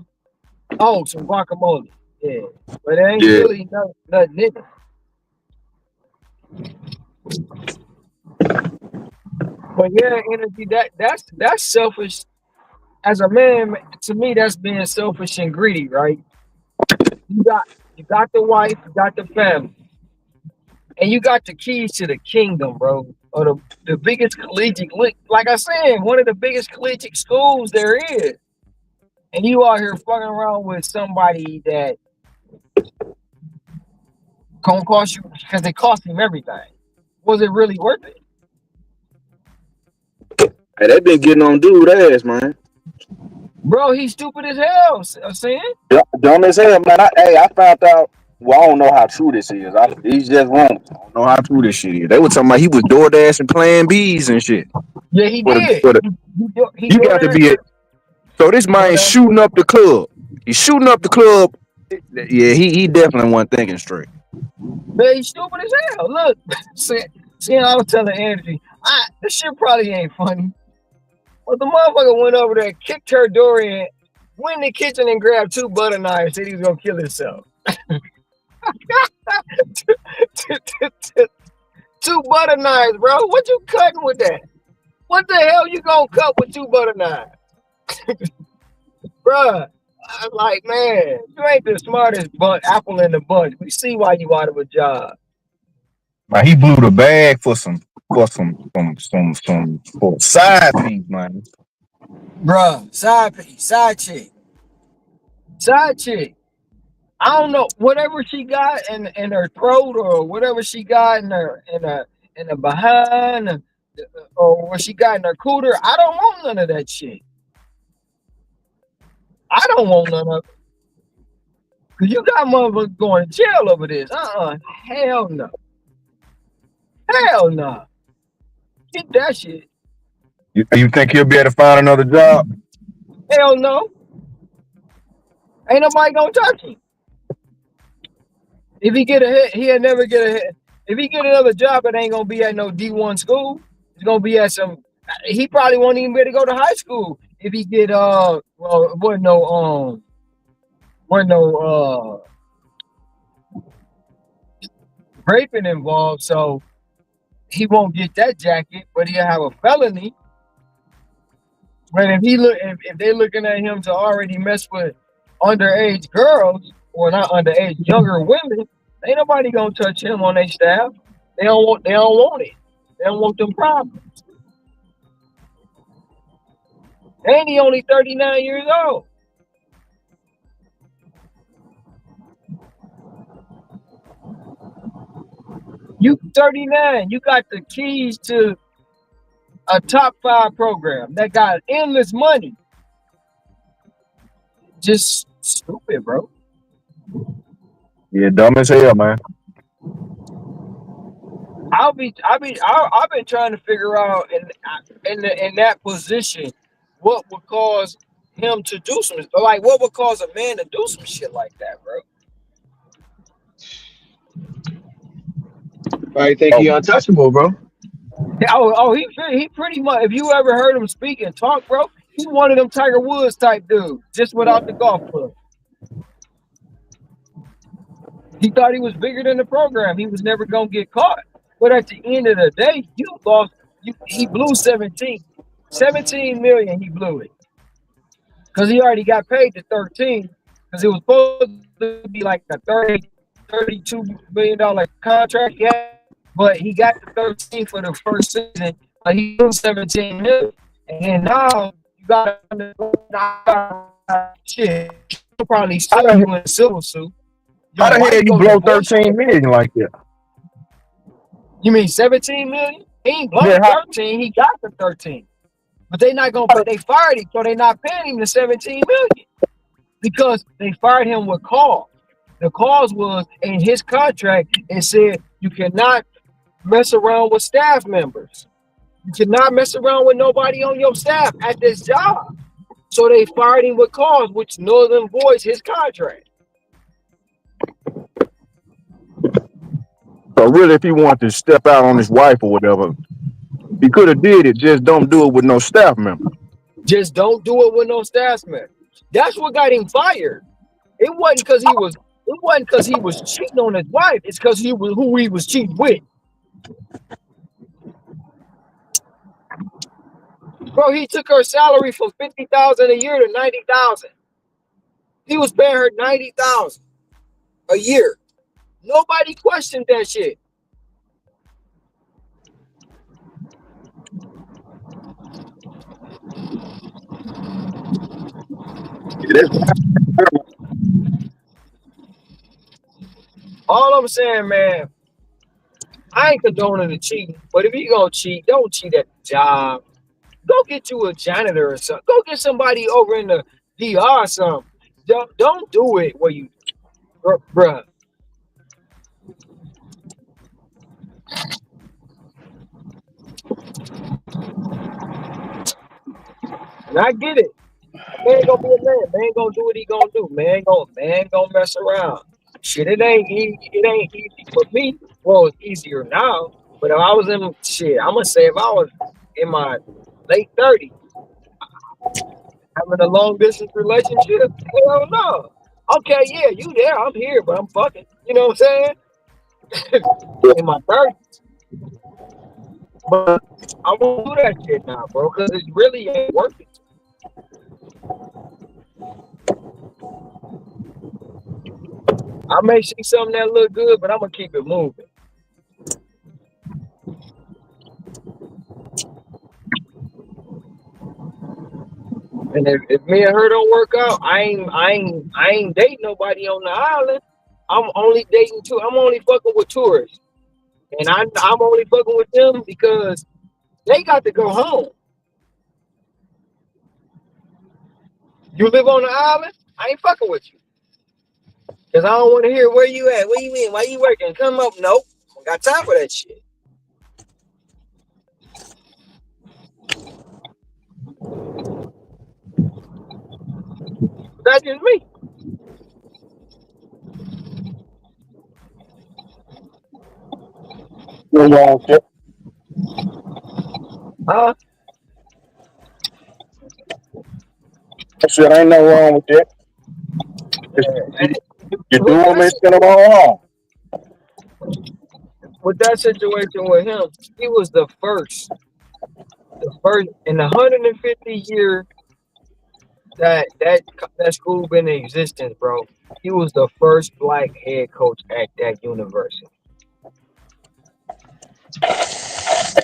Oh, some guacamole. Yeah. But it ain't Yeah. really nothing in it. But yeah, energy, that's selfish. As a man, to me, that's being selfish and greedy, right? You got the wife, you got the family, and you got the keys to the kingdom, bro. Or the biggest collegiate, like I said, one of the biggest collegiate schools there is. And you out here fucking around with somebody that gonna cost you because it cost him everything. Was it really worth it? Hey, they been getting on dude ass, man. Bro, he's stupid as hell, saying. Dumb as hell, man. I found out. Well, I don't know how true this is. He's just wrong. I don't know how true this shit is. They were talking about he was door dashing playing bees and shit. Yeah, he For the, did. for the, He you do got to that. be it. So this man shooting up the club. He's shooting up the club. Yeah, he definitely wasn't thinking straight. Man, he's stupid as hell. Look, see, I was telling Angie, this shit probably ain't funny. But the motherfucker went over there, kicked her door in, went in the kitchen and grabbed 2 butter knives, said he was gonna kill himself. 2 butter knives, bro. What you cutting with that? What the hell you gonna cut with 2 butter knives? Bruh, I'm like, man, you ain't the smartest apple in the bunch. We see why you out of a job. Man, he blew the bag for side piece, man. Bruh, side chick. I don't know, whatever she got in her throat or whatever she got in the behind or what she got in her cooter. I don't want none of that shit. I don't want none of it. Cause you got motherfuckers going to jail over this. Hell no. Hell no. Keep that shit. You think he'll be able to find another job? Hell no. Ain't nobody gonna touch him. If he get a hit, he'll never get a hit. If he get another job, it ain't gonna be at no D1 school. It's gonna be at some. He probably won't even be able to go to high school if he get well, it wasn't no raping involved, so he won't get that jacket, but he'll have a felony. But if they're looking at him to already mess with underage girls, or not underage, younger women, ain't nobody gonna touch him on their staff. They don't want it. They don't want them problems. And he only 39 years old. You 39, you got the keys to a top 5 program that got endless money. Just stupid, bro. Yeah, dumb as hell, man. I've been trying to figure out in that position what would cause him to do what would cause a man to do some shit like that, bro. I think he untouchable, bro. He pretty much. If you ever heard him speak and talk, bro, he's one of them Tiger Woods type dudes, just without the golf club. He thought he was bigger than the program. He was never gonna get caught. But at the end of the day, you lost. He blew 17 million. He blew it because he already got paid the 13. Because it was supposed to be like a $32 million contract. Yeah, but he got the 13 for the first season. But he blew 17 million, and now you got shit. He'll probably sue you in a civil suit. How the hell you blow 13 million like that? You mean 17 million? He ain't blown 13. He got the 13. But they not gonna. They fired him, so they not paying him the 17 million because they fired him with cause. The cause was in his contract. It said you cannot mess around with staff members. You cannot mess around with nobody on your staff at this job. So they fired him with cause, which none of them voids his contract. So really, if he wanted to step out on his wife or whatever, he could have did it. Just don't do it with no staff member. Just don't do it with no staff member. That's what got him fired. It wasn't because he was. It wasn't because he was cheating on his wife. It's because he was who he was cheating with. Bro, he took her salary from $50,000 a year to $90,000. He was paying her $90,000 a year. Nobody questioned that shit. All I'm saying, man, I ain't condoning the cheating, but if you gonna cheat, don't cheat at the job. Go get you a janitor or something. Go get somebody over in the DR or something. Don't do it where you, bruh. And I get it. Man gonna be a man. Man gonna do what he gonna do. Man gonna mess around. Shit, it ain't easy for me. Well, it's easier now. But if I was in I'm gonna say if I was in my late 30s, having a long distance relationship, hell no. Okay, yeah, you there, I'm here, but I'm fucking. You know what I'm saying? In my 30s. But I won't do that shit now, bro, because it really ain't worth it. I may see something that look good, but I'm gonna keep it moving. And if me and her don't work out, I ain't dating nobody on the island. I'm only dating two. I'm only fucking with tourists, and I'm only fucking with them because they got to go home. You live on the island, I ain't fucking with you because I don't want to hear where you at. Where you in? Why you working? Come up. Nope. I got time for that shit. That's just me. No wrong with it. Huh? I said ain't no wrong with it. And You do with them that and send them all home. with that situation with him, he was the first in the 150 year that school been in existence, bro. He was the first black head coach at that university.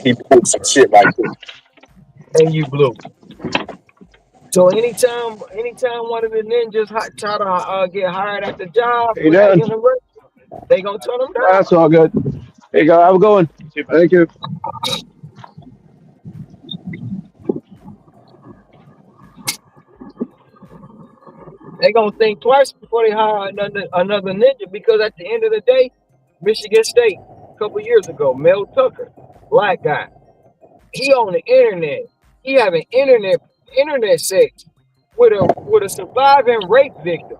He put some shit like this. And you blew. So anytime one of the ninjas try to get hired at the job You with that done? university, they gonna turn them down. That's all good. Here you go. Have a good one. Thank you. They gonna think twice before they hire another ninja because at the end of the day, Michigan State a couple years ago, Mel Tucker, black guy, he on the internet, he having internet sex with a surviving rape victim.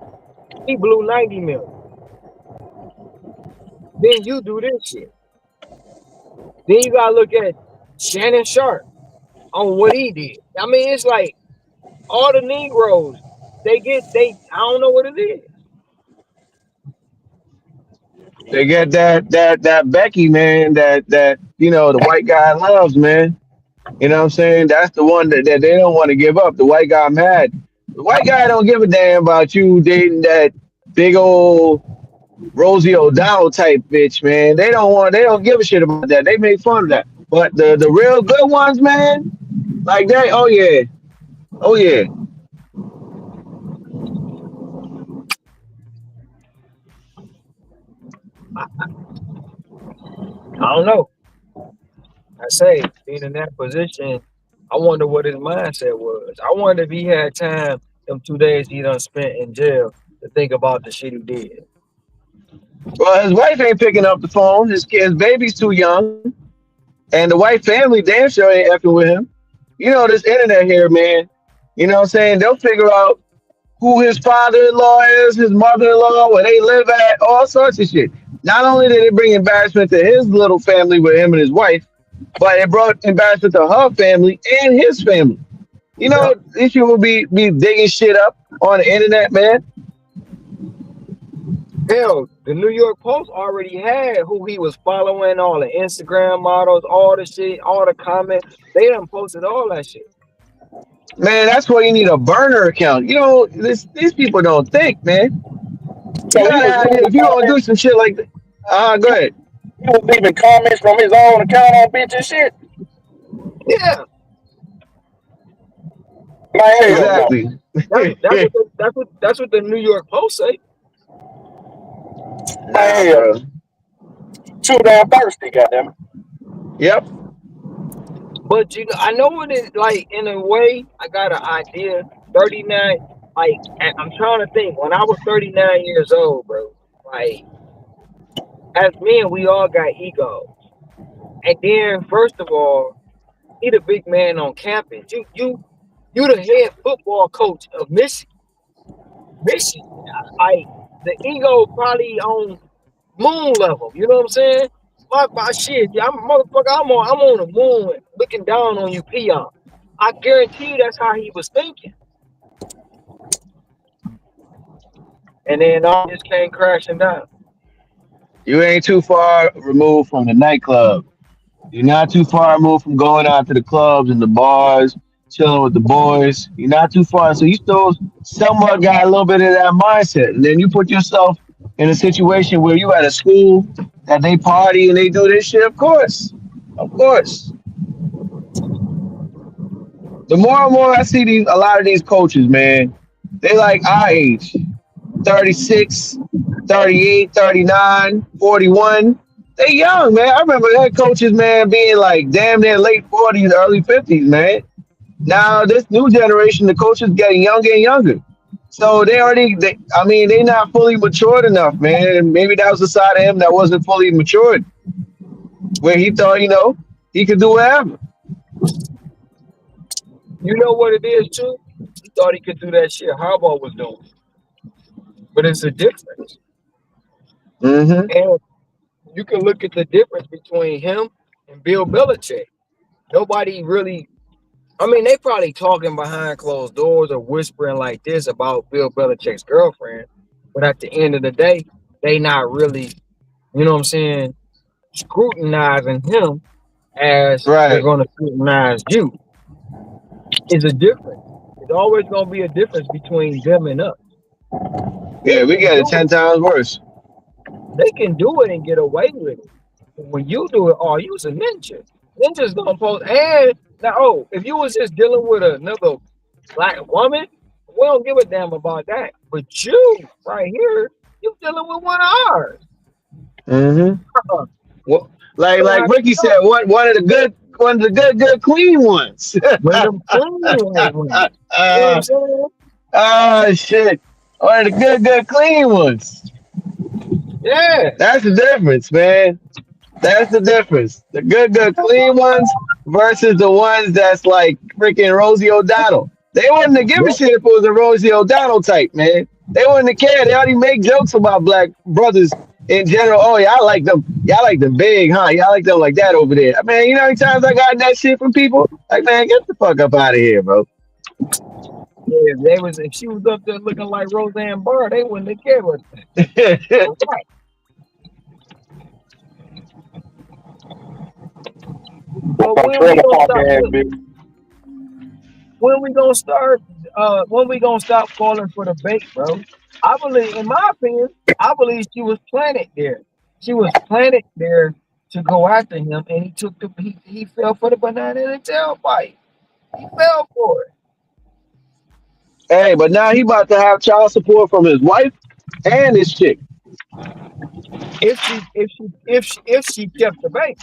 He blew 90 million. Then you do this shit. Then you gotta look at Shannon Sharp on what he did. I mean, it's like all the Negroes, I don't know what it is. They get that Becky, man, that the white guy loves, man. You know what I'm saying? That's the one that they don't want to give up. The white guy mad. The white guy don't give a damn about you dating that big old Rosie O'Donnell type bitch, man. They don't give a shit about that. They make fun of that. But the real good ones, man, like that, oh yeah. Oh yeah. I don't know. I say being in that position, I wonder what his mindset was. I wonder if he had time them 2 days he done spent in jail to think about the shit he did. Well, his wife ain't picking up the phone. His baby's too young. And the white family damn sure ain't effing with him. You know, this internet here, man. You know what I'm saying? They'll figure out who his father-in-law is, his mother-in-law, where they live at, all sorts of shit. Not only did it bring embarrassment to his little family with him and his wife, but it brought embarrassment to her family and his family. You Yep. know, these people be digging shit up on the internet, man. Hell, the New York Post already had who he was following, all the Instagram models, all the shit, all the comments. They done posted all that shit. Man, that's why you need a burner account. You know, these people don't think, man. You So he gotta was have, leaving if you gonna do comments. some shit like that. Go ahead. He was leaving comments from his own account on bitch and shit. Yeah, Man, hell no. Exactly. that's what the New York Post say. Nah, Man, hell. bro. Too damn thirsty, goddamn. Yep. But I know what it like in a way. I got an idea. 39, like I'm trying to think. When I was 39 years old, bro, like as men, we all got egos. And then, first of all, he the big man on campus. You the head football coach of Michigan. Michigan, like the ego probably on moon level. You know what I'm saying? My shit, yeah, I'm motherfucker. I'm on the moon looking down on you, peon. I guarantee you that's how he was thinking. And then all just came crashing down. You ain't too far removed from the nightclub. You're not too far removed from going out to the clubs and the bars chilling with the boys. You're not too far, so you still somewhat got a little bit of that mindset. And then you put yourself in a situation where you at a school that they party and they do this shit. Of course. The more and more I see a lot of these coaches, man, they like our age, 36, 38, 39, 41. They young, man. I remember head coaches, man, being like damn near late 40s, early 50s, man. Now this new generation, the coaches getting younger and younger. So I mean, they not fully matured enough, man. And maybe that was the side of him that wasn't fully matured, where he thought, he could do whatever. You know what it is too? He thought he could do that shit Harbaugh was doing, but it's a difference. Mm-hmm. And you can look at the difference between him and Bill Belichick. Nobody really. I mean, they probably talking behind closed doors or whispering like this about Bill Belichick's girlfriend, but at the end of the day, they not really, you know what I'm saying, scrutinizing him as they're Right. going to scrutinize you. It's a difference. It's always going to be a difference between them and us. They Yeah, we can get it do 10 it. times worse. They can do it and get away with it. But when you do it, oh, you's a ninja. Ninja's gonna post. And now, oh, if you was just dealing with another black woman, we don't give a damn about that. But you, right here, you dealing with one of ours. Mm-hmm. Well, You don't like have to Ricky said, talk. one of the good clean ones. When them clean white women. You know what I'm saying? Shit. One of the good clean ones. Yeah. That's the difference, man. That's the difference. The good clean ones versus the ones that's like freaking Rosie O'Donnell. They wouldn't have given a Yep. shit if it was a Rosie O'Donnell type, man. They wouldn't have cared. They already make jokes about black brothers in general. Oh, y'all like them. Y'all like them big, huh? Y'all like them like that over there. I mean, you know how many times I got that shit from people? Like, man, get the fuck up out of here, bro. Yeah, if she was up there looking like Roseanne Barr, they wouldn't have cared what. Right. But when we Trailer gonna park stop? ass bitch. When we gonna start? When we gonna stop falling for the bait, bro? I believe, in my opinion, I believe she was planted there. She was planted there to go after him, and he fell for the banana in the tailpipe. He fell for it. Hey, but now he about to have child support from his wife and his chick. If she kept the baby,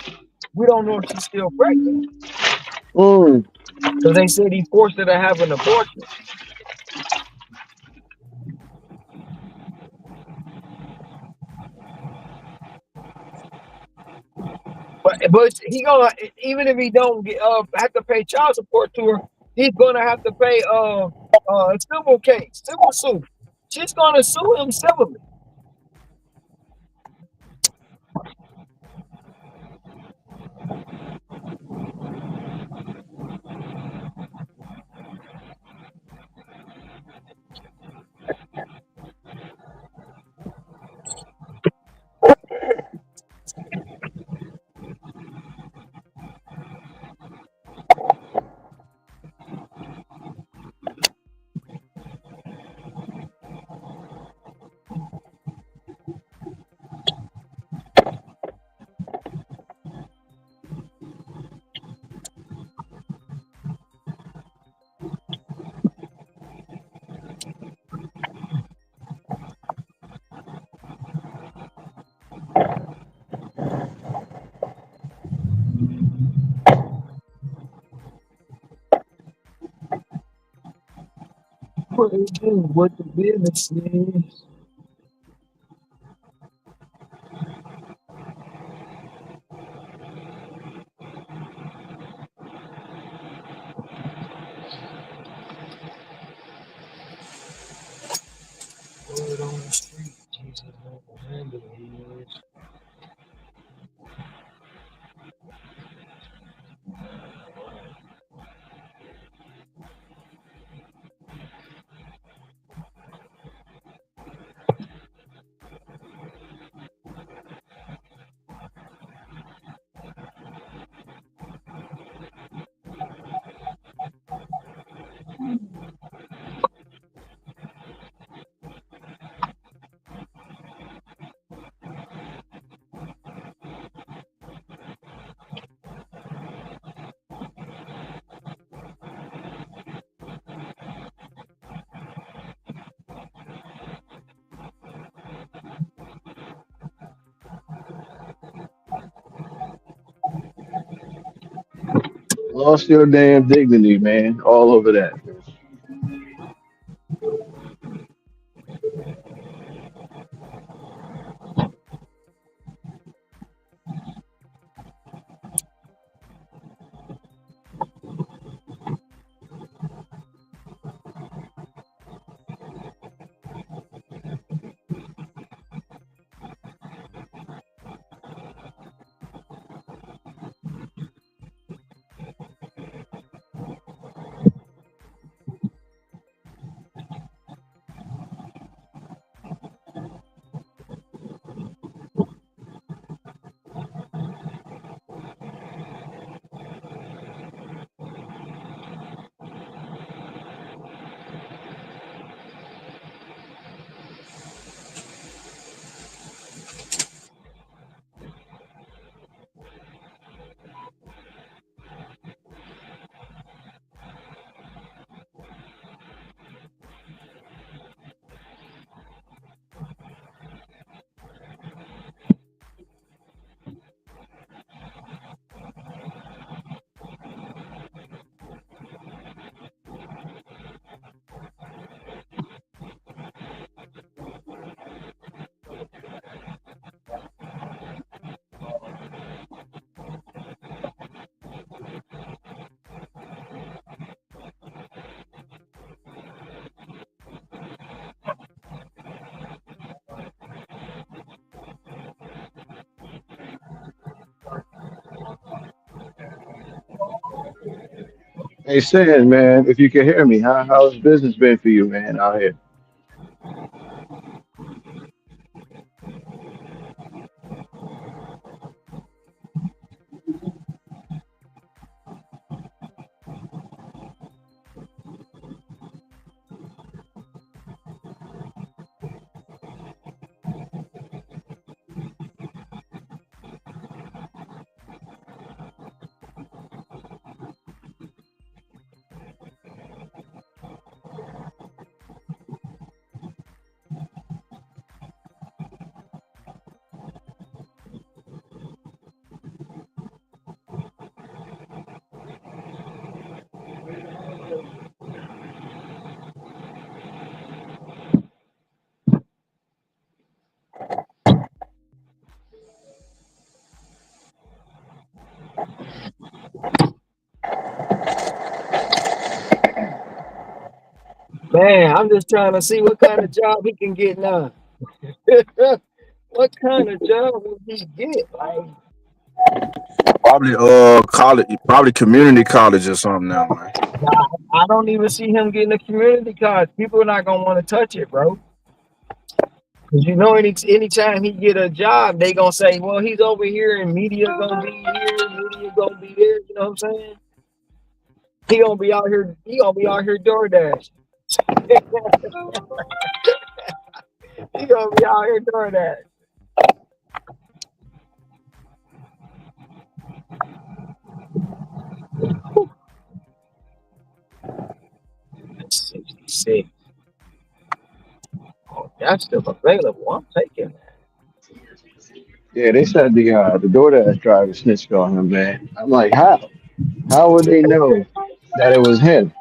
we don't know if she's still pregnant Mm. because they said he forced her to have an abortion. But he gonna, even if he don't get have to pay child support to her, he's gonna have to pay a civil case, civil suit. She's gonna sue him civilly. What it do? What the business is? Word on the street, Jesus, what the handle is. Lost your damn dignity, man. All over that. Hey, Sam, man, if you can hear me, how's business been for you, man, out here? Man, I'm just trying to see what kind of job he can get now. What kind of job will he get? Like, Probably college, probably community college or something now, man. nah, I don't even see him getting a community college. People are not gonna want to touch it, bro. Cause you know, anytime he get a job, they gonna say, "Well, he's over here, and media gonna be here, media gonna be there." You know what I'm saying? He gonna be out here. He gonna be out here DoorDash. He gonna be out here DoorDash. That's 66. Oh, that's still available. I'm taking that. Yeah, they said the DoorDash driver snitched on him, man. I'm like, how? How would they know that it was him?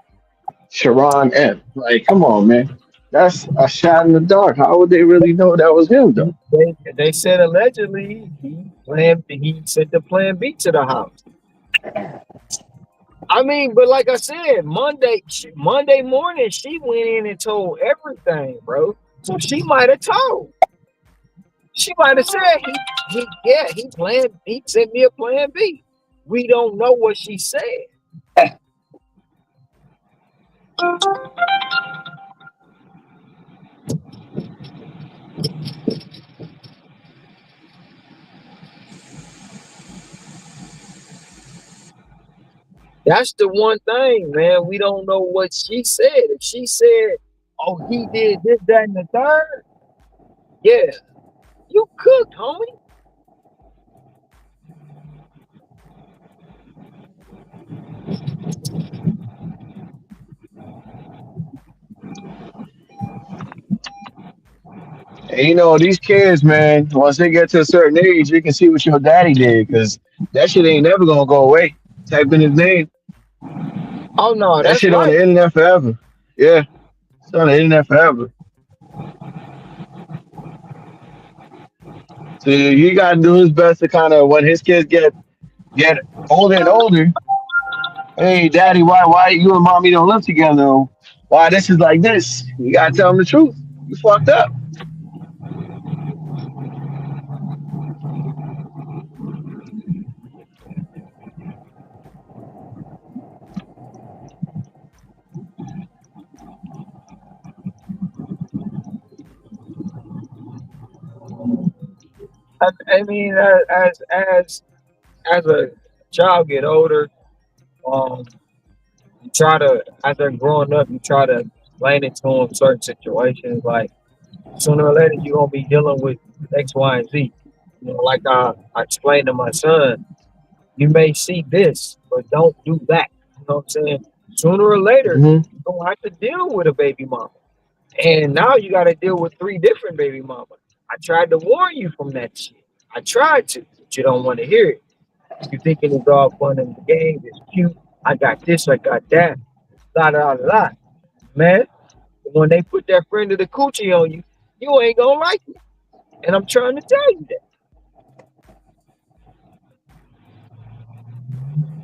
Sharon M. Like, come on, man. That's a shot in the dark. How would they really know that was him, though? They said allegedly he sent the plan B to the house. I mean, but like I said, Monday morning she went in and told everything, bro. So she might have told. She might have said he sent me a plan B. We don't know what she said. That's the one thing, man. We don't know what she said. If she said, "Oh, he did this, that, and the third," yeah, you cooked, homie. And you know, these kids, man, once they get to a certain age, you can see what your daddy did because that shit ain't never gonna go away. Type in his name. Oh no, That that's shit on life. the internet forever. Yeah, it's on the internet forever. So you gotta do his best to kind of when his kids get older and older. Hey, daddy, why you and mommy don't live together? Or why this is like this? You gotta tell them the truth. You fucked up. I mean, as a child get older, um, you try to as they're growing up, you try to explain it to them certain situations. Like sooner or later, you're gonna be dealing with X, Y, and Z. You know, like I explained to my son, you may see this, but don't do that. You know what I'm saying? Sooner or later, Hmm. you're gonna have to deal with a baby mama. And now you gotta deal with three different baby mamas. I tried to warn you from that shit. I tried to, but you don't want to hear it. You thinking it's all fun in the game, it's cute. I got this, I got that, la la la la. Man, when they put that friend of the coochie on you, you ain't gonna like it. And I'm trying to tell you that.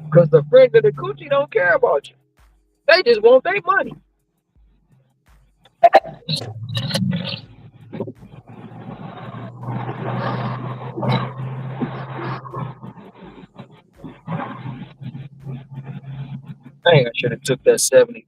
Because the friend of the coochie don't care about you. They just want their money. Dang, I should have took that $70.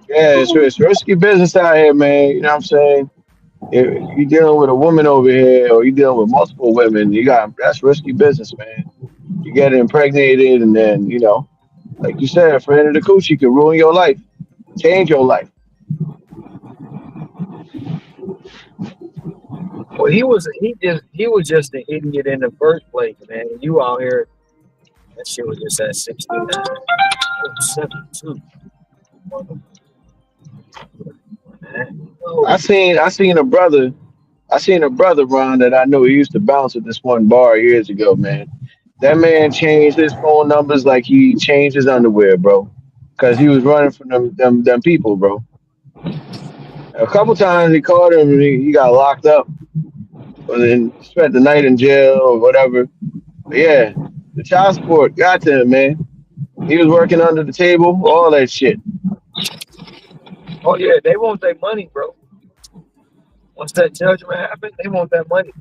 Yeah, it's risky business out here, man. You know what I'm saying? If you dealing with a woman over here, or you dealing with multiple women, you got that's risky business, man. You get impregnated, and then like you said, a friend of the coochie could ruin your life, change your life. Well, he was just an idiot in the first place, man. You out here, that shit was just at 69, 72. Man. Oh, I seen a brother, Ron, that I know he used to bounce at this one bar years ago, man. That man changed his phone numbers like he changed his underwear, bro. Cause he was running from them people, bro. A couple times he called him and he got locked up, or then spent the night in jail or whatever. But yeah, the child support got to him, man. He was working under the table, all that shit. oh yeah, they want their money, bro. Once that judgment happens, they want that money.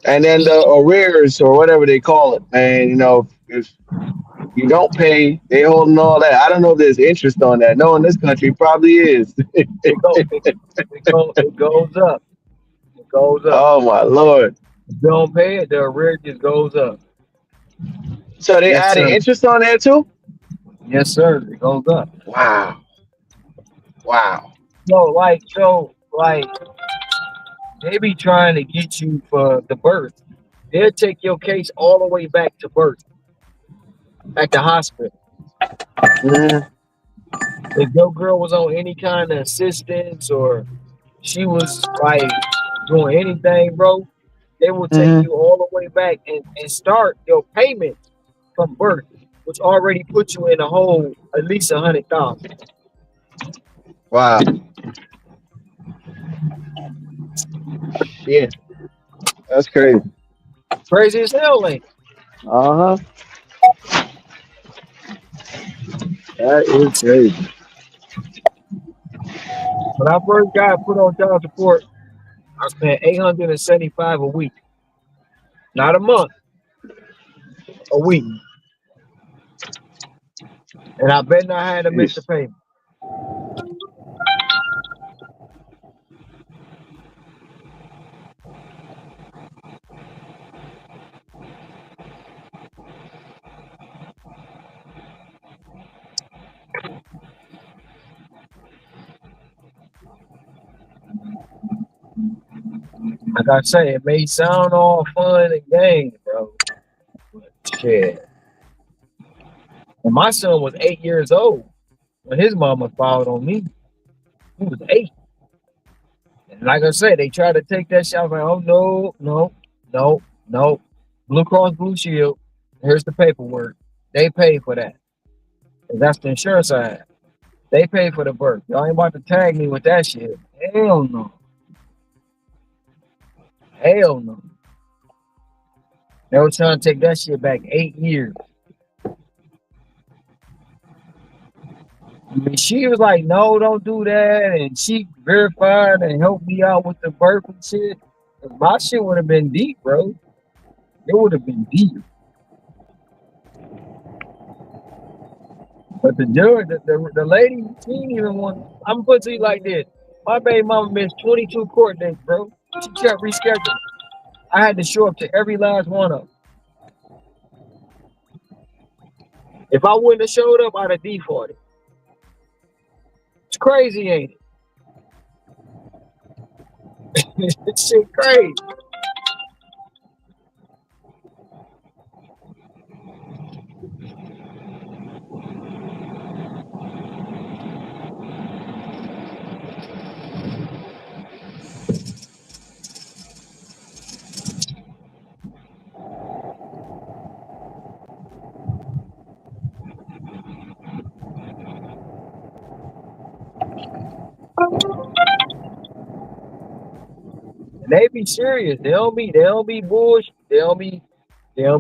And then the arrears or whatever they call it, man. If you don't pay, they holding all that. I don't know if there's interest on that. No, in this country, probably is. It goes up. It goes up. Oh my lord! If you don't pay it, the arrear just goes up. So they Yes, added sir. interest on there too? Yes, sir. It goes up. Wow! Wow! So like they be trying to get you for the birth. They'll take your case all the way back to birth at the hospital. Mm-hmm. If your girl was on any kind of assistance or she was like doing anything, bro, they will take Mm-hmm. you all the way back and start your payment from birth, which already puts you in a hole at least 100,000. Wow! Shit, that's crazy. Crazy as hell, ain't it? Uh huh. That is crazy. When I first got put on child support, I was paying 875 a week, not a month, a week, and I bet not had to miss a Jeez. payment. Like I say, it may sound all fun and games, bro. But shit. And my son was 8 years old when his mama filed on me. He was 8. And like I said, they tried to take that shit. I was like, oh no. Blue Cross Blue Shield. Here's the paperwork. They pay for that. And that's the insurance side. They pay for the birth. Y'all ain't about to tag me with that shit. Hell no. Hell no. They were trying to take that shit back 8 years. I mean, she was like, no, don't do that. And she verified and helped me out with the birth and shit. My shit would have been deep, bro. It would have been deep. But the judge, the lady, she didn't even want. I'm gonna put it to you like this: my baby mama missed 22 court dates, bro. She kept rescheduling. I had to show up to every last one of them. If I wouldn't have showed up, I'd have defaulted. It's crazy, ain't it? This shit crazy. And they be serious. They don't be bullshit. They don't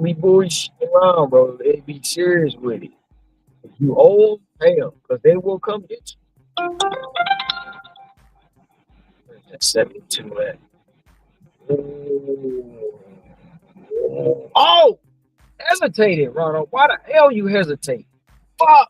be bullshit around, bro. They be serious with it. If you owe them, pay them, because they will come get you. That's 72 at. Oh! Hesitated, Ronald. Why the hell you hesitate? Fuck!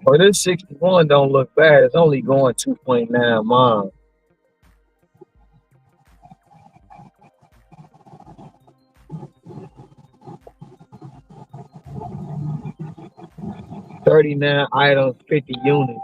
Well, this 61 don't look bad. It's only going 2.9 miles. $39 items, 50 units.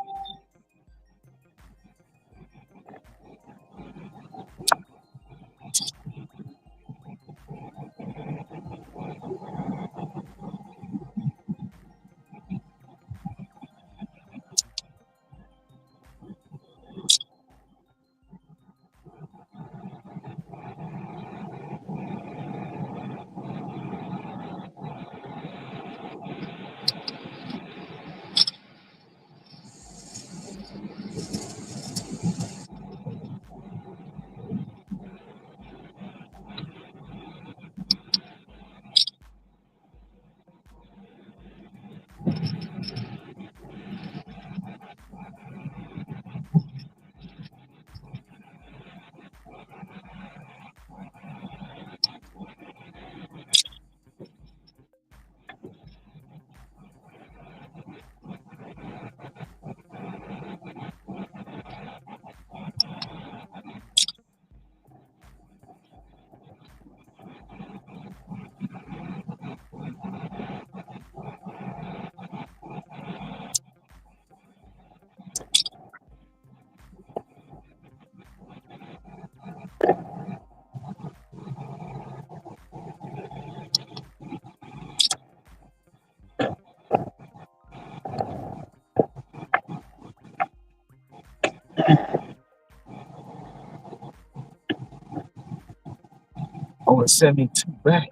Oh, it's 72 back.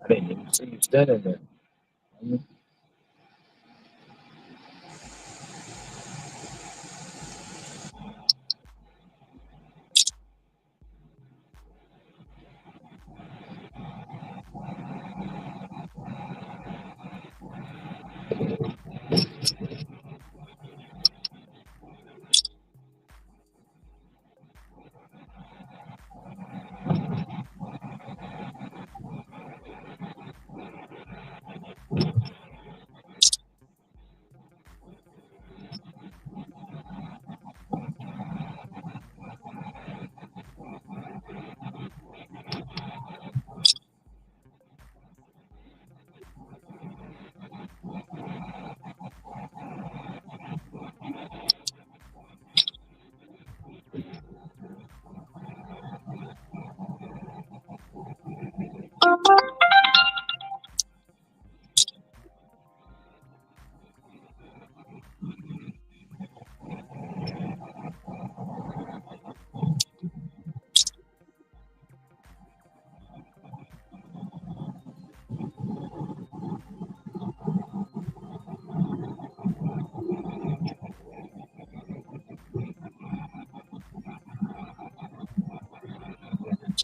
I didn't even see you standing there.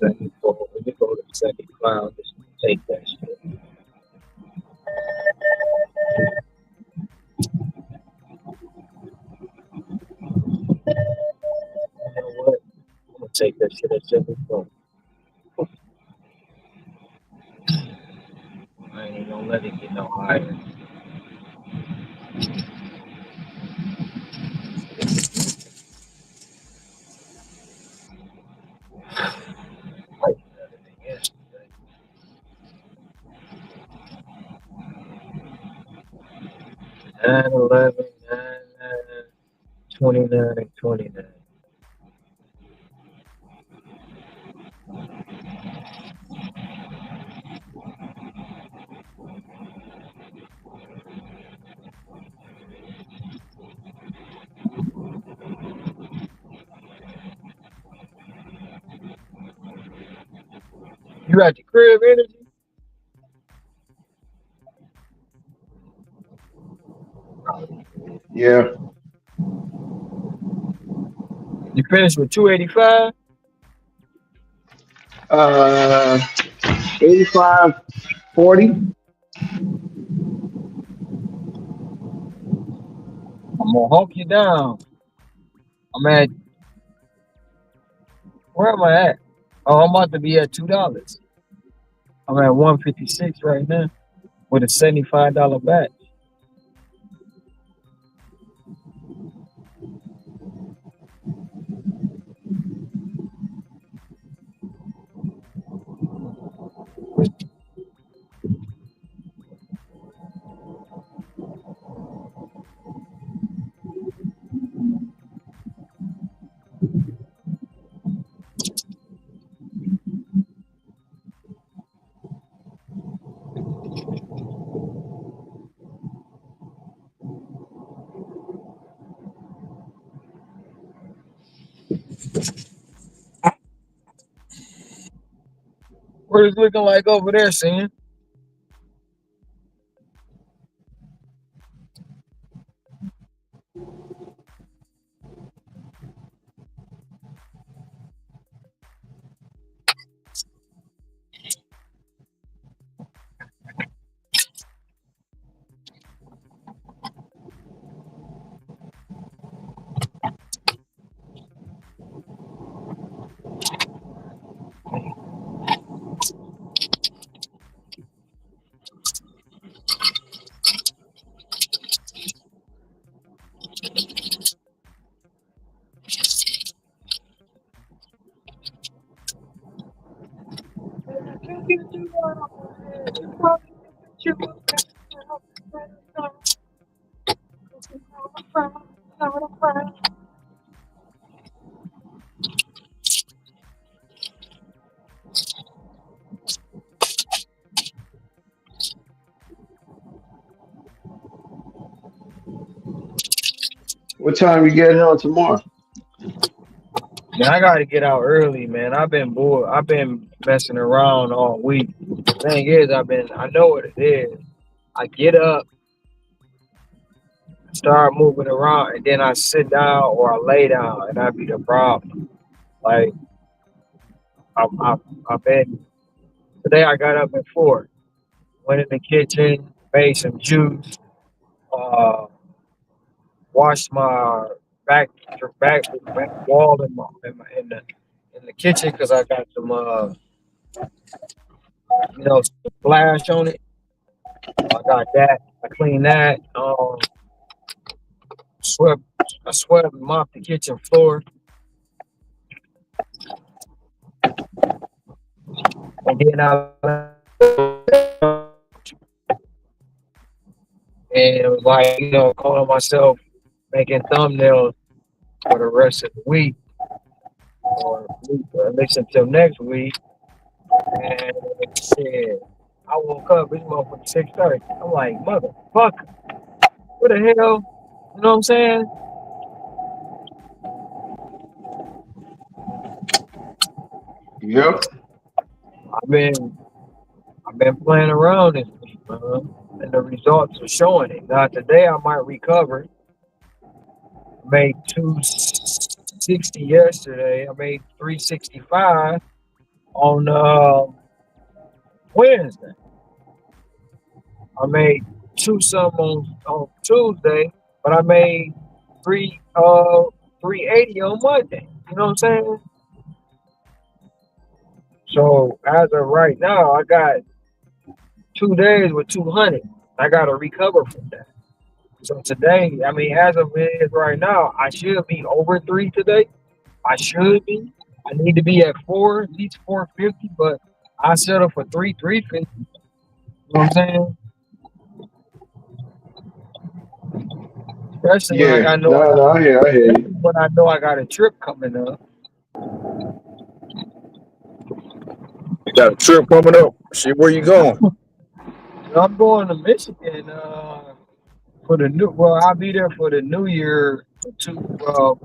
74. Let me go to 75. Just take that shit. You know what? I'm gonna take that shit at 74. I ain't gonna let it get no higher. Like everything yesterday. 9, 11, 9, 9, 29, and 29. You at the crib, Energy? Yeah. You finished with 285? 85, 40. I'm gonna hawk you down. I'm at, where am I at? Oh, I'm about to be at $2. I'm at 156 right now with a $75 back. What is looking like over there, Sam? What time you getting on tomorrow? Man, I gotta get out early, man. I've been bored. I've been messing around all week. Thing is, I know what it is. I get up, start moving around, and then I sit down or I lay down, and that be the problem. Like, I've been, today I got up at 4, went in the kitchen, made some juice, uh, washed my back, back wall in the kitchen because I got some, splash on it. I got that. I cleaned that. Swept. I swept and mopped the kitchen floor, and then it was like calling myself making thumbnails for the rest of the week, or at least until next week. And shit, I woke up. This motherfucker 6:30. I'm like, motherfucker, what the hell? You know what I'm saying? Yep. I've been playing around this week, and the results are showing it. Now today I might recover. Made 260 yesterday. I made 365. on Wednesday. I made two some on Tuesday, but I made 380 on Monday. You know what I'm saying? So as of right now, I got 2 days with 200. I gotta recover from that. So today, I mean, as of it is right now, I should be over three today. I should be. I need to be at four, at least 450, but I settle for 350. You know what I'm saying? Especially when Yeah, I know I no, got, no, I hear you. especially when I know I got a trip coming up. You got a trip coming up. Shit, where you going? I'm going to Michigan for the new. Well, I'll be there for the New Year for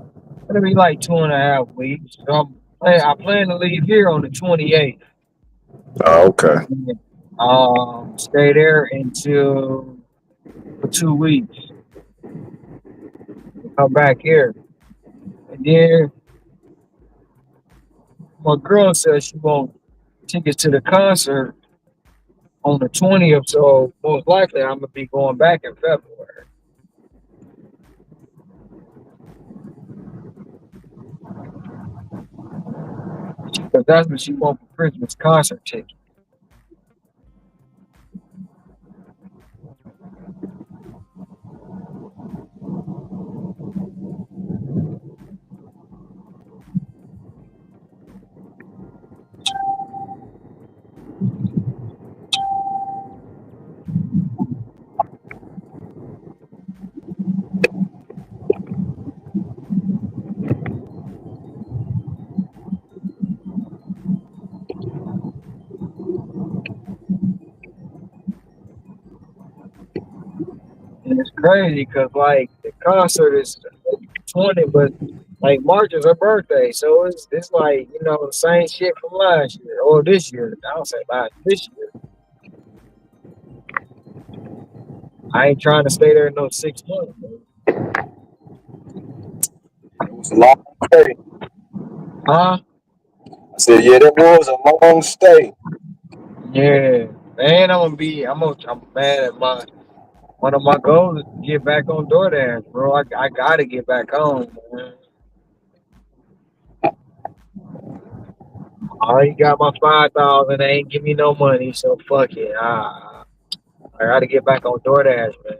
it'll be like 2.5 weeks. So I plan to leave here on the 28th. Oh, okay. Stay there until for 2 weeks. Come back here, and then my girl says she wants tickets to the concert on the 20th. So most likely I'm gonna be going back in February. Because that's what she wants for Christmas concert ticket. And it's crazy because like the concert is 20, but like March is her birthday, so it's like the same shit from last year or this year. I don't say last this year. I ain't trying to stay there no 6 months. Man. It was a long stay. Huh? I said, yeah, that was a long stay. Yeah, man. I'm mad at one of my goals is to get back on DoorDash, bro. I gotta get back on, man. I already got my 5,000. They ain't give me no money, so fuck it. I gotta get back on DoorDash, man.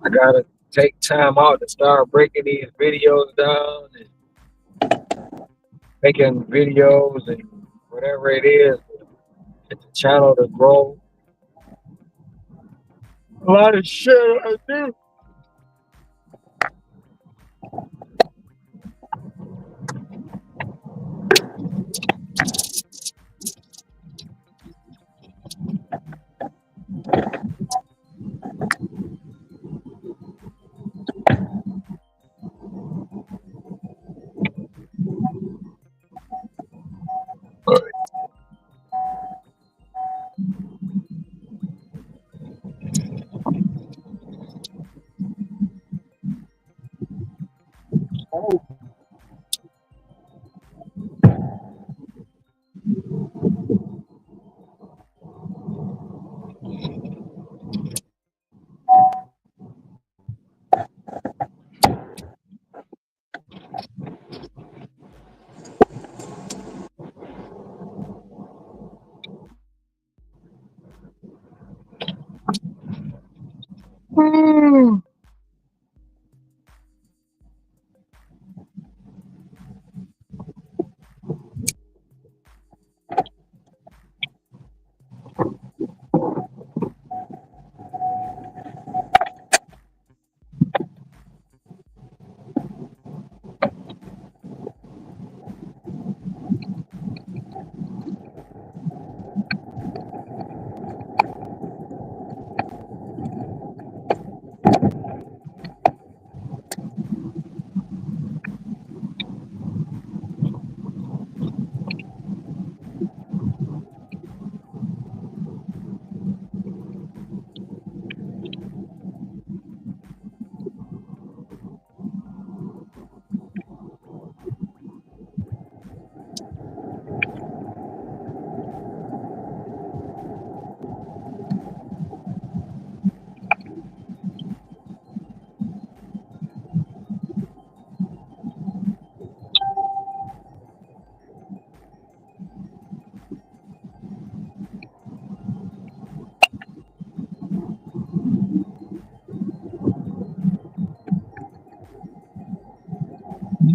I gotta take time out to start breaking these videos down and making videos and whatever it is, get the channel to grow. A lot of shit I do.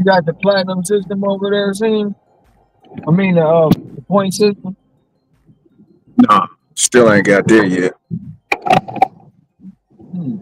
got the platinum system over there, scene? I mean, the point system. Nah, still ain't got there yet. Hmm.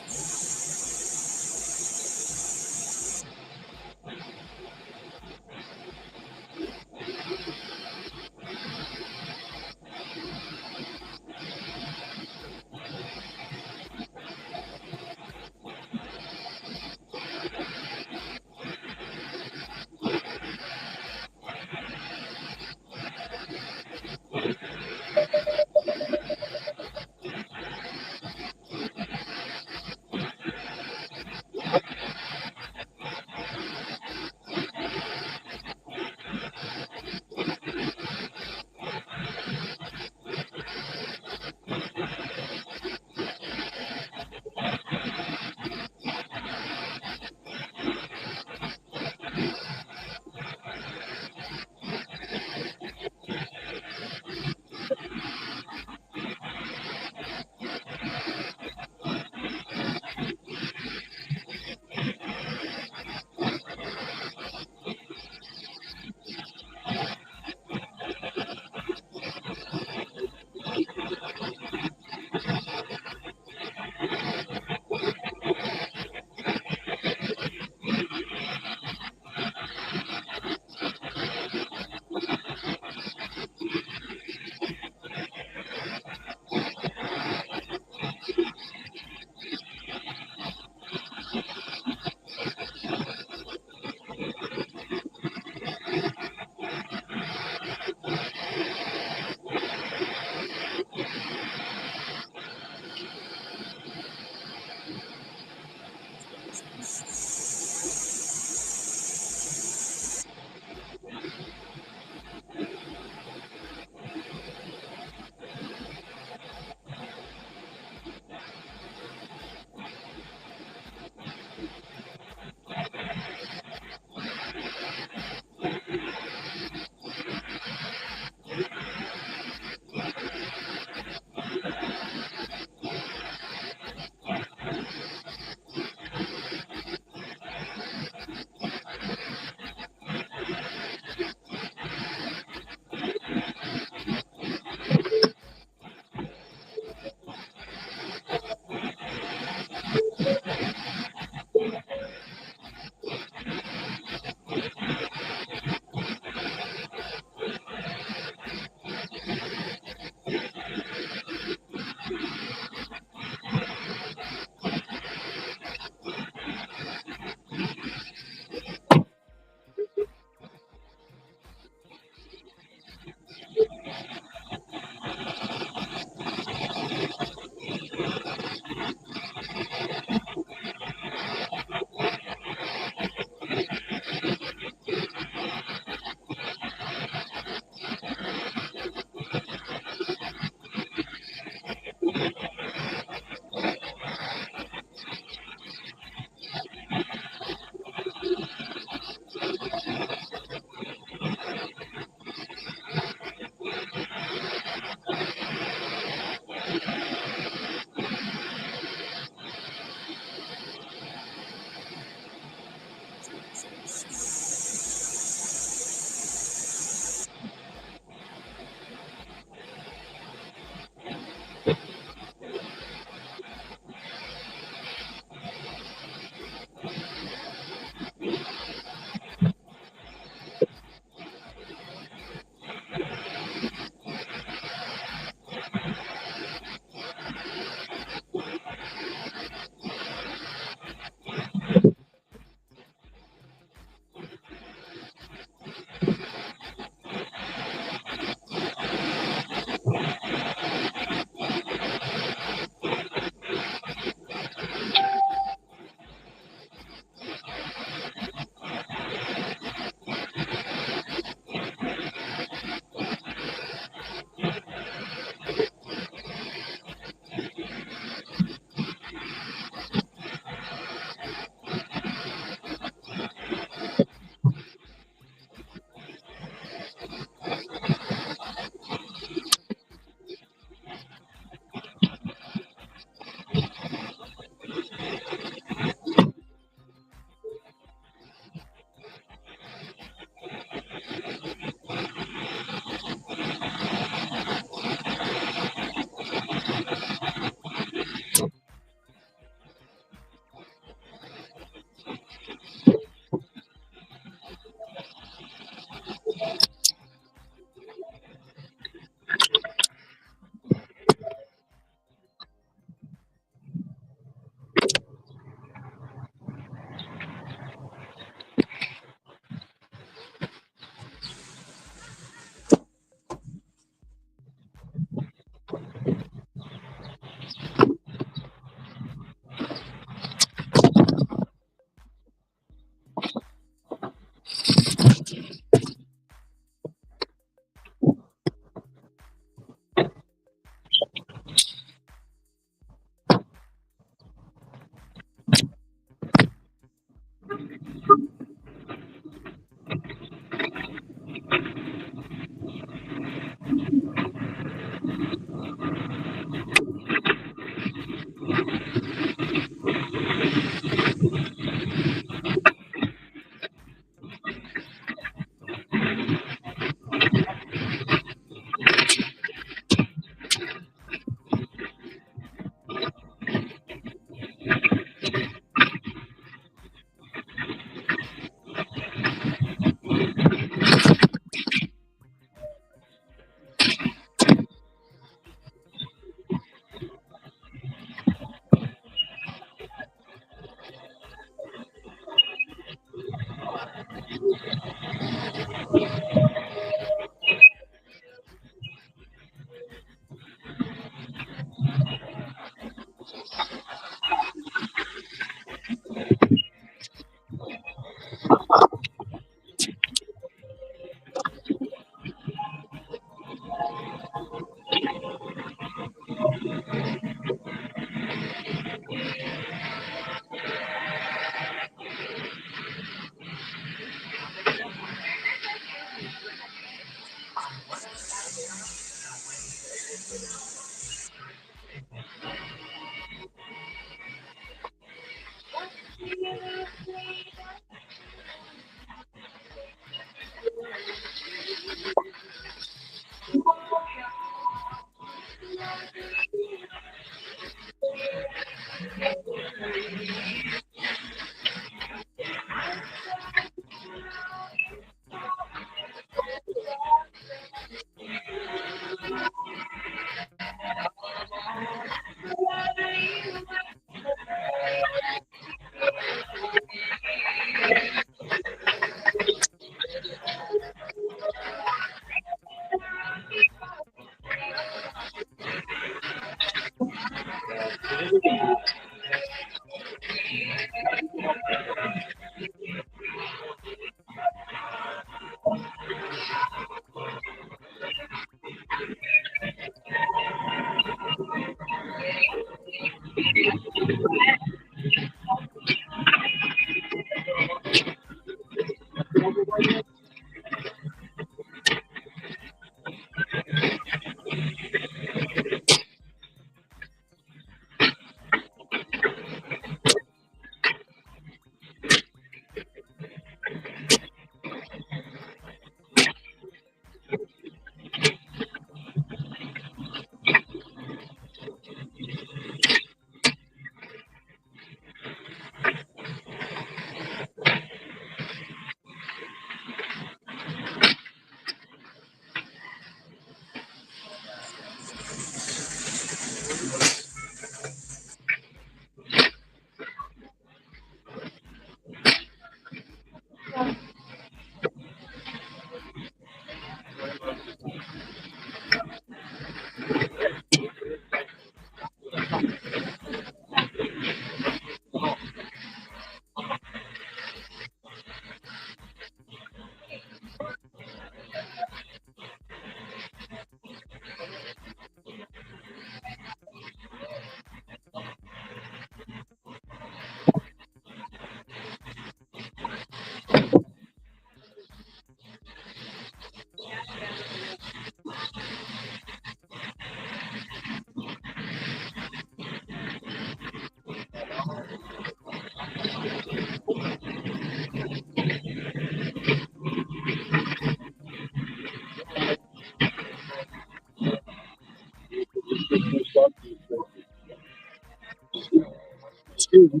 Excuse me.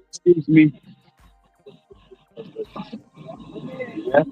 Excuse me. Yeah.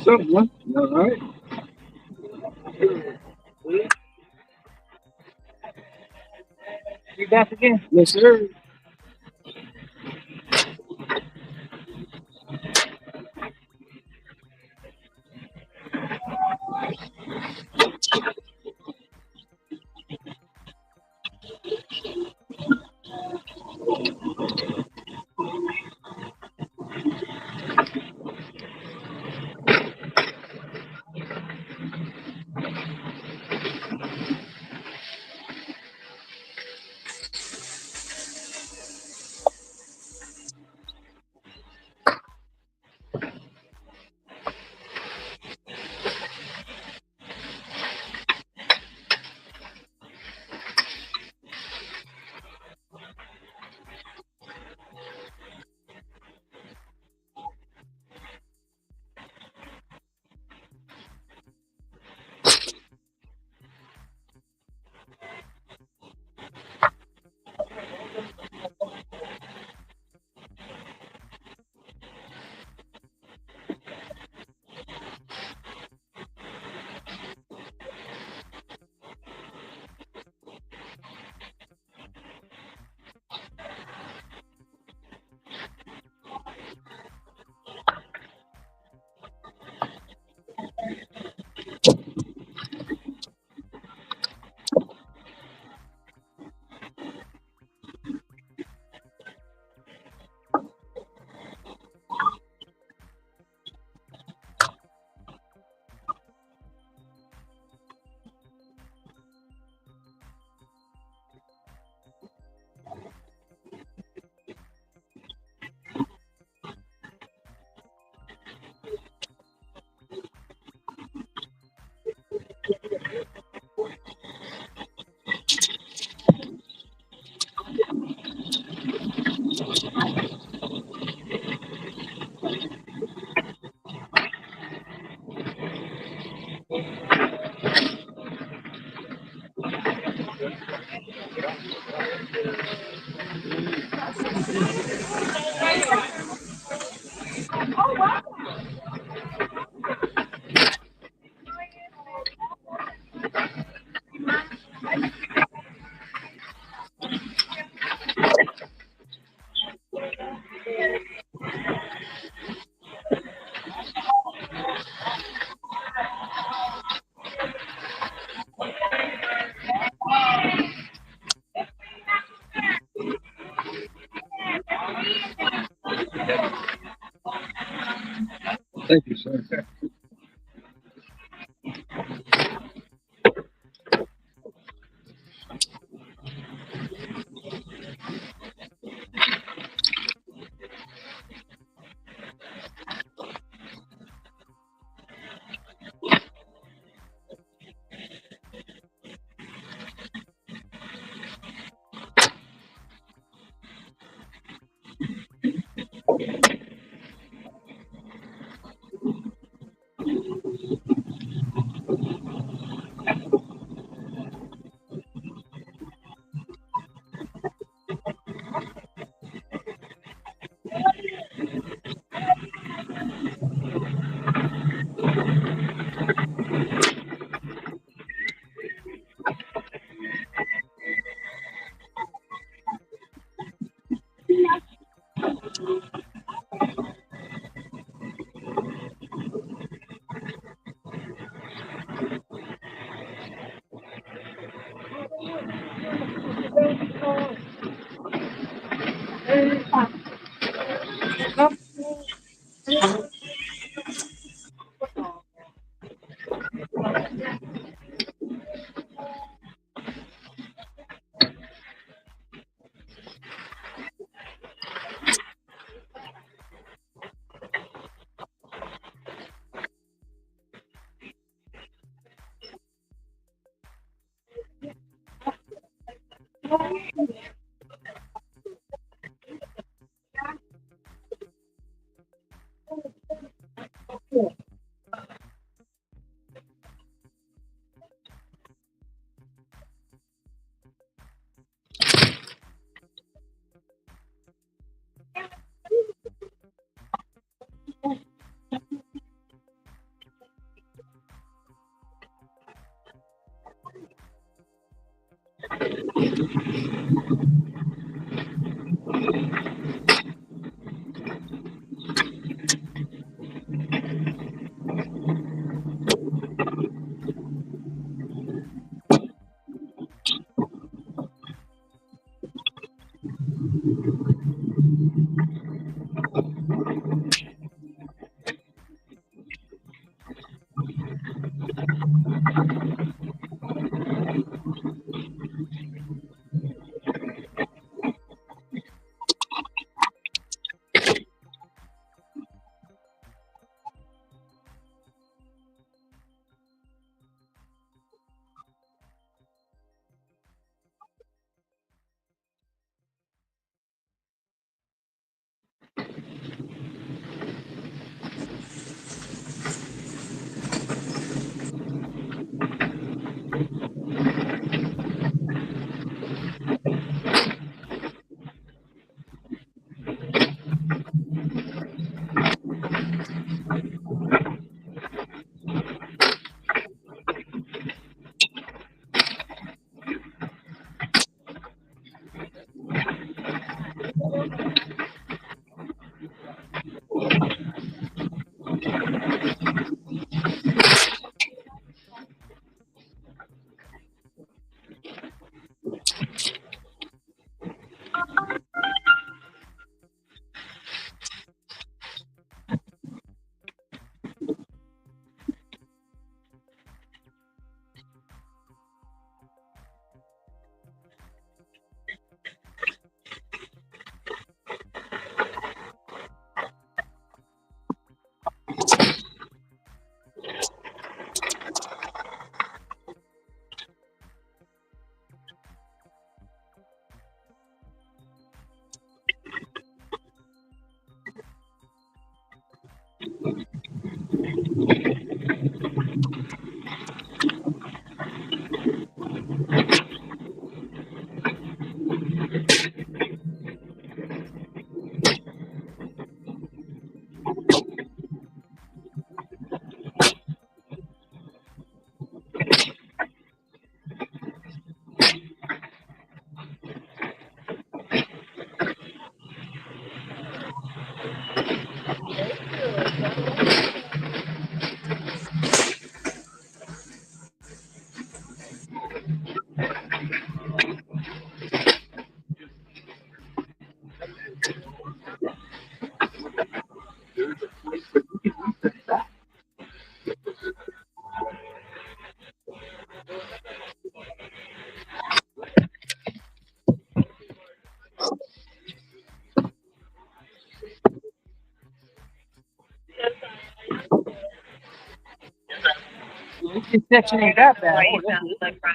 Something, huh? All right. You back again? Yes, sir. Thank you, sir. This section ain't that bad. Oh, that's good.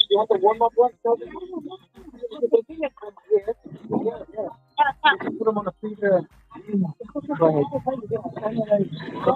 You want to warm up one? Put them on the freezer. Go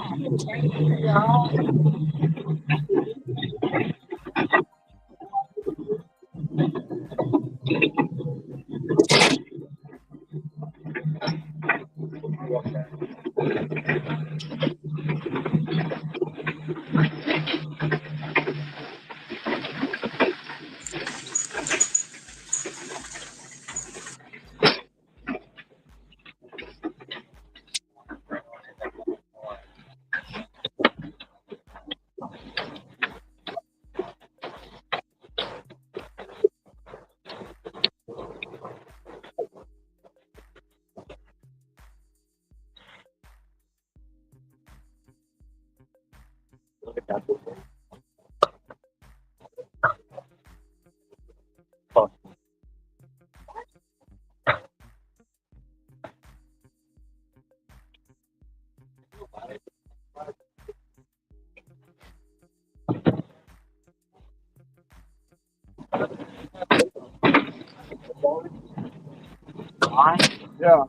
Yeah.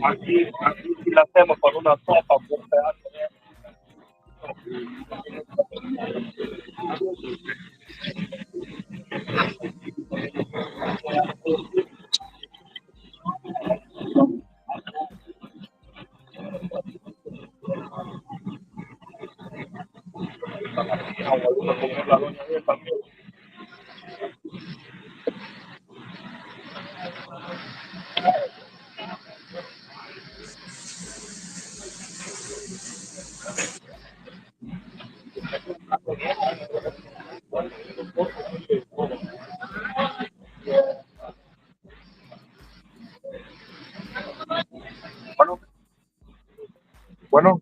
Aquí la hacemos con una sopa, un pedazo de... Bueno, bueno.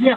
Yeah.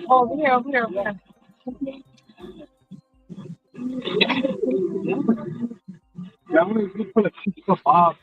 Over here, over here, over here. Yeah, I'm gonna just put a piece of Bob.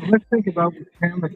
Let's think about the camera.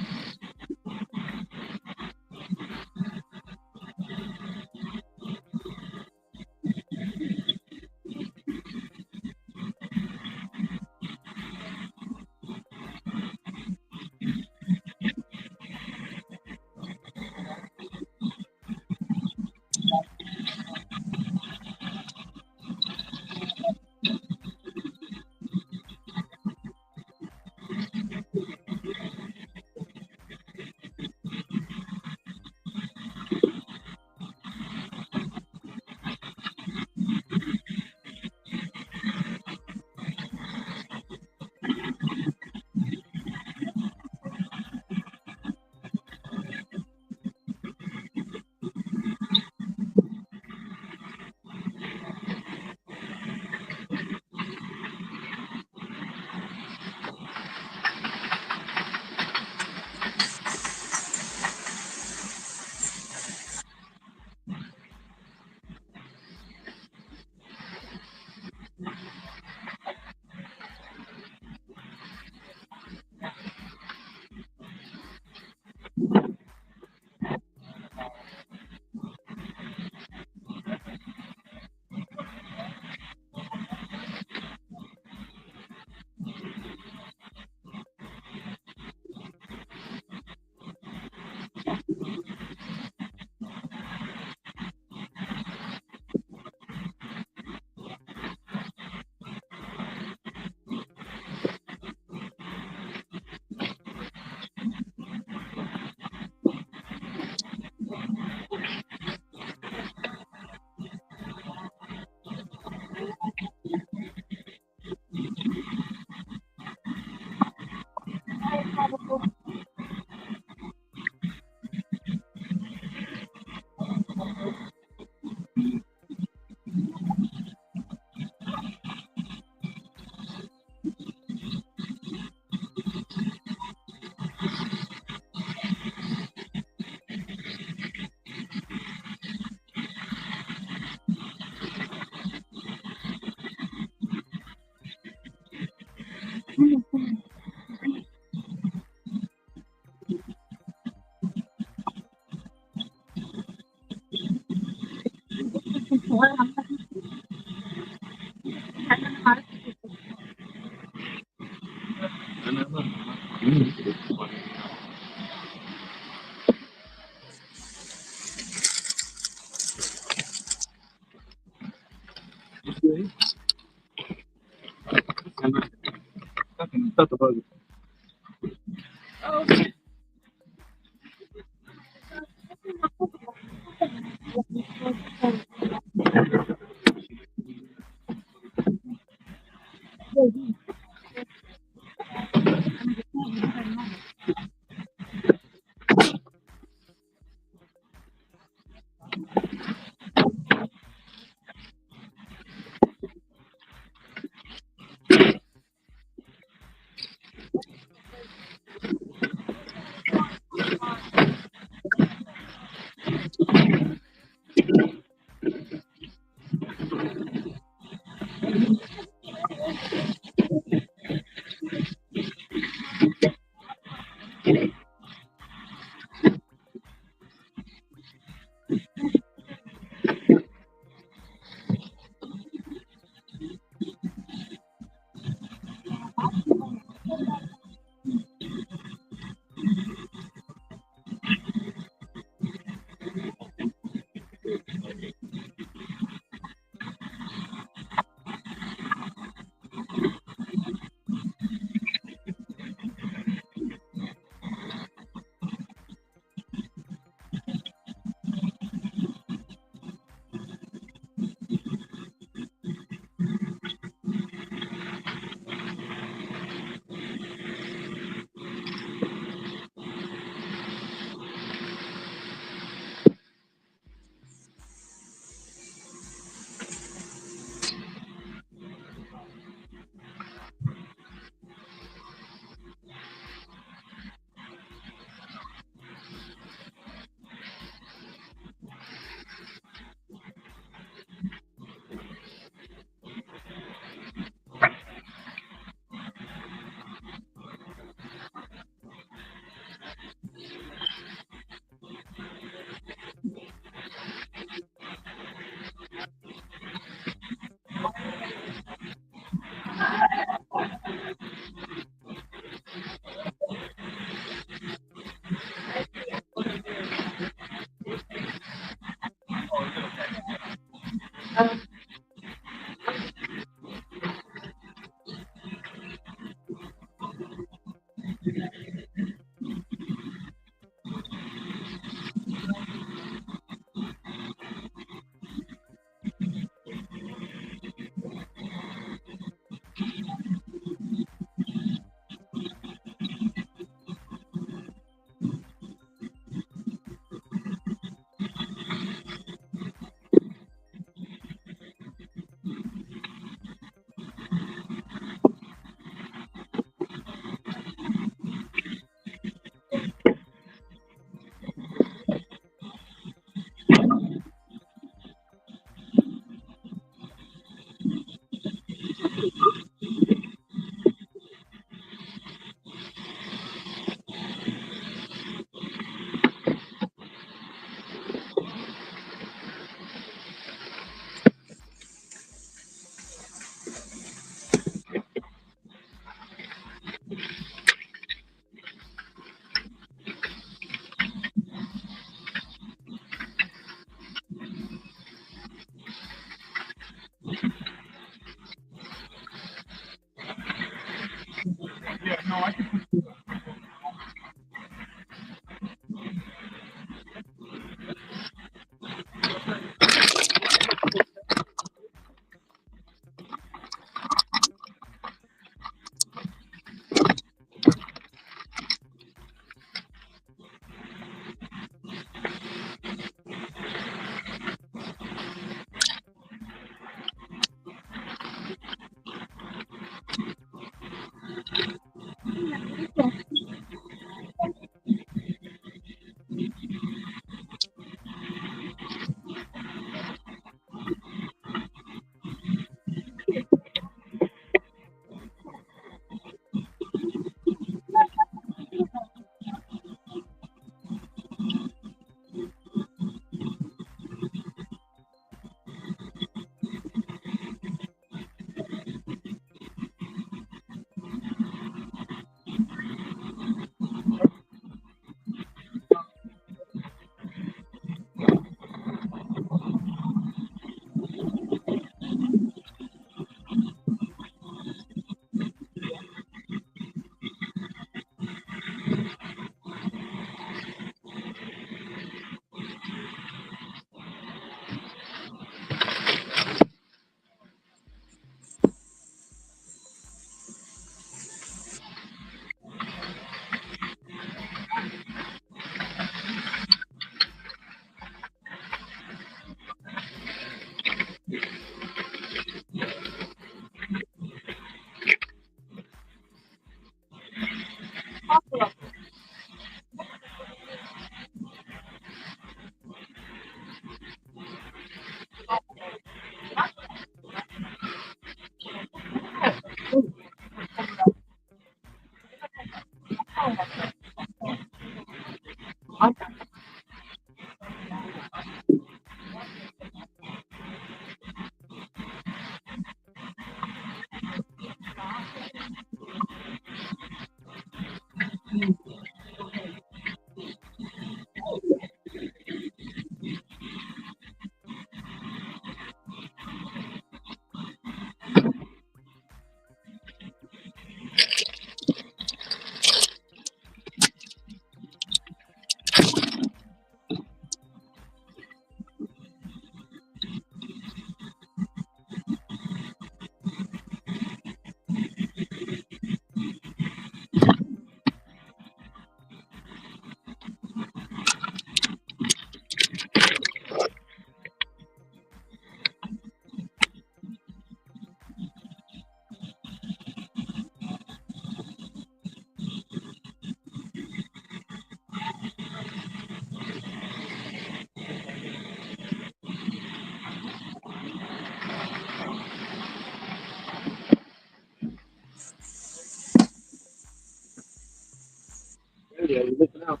Yeah, you're missing out.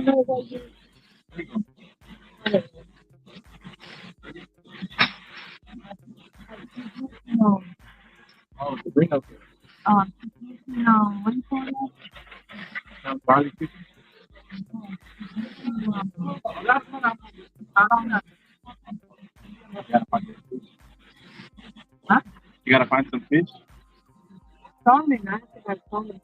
Oh, the bring up. No, what do you call that? Barley chicken. That's what I don't know. You gotta find some fish. Huh? You gotta find some fish. Salmon, I think I salmon.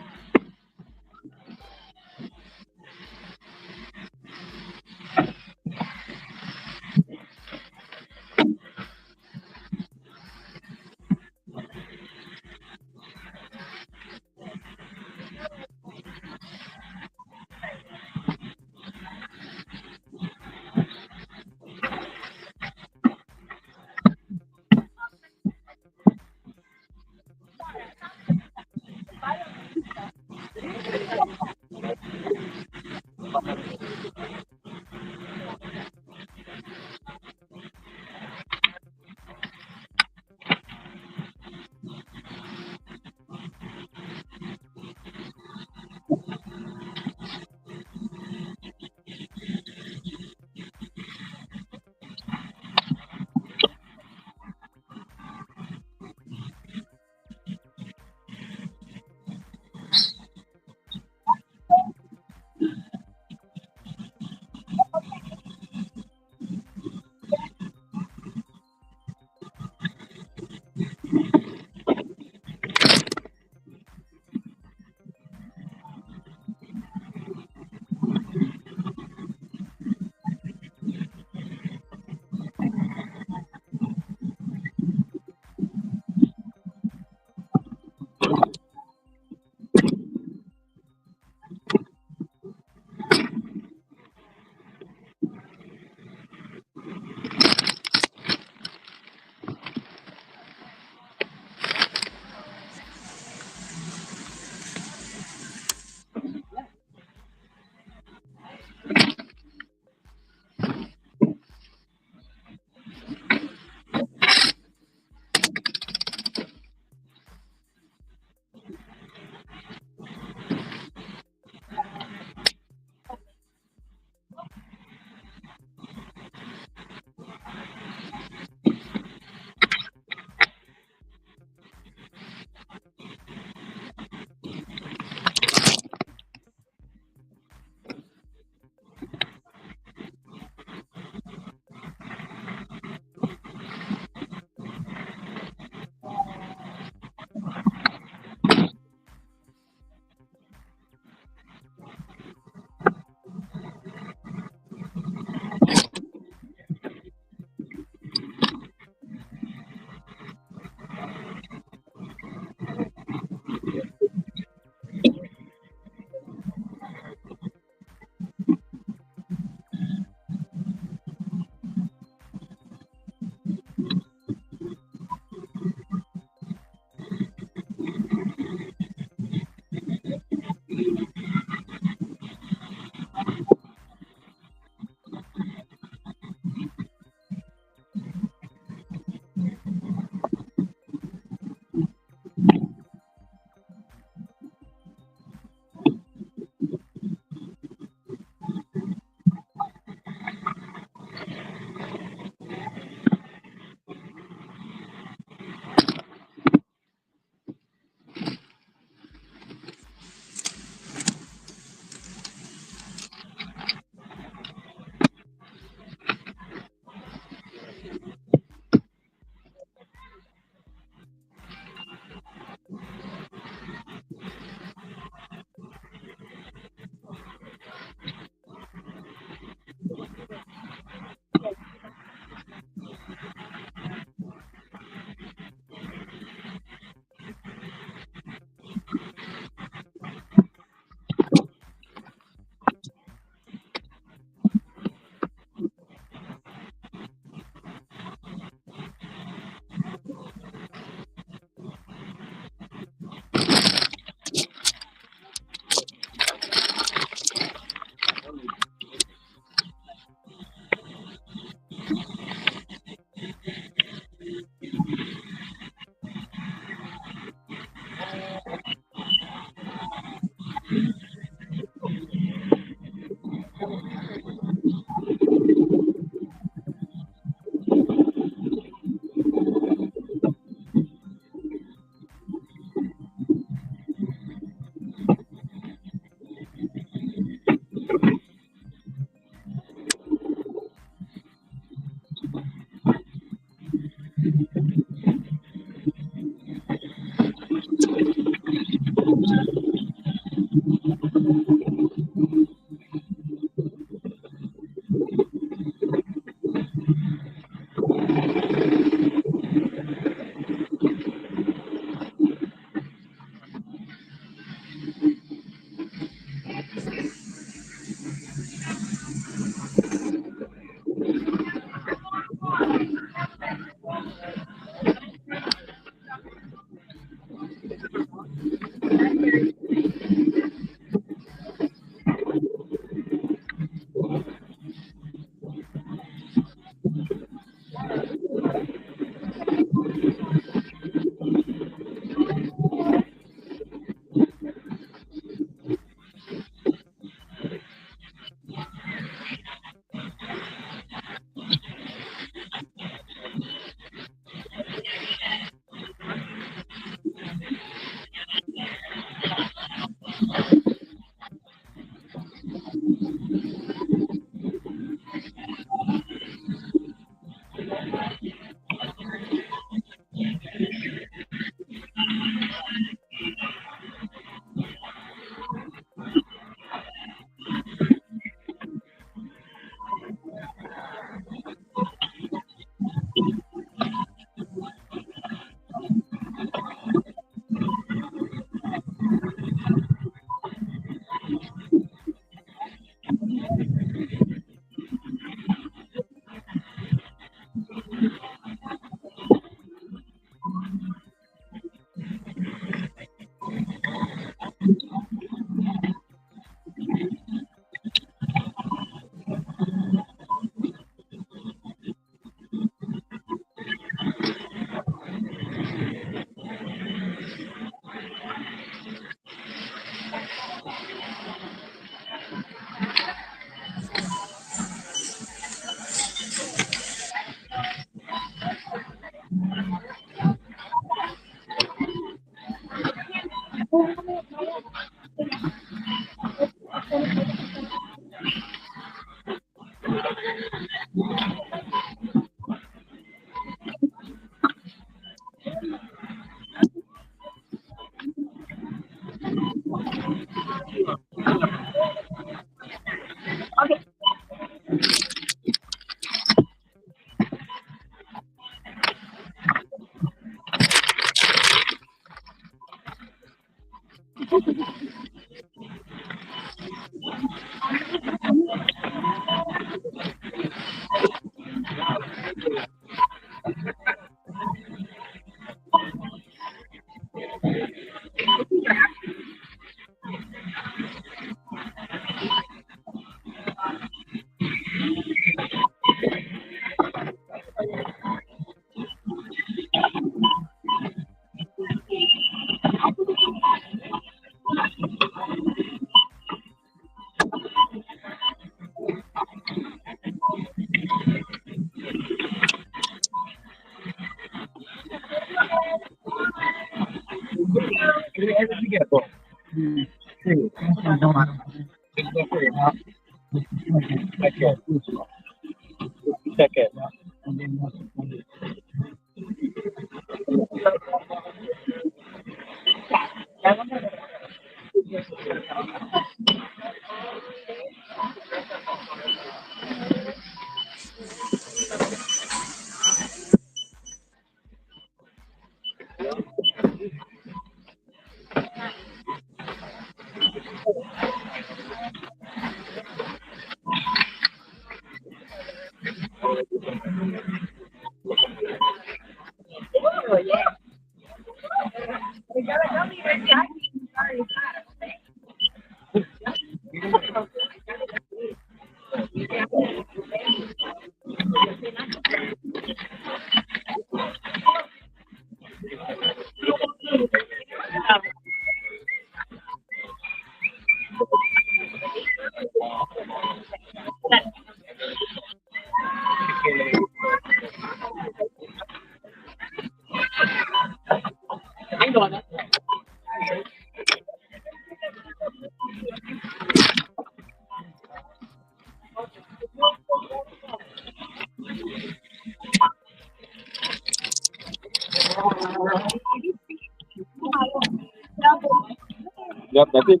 Yep, that's it.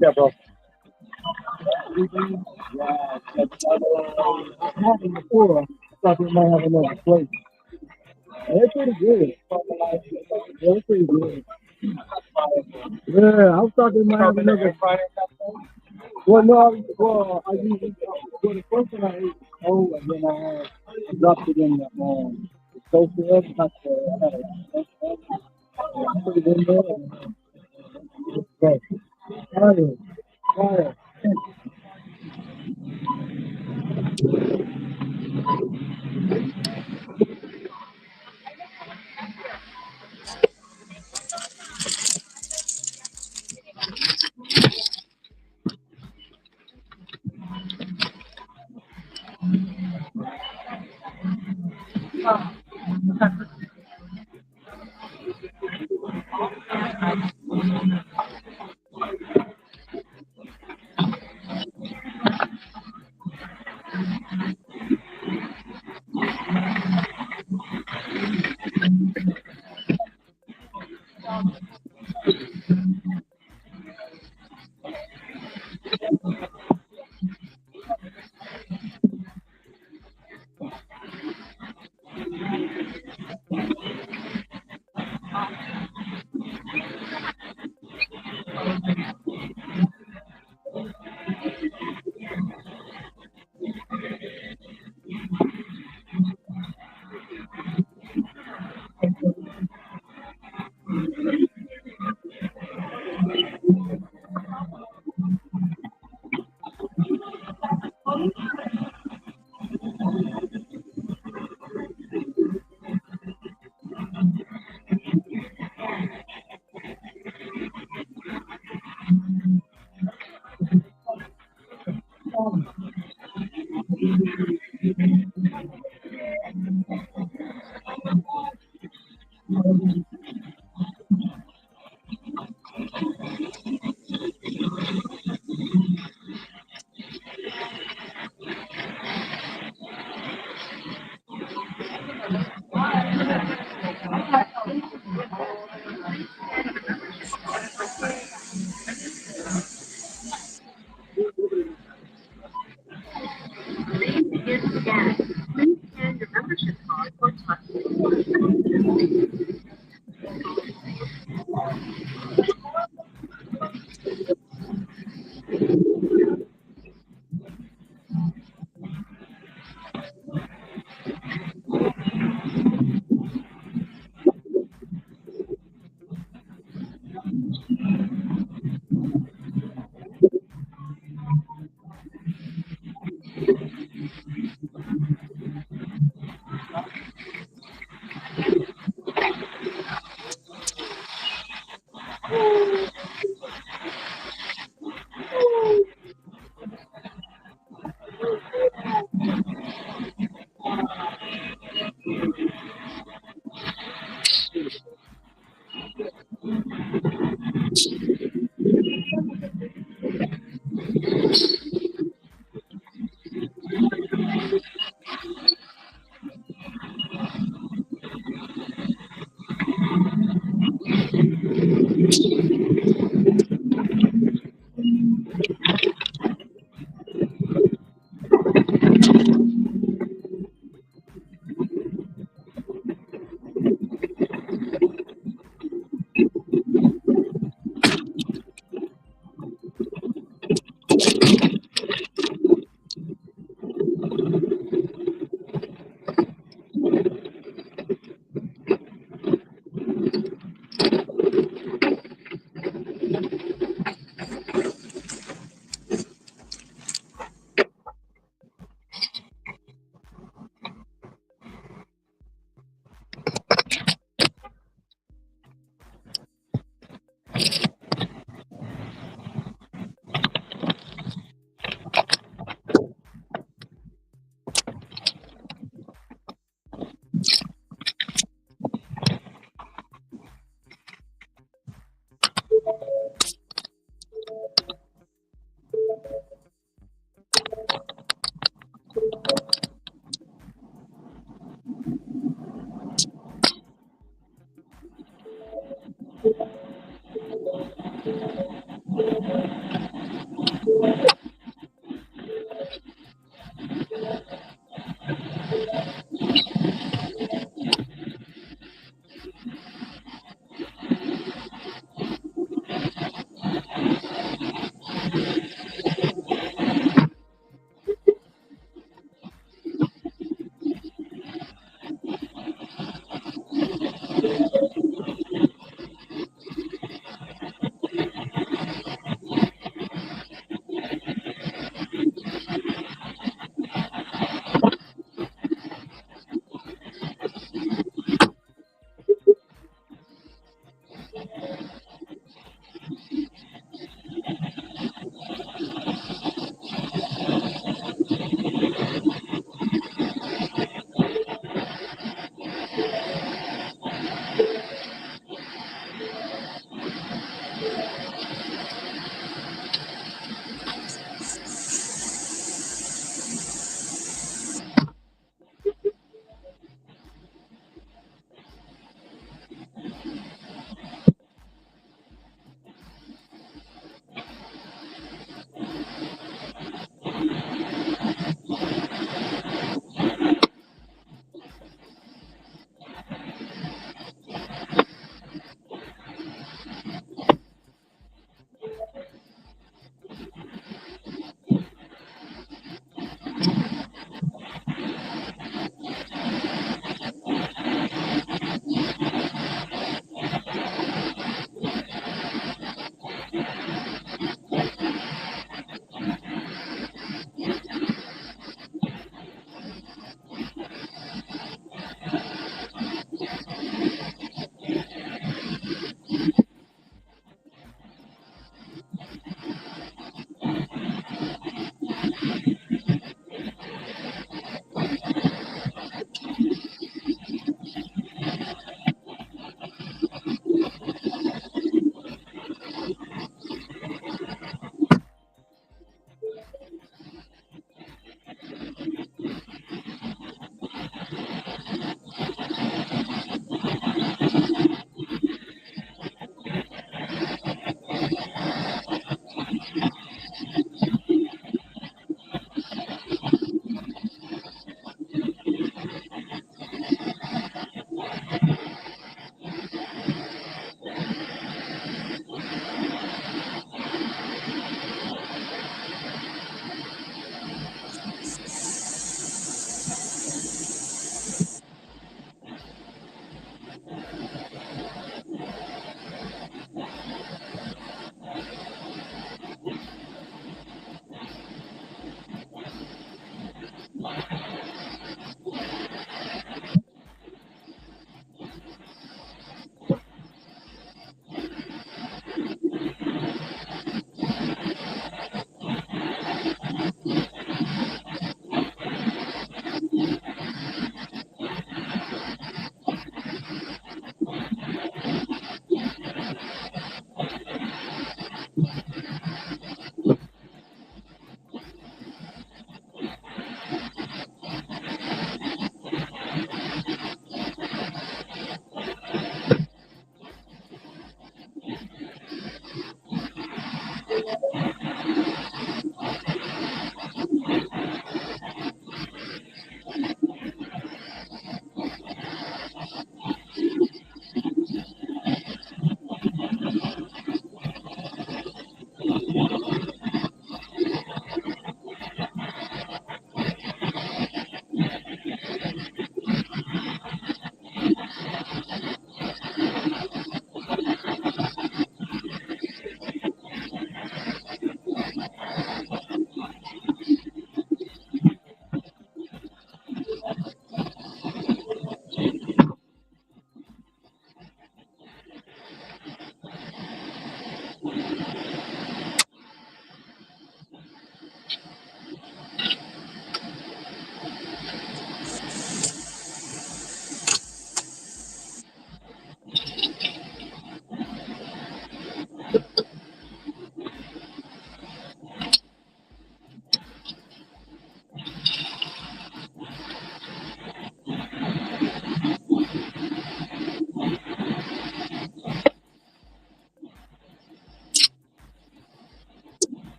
Yeah, bro. Yeah, I had them before. I thought they might have another place. They're pretty good. They're pretty good. Yeah, I thought they might have another. Well, no, I usually, well, the first one I ate was cold, and then I dropped it in the toaster oven. I had a put it in there. And, fire, fire.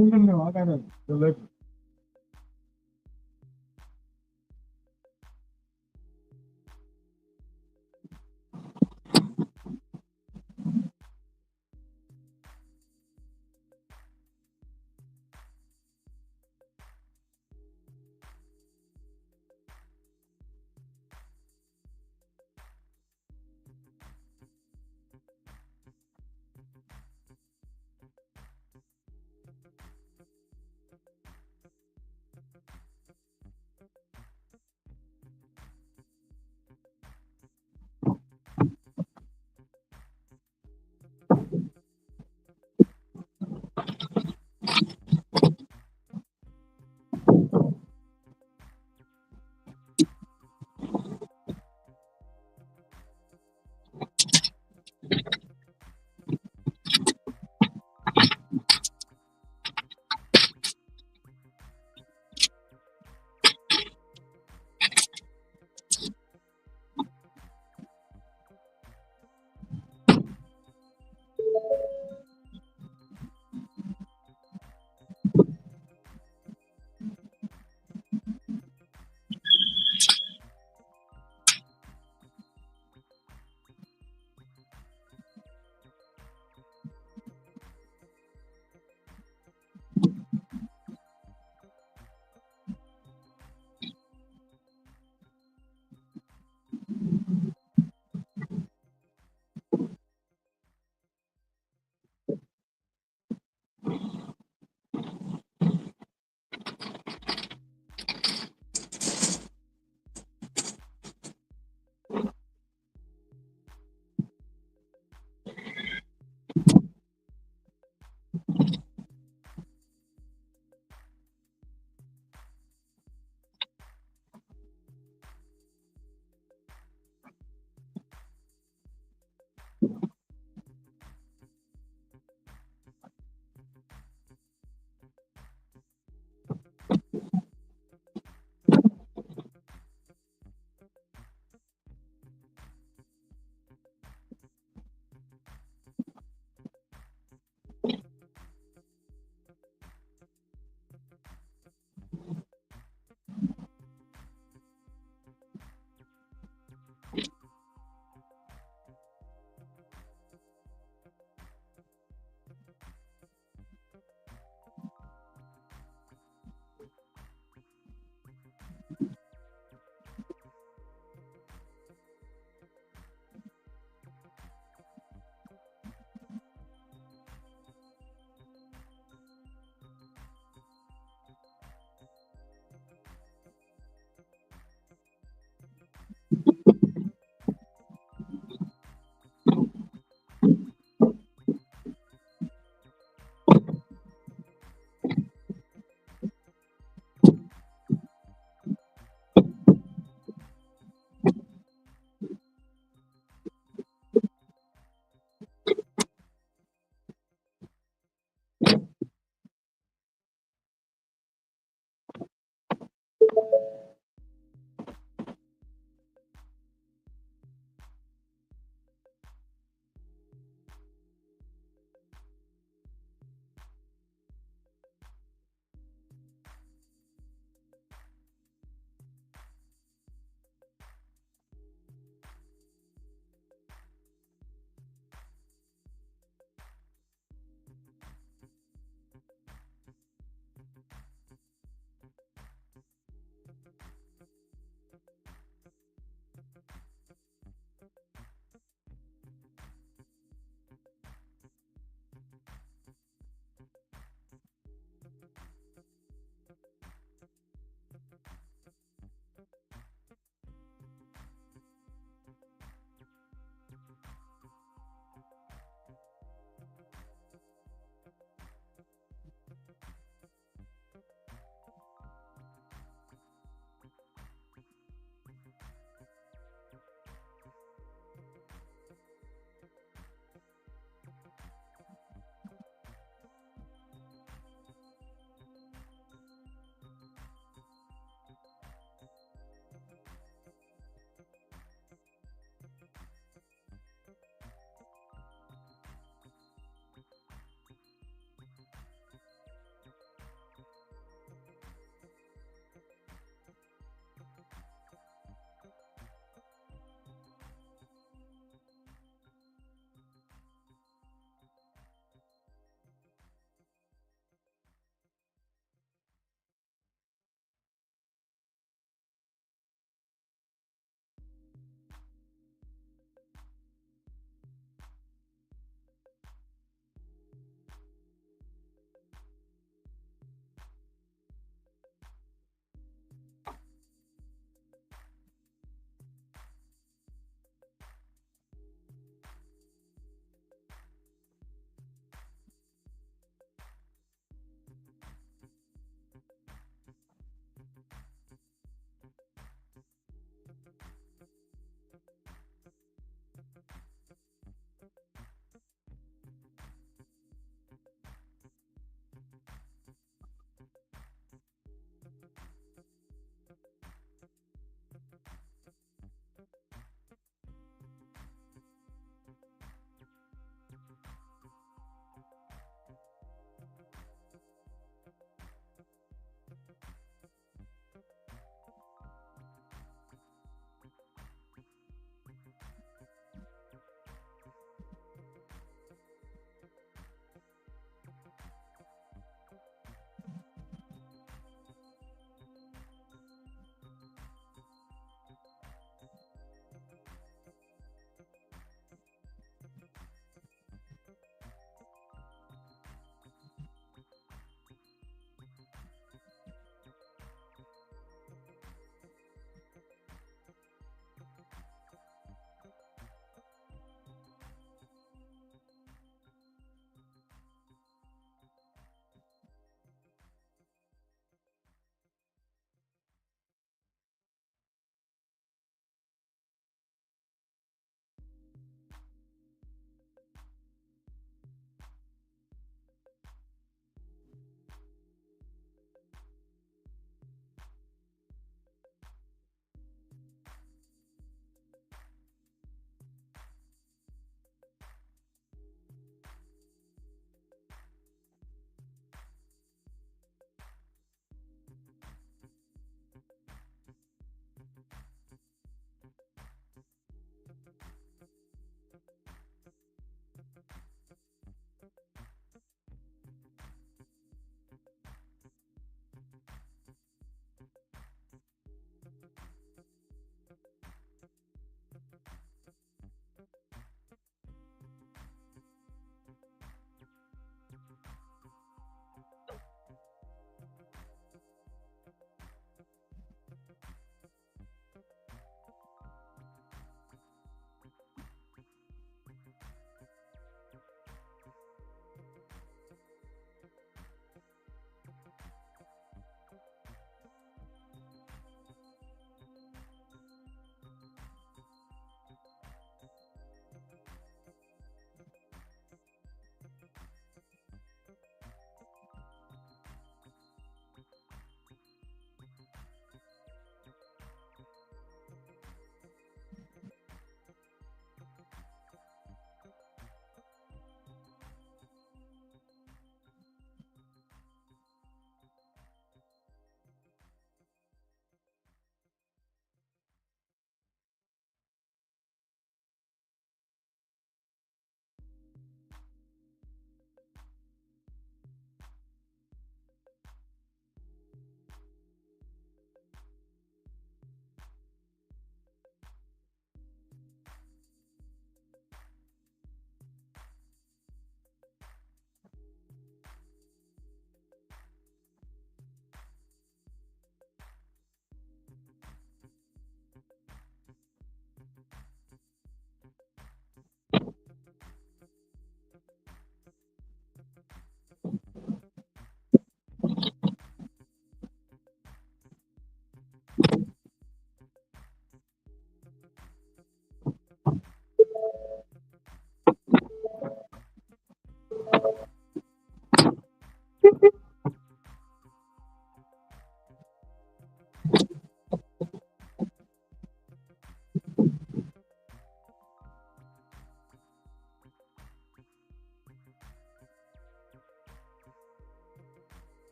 No, I gotta deliver.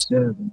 7.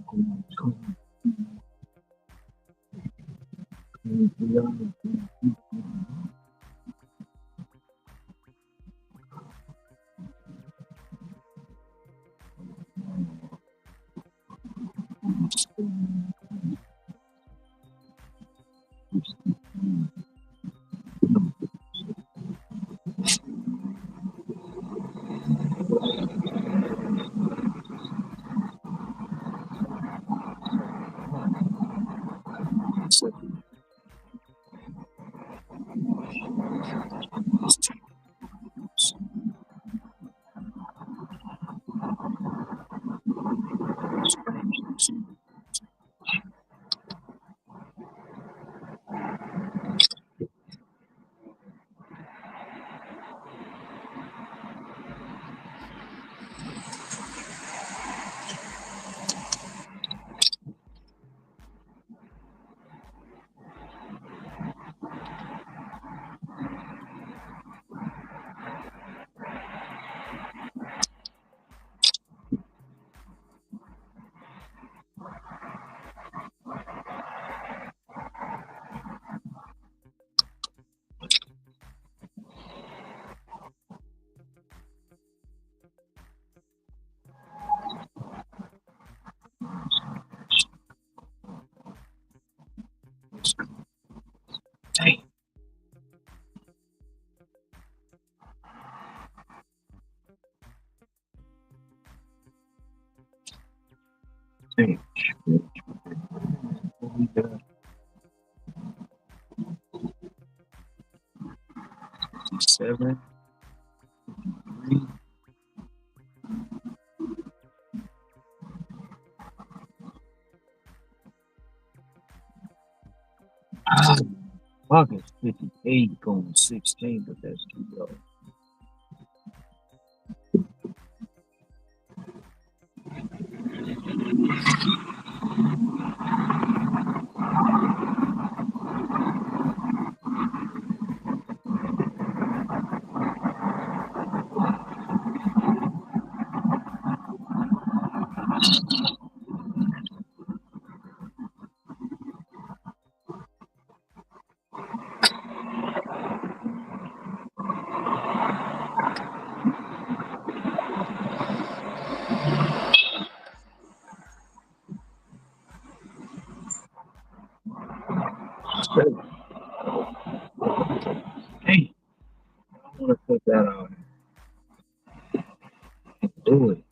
Dang. 7. August 58 going 16, but that's too low. Hey, I want to put that on. Do it.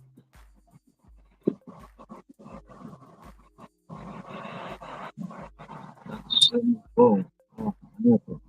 Oh, no.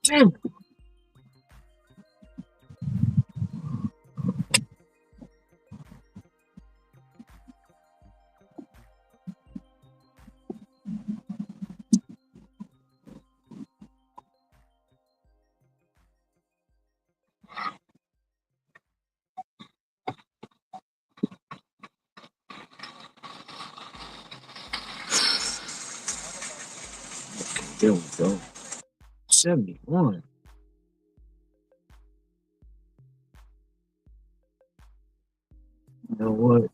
Damn. There we go. 71. You know what?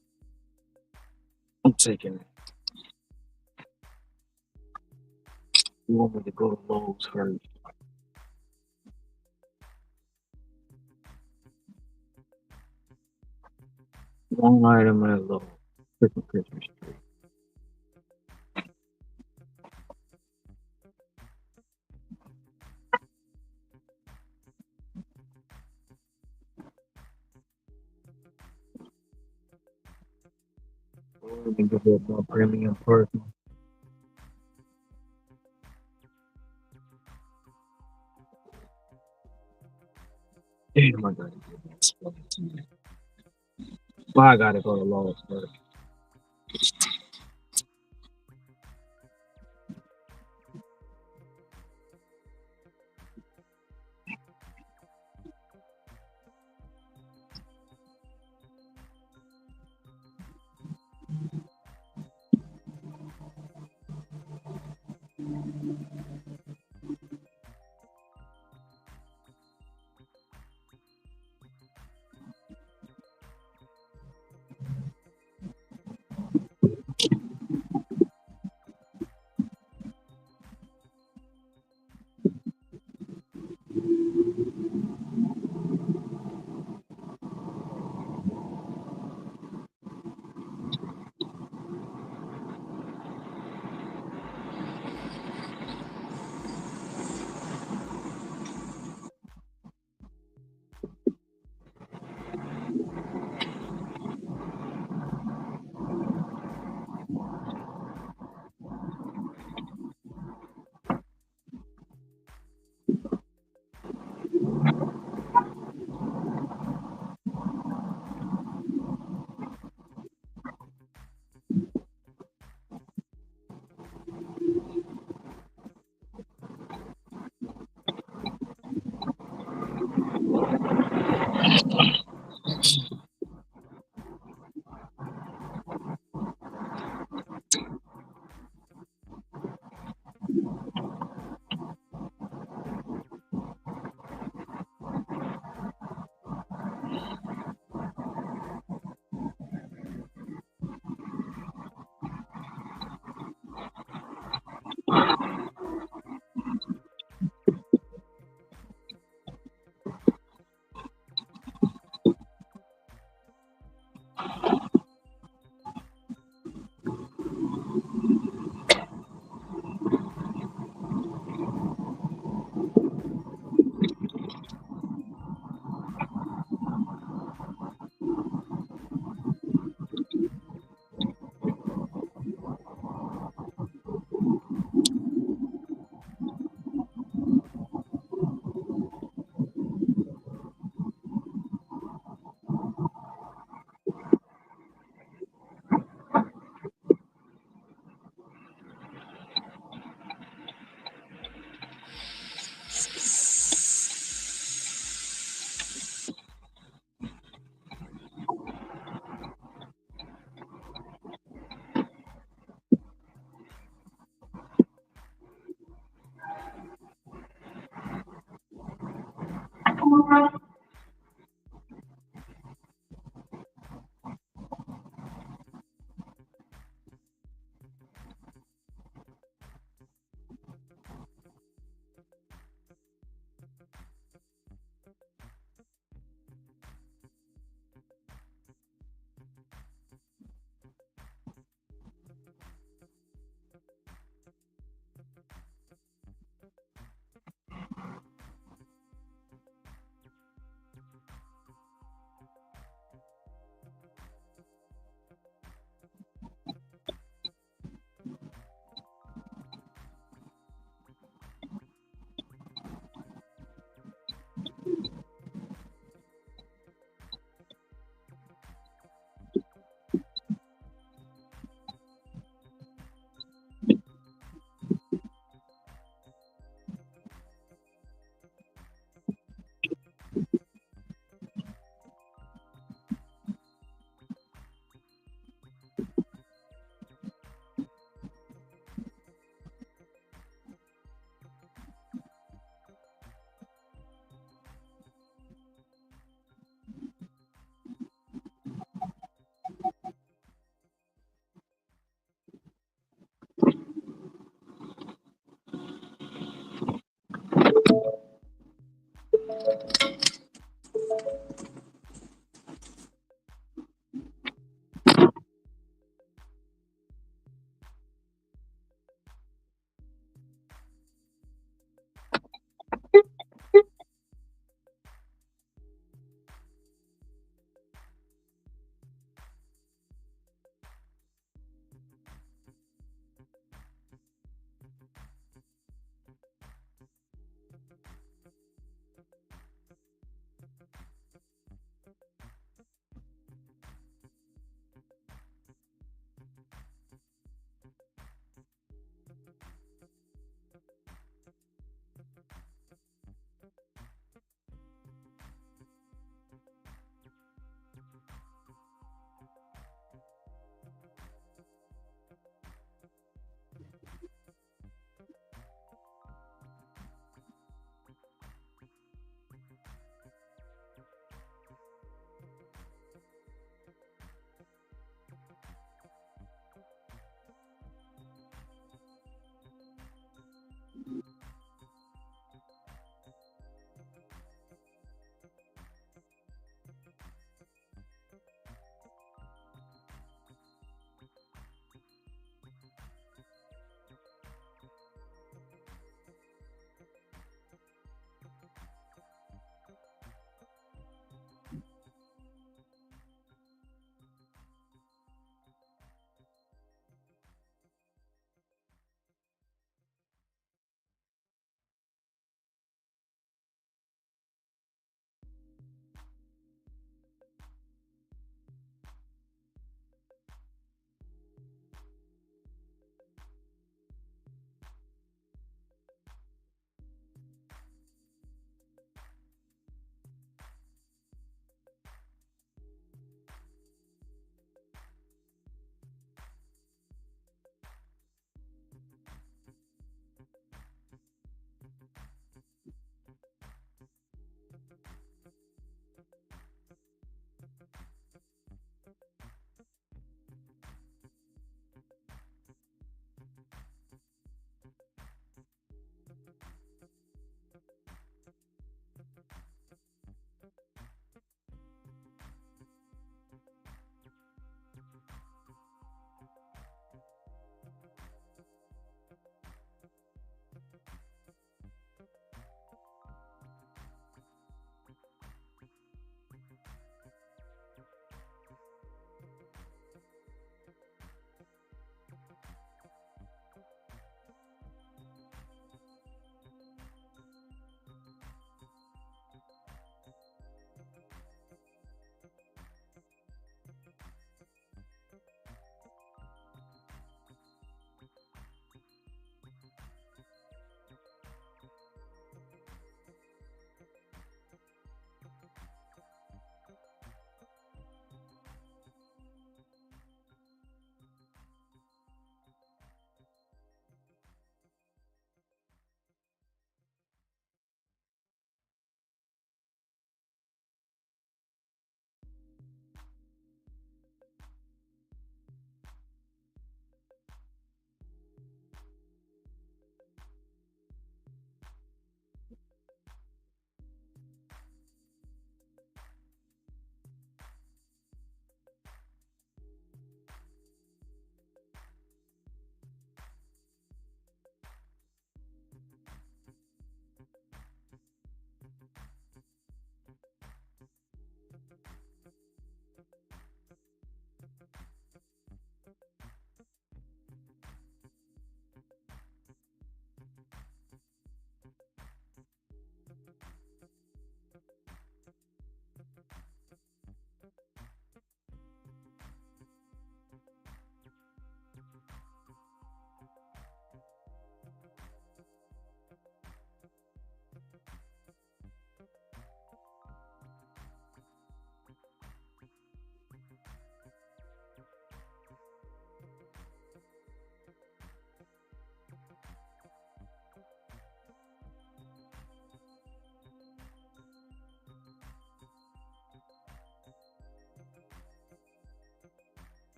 I'm taking it. You want me to go to Lowe's first? One item at Lowe's. Christmas tree. Let me get that more premium person. Damn, I gotta get that spot too. Well, I gotta go to Lowe's first.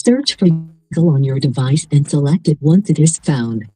Search for on your device and select it once it is found.